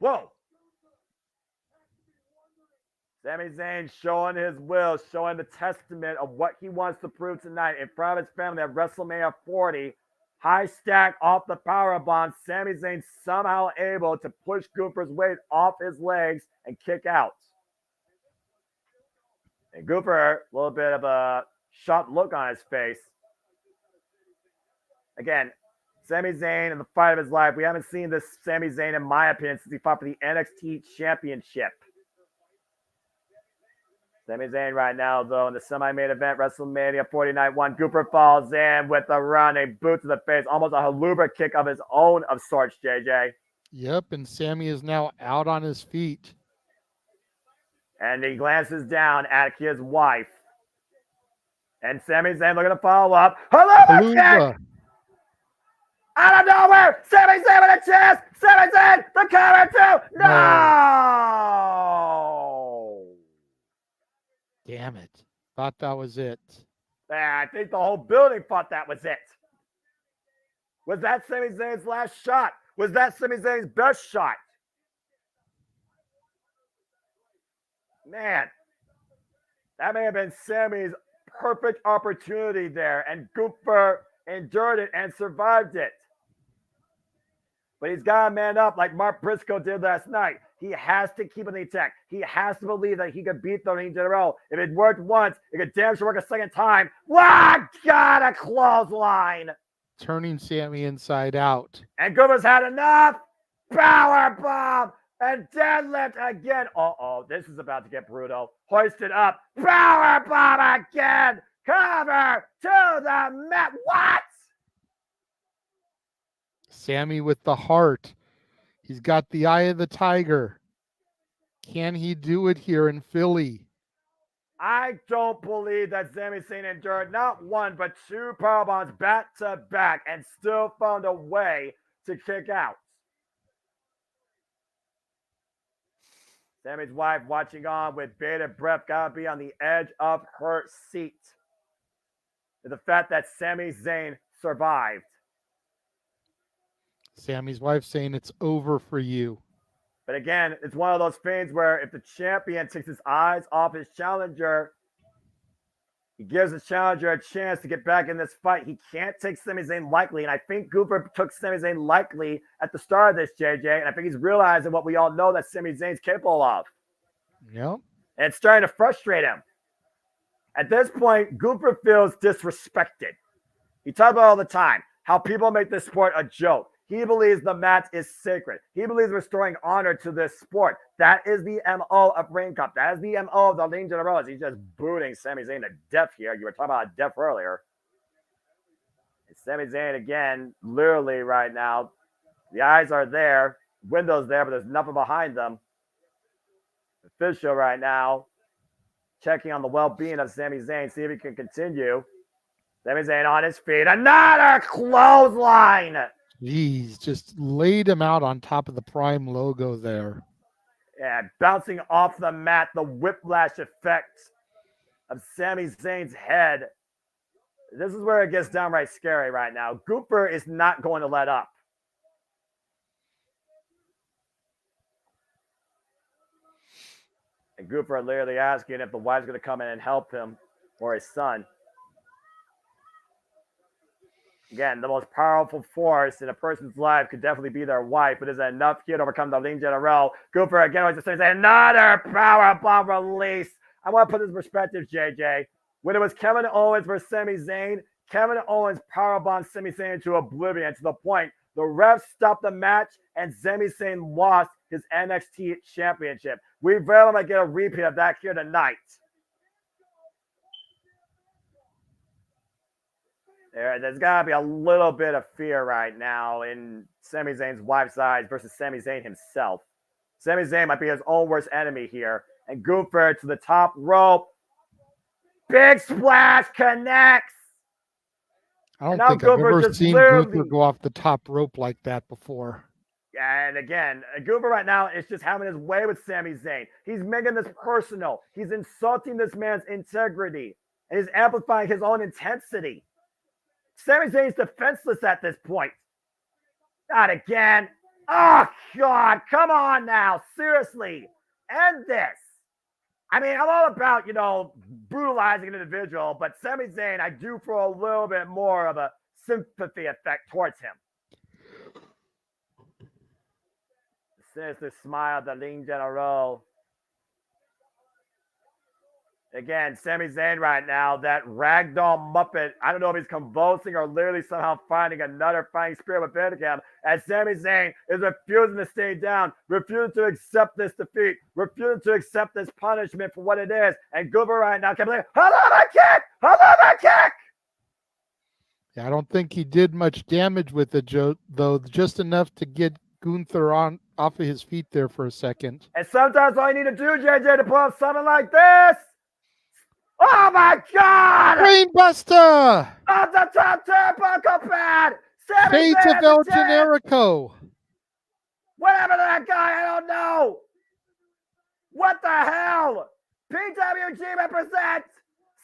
Whoa! Sami Zayn showing his will, showing the testament of what he wants to prove tonight in front of his family at WrestleMania 40. High stack off the powerbomb. Sami Zayn somehow able to push Gunther's weight off his legs and kick out. And Gunther, a little bit of a shocked look on his face. Again, Sami Zayn in the fight of his life. We haven't seen this Sami Zayn, in my opinion, since he fought for the NXT Championship. Sami Zayn right now, though, in the semi-main event, WrestleMania 40 Night 1. Gunther falls in with a running boot to the face, almost a haluba kick of his own of sorts, JJ. Yep, and Sami is now out on his feet. And he glances down at his wife. And Sami Zayn looking to follow up. Haluba kick! Out of nowhere! Sami Zayn with a chest! Sami Zayn, the cover 2! No! Damn it. Thought that was it. Yeah, I think the whole building thought that was it. Was that Sami Zayn's last shot? Was that Sami Zayn's best shot? Man, that may have been Sami's perfect opportunity there, and Gunther endured it and survived it. But he's got to man up like Mark Briscoe did last night. He has to keep in the attack. He has to believe that he could beat the Ring General. If it worked once, it could damn sure work a second time. Wow, got a clothesline. Turning Sami inside out. And Gunther's had enough. Power bomb and deadlift again. Uh-oh, this is about to get brutal. Hoisted up. Power bomb again. Cover to the mat. What? Sami with the heart. He's got the eye of the tiger. Can he do it here in Philly? I don't believe that Sami Zayn endured not one, but 2 powerbombs back to back and still found a way to kick out. Sami's wife watching on with bated breath, gotta be on the edge of her seat. The fact that Sami Zayn survived. Sami's wife saying it's over for you. But again, it's one of those things where if the champion takes his eyes off his challenger, he gives the challenger a chance to get back in this fight. He can't take Sami Zayn lightly, and I think Gunther took Sami Zayn lightly at the start of this, JJ, and I think he's realizing what we all know that Sami Zayn's capable of. Yep. And it's starting to frustrate him. At this point, Gunther feels disrespected. He talks about all the time how people make this sport a joke. He believes the match is sacred. He believes restoring honor to this sport. That is the MO of Reign Cup. That is the MO of the Ring General. He's just booting Sami Zayn to death here. You were talking about death earlier. And Sami Zayn, again, literally right now, the eyes are there, windows there, but there's nothing behind them. Official right now, checking on the well-being of Sami Zayn, see if he can continue. Sami Zayn on his feet. Another clothesline. Jeez, just laid him out on top of the Prime logo there. Yeah, bouncing off the mat, the whiplash effect of Sami Zayn's head. This is where it gets downright scary right now. Gunther is not going to let up. And Gunther literally asking if the wife's going to come in and help him or his son. Again, the most powerful force in a person's life could definitely be their wife, but is it enough here to overcome the Ring General? Gunther again was just saying another power bomb release. I want to put this in perspective, JJ. When it was Kevin Owens versus Sami Zayn, Kevin Owens powerbombed Sami Zayn into oblivion to the point the refs stopped the match and Sami Zayn lost his NXT championship. We very might get a repeat of that here tonight. There's got to be a little bit of fear right now in Sami Zayn's wife's eyes versus Sami Zayn himself. Sami Zayn might be his own worst enemy here. And Gunther to the top rope. Big splash connects. I don't think I've ever seen Gunther go off the top rope like that before. And again, Goober right now is just having his way with Sami Zayn. He's making this personal. He's insulting this man's integrity. And he's amplifying his own intensity. Sami Zayn's defenseless at this point. Not again. Oh, God. Come on now. Seriously. End this. I mean, I'm all about, brutalizing an individual, but Sami Zayn, I do for a little bit more of a sympathy effect towards him. Sinister smile of the Lean General. Again, Sami Zayn right now, that ragdoll Muppet. I don't know if he's convulsing or literally somehow finding another fighting spirit within him. As Sami Zayn is refusing to stay down, refusing to accept this defeat, refusing to accept this punishment for what it is. And Goober right now kept saying, "Halama kick! Halama kick!" Yeah, I don't think he did much damage with it, Joe, though, just enough to get Gunther off of his feet there for a second. And sometimes all you need to do, JJ, to pull off something like this. Oh my God! Brainbuster! Off the top turnbuckle pad! Fate of El Generico! Whatever that guy, I don't know! What the hell? PWG represents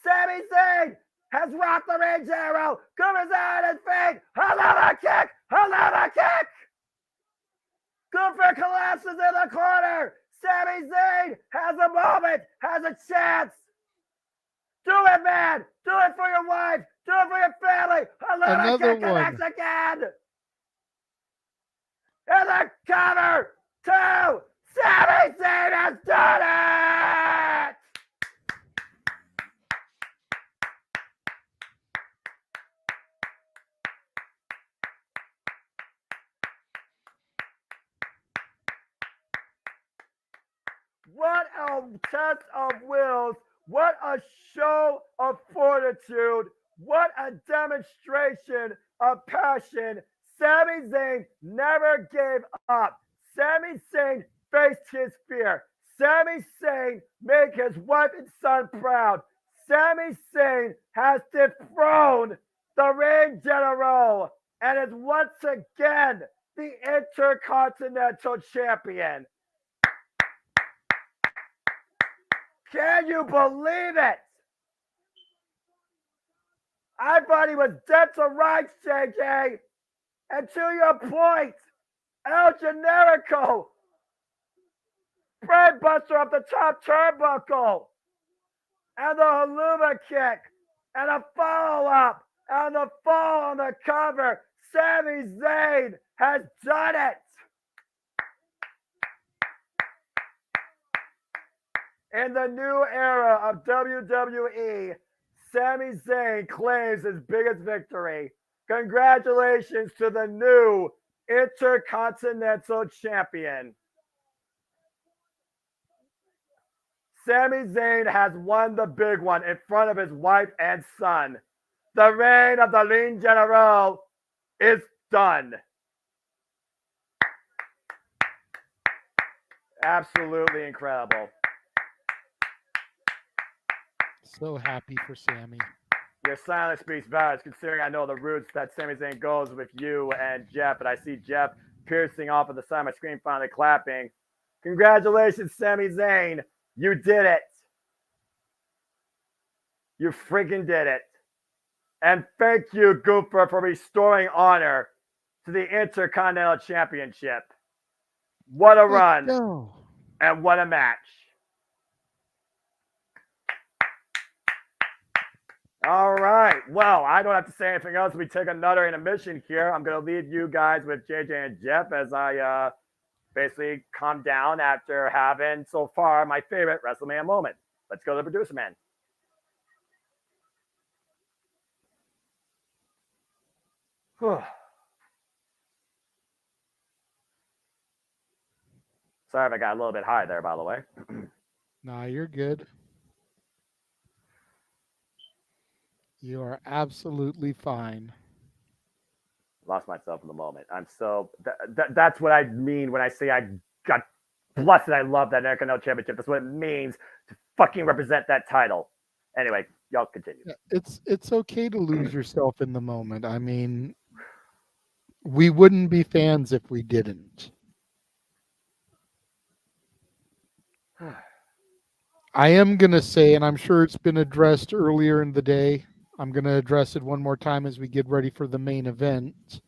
Sami Zayn has rocked the ring arrow. Gunther's out on his feet. Halama kick! Halama kick! Gunther collapses in the corner. Sami Zayn has a moment, has a chance. Do it, man! Do it for your wife! Do it for your family! Halama kick connects again! And the cover! 2! Sami Zayn has done it! What a test of wills. What a show of fortitude. What a demonstration of passion. Sami Zayn never gave up. Sami Zayn faced his fear. Sami Zayn made his wife and son proud. Sami Zayn has dethroned the Ring General and is once again the Intercontinental Champion. Can you believe it? I thought he was dead to rights, JJ. And to your point, El Generico, brainbuster off the top turnbuckle, and the Haluma kick, and a follow-up, and the fall on the cover. Sami Zayn has done it. In the new era of WWE, Sami Zayn claims his biggest victory. Congratulations to the new Intercontinental Champion. Sami Zayn has won the big one in front of his wife and son. The reign of the Lean General is done. Absolutely incredible. So happy for Sami. Your silence speaks volumes, considering I know the routes that Sami Zayn goes with you and Jeff, and I see Jeff piercing off of the side of my screen, finally clapping. Congratulations, Sami Zayn. You did it. You freaking did it. And thank you, Gunther, for restoring honor to the Intercontinental Championship. What a run. And what a match. All right. Well, I don't have to say anything else. We take another intermission here. I'm going to leave you guys with JJ and Jeff as I basically calm down after having, so far, my favorite WrestleMania moment. Let's go to the producer man. Sorry if I got a little bit high there, by the way. Nah, you're good. You are absolutely fine. Lost myself in the moment. I'm so that's what I mean when I say I got blessed. I love that Intercontinental Championship. That's what it means to fucking represent that title. Anyway, y'all continue. Yeah, it's okay to lose yourself in the moment. I mean, we wouldn't be fans if we didn't. I am going to say, and I'm sure it's been addressed earlier in the day, I'm going to address it one more time as we get ready for the main event.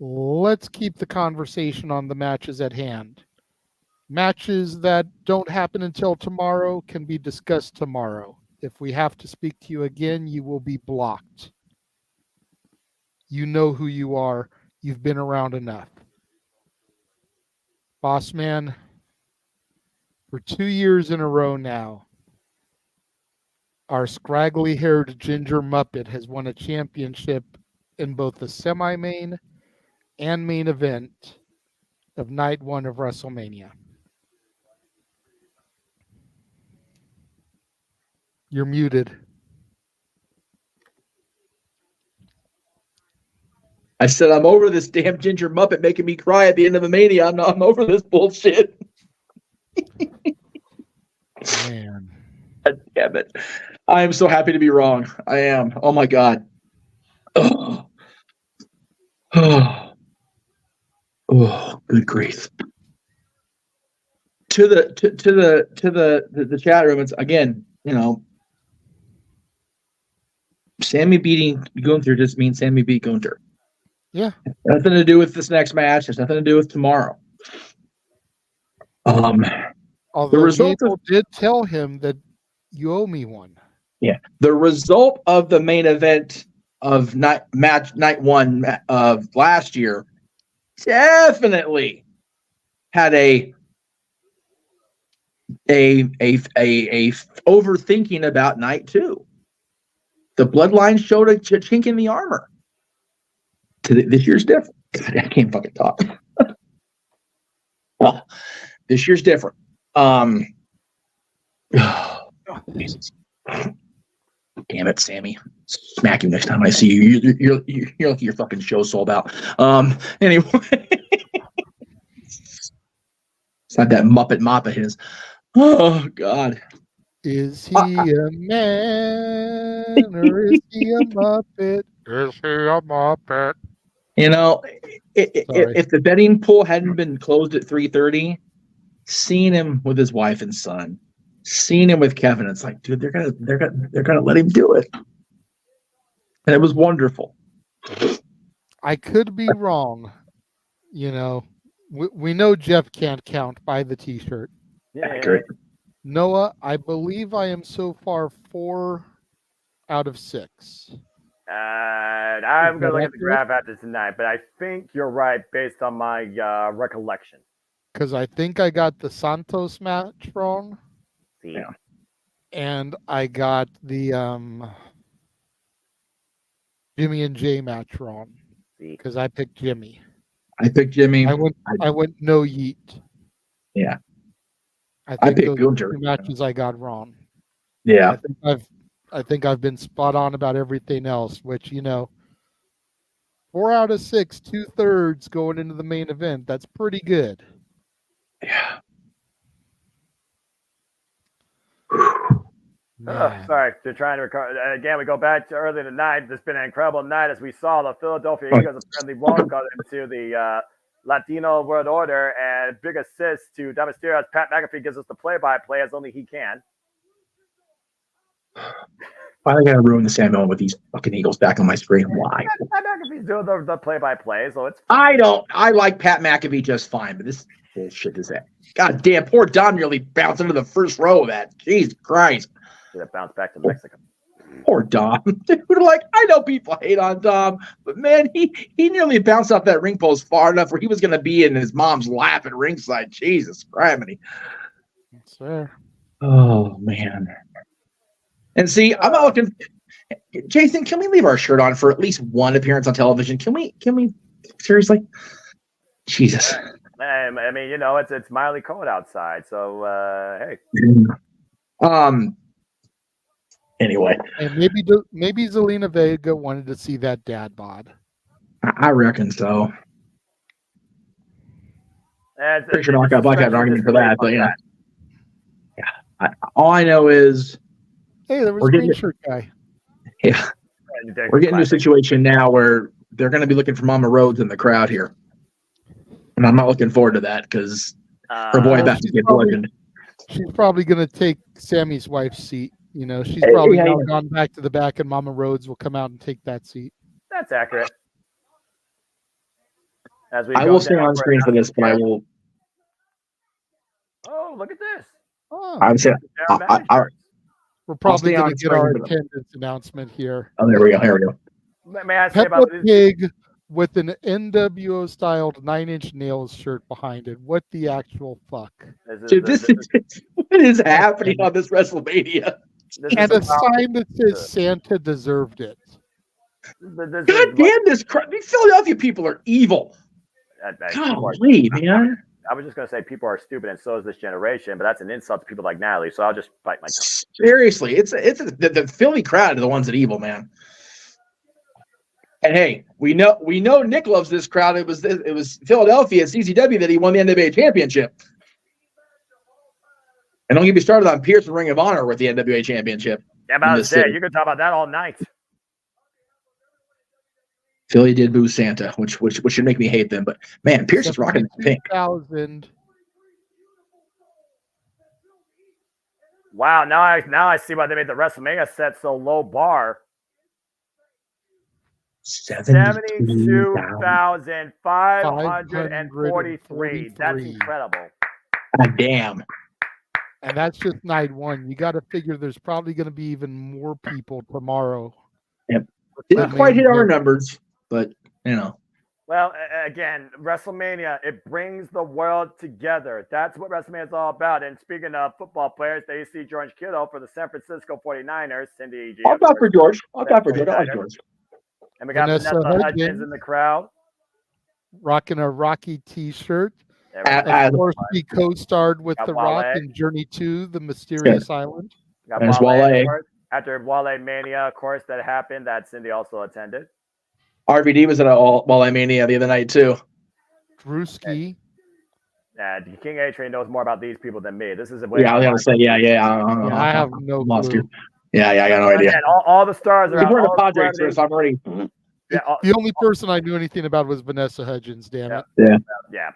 Let's keep the conversation on the matches at hand. Matches that don't happen until tomorrow can be discussed tomorrow. If we have to speak to you again, you will be blocked. You know who you are. You've been around enough. Boss man, for 2 years in a row now, our scraggly-haired ginger Muppet has won a championship in both the semi-main and main event of night 1 of WrestleMania. You're muted. I said, I'm over this damn ginger Muppet making me cry at the end of a Mania. I'm over this bullshit. Man. God damn it. I am so happy to be wrong. I am. Oh my God. Oh, good grief. To the chat room, it's again, Sammy beating Gunther just means Sammy beat Gunther. Yeah. Nothing to do with this next match. There's nothing to do with tomorrow. Although the result Gable did tell him that you owe me one. Yeah. The result of the main event of night 1 of last year definitely had a overthinking about night 2. The bloodline showed a chink in the armor. This year's different. God, I can't fucking talk. Well, this year's different. Jesus. Damn it, Sammy. Smack you next time I see you. You're like your fucking show sold out. Anyway. It's not that Muppet mop of his. Oh, God. Is he a man or is he a Muppet? Is he a Muppet? If the betting pool hadn't been closed at 3:30, seeing him with his wife and son, seeing him with Kevin, it's like, dude, they're gonna let him do it, and it was wonderful. I could be wrong. We know Jeff can't count. Buy the T-shirt. Yeah, great. Noah, I believe I am so far 4 out of 6. I'm going to look at the graph after tonight, but I think you're right based on my recollection. Because I think I got the Santos match wrong. Yeah. And I got the Jimmy and Jay match wrong. Because I picked Jimmy. I picked Jimmy. I went no yeet. Yeah. I picked those 2 matches I got wrong. Yeah. I think I've been spot on about everything else, which, 4 out of 6, 2/3 going into the main event. That's pretty good. Yeah. Sorry, they're trying to recover. Again, we go back to earlier tonight. It's been an incredible night as we saw the Philadelphia Eagles apparently won't go into the Latino World Order, and big assist to Mysterio as Pat McAfee gives us the play-by-play as only he can. Why I gotta ruin the Samuel with these fucking Eagles back on my screen? Why? Pat McAfee's doing the play-by-play, so it's. I like Pat McAfee just fine, but this bullshit is that. God damn, poor Don nearly bounced into the first row of that. Jesus Christ. Should have bounced back to Mexico. Poor Dom. Dude, I know people hate on Dom, but man, he nearly bounced off that ring post far enough where he was going to be in his mom's lap at ringside. Jesus Christ. Sir. Oh, man. And see, I'm not looking. Jason, can we leave our shirt on for at least one appearance on television? Can we seriously? Jesus. I mean, it's mildly cold outside, so hey. Anyway, and maybe Zelina Vega wanted to see that dad bod. I reckon so. Pretty sure Black had an argument for that, but yeah. All I know is, hey, there was a green shirt guy. Yeah, we're getting to a situation now where they're going to be looking for Mama Rhodes in the crowd here, and I'm not looking forward to that because her boy about to get bludgeoned. she's probably going to take Sammy's wife's seat. You know, she's probably now gone back to the back, and Mama Rhodes will come out and take that seat. That's accurate. As we I will stay on screen for this, but I will. Oh, look at this. Oh, I'm saying. We're probably going to get our attendance announcement here. Oh, there we go. Here we go. May I say Peppa about this? Pig with an NWO styled 9-inch nails shirt behind it. What the actual fuck? Dude, what is happening on this WrestleMania? And a sign that says Santa deserved it. God damn this crap. These Philadelphia people are evil. Golly, man. I was just going to say people are stupid, and so is this generation, but that's an insult to people like Natalie, so I'll just bite my tongue. Seriously, the Philly crowd are the ones that are evil, man. And hey, we know Nick loves this crowd. It was Philadelphia at CCW that he won the NWA championship. And don't get me started on Pierce and Ring of Honor with the NWA championship. Yeah, about to say, you can talk about that all night. Philly did boo Santa, which should make me hate them. But man, Pierce is rocking pink. 1,000. Wow, now I see why they made the WrestleMania set so low bar. 72,543. That's incredible. God damn. And that's just night one. You got to figure there's probably going to be even more people tomorrow. Yep. Didn't quite hit our numbers, but you know. Well, again, WrestleMania, it brings the world together. That's what WrestleMania is all about. And speaking of football players, there you see George Kittle for the San Francisco 49ers. Cindy G. I'll talk for George. I like George. And we got Vanessa Hudgens in the crowd. Rocking a Rocky t-shirt. Of course, he co-starred with The Rock in Journey to the Mysterious Island. Got Wale. After Wale Mania, of course, that happened, that Cindy also attended. RVD was at Wale Mania the other night, too. Drewski. King A-Train knows more about these people than me. This is I was going to say, I have no clue. Yeah, I got no idea. Again, all the stars are out. We're the Padres, so I'm already. The only person I knew anything about was Vanessa Hudgens, damn it. Yeah.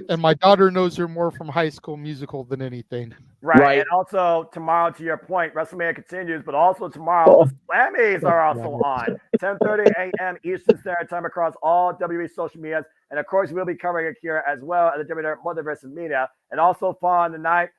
And my daughter knows her more from High School Musical than anything. Right. And also tomorrow, to your point, WrestleMania continues, but also tomorrow, the Slammies are also on 10:30 a.m. Eastern Standard Time across all WWE social medias. And of course, we'll be covering it here as well at the WRESTLEMANIA Multiverse of Media. And also fun tonight,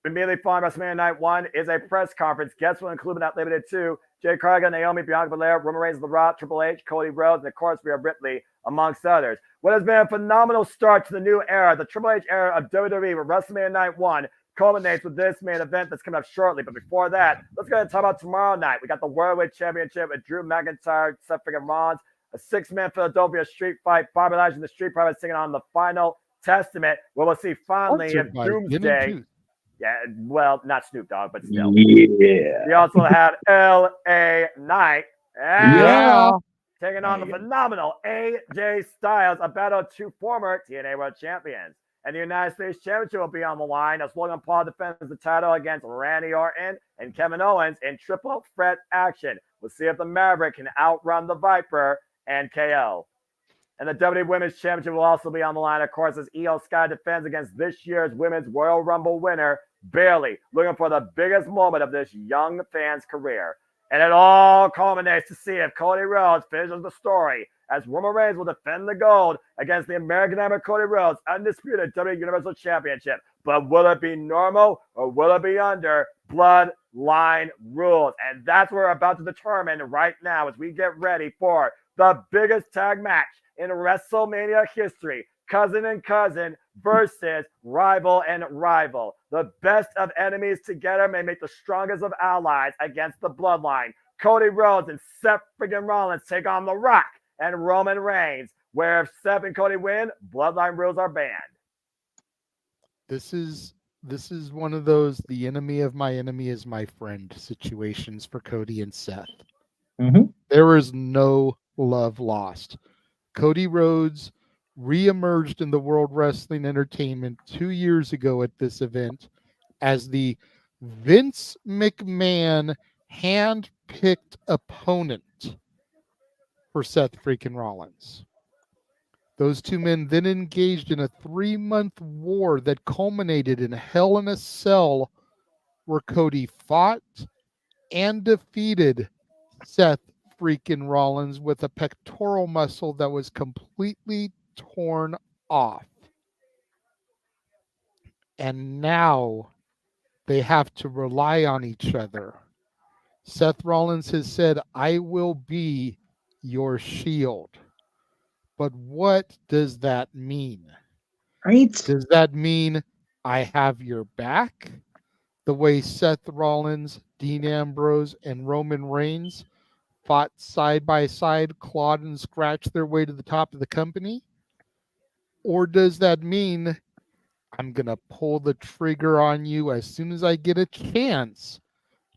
immediately following WrestleMania Night 1 is a press conference. Guests will include but not limited to Jay Cargill, Naomi, Bianca Belair, Roman Reigns, The Rock, Triple H, Cody Rhodes, and of course, Rhea Ripley, amongst others. What has been a phenomenal start to the new era, the Triple H era of WWE, where WrestleMania Night 1 culminates with this main event that's coming up shortly. But before that, let's go ahead and talk about tomorrow night. We got the Worldwide Championship with Drew McIntyre, Seth freaking Rollins, a 6-man Philadelphia street fight, Bobby Lashley and the Street Profits singing on the Final Testament, where we'll see finally if Doomsday. Yeah, well, not Snoop Dogg, but still. Yeah. We also have L.A. Knight. Taking on the phenomenal AJ Styles, a battle of two former TNA World Champions. And the United States Championship will be on the line as Logan Paul defends the title against Randy Orton and Kevin Owens in triple threat action. We'll see if the Maverick can outrun the Viper and KO. And the WWE Women's Championship will also be on the line, of course, as Io Sky defends against this year's Women's Royal Rumble winner, Bayley, looking for the biggest moment of this young fan's career. And it all culminates to see if Cody Rhodes finishes the story, as Roman Reigns will defend the gold against the American Hammer Cody Rhodes' undisputed WWE Universal Championship. But will it be normal or will it be under bloodline rules? And that's what we're about to determine right now as we get ready for the biggest tag match in WrestleMania history. Cousin and cousin versus rival and rival. The best of enemies together may make the strongest of allies against the bloodline. Cody Rhodes and Seth freaking Rollins take on The Rock and Roman Reigns, where if Seth and Cody win, bloodline rules are banned. This is one of those the enemy of my enemy is my friend situations for Cody and Seth. Mm-hmm. There is no love lost. Cody Rhodes reemerged in the World Wrestling Entertainment 2 years ago at this event as the Vince McMahon hand-picked opponent for Seth freaking Rollins. Those two men then engaged in a 3-month war that culminated in Hell in a Cell, where Cody fought and defeated Seth freaking Rollins with a pectoral muscle that was completely torn off. And now they have to rely on each other. Seth Rollins has said, "I will be your shield." But what does that mean? Right? Does that mean I have your back? The way Seth Rollins, Dean Ambrose, and Roman Reigns fought side by side, clawed and scratched their way to the top of the company? Or does that mean I'm going to pull the trigger on you as soon as I get a chance,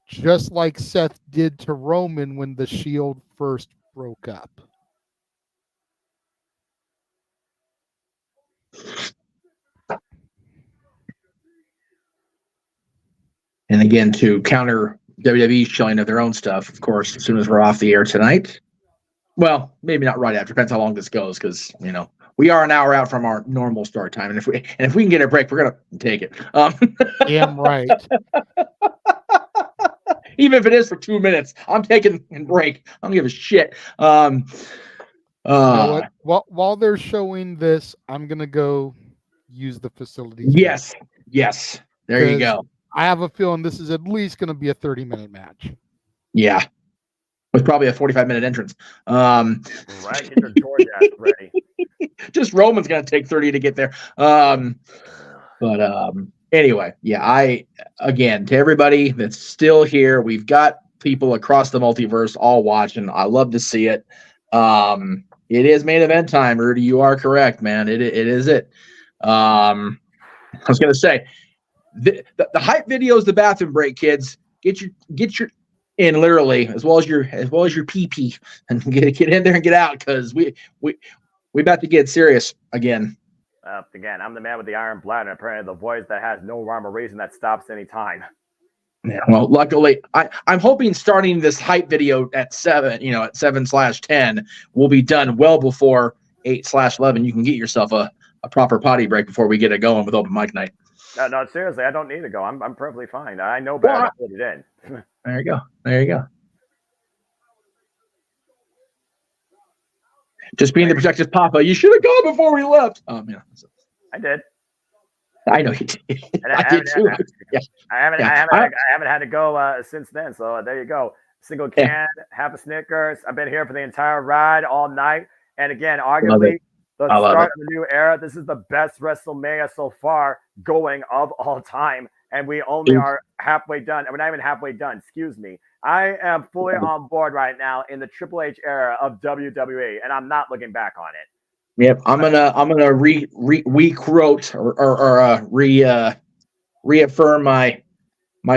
just like Seth did to Roman when the Shield first broke up? And again, to counter WWE showing of their own stuff, of course, as soon as we're off the air tonight. Well, maybe not right after. Depends how long this goes, because we are an hour out from our normal start time, and if we can get a break, we're gonna take it. Damn right. Even if it is for 2 minutes, I'm taking a break. I don't give a shit. You know what? While they're showing this, I'm gonna go use the facilities. Yes. There you go. I have a feeling this is at least going to be a 30-minute match. Yeah. With probably a 45-minute entrance. Right, get your DoorDash ready. Just Roman's going to take 30 to get there. Anyway, yeah, again, to everybody that's still here, we've got people across the multiverse all watching. I love to see it. It is main event time, Rudy. You are correct, man. It is it. I was going to say, the hype video is the bathroom break, kids. Get your in literally as well as your pee and get in there and get out, because we about to get serious again. Again, I'm the man with the iron bladder, and apparently the voice that has no rhyme or reason that stops any time. Yeah, well, luckily, I'm hoping starting this hype video at 7/10 will be done well before 8/11. You can get yourself a proper potty break before we get it going with open mic night. No, seriously, I don't need to go. I'm perfectly fine. I know better to put it in. There you go. Just being the protective papa. You should have gone before we left. I did. I know you did. I did too. I haven't had to go since then. So there you go. Single can, half a Snickers. I've been here for the entire ride all night. And again, arguably the start of the new era. This is the best WrestleMania so far going of all time. And we only are halfway done. We're not even halfway done. Excuse me. I am fully on board right now in the Triple H era of WWE, and I'm not looking back on it. Yep, I'm gonna re-quote or reaffirm my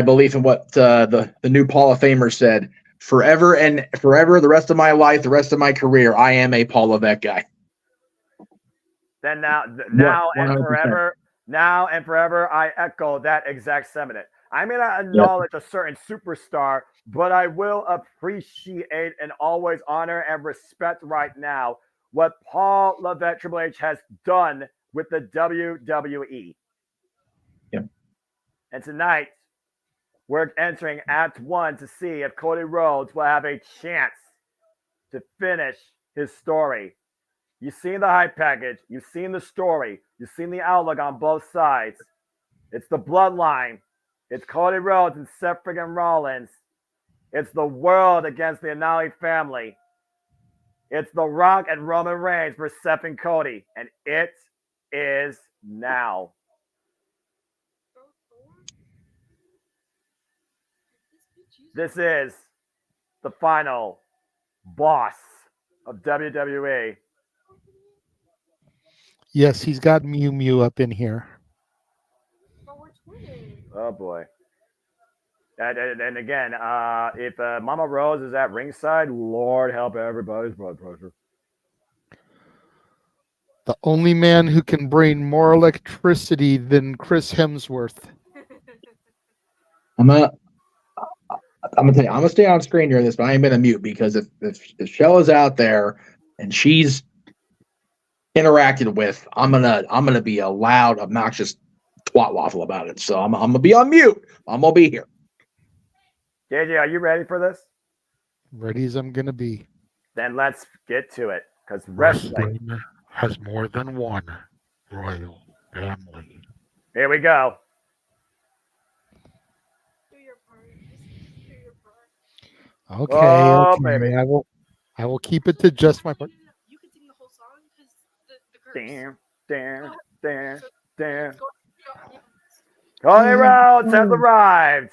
belief in what the new Hall of Famer said. Forever and forever, the rest of my life, the rest of my career, I am a Paul Levesque guy. Then now and forever, I echo that exact sentiment. I may not acknowledge a certain superstar, but I will appreciate and always honor and respect right now what Paul Levesque Triple H has done with the WWE. Yep. And tonight, we're entering Act 1 to see if Cody Rhodes will have a chance to finish his story. You've seen the hype package. You've seen the story. You've seen the outlook on both sides. It's the bloodline. It's Cody Rhodes and Seth friggin' Rollins. It's the world against the Annali family. It's The Rock and Roman Reigns for Seth and Cody. And it is now. This is the final boss of WWE. Yes, he's got Mew Mew up in here. Oh, boy. And again, if Mama Rose is at ringside, Lord help everybody's blood pressure. The only man who can bring more electricity than Chris Hemsworth. I'm gonna tell you, I'm gonna stay on screen during this, but I ain't gonna mute, because if Shell is out there and she's interacted with, I'm gonna be a loud, obnoxious twat waffle about it. So I'm gonna be on mute. I'm gonna be here. JJ, are you ready for this? Ready as I'm gonna be. Then let's get to it, because wrestling has more than one royal family. Here we go. Okay, Oh, okay. baby. I will keep it to just my part. Damn, damn, damn, damn. Cody Rhodes has arrived.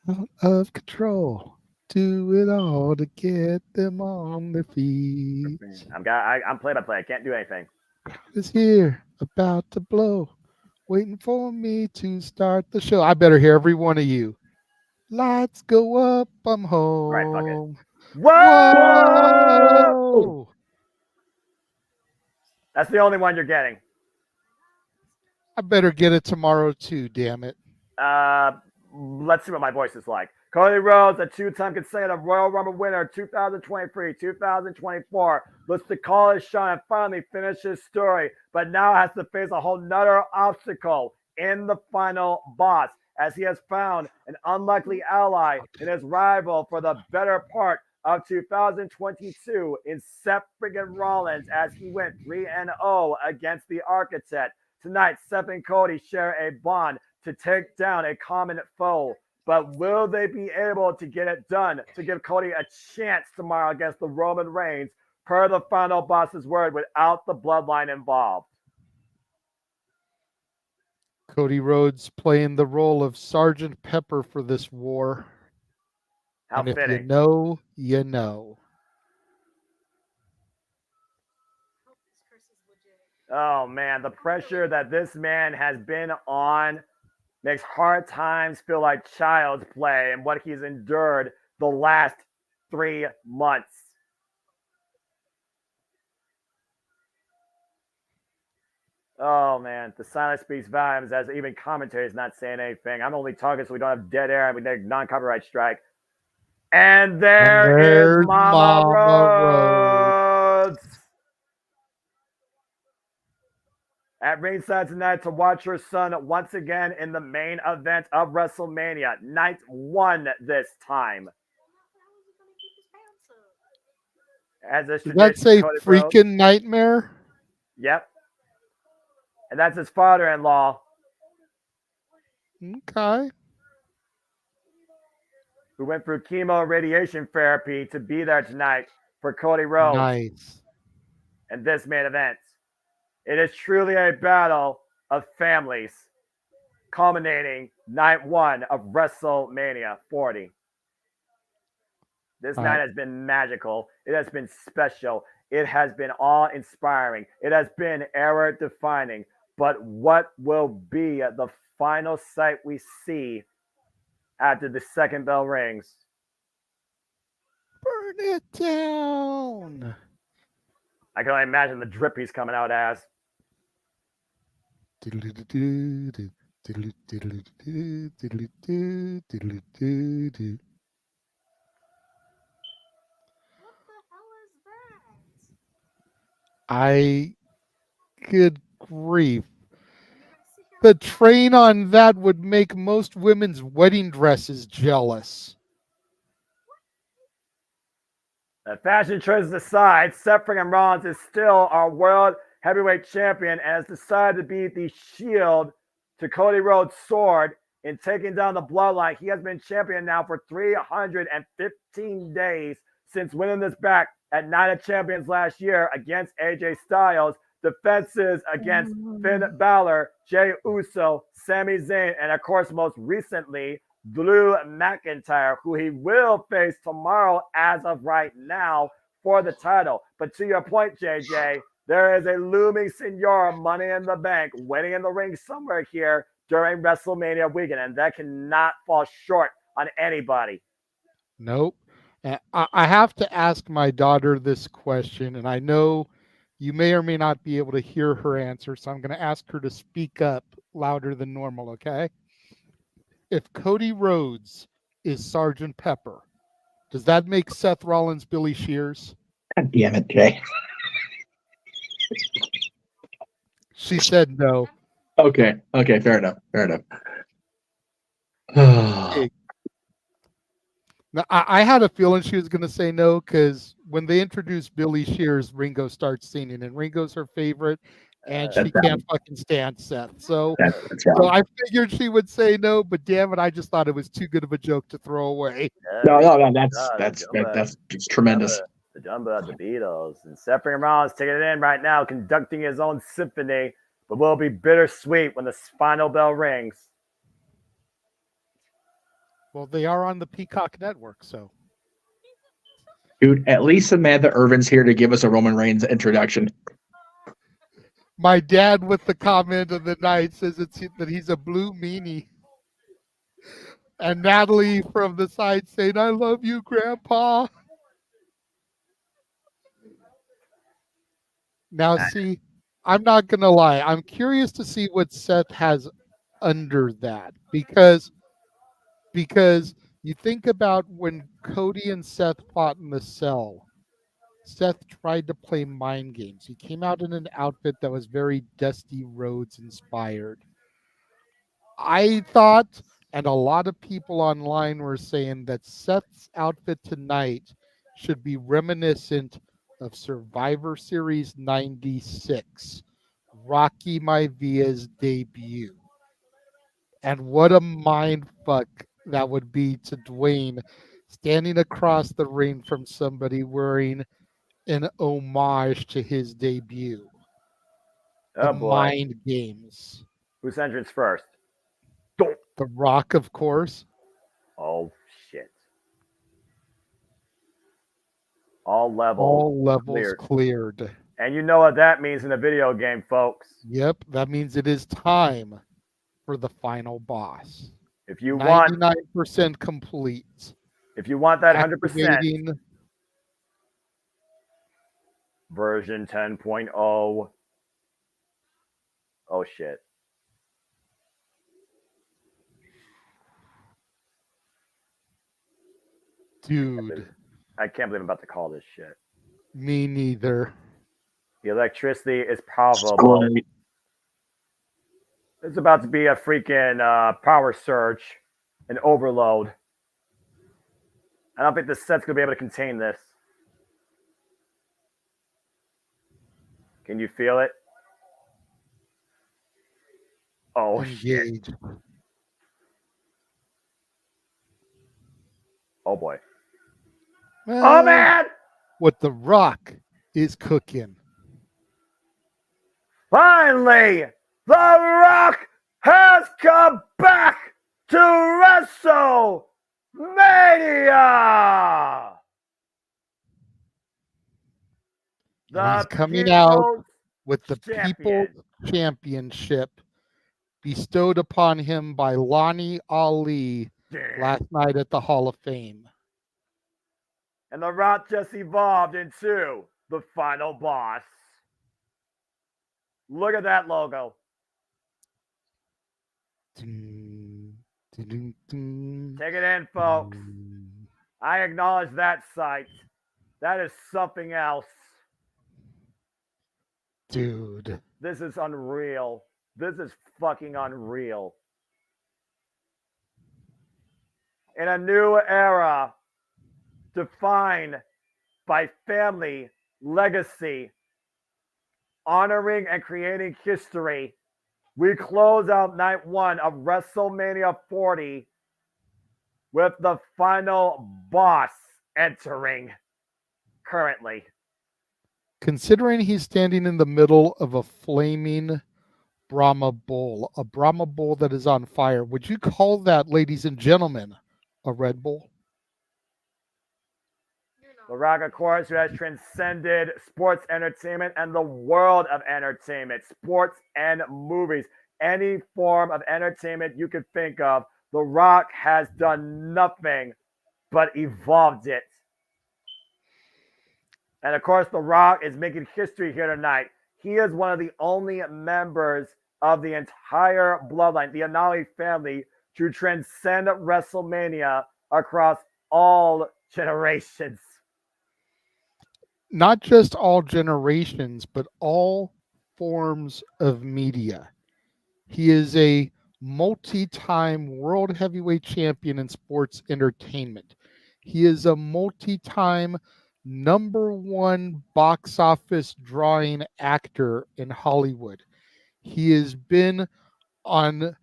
Out of control. Do it all to get them on their feet. I'm play by play. I can't do anything. Is here, about to blow, waiting for me to start the show. I better hear every one of you. Lights go up, I'm home. Right, fuck it. Whoa! That's the only one you're getting. I better get it tomorrow too, damn it. Let's see what my voice is like. Cody Rhodes, a two-time consecutive Royal Rumble winner, 2023, 2024, looks to call his shot and finally finish his story, but now has to face a whole nother obstacle in the final boss, as he has found an unlikely ally in his rival for the better part of 2022 in Seth friggin' Rollins, as he went 3-0 against the Architect. Tonight, Seth and Cody share a bond to take down a common foe. But will they be able to get it done to give Cody a chance tomorrow against the Roman Reigns, per the final boss's word, without the bloodline involved? Cody Rhodes playing the role of Sergeant Pepper for this war. How and fitting. If you know, you know. Oh, man, the pressure that this man has been on makes hard times feel like child's play, and what he's endured the last 3 months. Oh, man, the silence speaks volumes, as even commentary is not saying anything. I'm only talking so we don't have dead air and we need a non-copyright strike. And there's Mama Rhodes at ringside tonight to watch her son once again in the main event of WrestleMania, night 1 this time. As a Did that say Cody freaking Rhodes. nightmare? Yep. And that's his father-in-law. Okay. Who went through chemo radiation therapy to be there tonight for Cody Rhodes. Nice. And this main event. It is truly a battle of families, culminating night 1 of WrestleMania 40. This night has been magical. It has been special. It has been awe-inspiring. It has been era-defining. But what will be the final sight we see after the second bell rings? Burn it down. I can only imagine the drip he's coming out as. Good grief. The train on that would make most women's wedding dresses jealous. Fashion choices aside, Seth friggin' Rollins is still our world heavyweight champion and has decided to be the shield to Cody Rhodes' sword in taking down the bloodline. He has been champion now for 315 days since winning this back at Night of Champions last year against AJ Styles. Defenses against Finn Balor, Jey Uso, Sami Zayn, and of course, most recently, Drew McIntyre, who he will face tomorrow as of right now for the title. But to your point, JJ, there is a looming Senora Money in the Bank waiting in the ring somewhere here during WrestleMania weekend, and that cannot fall short on anybody. Nope. I have to ask my daughter this question, and I know you may or may not be able to hear her answer, so I'm going to ask her to speak up louder than normal, okay? If Cody Rhodes is Sergeant Pepper, does that make Seth Rollins Billy Shears? God damn it, Jay. She said no. Okay. Fair enough. Hey. Now, I had a feeling she was going to say no because when they introduced Billy Shears, Ringo starts singing, and Ringo's her favorite, and she can't fucking stand Seth. So I figured she would say no, but damn it, I just thought it was too good of a joke to throw away. No, that's just tremendous. The Jumbo of the Beatles. And Seth Rollins taking it in right now, conducting his own symphony, but will be bittersweet when the final bell rings. Well, they are on the Peacock Network, so. Dude, at least Samantha Irvin's here to give us a Roman Reigns introduction. My dad, with the comment of the night, says that he's a blue meanie. And Natalie from the side saying, "I love you, Grandpa." Now, see, I'm not going to lie. I'm curious to see what Seth has under that because you think about when Cody and Seth fought in the cell, Seth tried to play mind games. He came out in an outfit that was very Dusty Rhodes inspired. I thought, and a lot of people online were saying that Seth's outfit tonight should be reminiscent of Survivor Series 96, Rocky Maivia's debut. And what a mind fuck that would be to Dwayne standing across the ring from somebody wearing an homage to his debut. Oh, the boy. Mind Games. Who's entrance first? The Rock, of course. Oh, shit. All levels cleared. And you know what that means in a video game, folks. Yep, that means it is time for the final boss. If you want 99% complete. If you want that 100%, Activating version 10.0. Oh shit. Dude. I can't believe I'm about to call this shit. Me neither. The electricity is powerful. It's about to be a freaking power surge, an overload. I don't think the set's going to be able to contain this. Can you feel it? Oh, Engage. shit. Oh, boy. Oh, man! What The Rock is cooking. Finally, The Rock has come back to WrestleMania! He's coming out with the People's Championship bestowed upon him by Lonnie Ali last night at the Hall of Fame. And The Rock just evolved into the final boss. Look at that logo. Take it in, folks. I acknowledge that sight. That is something else. Dude. This is unreal. This is fucking unreal. In a new era defined by family, legacy, honoring and creating history, we close out night one of WrestleMania 40 with the final boss entering currently. Considering he's standing in the middle of a flaming Brahma Bull, a Brahma Bull that is on fire, would you call that, ladies and gentlemen, a Red Bull? The Rock, of course, who has transcended sports entertainment and the world of entertainment, sports and movies, any form of entertainment you could think of, The Rock has done nothing but evolved it. And of course, The Rock is making history here tonight. He is one of the only members of the entire bloodline, the Anali family, to transcend WrestleMania across all generations. not just all generations, but all forms of media. He is a multi-time world heavyweight champion in sports entertainment. He is a multi-time #1 box office drawing actor in Hollywood. He has been on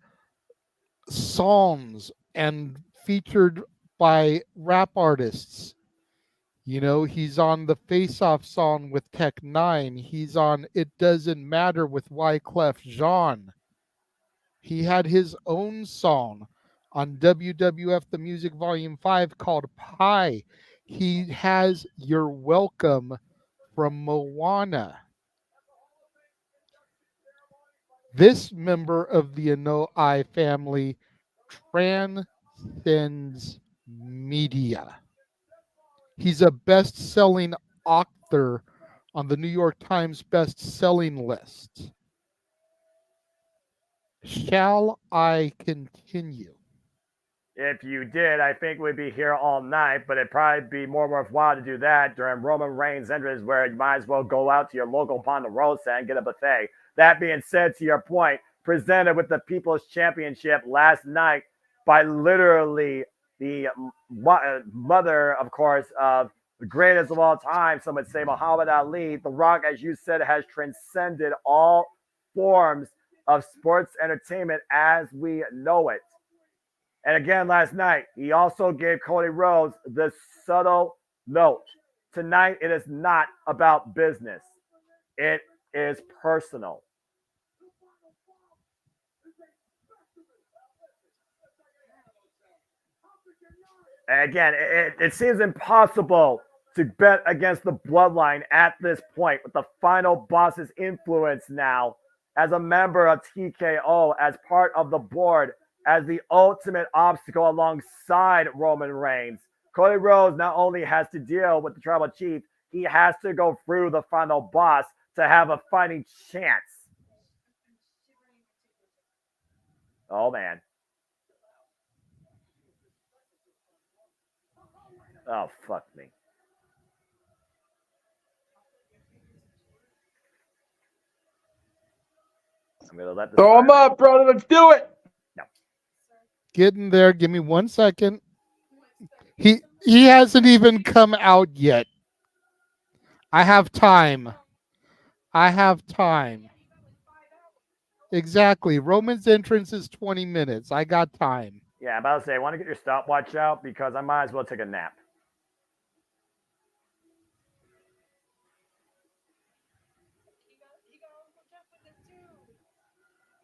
songs and featured by rap artists. You know, he's on the Face Off song with Tech Nine. He's on It Doesn't Matter with Wyclef Jean. He had his own song on WWF The Music Volume 5 called Pie. He has You're Welcome from Moana. This member of the Anoa'i family transcends media. He's a best-selling author on the New York Times best-selling list. Shall I continue? If you did, I think we'd be here all night, but it'd probably be more worthwhile to do that during Roman Reigns' entrance, where you might as well go out to your local Ponderosa and get a buffet. That being said, to your point, presented with the People's Championship last night by literally the mother, of course, of the greatest of all time, some would say Muhammad Ali. The Rock, as you said, has transcended all forms of sports entertainment as we know it. And again, last night, he also gave Cody Rhodes the subtle note. Tonight, it is not about business. It is personal. And again, it seems impossible to bet against the bloodline at this point with the final boss's influence now as a member of TKO, as part of the board, as the ultimate obstacle alongside Roman Reigns. Cody Rhodes not only has to deal with the tribal chief, he has to go through the final boss to have a fighting chance. Oh, man. Oh, fuck me. I'm going to let this Throw him up, brother. Let's do it. No. Getting there. Give me 1 second. He hasn't even come out yet. I have time. Exactly. Roman's entrance is 20 minutes. I got time. Yeah, I'm about to say, I want to get your stopwatch out because I might as well take a nap.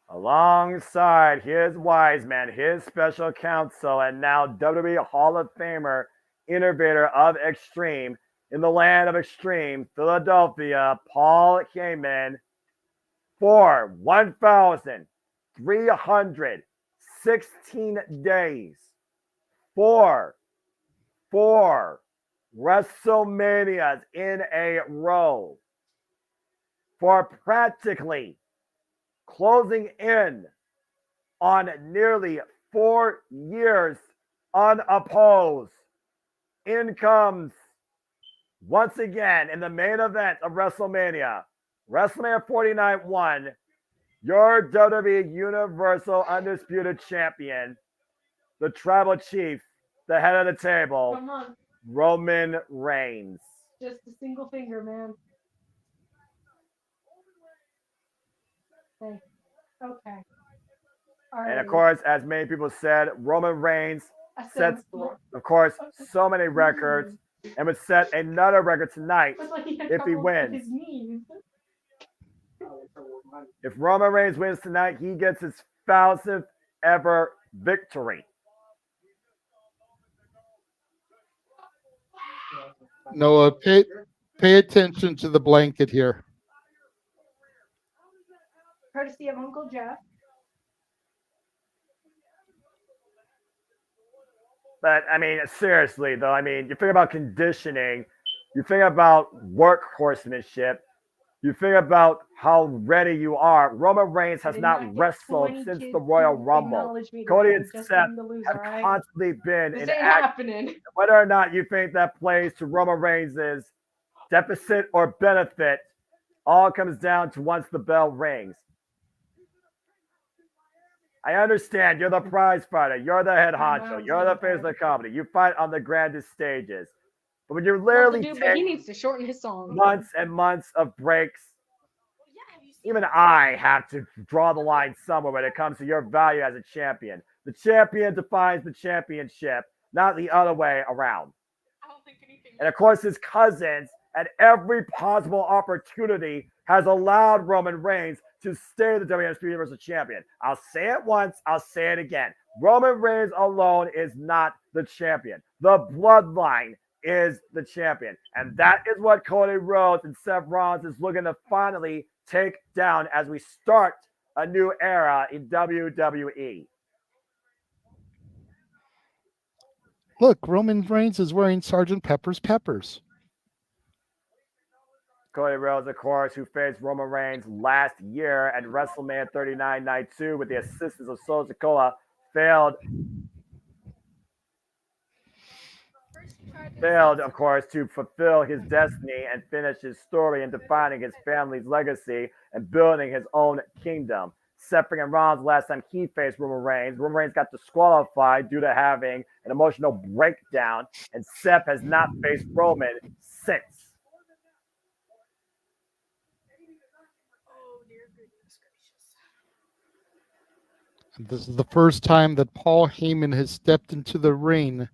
Alongside his wise man, his special counsel, and now WWE Hall of Famer, innovator of Extreme, in the land of Extreme, Philadelphia, Paul Heyman, for 1,316 days, four WrestleManias in a row, for practically closing in on nearly 4 years unopposed. In comes, once again, in the main event of WrestleMania 49-1, your WWE Universal Undisputed Champion, the Tribal Chief, the head of the table, Roman Reigns. Just a single finger, man. Okay. And of course, as many people said, Roman Reigns sets, of course, so many records and would set another record tonight if he wins. If Roman Reigns wins tonight, he gets his 1,000th ever victory. Noah, pay attention to the blanket here. Courtesy of Uncle Jeff. But, I mean, seriously, though, I mean, you think about conditioning, you think about workhorsemanship, you think about how ready you are. Roman Reigns has not wrestled since the Royal Rumble. Cody and Seth have constantly been in action. Whether or not you think that plays to Roman Reigns' deficit or benefit, all comes down to once the bell rings. I understand you're the prize fighter. You're the head honcho. You're the face of the company. You fight on the grandest stages. But when you're literally but he needs to shorten his song. months and months of breaks, even I have to draw the line somewhere when it comes to your value as a champion. The champion defines the championship, not the other way around. And of course, his cousins, at every possible opportunity, has allowed Roman Reigns to stay the WWE Universal Champion. I'll say it once, I'll say it again. Roman Reigns alone is not the champion. The bloodline is the champion. And that is what Cody Rhodes and Seth Rollins is looking to finally take down as we start a new era in WWE. Look, Roman Reigns is wearing Sgt. Pepper's peppers. Cody Rhodes, of course, who faced Roman Reigns last year at WrestleMania 39 Night 2 with the assistance of Solo Sikoa, failed, of course, to fulfill his destiny and finish his story in defining his family's legacy and building his own kingdom. Seth and Rollins, last time he faced Roman Reigns got disqualified due to having an emotional breakdown, and Seth has not faced Roman since. This is the first time that Paul Heyman has stepped into the ring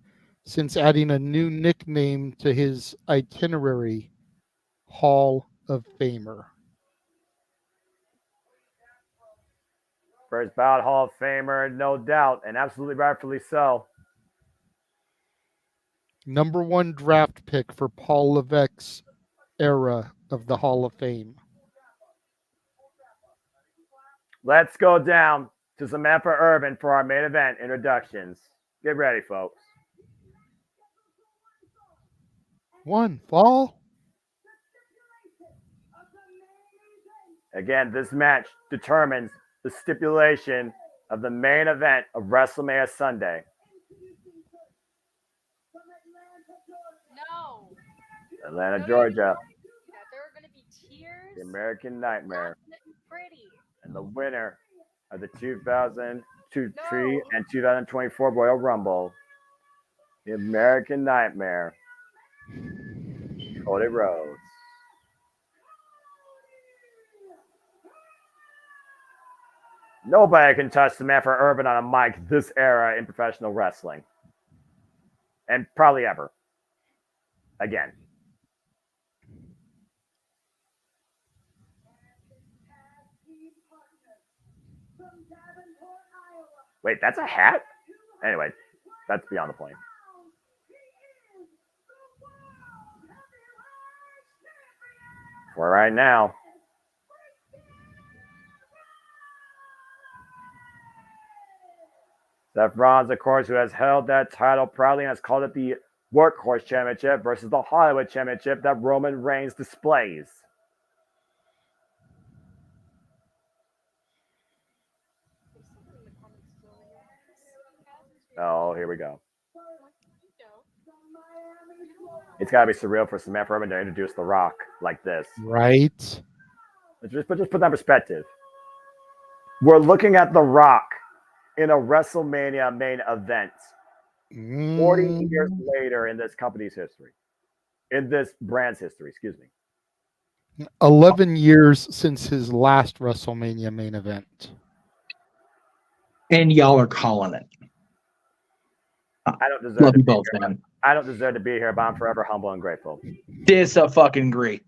since adding a new nickname to his itinerary, Hall of Famer. First bout Hall of Famer, no doubt, and absolutely rightfully so. Number 1 draft pick for Paul Levesque's era of the Hall of Fame. Let's go down to Samantha Irvin for our main event introductions. Get ready, folks. 1 fall. Again, this match determines the stipulation of the main event of WrestleMania Sunday. No. Atlanta, Georgia. There are going to be tears. The American Nightmare. Pretty. And the winner of the 2023 and 2024 Royal Rumble, the American Nightmare, Cody Rhodes. Nobody can touch Samantha Irvin on a mic this era in professional wrestling. And probably ever. Again. Wait, that's a hat? Anyway, that's beyond the point. For right now, Seth Rollins, of course, who has held that title proudly and has called it the Workhorse Championship versus the Hollywood Championship that Roman Reigns displays. Oh, here we go. It's got to be surreal for Samantha Irvin to introduce The Rock like this. Right. Just put that in perspective. We're looking at The Rock in a WrestleMania main event 40 years later in this company's history. In this brand's history, excuse me. 11 years since his last WrestleMania main event. And y'all are calling it. I don't deserve Love to you be both, here. man. I don't deserve to be here, but I'm forever humble and grateful. This a fucking great.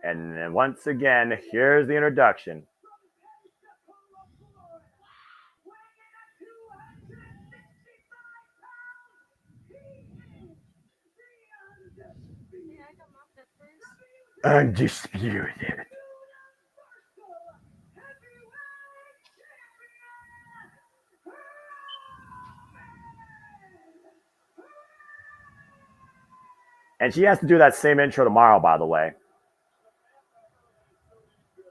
And then once again, here's the introduction. Undisputed. And she has to do that same intro tomorrow, by the way.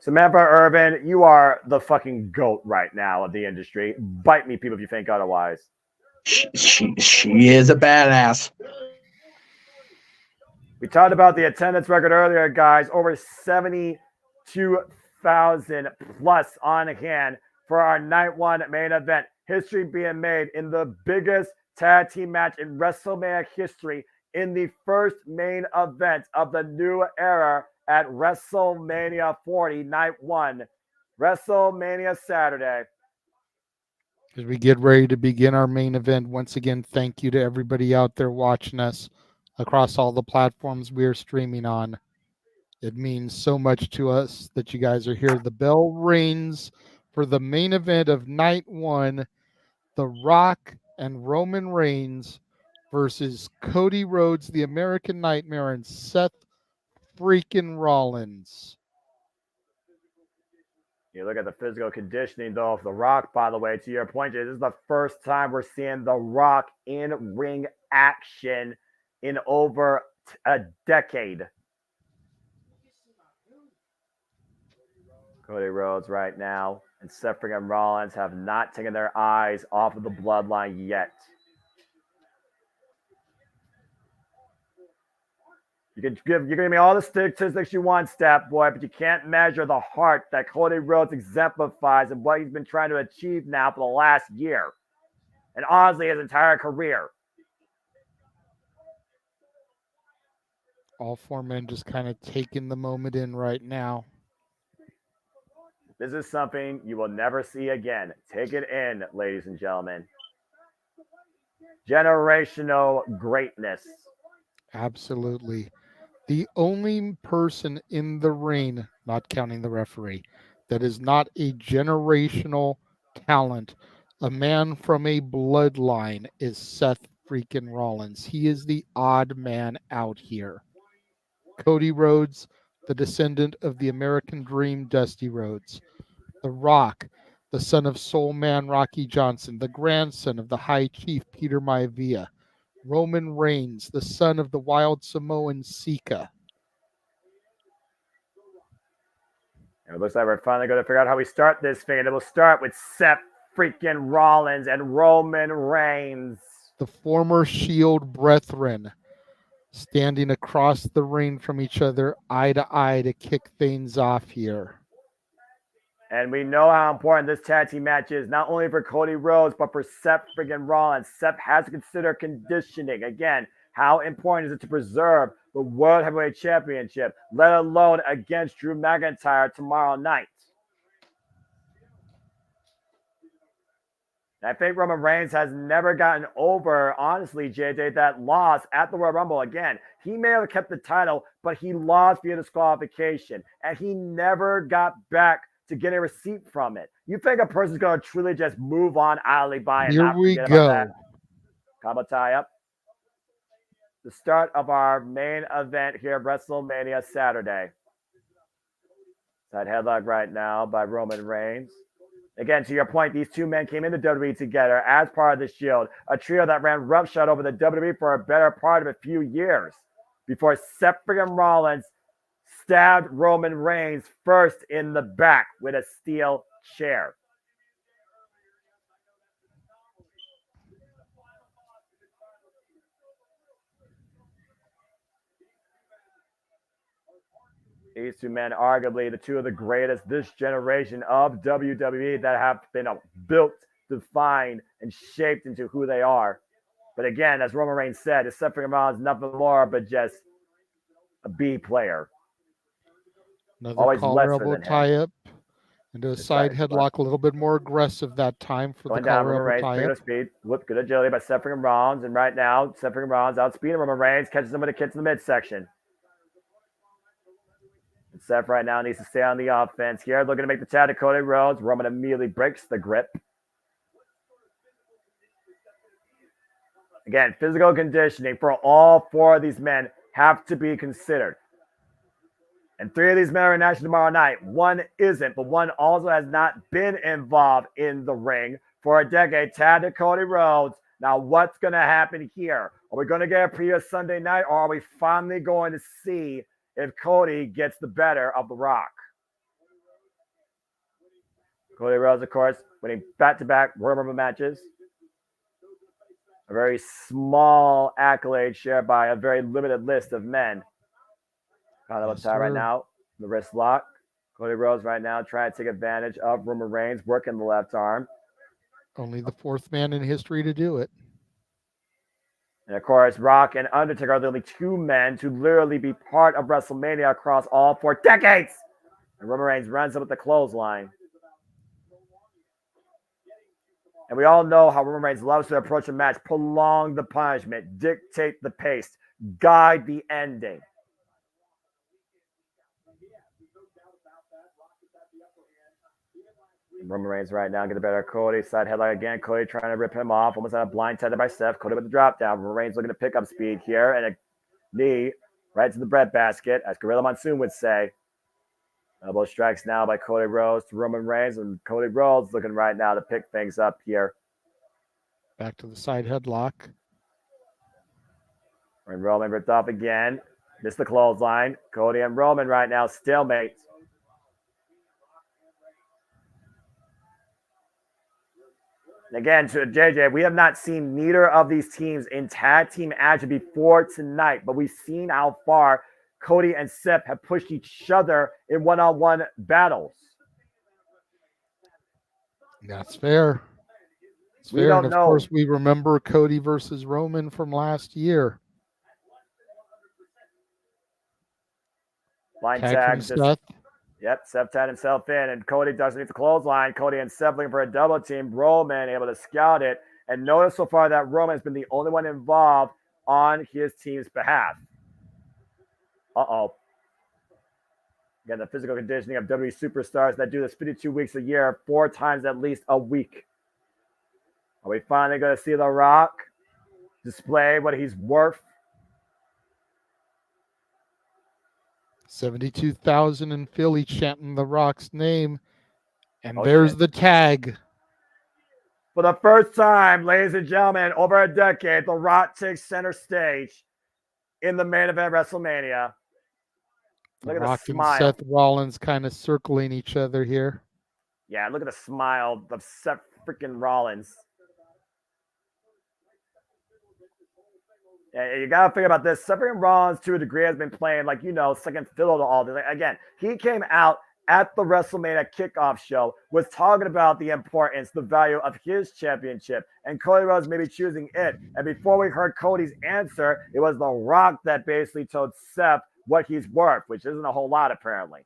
Samantha Irvin, you are the fucking GOAT right now of the industry. Bite me, people, if you think otherwise. She is a badass. We talked about the attendance record earlier, guys. Over 72,000 plus on hand for our night one main event. History being made in the biggest tag team match in WrestleMania history in the first main event of the new era at WrestleMania 40, night one. WrestleMania Saturday. As we get ready to begin our main event, once again, thank you to everybody out there watching us across all the platforms we are streaming on. It means so much to us that you guys are here. The bell rings for the main event of night one, The Rock and Roman Reigns versus Cody Rhodes, the American Nightmare, and Seth freaking Rollins. You look at the physical conditioning, though, of The Rock, by the way, to your point, this is the first time we're seeing The Rock in ring action in over a decade. Cody Rhodes right now and Seth freaking Rollins have not taken their eyes off of the bloodline yet. You can give me all the statistics you want, Stat Boy, but you can't measure the heart that Cody Rhodes exemplifies and what he's been trying to achieve now for the last year. And honestly, his entire career. All four men just kind of taking the moment in right now. This is something you will never see again. Take it in, ladies and gentlemen. Generational greatness. Absolutely. The only person in the ring, not counting the referee, that is not a generational talent, a man from a bloodline, is Seth freaking Rollins. He is the odd man out here. Cody Rhodes, the descendant of the American Dream, Dusty Rhodes. The Rock, the son of Soul Man Rocky Johnson, the grandson of the High Chief Peter Maivia. Roman Reigns, the son of the Wild Samoan Sika. And it looks like we're finally going to figure out how we start this thing. And it will start with Seth freaking Rollins and Roman Reigns. The former Shield brethren standing across the ring from each other, eye to eye, to kick things off here. And we know how important this tag team match is, not only for Cody Rhodes, but for Seth freaking Rollins. Seth has to consider conditioning. Again, how important is it to preserve the World Heavyweight Championship, let alone against Drew McIntyre tomorrow night? And I think Roman Reigns has never gotten over, honestly, JJ, that loss at the Royal Rumble. Again, he may have kept the title, but he lost via disqualification, and he never got back to get a receipt from it. You think a person's going to truly just move on idly by and Here not we forget go. about that? Combo tie up. The start of our main event here at WrestleMania Saturday. Side headlock right now by Roman Reigns. Again, to your point, these two men came into WWE together as part of the Shield, a trio that ran roughshod over the WWE for a better part of a few years before Seth freaking Rollins stabbed Roman Reigns first in the back with a steel chair. These two men, arguably the two of the greatest this generation of WWE that have been built, defined, and shaped into who they are. But again, as Roman Reigns said, it's Seth freaking Rollins nothing more but just a B player. Another Always collar lesser elbow than him. tie up into a side headlock, a little bit more aggressive that time for Going the down, collar Roman elbow Reigns, tie picking up. up speed. Whoop, good agility by Seth freaking Rollins. And right now, Seth freaking Rollins outspeeding Roman Reigns, catches him with a kick to the midsection. And Seth right now needs to stay on the offense here. Looking to make the tag to Cody Rhodes. Roman immediately breaks the grip. Again, physical conditioning for all four of these men have to be considered. And three of these men are in action tomorrow night. One isn't, but one also has not been involved in the ring for a decade. Tag to Cody Rhodes. Now, what's going to happen here? Are we going to get a previous Sunday night, or are we finally going to see if Cody gets the better of The Rock? Cody Rhodes, of course, winning back-to-back Royal Rumble matches. A very small accolade shared by a very limited list of men. Collar tie right now. The wrist lock. Cody Rhodes right now trying to take advantage of Roman Reigns, working the left arm. Only the fourth man in history to do it. And of course, Rock and Undertaker are the only two men to literally be part of WrestleMania across all 4 decades. And Roman Reigns runs up with the clothesline. And we all know how Roman Reigns loves to approach a match, prolong the punishment, dictate the pace, guide the ending. Roman Reigns right now get the better of Cody. Side headlock again. Cody trying to rip him off. Almost had a blind tether by Steph. Cody with the drop down. Roman Reigns looking to pick up speed here. And a knee right to the breadbasket, as Gorilla Monsoon would say. Elbow strikes now by Cody Rhodes to Roman Reigns. And Cody Rhodes looking right now to pick things up here. Back to the side headlock. And Roman ripped off again. Missed the clothesline. Cody and Roman right now stalemate. Again, to JJ, we have not seen neither of these teams in tag team action before tonight, but we've seen how far Cody and Seth have pushed each other in one-on-one battles. That's fair. It's fair. And of course, we remember Cody versus Roman from last year. Blind tag tag. from Seth. Yep, Seth tied himself in, and Cody doesn't need the clothesline. Cody and Seth looking for a double team. Roman able to scout it. And notice so far that Roman has been the only one involved on his team's behalf. Uh-oh. Again, the physical conditioning of WWE superstars that do this 52 weeks a year, 4 times at least a week. Are we finally going to see The Rock display what he's worth? 72,000 in Philly chanting The Rock's name. And there's the tag. For the first time, ladies and gentlemen, over a decade, The Rock takes center stage in the main event of WrestleMania. Look at Rock the and smile. Seth Rollins kind of circling each other here. Yeah, look at the smile of Seth freaking Rollins. Yeah, you got to think about this. Seth freaking Rollins, to a degree, has been playing, like, second fiddle to all this. Again, he came out at the WrestleMania kickoff show, was talking about the importance, the value of his championship, and Cody Rhodes maybe choosing it. And before we heard Cody's answer, it was The Rock that basically told Seth what he's worth, which isn't a whole lot, apparently.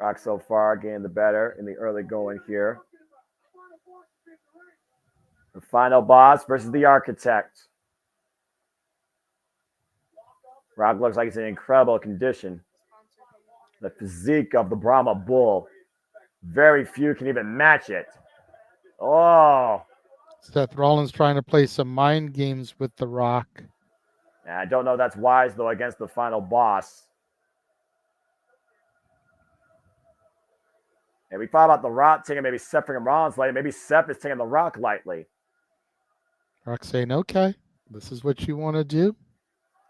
Rock so far getting the better in the early going here. The final boss versus the Architect. Rock looks like he's in incredible condition. The physique of the Brahma Bull. Very few can even match it. Oh. Seth Rollins trying to play some mind games with The Rock. I don't know if that's wise, though, against the final boss. And we thought about The Rock taking maybe Seth and Rollins lightly. Maybe Seth is taking The Rock lightly. Rock saying, okay, this is what you want to do.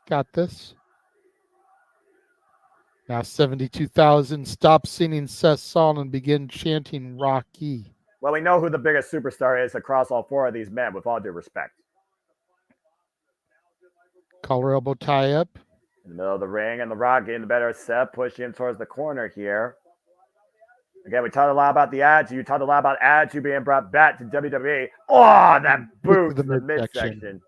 Got this. Now 72,000 stop singing Seth song and begin chanting Rocky. Well, we know who the biggest superstar is across all 4 of these men, with all due respect. Collar elbow tie up. In the middle of the ring, and The Rock getting the better of Seth, pushing him towards the corner here. Again, we talked a lot about the attitude. You talked a lot about attitude being brought back to WWE. Oh, that boot to the midsection.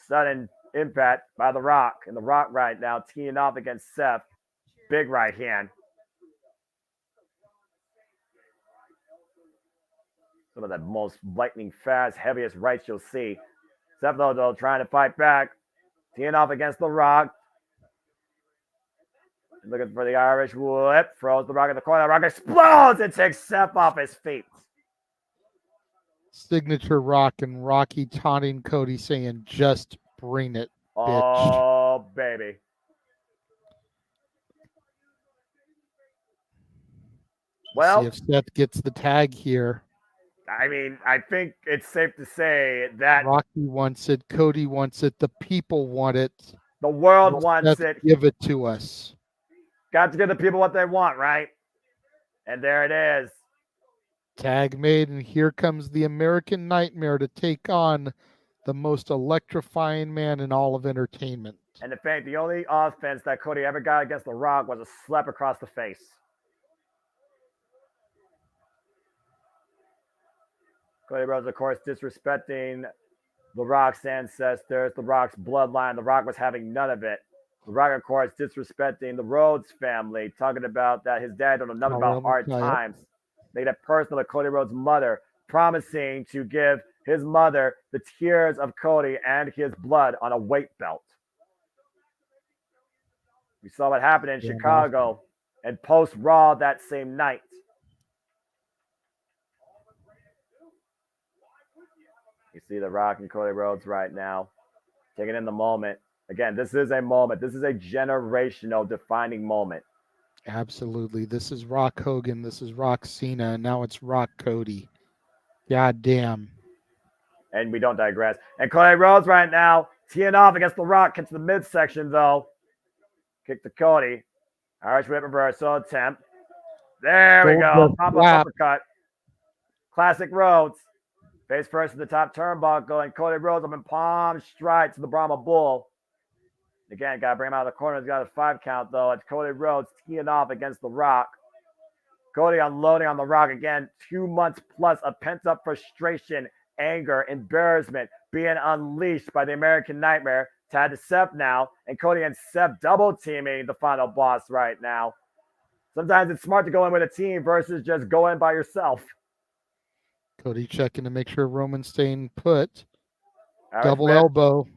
Sudden impact by The Rock. And The Rock right now teeing off against Seth. Big right hand. Some of the most lightning fast, heaviest rights you'll see. Seth, though, trying to fight back. Teeing off against The Rock. Looking for the Irish whip. Throws The Rock in the corner. The Rock explodes and takes Seth off his feet. Signature Rock and Rocky taunting Cody saying, just bring it, bitch. Oh, baby. Well, see if Seth gets the tag here. I mean, I think it's safe to say that Rocky wants it. Cody wants it. The people want it. The world wants it. Give it to us. Got to give the people what they want, right? And there it is. Tag made, and here comes the American Nightmare to take on the most electrifying man in all of entertainment. And in fact, the only offense that Cody ever got against The Rock was a slap across the face. Cody Rhodes, of course, disrespecting The Rock's ancestors, The Rock's bloodline. The Rock was having none of it. The Rock, of course, disrespecting the Rhodes family, talking about that his dad don't know nothing about hard times. Made it personal to Cody Rhodes' mother, promising to give his mother the tears of Cody and his blood on a weight belt. We saw what happened in Chicago and post Raw that same night. You see The Rock and Cody Rhodes right now, taking in the moment. Again, this is a moment. This is a generational defining moment. Absolutely. This is Rock Hogan. This is Rock Cena. And now it's Rock Cody. God damn. And we don't digress. And Cody Rhodes right now, teeing off against The Rock. Gets to the midsection, though. Kick to Cody. Irish whip reversal attempt. There we go. Pop-up uppercut. Classic Rhodes. Face first to the top turnbuckle. And Cody Rhodes up in palm stride to the Brahma Bull. Again, got to bring him out of the corner. He's got a 5 count, though. It's Cody Rhodes teeing off against The Rock. Cody unloading on The Rock again. 2 months plus of pent-up frustration, anger, embarrassment being unleashed by the American Nightmare. Tied to Seth now. And Cody and Seth double teaming the final boss right now. Sometimes it's smart to go in with a team versus just go in by yourself. Cody checking to make sure Roman's staying put. Irish Double whip. elbow.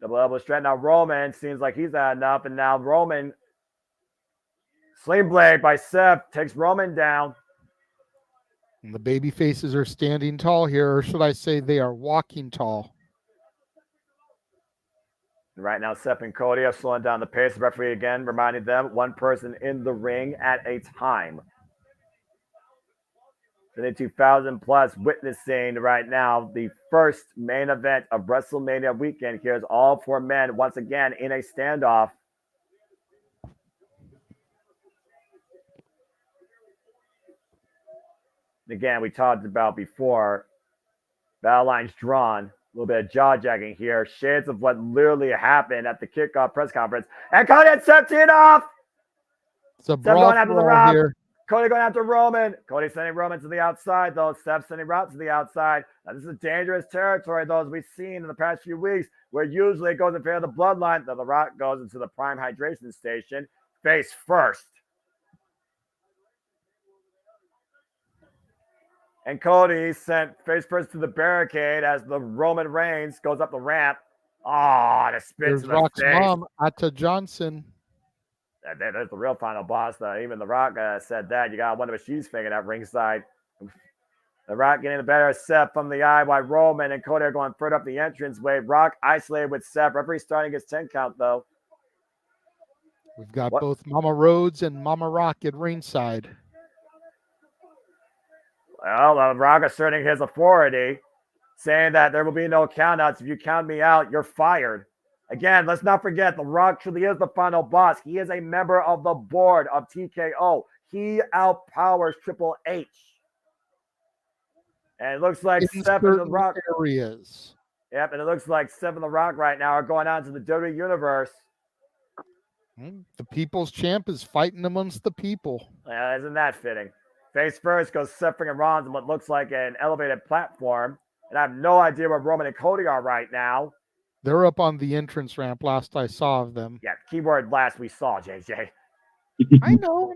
Double elbow straight. Now Roman seems like he's had enough. And now Roman, sling blade by Seth, takes Roman down. And the baby faces are standing tall here, or should I say they are walking tall. Right now, Seth and Cody are slowing down the pace. The referee again reminding them one person in the ring at a time. 22,000 plus witnessing right now the first main event of WrestleMania weekend. Here's all 4 men once again in a standoff. Again, we talked about before, battle lines drawn. A little bit of jaw-jacking here. Shades of what literally happened at the kickoff press conference. And Cody and Seth teeing off. It's a Seth going after The Rock. here. Cody going after Roman. Cody sending Roman to the outside, though. Seth sending Rock to the outside. Now, this is dangerous territory, though, as we've seen in the past few weeks, where usually it goes in favor of the bloodline. Then The Rock goes into the prime hydration station, face first. And Cody sent face first to the barricade as the Roman Reigns goes up the ramp. Oh, the spit There's to the Rock's face. mom, Atta Johnson. There's the real final boss, though. Even The Rock said that. You got to wonder what she's thinking at ringside. The Rock getting the better of Seth from the eye while Roman and Cody are going further up the entranceway. Rock isolated with Seth. Referee starting his 10 count, though. We've got both Mama Rhodes and Mama Rock at ringside. Well, The Rock asserting his authority, saying that there will be no countouts. If you count me out, you're fired. Again, let's not forget, The Rock truly is the final boss. He is a member of the board of TKO. He outpowers Triple H. And it looks like Seth and The Rock. Areas. Yep, and it looks like Seth and The Rock right now are going on to the WWE Universe. The People's Champ is fighting amongst the people. Isn't that fitting? Face first goes Seth freaking Rollins on what looks like an elevated platform. And I have no idea where Roman and Cody are right now. They're up on the entrance ramp last I saw of them. Yeah, keyword last we saw, JJ. I know.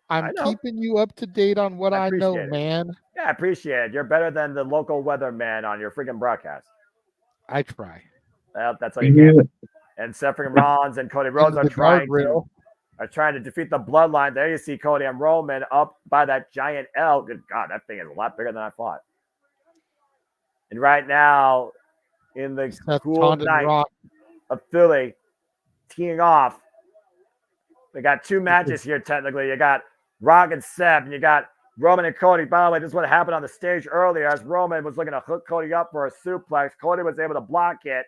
I'm keeping you up to date on what I know, man. Yeah, I appreciate it. You're better than the local weatherman on your freaking broadcast. I try. Well, that's all you can. And Seth freaking Rollins and Cody Rhodes are trying to defeat the bloodline. There you see Cody and Roman up by that giant L. Good God, that thing is a lot bigger than I thought. And right now, in the cool night of Philly, teeing off, we got 2 matches here technically. You got Rock and Seth, and you got Roman and Cody. By the way, this is what happened on the stage earlier as Roman was looking to hook Cody up for a suplex. Cody was able to block it.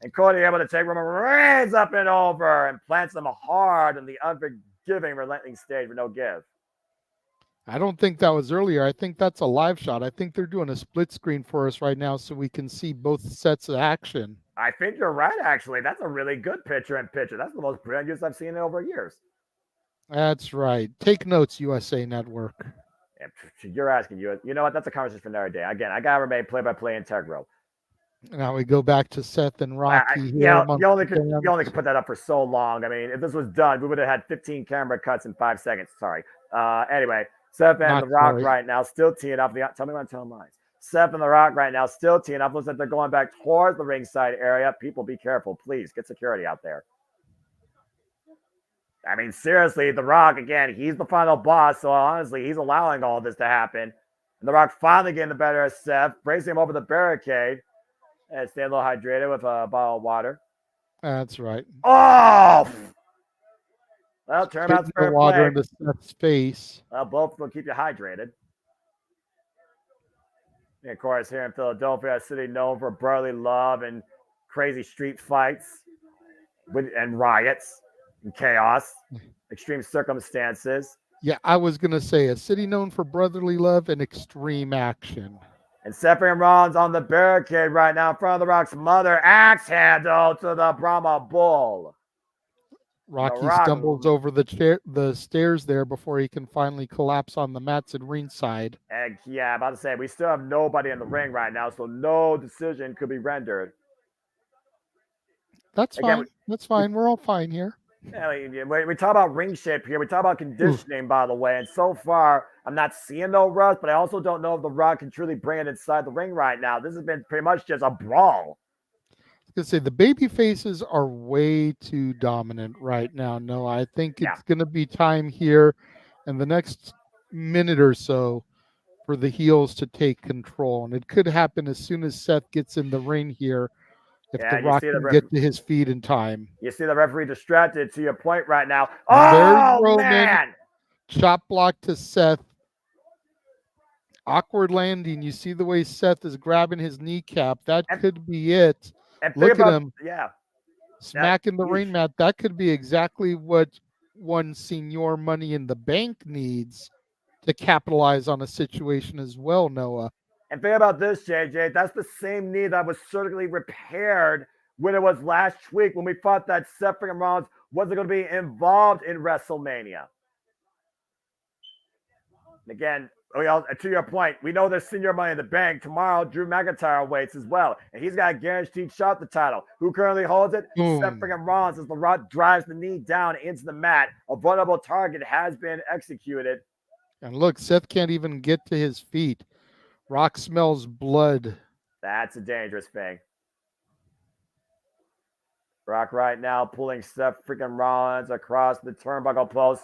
And Cody able to take Roman Reigns up and over and plants him hard on the unforgiving, relenting stage with no give. I don't think that was earlier. I think that's a live shot. I think they're doing a split screen for us right now so we can see both sets of action. I think you're right, actually. That's a really good picture-in-picture. That's the most brilliant use I've seen in over years. That's right. Take notes, USA Network. You're asking you. You know what? That's a conversation for another day. Again, I gotta remain play-by-play integral. Now we go back to Seth and Rocky You here. only could put that up for so long. I mean, if this was done, we would have had 15 camera cuts in 5 seconds. Sorry. Anyway, Seth and The Rock right now still teeing up. Tell me when I'm telling lies. Seth and The Rock right now still teeing up. Looks like they're going back towards the ringside area. People, be careful. Please get security out there. I mean, seriously, The Rock, again, he's the final boss. So honestly, he's allowing all this to happen. And The Rock finally getting the better of Seth, bracing him over the barricade. And stay a little hydrated with a bottle of water. That's right. Oh! Well, turnabout's fair water play. into Seth's face. Well, both will keep you hydrated. And of course, here in Philadelphia, a city known for brotherly love and crazy street fights and riots and chaos, extreme circumstances. Yeah, I was going to say a city known for brotherly love and extreme action. And Seth Rollins on the barricade right now in front of The Rock's mother. Axe handle to the Brahma Bull. Rocky stumbles over the stairs there before he can finally collapse on the mats at ringside. And yeah, about to say, we still have nobody in the ring right now, so no decision could be rendered. That's fine. That's fine. We're all fine here. Yeah, we talk about ring shape here. We talk about conditioning, by the way. And so far, I'm not seeing no rust, but I also don't know if The Rock can truly bring it inside the ring right now. This has been pretty much just a brawl. I was going to say, the baby faces are way too dominant right now. No, I think it's going to be time here in the next minute or so for the heels to take control. And it could happen as soon as Seth gets in the ring here. If The Rock can get to his feet in time. You see the referee distracted to your point right now. There's Roman. Man! Chop block to Seth. Awkward landing. You see the way Seth is grabbing his kneecap. That could be it. Look at him. Yeah. Smacking the ring mat. That could be exactly what one Senior Money in the Bank needs to capitalize on a situation as well, Noah. And think about this, JJ. That's the same knee that was surgically repaired when it was last week when we thought that Seth Rollins wasn't going to be involved in WrestleMania. And again, to your point, we know there's Senior Money in the Bank. Tomorrow, Drew McIntyre waits as well. And he's got a guaranteed shot at the title. Who currently holds it? Seth Rollins, as The Rock drives the knee down into the mat. A vulnerable target has been executed. And look, Seth can't even get to his feet. Rock smells blood. That's a dangerous thing. Rock right now pulling Seth Rollins across the turnbuckle post.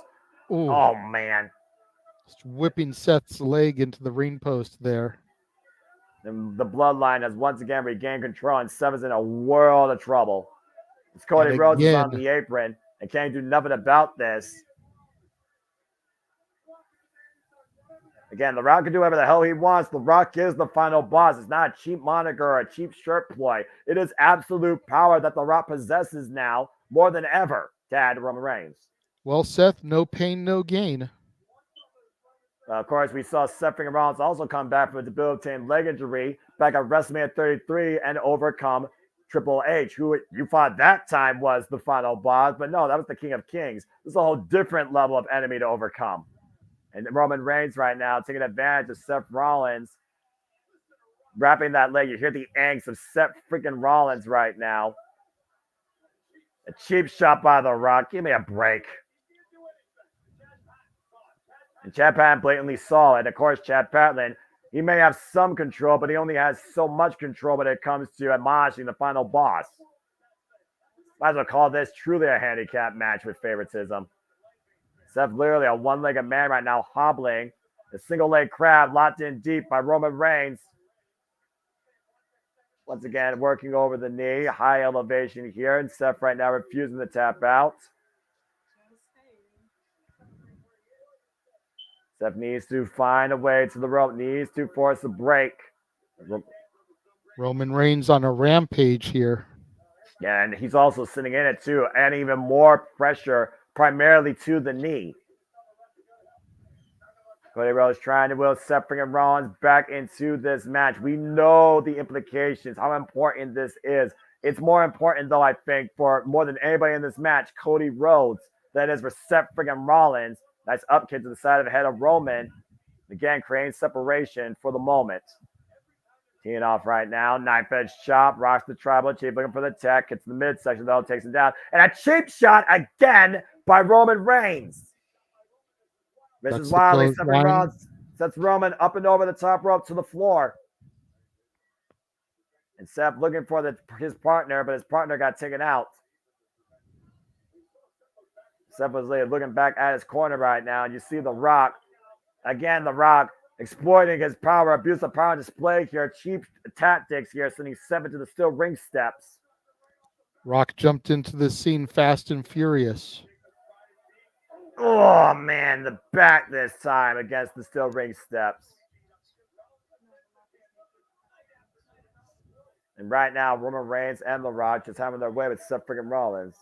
Ooh. Oh, man. Just whipping Seth's leg into the ring post there. And the bloodline has once again regained control, and Seth is in a world of trouble. It's Cody Rhodes is on the apron and can't do nothing about this. Again, The Rock can do whatever the hell he wants. The Rock is the final boss. It's not a cheap moniker or a cheap shirt ploy. It is absolute power that The Rock possesses now more than ever to add to Roman Reigns. Well, Seth, no pain, no gain. Of course, we saw Seth Rollins also come back from a debilitating leg injury back at WrestleMania 33 and overcome Triple H, who you thought that time was the final boss. But no, that was the King of Kings. This is a whole different level of enemy to overcome. And Roman Reigns right now taking advantage of Seth Rollins, wrapping that leg. You hear the angst of Seth Rollins right now. A cheap shot by The Rock. Give me a break. And Chad Patton blatantly saw it. Of course, Chad Patton, he may have some control, but he only has so much control when it comes to admonishing the final boss. Might as well call this truly a handicap match with favoritism. Seth literally a one-legged man right now hobbling. The single leg crab locked in deep by Roman Reigns. Once again, working over the knee. High elevation here. And Seth right now refusing to tap out. Seth needs to find a way to the rope. Needs to force a break. Roman Reigns on a rampage here. Yeah, and he's also sitting in it too. And even more pressure primarily to the knee. Cody Rhodes trying to will Seth freaking Rollins back into this match. We know the implications, how important this is. It's more important, though, I think, for more than anybody in this match, Cody Rhodes, than it is for Seth freaking Rollins. Nice up kick to the side of the head of Roman. Again, creating separation for the moment. Teeing off right now. Knife edge chop. Rocks the tribal chief. Looking for the tech. Gets to the midsection, though. Takes him down. And a cheap shot again by Roman Reigns. Mrs. Wiley. Seth Rollins sets Roman up and over the top rope to the floor. And Seth looking for his partner, but his partner got taken out. Seth was looking back at his corner right now, and you see The Rock. Again, The Rock exploiting his power, abuse of power display here, cheap tactics here, sending Seth into the steel ring steps. Rock jumped into the scene fast and furious. Oh, man, the back this time against the steel ring steps. And right now, Roman Reigns and The Rock just having their way with Seth freaking Rollins.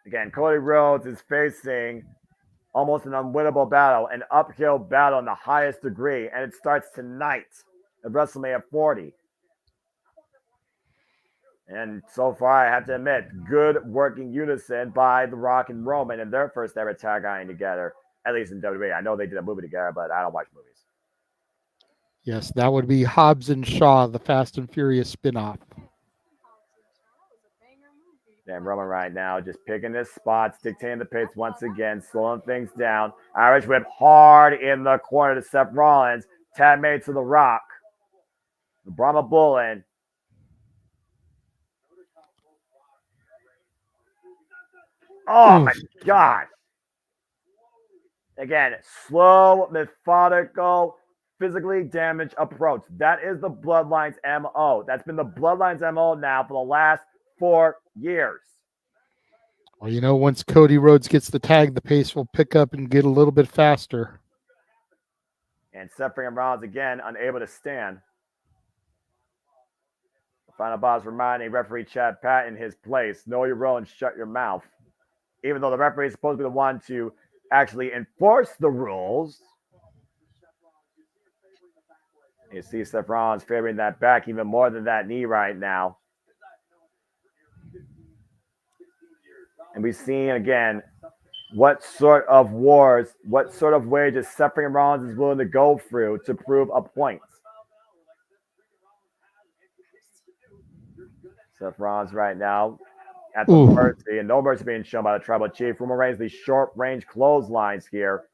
Again, Cody Rhodes is facing almost an unwinnable battle, an uphill battle in the highest degree, and it starts tonight at WrestleMania 40. And so far, I have to admit, good working unison by The Rock and Roman in their first ever tag teaming together, at least in WWE. I know they did a movie together, but I don't watch movies. Yes, that would be Hobbs and Shaw, the Fast and Furious spinoff. And Roman right now just picking his spots, dictating the pace once again, slowing things down. Irish whip hard in the corner to Seth Rollins. Tag made to The Rock. The Brahma Bullin. Oh, my God. Again, slow, methodical, physically damaged approach. That is the Bloodline's MO. That's been the Bloodline's MO now for the last 4 years. Well, you know, once Cody Rhodes gets the tag, the pace will pick up and get a little bit faster. And Seth Rollins again, unable to stand. The final boss reminding referee Chad Patton his place. Know your role and shut your mouth. Even though the referee is supposed to be the one to actually enforce the rules. You see Seth Rollins favoring that back even more than that knee right now. And we've seen again what sort of wars, what sort of wages Seth Rollins is willing to go through to prove a point. Seth Rollins right now at the mercy, and no mercy being shown by the Tribal Chief. Roman Reigns, these short-range clotheslines here.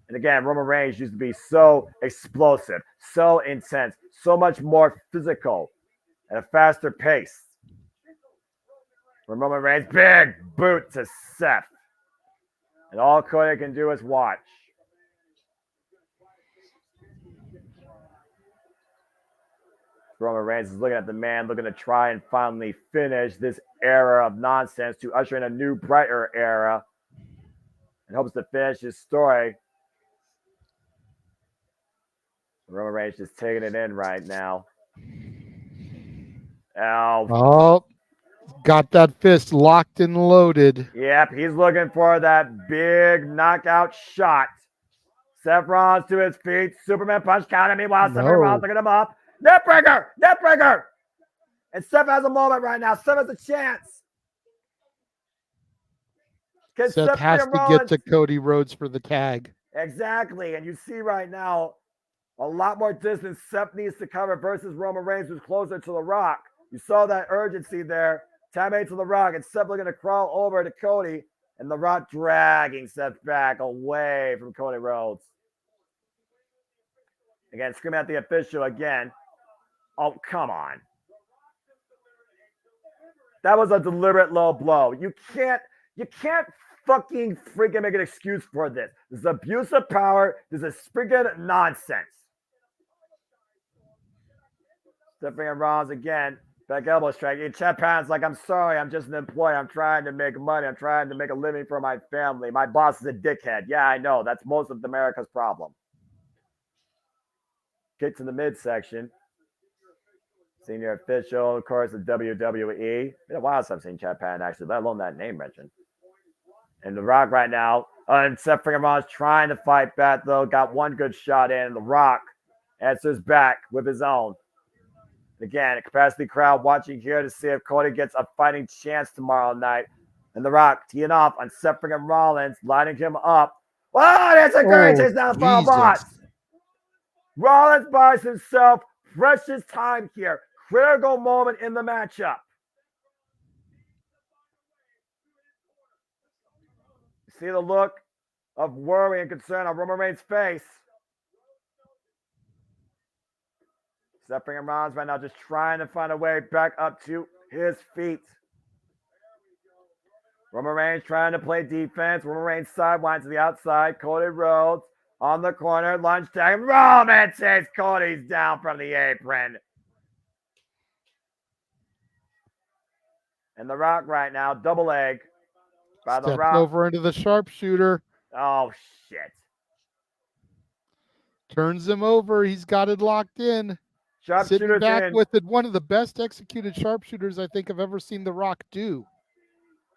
And again, Roman Reigns used to be so explosive, so intense, so much more physical at a faster pace. Roman Reigns, big boot to Seth. And all Cody can do is watch. Roman Reigns is looking at the man, looking to try and finally finish this era of nonsense to usher in a new, brighter era. And hopes to finish his story. Roman Reigns just taking it in right now. Oh, got that fist locked and loaded. Yep, he's looking for that big knockout shot. Seth Rollins to his feet. Superman punch counter. Meanwhile, Seth Rollins looking him up. Neckbreaker! Neckbreaker! And Seth has a moment right now. Seth has a chance. Seth has to get to Cody Rhodes for the tag. Exactly. And you see right now a lot more distance Seth needs to cover versus Roman Reigns, who's closer to The Rock. You saw that urgency there. Time made to The Rock, and Seth looking to crawl over to Cody, and The Rock dragging Seth back away from Cody Rhodes. Again, screaming at the official again. Oh, come on. That was a deliberate low blow. You can't fucking freaking make an excuse for this. This is abuse of power. This is freaking nonsense. Stepping in Rollins again. Back elbow strike. Chad Patton's like, I'm sorry, I'm just an employee. I'm trying to make money. I'm trying to make a living for my family. My boss is a dickhead. Yeah, I know. That's most of America's problem. Kick to the midsection. Senior official, of course, the WWE. It's been a while since I've seen Chad Patton, actually, let alone that name mentioned. And The Rock right now, and Seth freaking Rollins trying to fight back, though. Got one good shot in. The Rock answers back with his own. Again, a capacity crowd watching here to see if Cody gets a fighting chance tomorrow night. And The Rock teeing off on Seth freaking Rollins, lining him up. Oh, that's a great chase down the final boss. Rollins buys himself precious time here. Critical moment in the matchup. See the look of worry and concern on Roman Reigns' face. Seth freaking Rollins right now just trying to find a way back up to his feet. Roman Reigns trying to play defense. Roman Reigns sideline to the outside. Cody Rhodes on the corner. Lunge tag. Roman takes Cody's down from the apron. And The Rock right now, double leg by The Stepped Rock. over into the sharpshooter. Oh, shit. Turns him over. He's got it locked in. Sitting back with it. One of the best executed sharpshooters I think I've ever seen The Rock do.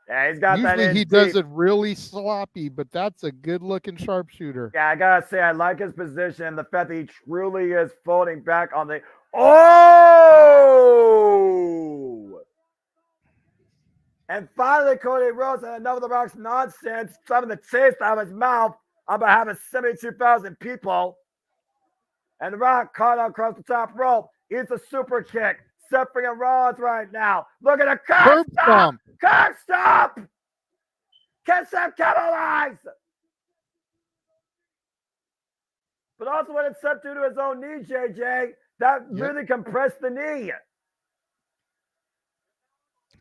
Yeah, he's got that in Usually he deep. does it really sloppy, but that's a good-looking sharpshooter. Yeah, I gotta say, I like his position. The fact that he truly is floating back on the... Oh! And finally, Cody Rhodes had enough of The Rock's nonsense, some of the taste out of his mouth on behalf of 72,000 people. And The Rock caught across the top rope. It's a super kick. Seth freaking Rollins right now. Look at a curb stomp. Curb stomp. Can Seth capitalize? But also what did Seth do to his own knee, JJ? That really compressed the knee.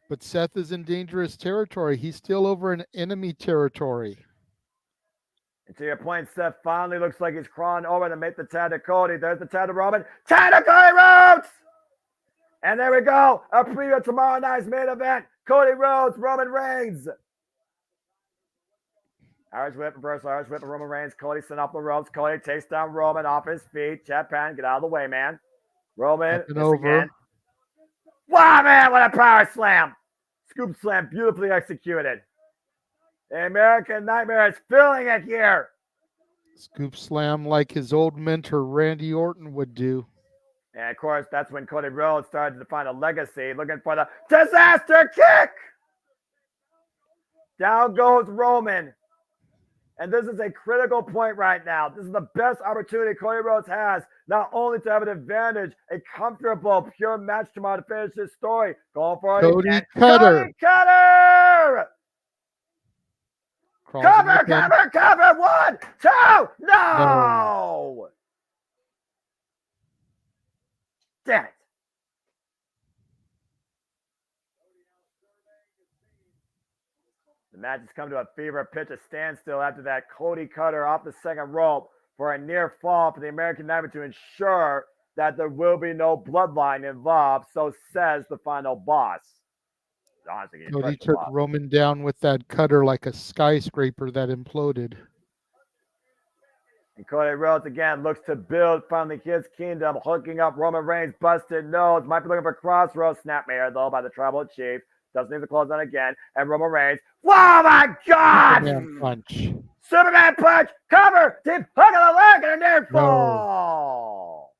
But Seth is in dangerous territory. He's still over in enemy territory. And to your point, Seth finally looks like he's crawling over to make the tag to Cody. There's the tag to Roman. Tag to Cody Rhodes! And there we go. A preview of tomorrow night's main event. Cody Rhodes, Roman Reigns. Irish whip, reverse Irish whip, Roman Reigns. Cody sent off the ropes. Cody takes down Roman off his feet. Chad Pan, get out of the way, man. Roman, again. Wow, man, what a power slam. Scoop slam, beautifully executed. The American Nightmare is feeling it here. Scoop slam like his old mentor Randy Orton would do. And of course, that's when Cody Rhodes started to find a legacy, looking for the disaster kick. Down goes Roman. And this is a critical point right now. This is the best opportunity Cody Rhodes has, not only to have an advantage, a comfortable, pure match tomorrow to finish this story. Going for it again. Cody Cutter! Cover! 1, 2, no! Damn it. The match has come to a fever pitch, a standstill after that Cody Cutter off the second rope for a near fall for the American Nightmare to ensure that there will be no bloodline involved, so says the final boss. Honestly, Cody took Roman down with that cutter like a skyscraper that imploded. And Cody Rhodes again looks to build from the Kids Kingdom, hooking up Roman Reigns' busted nose. Might be looking for crossroads snapmare though by the Tribal Chief. Doesn't need to close on again. And Roman Reigns. Oh my God! Superman punch. Superman punch. Cover. Deep hook of the leg and a near fall.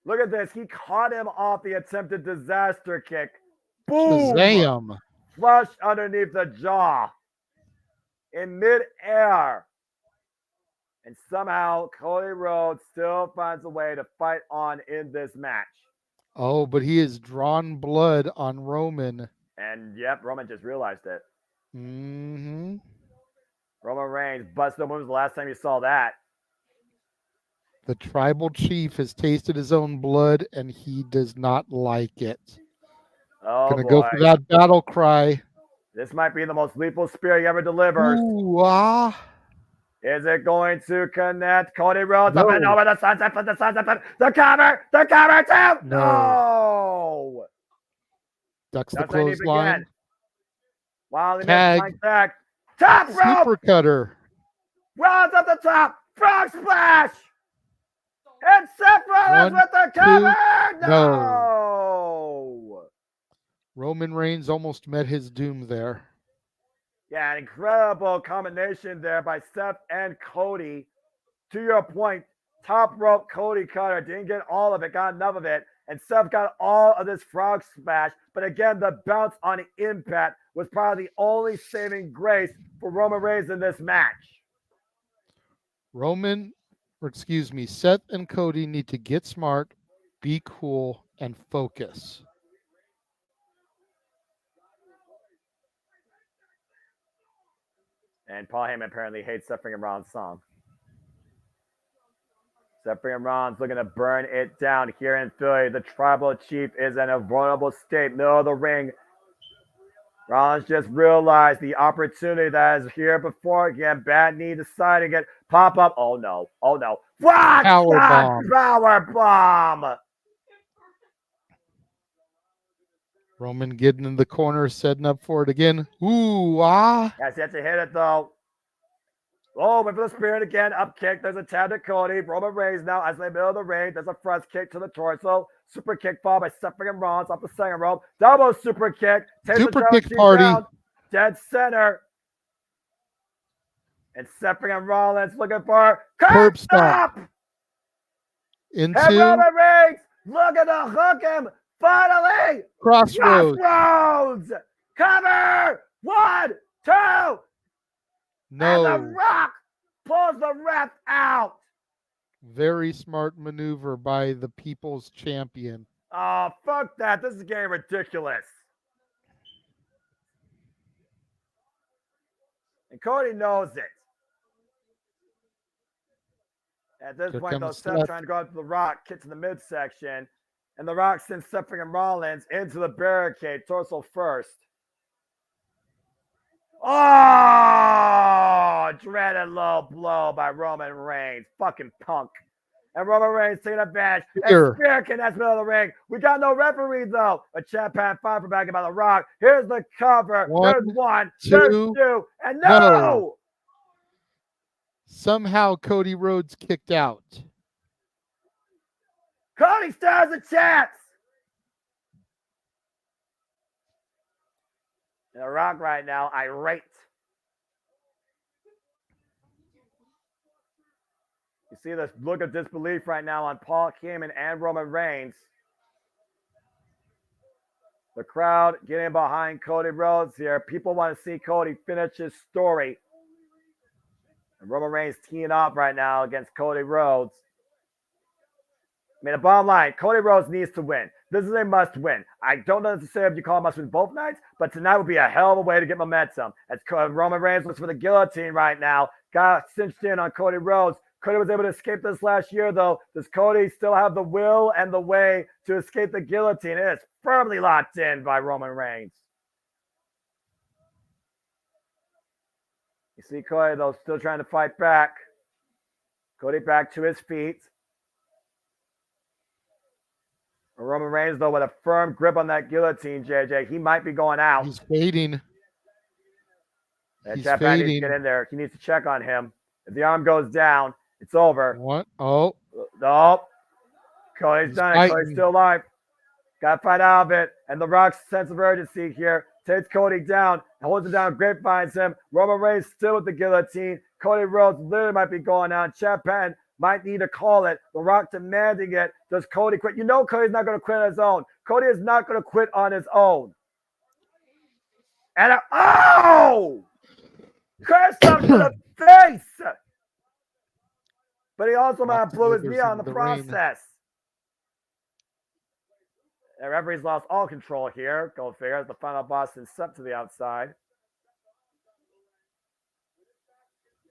Look at this. He caught him off the attempted disaster kick. Boom. Shazam. Flush underneath the jaw. In midair. And somehow Cody Rhodes still finds a way to fight on in this match. Oh, but he has drawn blood on Roman. And yep, Roman just realized it. Mm-hmm. Roman Reigns busted open. When was the last time you saw that? The Tribal Chief has tasted his own blood and he does not like it. Oh, Gonna go for that battle cry. This might be the most lethal spear he ever delivers. Ooh, ah. Is it going to connect? Cody Rhodes up and over the sunset, the cover too. No. Ducks the clothesline. Wow, they tag. missed tag. Top rope. Super cutter. Rollins up the top. Frog splash. And Seth Rollins with the cover. No. Roman Reigns almost met his doom there. Yeah, an incredible combination there by Seth and Cody. To your point, top rope Cody Cutter didn't get all of it, got enough of it, and Seth got all of this frog smash. But again, the bounce on impact was probably the only saving grace for Roman Reigns in this match. Seth and Cody need to get smart, be cool, and focus. And Paul Heyman apparently hates Seth freaking Rollins' song. Seth freaking Rollins looking to burn it down here in Philly. The Tribal Chief is in a vulnerable state, middle of the ring. Rollins just realized the opportunity that is here before again. Bad knee deciding it. Pop up. Oh no. Oh no. What? Power bomb. Power bomb. Roman getting in the corner, setting up for it again. Ooh, ah. Has yet to hit it though. Oh, went for the spirit again. Up kick. There's a tap to Cody. Roman Reigns now as in the middle of the ring. There's a front kick to the torso. Super kick fall by Seth freaking Rollins off the second rope. Double super kick. Super kick party. Down. Dead center. And Seth freaking Rollins looking for curb stop. Into and Roman Reigns looking to hook him. Finally. Crossroads. Cover. 1, 2. No. And The Rock pulls the ref out. Very smart maneuver by the People's Champion. Oh, fuck that. This is getting ridiculous. And Cody knows it. At this point, though, Seth trying to go up to The Rock, kick to the midsection. And The Rock sends Seth freaking Rollins into the barricade, torso first. Oh, dreaded low blow by Roman Reigns. Fucking punk. And Roman Reigns taking advantage. And Spear can that's middle of the ring. We got no referee, though. A champion five for backing by The Rock. Here's the cover. There's one. There's two. And no! Somehow Cody Rhodes kicked out. Cody still has a chance. And The Rock right now, irate. You see this look of disbelief right now on Paul Heyman and Roman Reigns. The crowd getting behind Cody Rhodes here. People want to see Cody finish his story. And Roman Reigns teeing up right now against Cody Rhodes. I mean, the bottom line, Cody Rhodes needs to win. This is a must win. I don't know necessarily if you call it must win both nights, but tonight would be a hell of a way to get momentum. As Roman Reigns looks for the guillotine right now. Got cinched in on Cody Rhodes. Cody was able to escape this last year, though. Does Cody still have the will and the way to escape the guillotine? It is firmly locked in by Roman Reigns. You see Cody, though, still trying to fight back. Cody back to his feet. Roman Reigns, though, with a firm grip on that guillotine, JJ. He might be going out. He's fading. He's fading. Needs to get in there. He needs to check on him. If the arm goes down, it's over. What? Oh. Nope. Cody's done it. Cody's still alive. Got to fight out of it. And The Rock's sense of urgency here takes Cody down, holds him down, grapevines him. Roman Reigns still with the guillotine. Cody Rhodes literally might be going out. Chad Patton might need to call it. The Rock demanding it. Does Cody quit? You know Cody's not going to quit on his own. Cody is not going to quit on his own. And curse up to the face. But he also might have blew his knee on the process. The referee's lost all control here. Go figure. As the final boss is sent to the outside.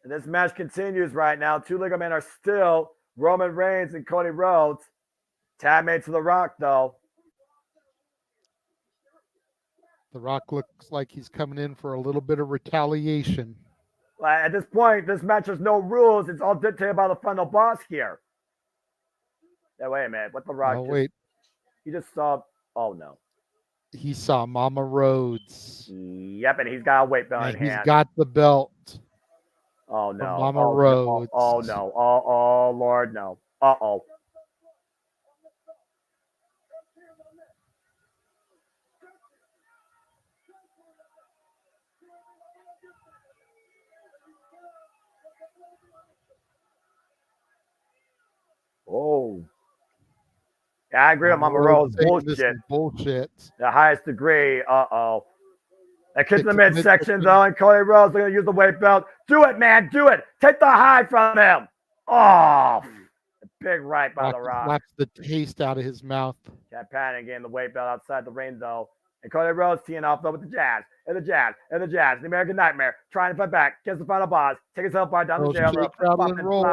And this match continues right now. Two legal men are still Roman Reigns and Cody Rhodes. Tag made to The Rock, though. The Rock looks like he's coming in for a little bit of retaliation. At this point, this match has no rules. It's all dictated by the final boss here. Yeah, wait a minute. What The Rock? Oh, wait. He just saw. Oh, no. He saw Mama Rhodes. Yep, and he's got a weight belt in hand. He's got the belt. Oh, no. Mama Rhodes. Oh, no. Oh, Lord, no. Uh-oh. Oh. Yeah, I agree with Mama Rose. Saying this Bullshit. is bullshit. The highest degree. Uh-oh. That kid to the midsection, though, and Cody Rhodes are going to use the weight belt. Do it, man. Do it. Take the high from him. Oh. Big right by the Rock. Slaps the taste out of his mouth. Cat Patton getting the weight belt outside the ring, though. And Cody Rhodes teeing off, though, with the jazz. And the jazz. And the jazz. The American Nightmare. Trying to fight back. Gets the final boss. Take himself bar down the jail rope. And roll.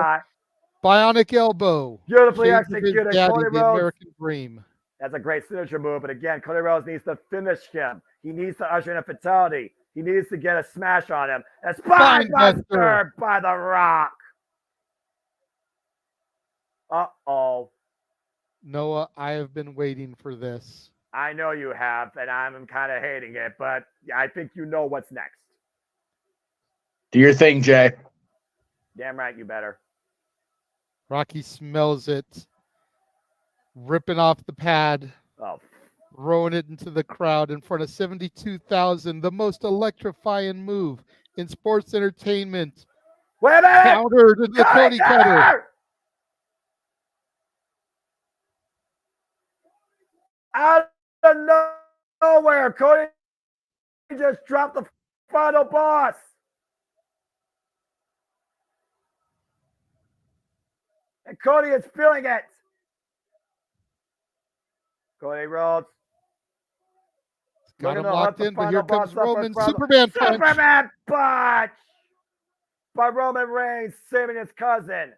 Bionic elbow. Beautifully Shades of his executed. daddy, Cody the Rhodes. American Dream. That's a great signature move. But again, Cody Rhodes needs to finish him. He needs to usher in a fatality. He needs to get a smash on him. A spinebuster by the Rock. Uh-oh. Noah, I have been waiting for this. I know you have, and I'm kind of hating it, but I think you know what's next. Do your thing, Jay. Damn right, you better. Rocky smells it, ripping off the pad, throwing it into the crowd in front of 72,000. The most electrifying move in sports entertainment. Wait a minute! Countered into the Cody Cutter. Out of nowhere, Cody just dropped the final boss. And Cody is feeling it. Cody Rhodes. Got him locked in, but here comes Roman. Superman punch. Superman punch by Roman Reigns, saving his cousin.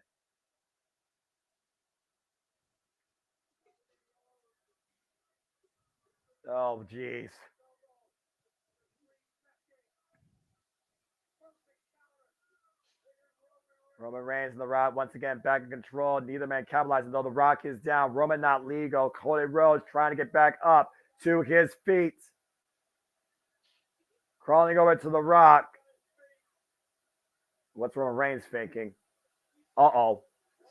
Oh, jeez. Roman Reigns and The Rock once again back in control. Neither man capitalizing, though. The Rock is down. Roman not legal. Cody Rhodes trying to get back up to his feet. Crawling over to The Rock. What's Roman Reigns thinking? Uh-oh.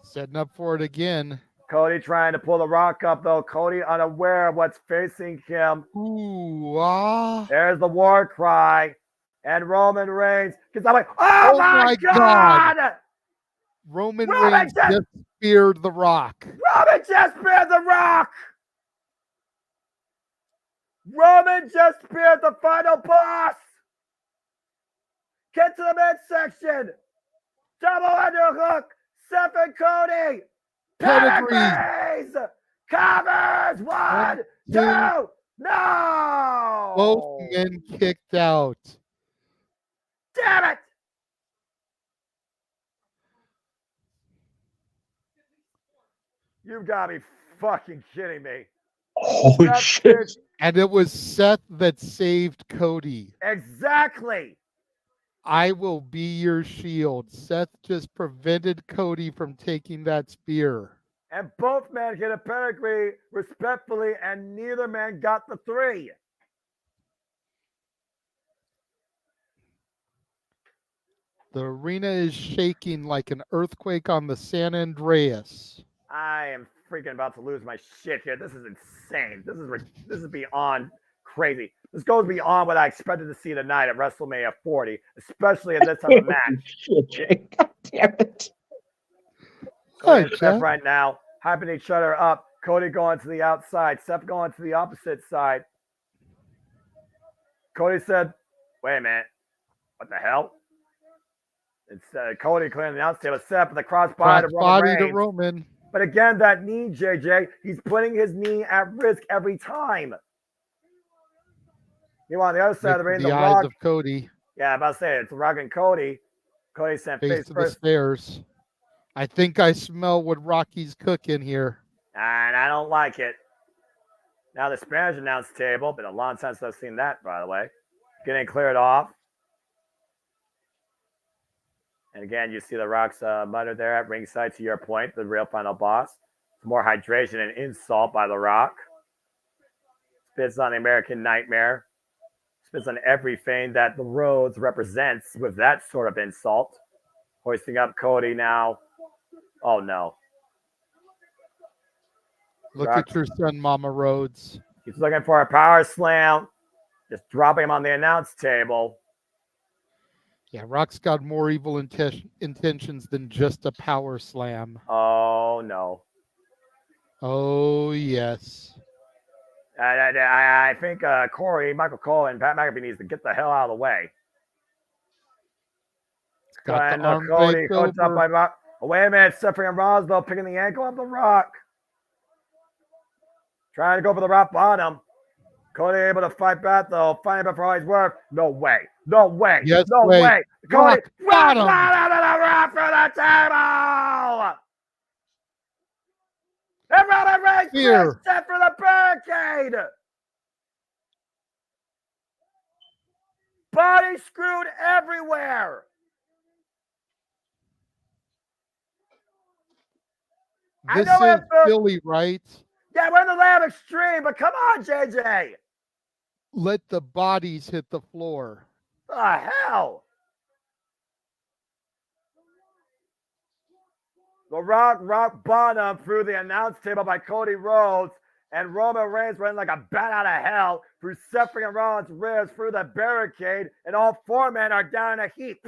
Setting up for it again. Cody trying to pull The Rock up, though. Cody unaware of what's facing him. Ooh, ah. There's the war cry. And Roman Reigns gets up like, oh my God! Roman Reigns just speared The Rock. Roman just speared The Rock! Roman just speared the final boss! Get to the midsection! Double underhook! Seth and Cody! Pedigrees! Covers! One, two, no! Both men kicked out. Damn it! You gotta be fucking kidding me. Holy shit. And it was Seth that saved Cody. Exactly. I will be your shield. Seth just prevented Cody from taking that spear. And both men hit a pedigree respectfully, and neither man got the three. The arena is shaking like an earthquake on the San Andreas. I am freaking about to lose my shit here. This is insane. This is beyond crazy. This goes beyond what I expected to see tonight at WrestleMania 40, especially in this type of match. Shit, Jay. God damn it. Seth right now, hyping each other up. Cody going to the outside. Seth going to the opposite side. Cody said, wait a minute. What the hell? It's Cody clearing the outside with Seth, and the crossbody to Roman. But again, that knee, JJ, he's putting his knee at risk every time. You on the other side of the ring, the eyes of Cody. Yeah, I'm about to say it's The Rock and Cody. Cody sent face to first. The stairs. I think I smell what Rocky's cooking here. And I don't like it. Now the Spanish announce table. Been a long time since I've seen that, by the way. Getting cleared off. And again, you see The Rock's mutter there at ringside, to your point, the real final boss. More hydration and insult by The Rock. Spits on the American Nightmare. Spits on everything that the Rhodes represents with that sort of insult. Hoisting up Cody now. Oh, no. Look at your son, Mama Rhodes. He's looking for a power slam. Just dropping him on the announce table. Yeah, Rock's got more evil intentions than just a power slam. Oh, no. Oh, yes. I think Corey, Michael Cole, and Pat McAfee needs to get the hell out of the way. Got the arm Cody, baked up by over. Rock. Oh, wait a minute. Suffering Roswell picking the ankle of the Rock. Trying to go for the rock bottom. Cody able to fight back, though. Fighting back for all he's worth. No way. No way. Yes, no way. way. Cody, Rock bottom. Bottom of the Rock for the table. And Roman Reigns set for the barricade. Body screwed everywhere. This is Philly, right? Yeah, we're in the land of extreme, but come on, JJ. Let the bodies hit the floor. The hell? The rock bottom through the announce table by Cody Rhodes, and Roman Reigns running like a bat out of hell through Seth freaking Rollins' ribs through the barricade, and all four men are down in a heap.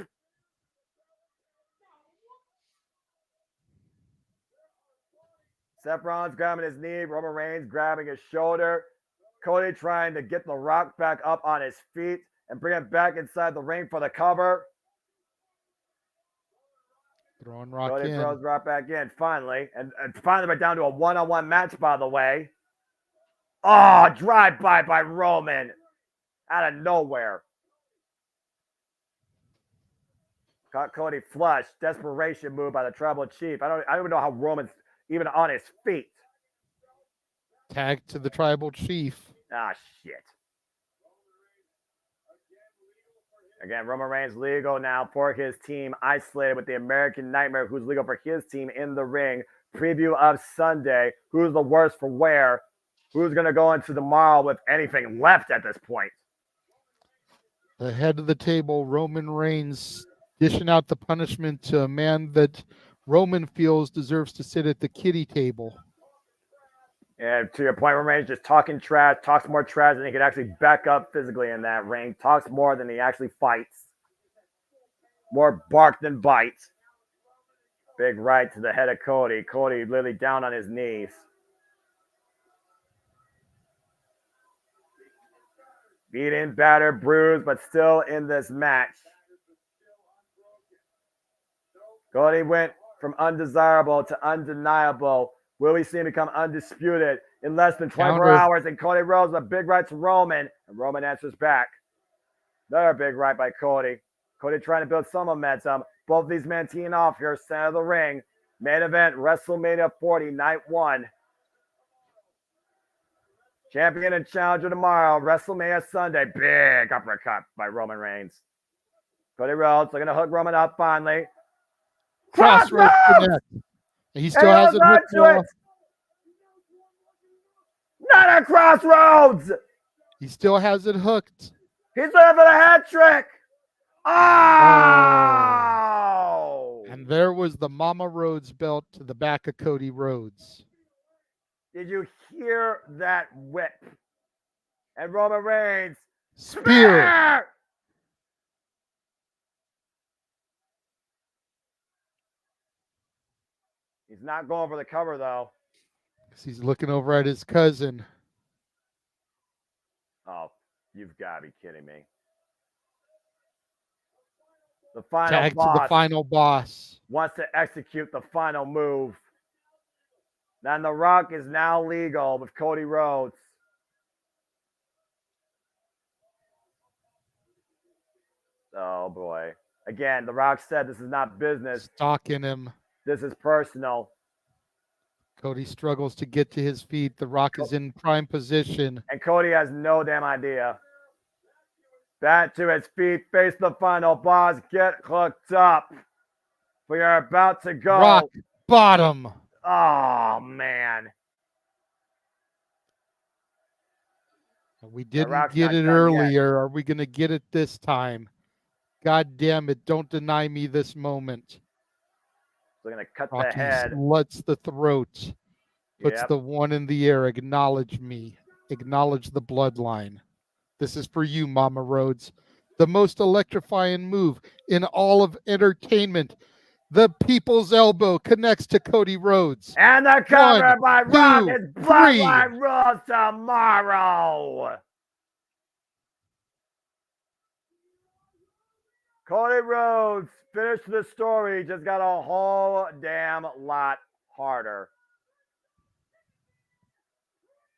Seth Rollins grabbing his knee, Roman Reigns grabbing his shoulder. Cody trying to get the Rock back up on his feet and bring him back inside the ring for the cover. Throwing Rock Cody in. throws Rock back in, finally. And finally we're down to a one-on-one match, by the way. Oh, drive-by by Roman. Out of nowhere. Caught Cody flush. Desperation move by the Tribal Chief. I don't even know how Roman's even on his feet. Tag to the Tribal Chief. Ah, shit. Again, Roman Reigns legal now for his team, isolated with the American Nightmare, who's legal for his team in the ring. Preview of Sunday. Who's the worst for wear? Who's going to go into tomorrow with anything left at this point? The head of the table, Roman Reigns, dishing out the punishment to a man that Roman feels deserves to sit at the kiddie table. And to your point, Roman Reigns just talking trash, talks more trash than he could actually back up physically in that ring, talks more than he actually fights. More bark than bite. Big right to the head of Cody. Cody literally down on his knees. Beaten, battered, bruised, but still in this match. Cody went from undesirable to undeniable. Will we see him become undisputed in less than 24 hours? And Cody Rhodes a big right to Roman, and Roman answers back. Another big right by Cody. Cody trying to build some momentum. Both these men teeing off here, center of the ring. Main event, WrestleMania 40, night 1. Champion and challenger tomorrow, WrestleMania Sunday. Big uppercut by Roman Reigns. Cody Rhodes looking to hook Roman up finally. Crossroads connect. He still has it hooked off. Not a crossroads. He still has it hooked. He's looking for the hat trick. Oh! And there was the Mama Rhodes belt to the back of Cody Rhodes. Did you hear that whip? And Roman Reigns. Spear! He's not going for the cover, though. He's looking over at his cousin. Oh, you've got to be kidding me. The final Tag boss to the final boss. wants to execute the final move. And The Rock is now legal with Cody Rhodes. Oh, boy. Again, The Rock said this is not business. Stalking him. This is personal. Cody struggles to get to his feet. The Rock is in prime position. And Cody has no damn idea. Back to his feet, face the final boss, get hooked up. We are about to go. Rock bottom. Oh, man. We didn't get it earlier. Are we going to get it this time? God damn it. Don't deny me this moment. We're going to cut Rocky the head. sluts the throat. Puts the one in the air. Acknowledge me. Acknowledge the bloodline. This is for you, Mama Rhodes. The most electrifying move in all of entertainment. The People's Elbow connects to Cody Rhodes. And the cover by Rock is 3. Bloodline Rules tomorrow. Cody Rhodes finished the story, just got a whole damn lot harder.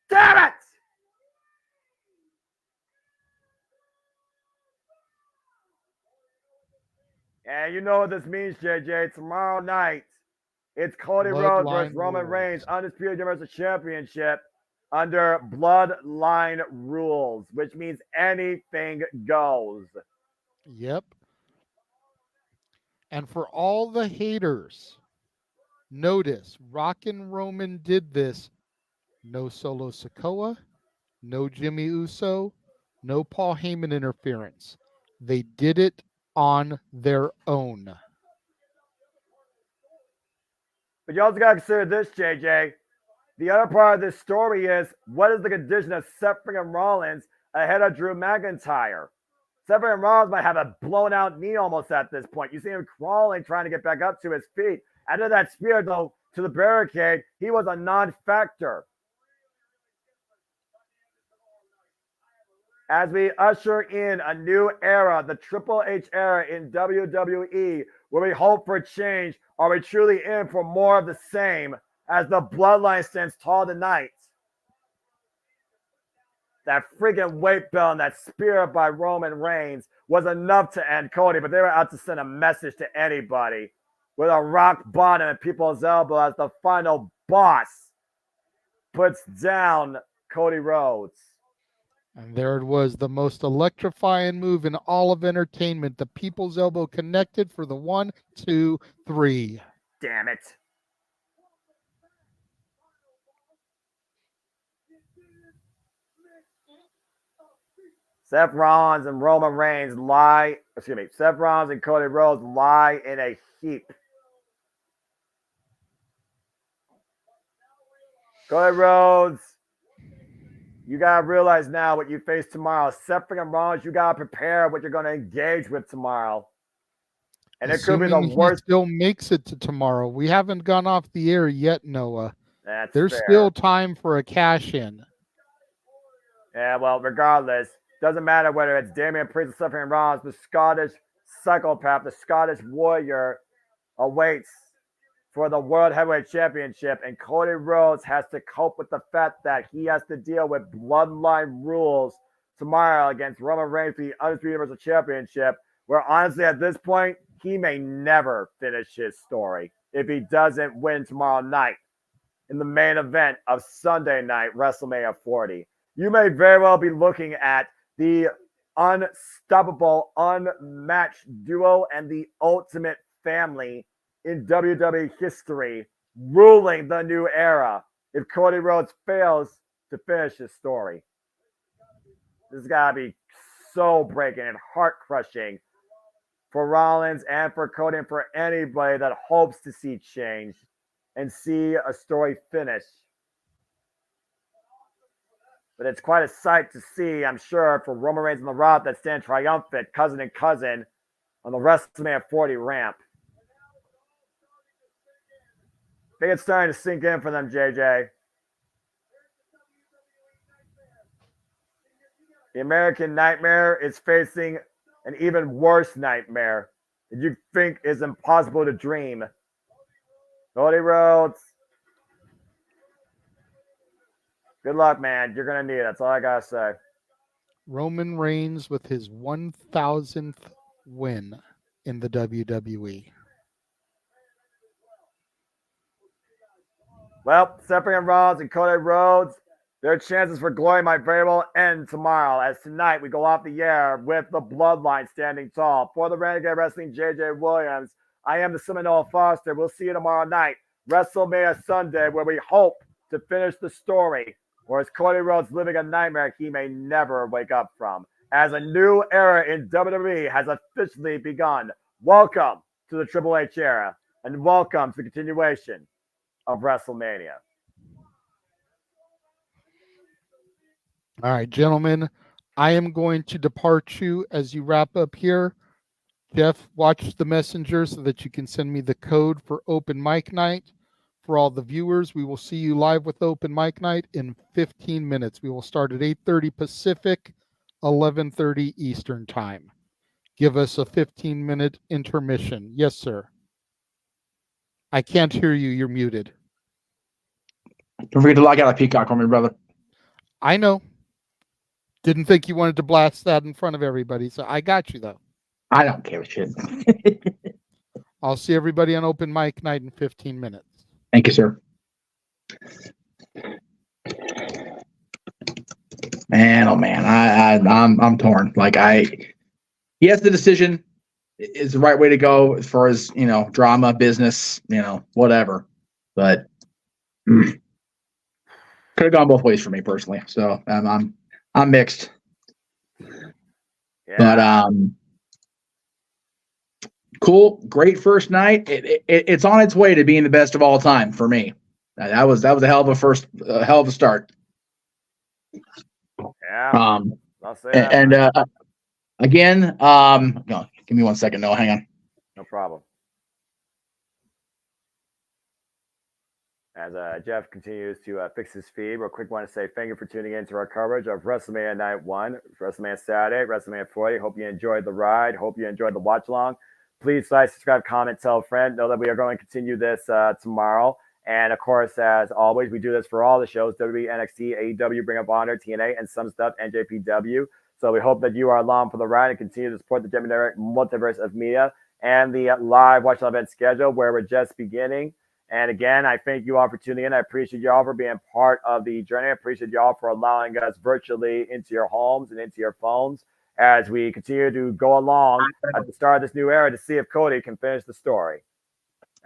Damn it! And you know what this means, JJ. Tomorrow night, it's Cody Rhodes versus Roman Reigns, Undisputed Universal Championship under Bloodline Rules, which means anything goes. Yep. And for all the haters, notice Rock and Roman did this. No Solo Sikoa, no Jimmy Uso, no Paul Heyman interference. They did it on their own. But you also got to consider this, JJ. The other part of this story is, what is the condition of Seth freaking Rollins ahead of Drew McIntyre? Seth freaking Rollins might have a blown out knee almost at this point. You see him crawling, trying to get back up to his feet. After that spear, though, to the barricade, he was a non-factor. As we usher in a new era, the Triple H era in WWE, where we hope for change, are we truly in for more of the same as the Bloodline stands tall tonight? That freaking weight belt and that spear by Roman Reigns was enough to end Cody, but they were out to send a message to anybody with a rock bottom and People's Elbow as the final boss puts down Cody Rhodes. And there it was, the most electrifying move in all of entertainment. The People's Elbow connected for the 1, 2, 3. Damn it. Seth Rollins and Roman Reigns Seth Rollins and Cody Rhodes lie in a heap. Cody Rhodes, you got to realize now what you face tomorrow. Seth freaking Rollins, you got to prepare what you're going to engage with tomorrow. And it could be the worst. He still makes it to tomorrow. We haven't gone off the air yet, Noah. There's fair. still time for a cash in. Yeah, well, regardless, doesn't matter whether it's Damian Priest or Seth freaking Rollins, the Scottish psychopath, the Scottish warrior awaits for the World Heavyweight Championship, and Cody Rhodes has to cope with the fact that he has to deal with Bloodline Rules tomorrow against Roman Reigns for the Undisputed Universal Championship, where honestly at this point, he may never finish his story if he doesn't win tomorrow night in the main event of Sunday night, WrestleMania 40. You may very well be looking at the unstoppable, unmatched duo and the ultimate family in WWE history, ruling the new era if Cody Rhodes fails to finish his story. This has got to be so breaking and heart-crushing for Rollins and for Cody and for anybody that hopes to see change and see a story finish. But it's quite a sight to see, I'm sure, for Roman Reigns and The Rock that stand triumphant, cousin and cousin, on the WrestleMania 40 ramp. I think it's starting to sink in for them, JJ. The American Nightmare is facing an even worse nightmare that you think is impossible to dream. Cody Rhodes, good luck, man. You're going to need it. That's all I got to say. Roman Reigns with his 1,000th win in the WWE. Well, Seth Rollins and Cody Rhodes, their chances for glory might very well end tomorrow, as tonight we go off the air with the Bloodline standing tall. For the Renegade Wrestling, JJ Williams, I am the Seminole Foster. We'll see you tomorrow night, WrestleMania Sunday, where we hope to finish the story. Or is Cody Rhodes living a nightmare he may never wake up from, as a new era in WWE has officially begun. Welcome to the Triple H era, and welcome to the continuation of WrestleMania. All right, gentlemen, I am going to depart you as you wrap up here. Jeff, watch the messenger so that you can send me the code for open mic night. For all the viewers, we will see you live with open mic night in 15 minutes. We will start at 8:30 Pacific, 11:30 Eastern time. Give us a 15-minute intermission. Yes, sir. I can't hear you. You're muted. Don't forget to log out of Peacock for me, brother. I know. Didn't think you wanted to blast that in front of everybody, so I got you, though. I don't give a shit. I'll see everybody on open mic night in 15 minutes. Thank you, sir. Man, oh man, I'm torn. Like yes, the decision is the right way to go as far as, you know, drama, business, you know, whatever. But could have gone both ways for me personally. So I'm mixed. Yeah. But cool, great first night. It's on its way to being the best of all time for me. That was a hell of a start. Yeah. I'll say that. And again, no, give me 1 second. No, hang on. No problem. As Jeff continues to fix his feed, real quick, want to say thank you for tuning in to our coverage of WrestleMania Night 1, WrestleMania Saturday, WrestleMania 40. Hope you enjoyed the ride. Hope you enjoyed the watch along. Please like, subscribe, comment, tell a friend. Know that we are going to continue this tomorrow. And of course, as always, we do this for all the shows: WWE, NXT, AEW, Ring of Honor, TNA, and some stuff, NJPW. So we hope that you are along for the ride and continue to support the JMN Multiverse of Media and the live watch event schedule where we're just beginning. And again, I thank you all for tuning in. I appreciate you all for being part of the journey. I appreciate you all for allowing us virtually into your homes and into your phones as we continue to go along at the start of this new era to see if Cody can finish the story.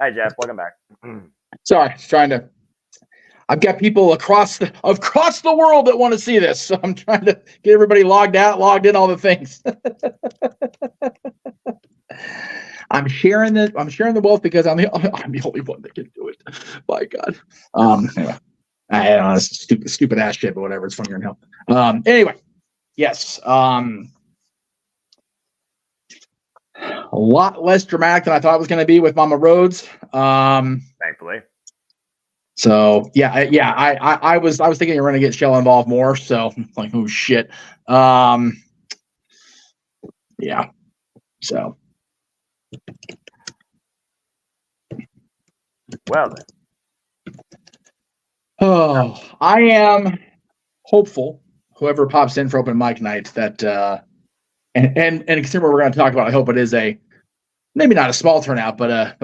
Hi, Jeff. Welcome back. Sorry, just trying to. I've got people across the world that want to see this, so I'm trying to get everybody logged in, all the things. I'm sharing the wealth because I'm the only one that can do it. My God. Anyway, I don't know, it's stupid ass shit, but whatever. It's funnier than hell. Anyway, yes. A lot less dramatic than I thought it was going to be with Mama Rhodes. Thankfully. So I was thinking you were going to get Shell involved more. So like, oh shit. Yeah. So. Well then. Oh, I am hopeful. Whoever pops in for open mic night, that and considering what we're going to talk about, I hope it is maybe not a small turnout, but a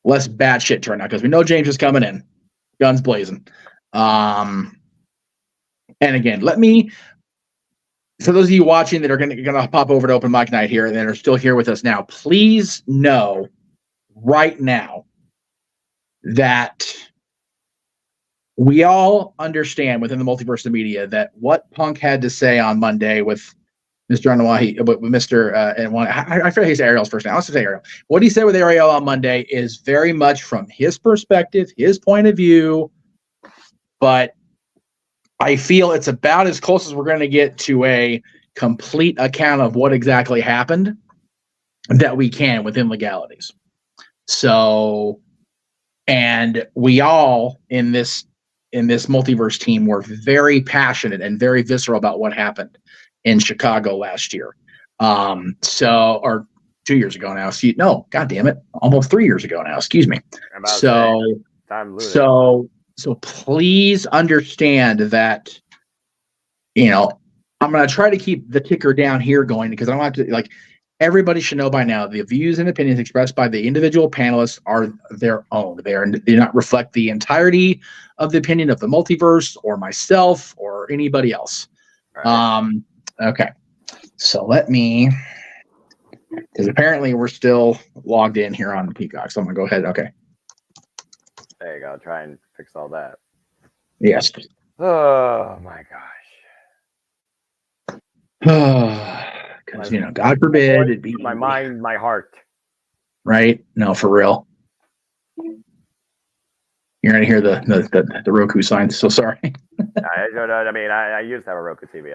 less bad shit turnout, because we know James is coming in, guns blazing. And again, for those of you watching that are going to pop over to open mic night here and that are still here with us now, please know right now that we all understand within the multiverse of media that what Punk had to say on Monday with Mr. Anawahi, with Mr. I forget his Ariel's first name. Let's say Ariel. What he said with Ariel on Monday is very much from his perspective, his point of view, but I feel it's about as close as we're going to get to a complete account of what exactly happened that we can within legalities. So, and we all in this multiverse team were very passionate and very visceral about what happened in Chicago last year. Or 2 years ago now. No, God damn it. Almost 3 years ago now. Excuse me. So please understand that, I'm going to try to keep the ticker down here going, because I don't have to, everybody should know by now, the views and opinions expressed by the individual panelists are their own. They do not reflect the entirety of the opinion of the multiverse or myself or anybody else. Right. Okay. So let me, because apparently we're still logged in here on Peacock. So I'm going to go ahead. Okay. There you go. Try and fix all that. Yes. Oh my gosh. Because, God forbid it'd be my mind, my heart. Right? No, for real. You're going to hear the Roku sign. So sorry. I used to have a Roku TV.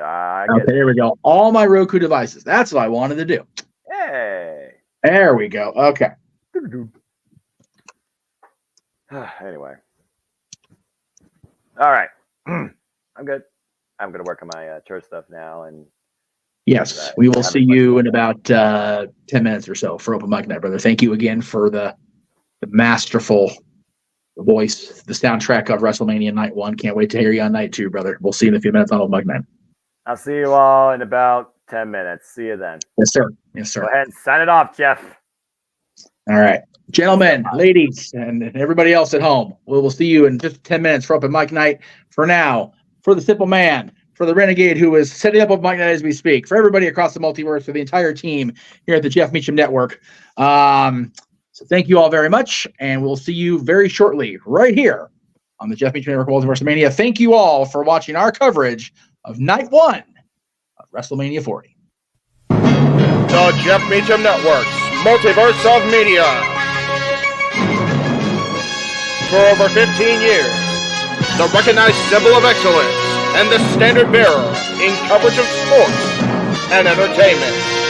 Okay, there we go. All my Roku devices. That's what I wanted to do. Hey. There we go. Okay. Anyway. All right. I'm good. I'm going to work on my church stuff now. And yes, we will see you in about 10 minutes or so for Open Mic Night, brother. Thank you again for the masterful voice, the soundtrack of WrestleMania Night 1. Can't wait to hear you on Night 2, brother. We'll see you in a few minutes on Open Mic Night. I'll see you all in about 10 minutes. See you then. Yes, sir. Yes, sir. Go ahead and sign it off, Jeff. All right. Gentlemen, ladies, and everybody else at home, we will see you in just 10 minutes for Open Mic Night. For now, for the Simple Man, for the Renegade who is setting up Open Mic Night as we speak, for everybody across the multiverse, for the entire team here at the Jeff Meacham Network. So thank you all very much, and we'll see you very shortly right here on the Jeff Meacham Network Multiverse of Media. Thank you all for watching our coverage of Night 1 of WrestleMania 40. The Jeff Meacham Network's Multiverse of Media. For over 15 years, the recognized symbol of excellence and the standard bearer in coverage of sports and entertainment.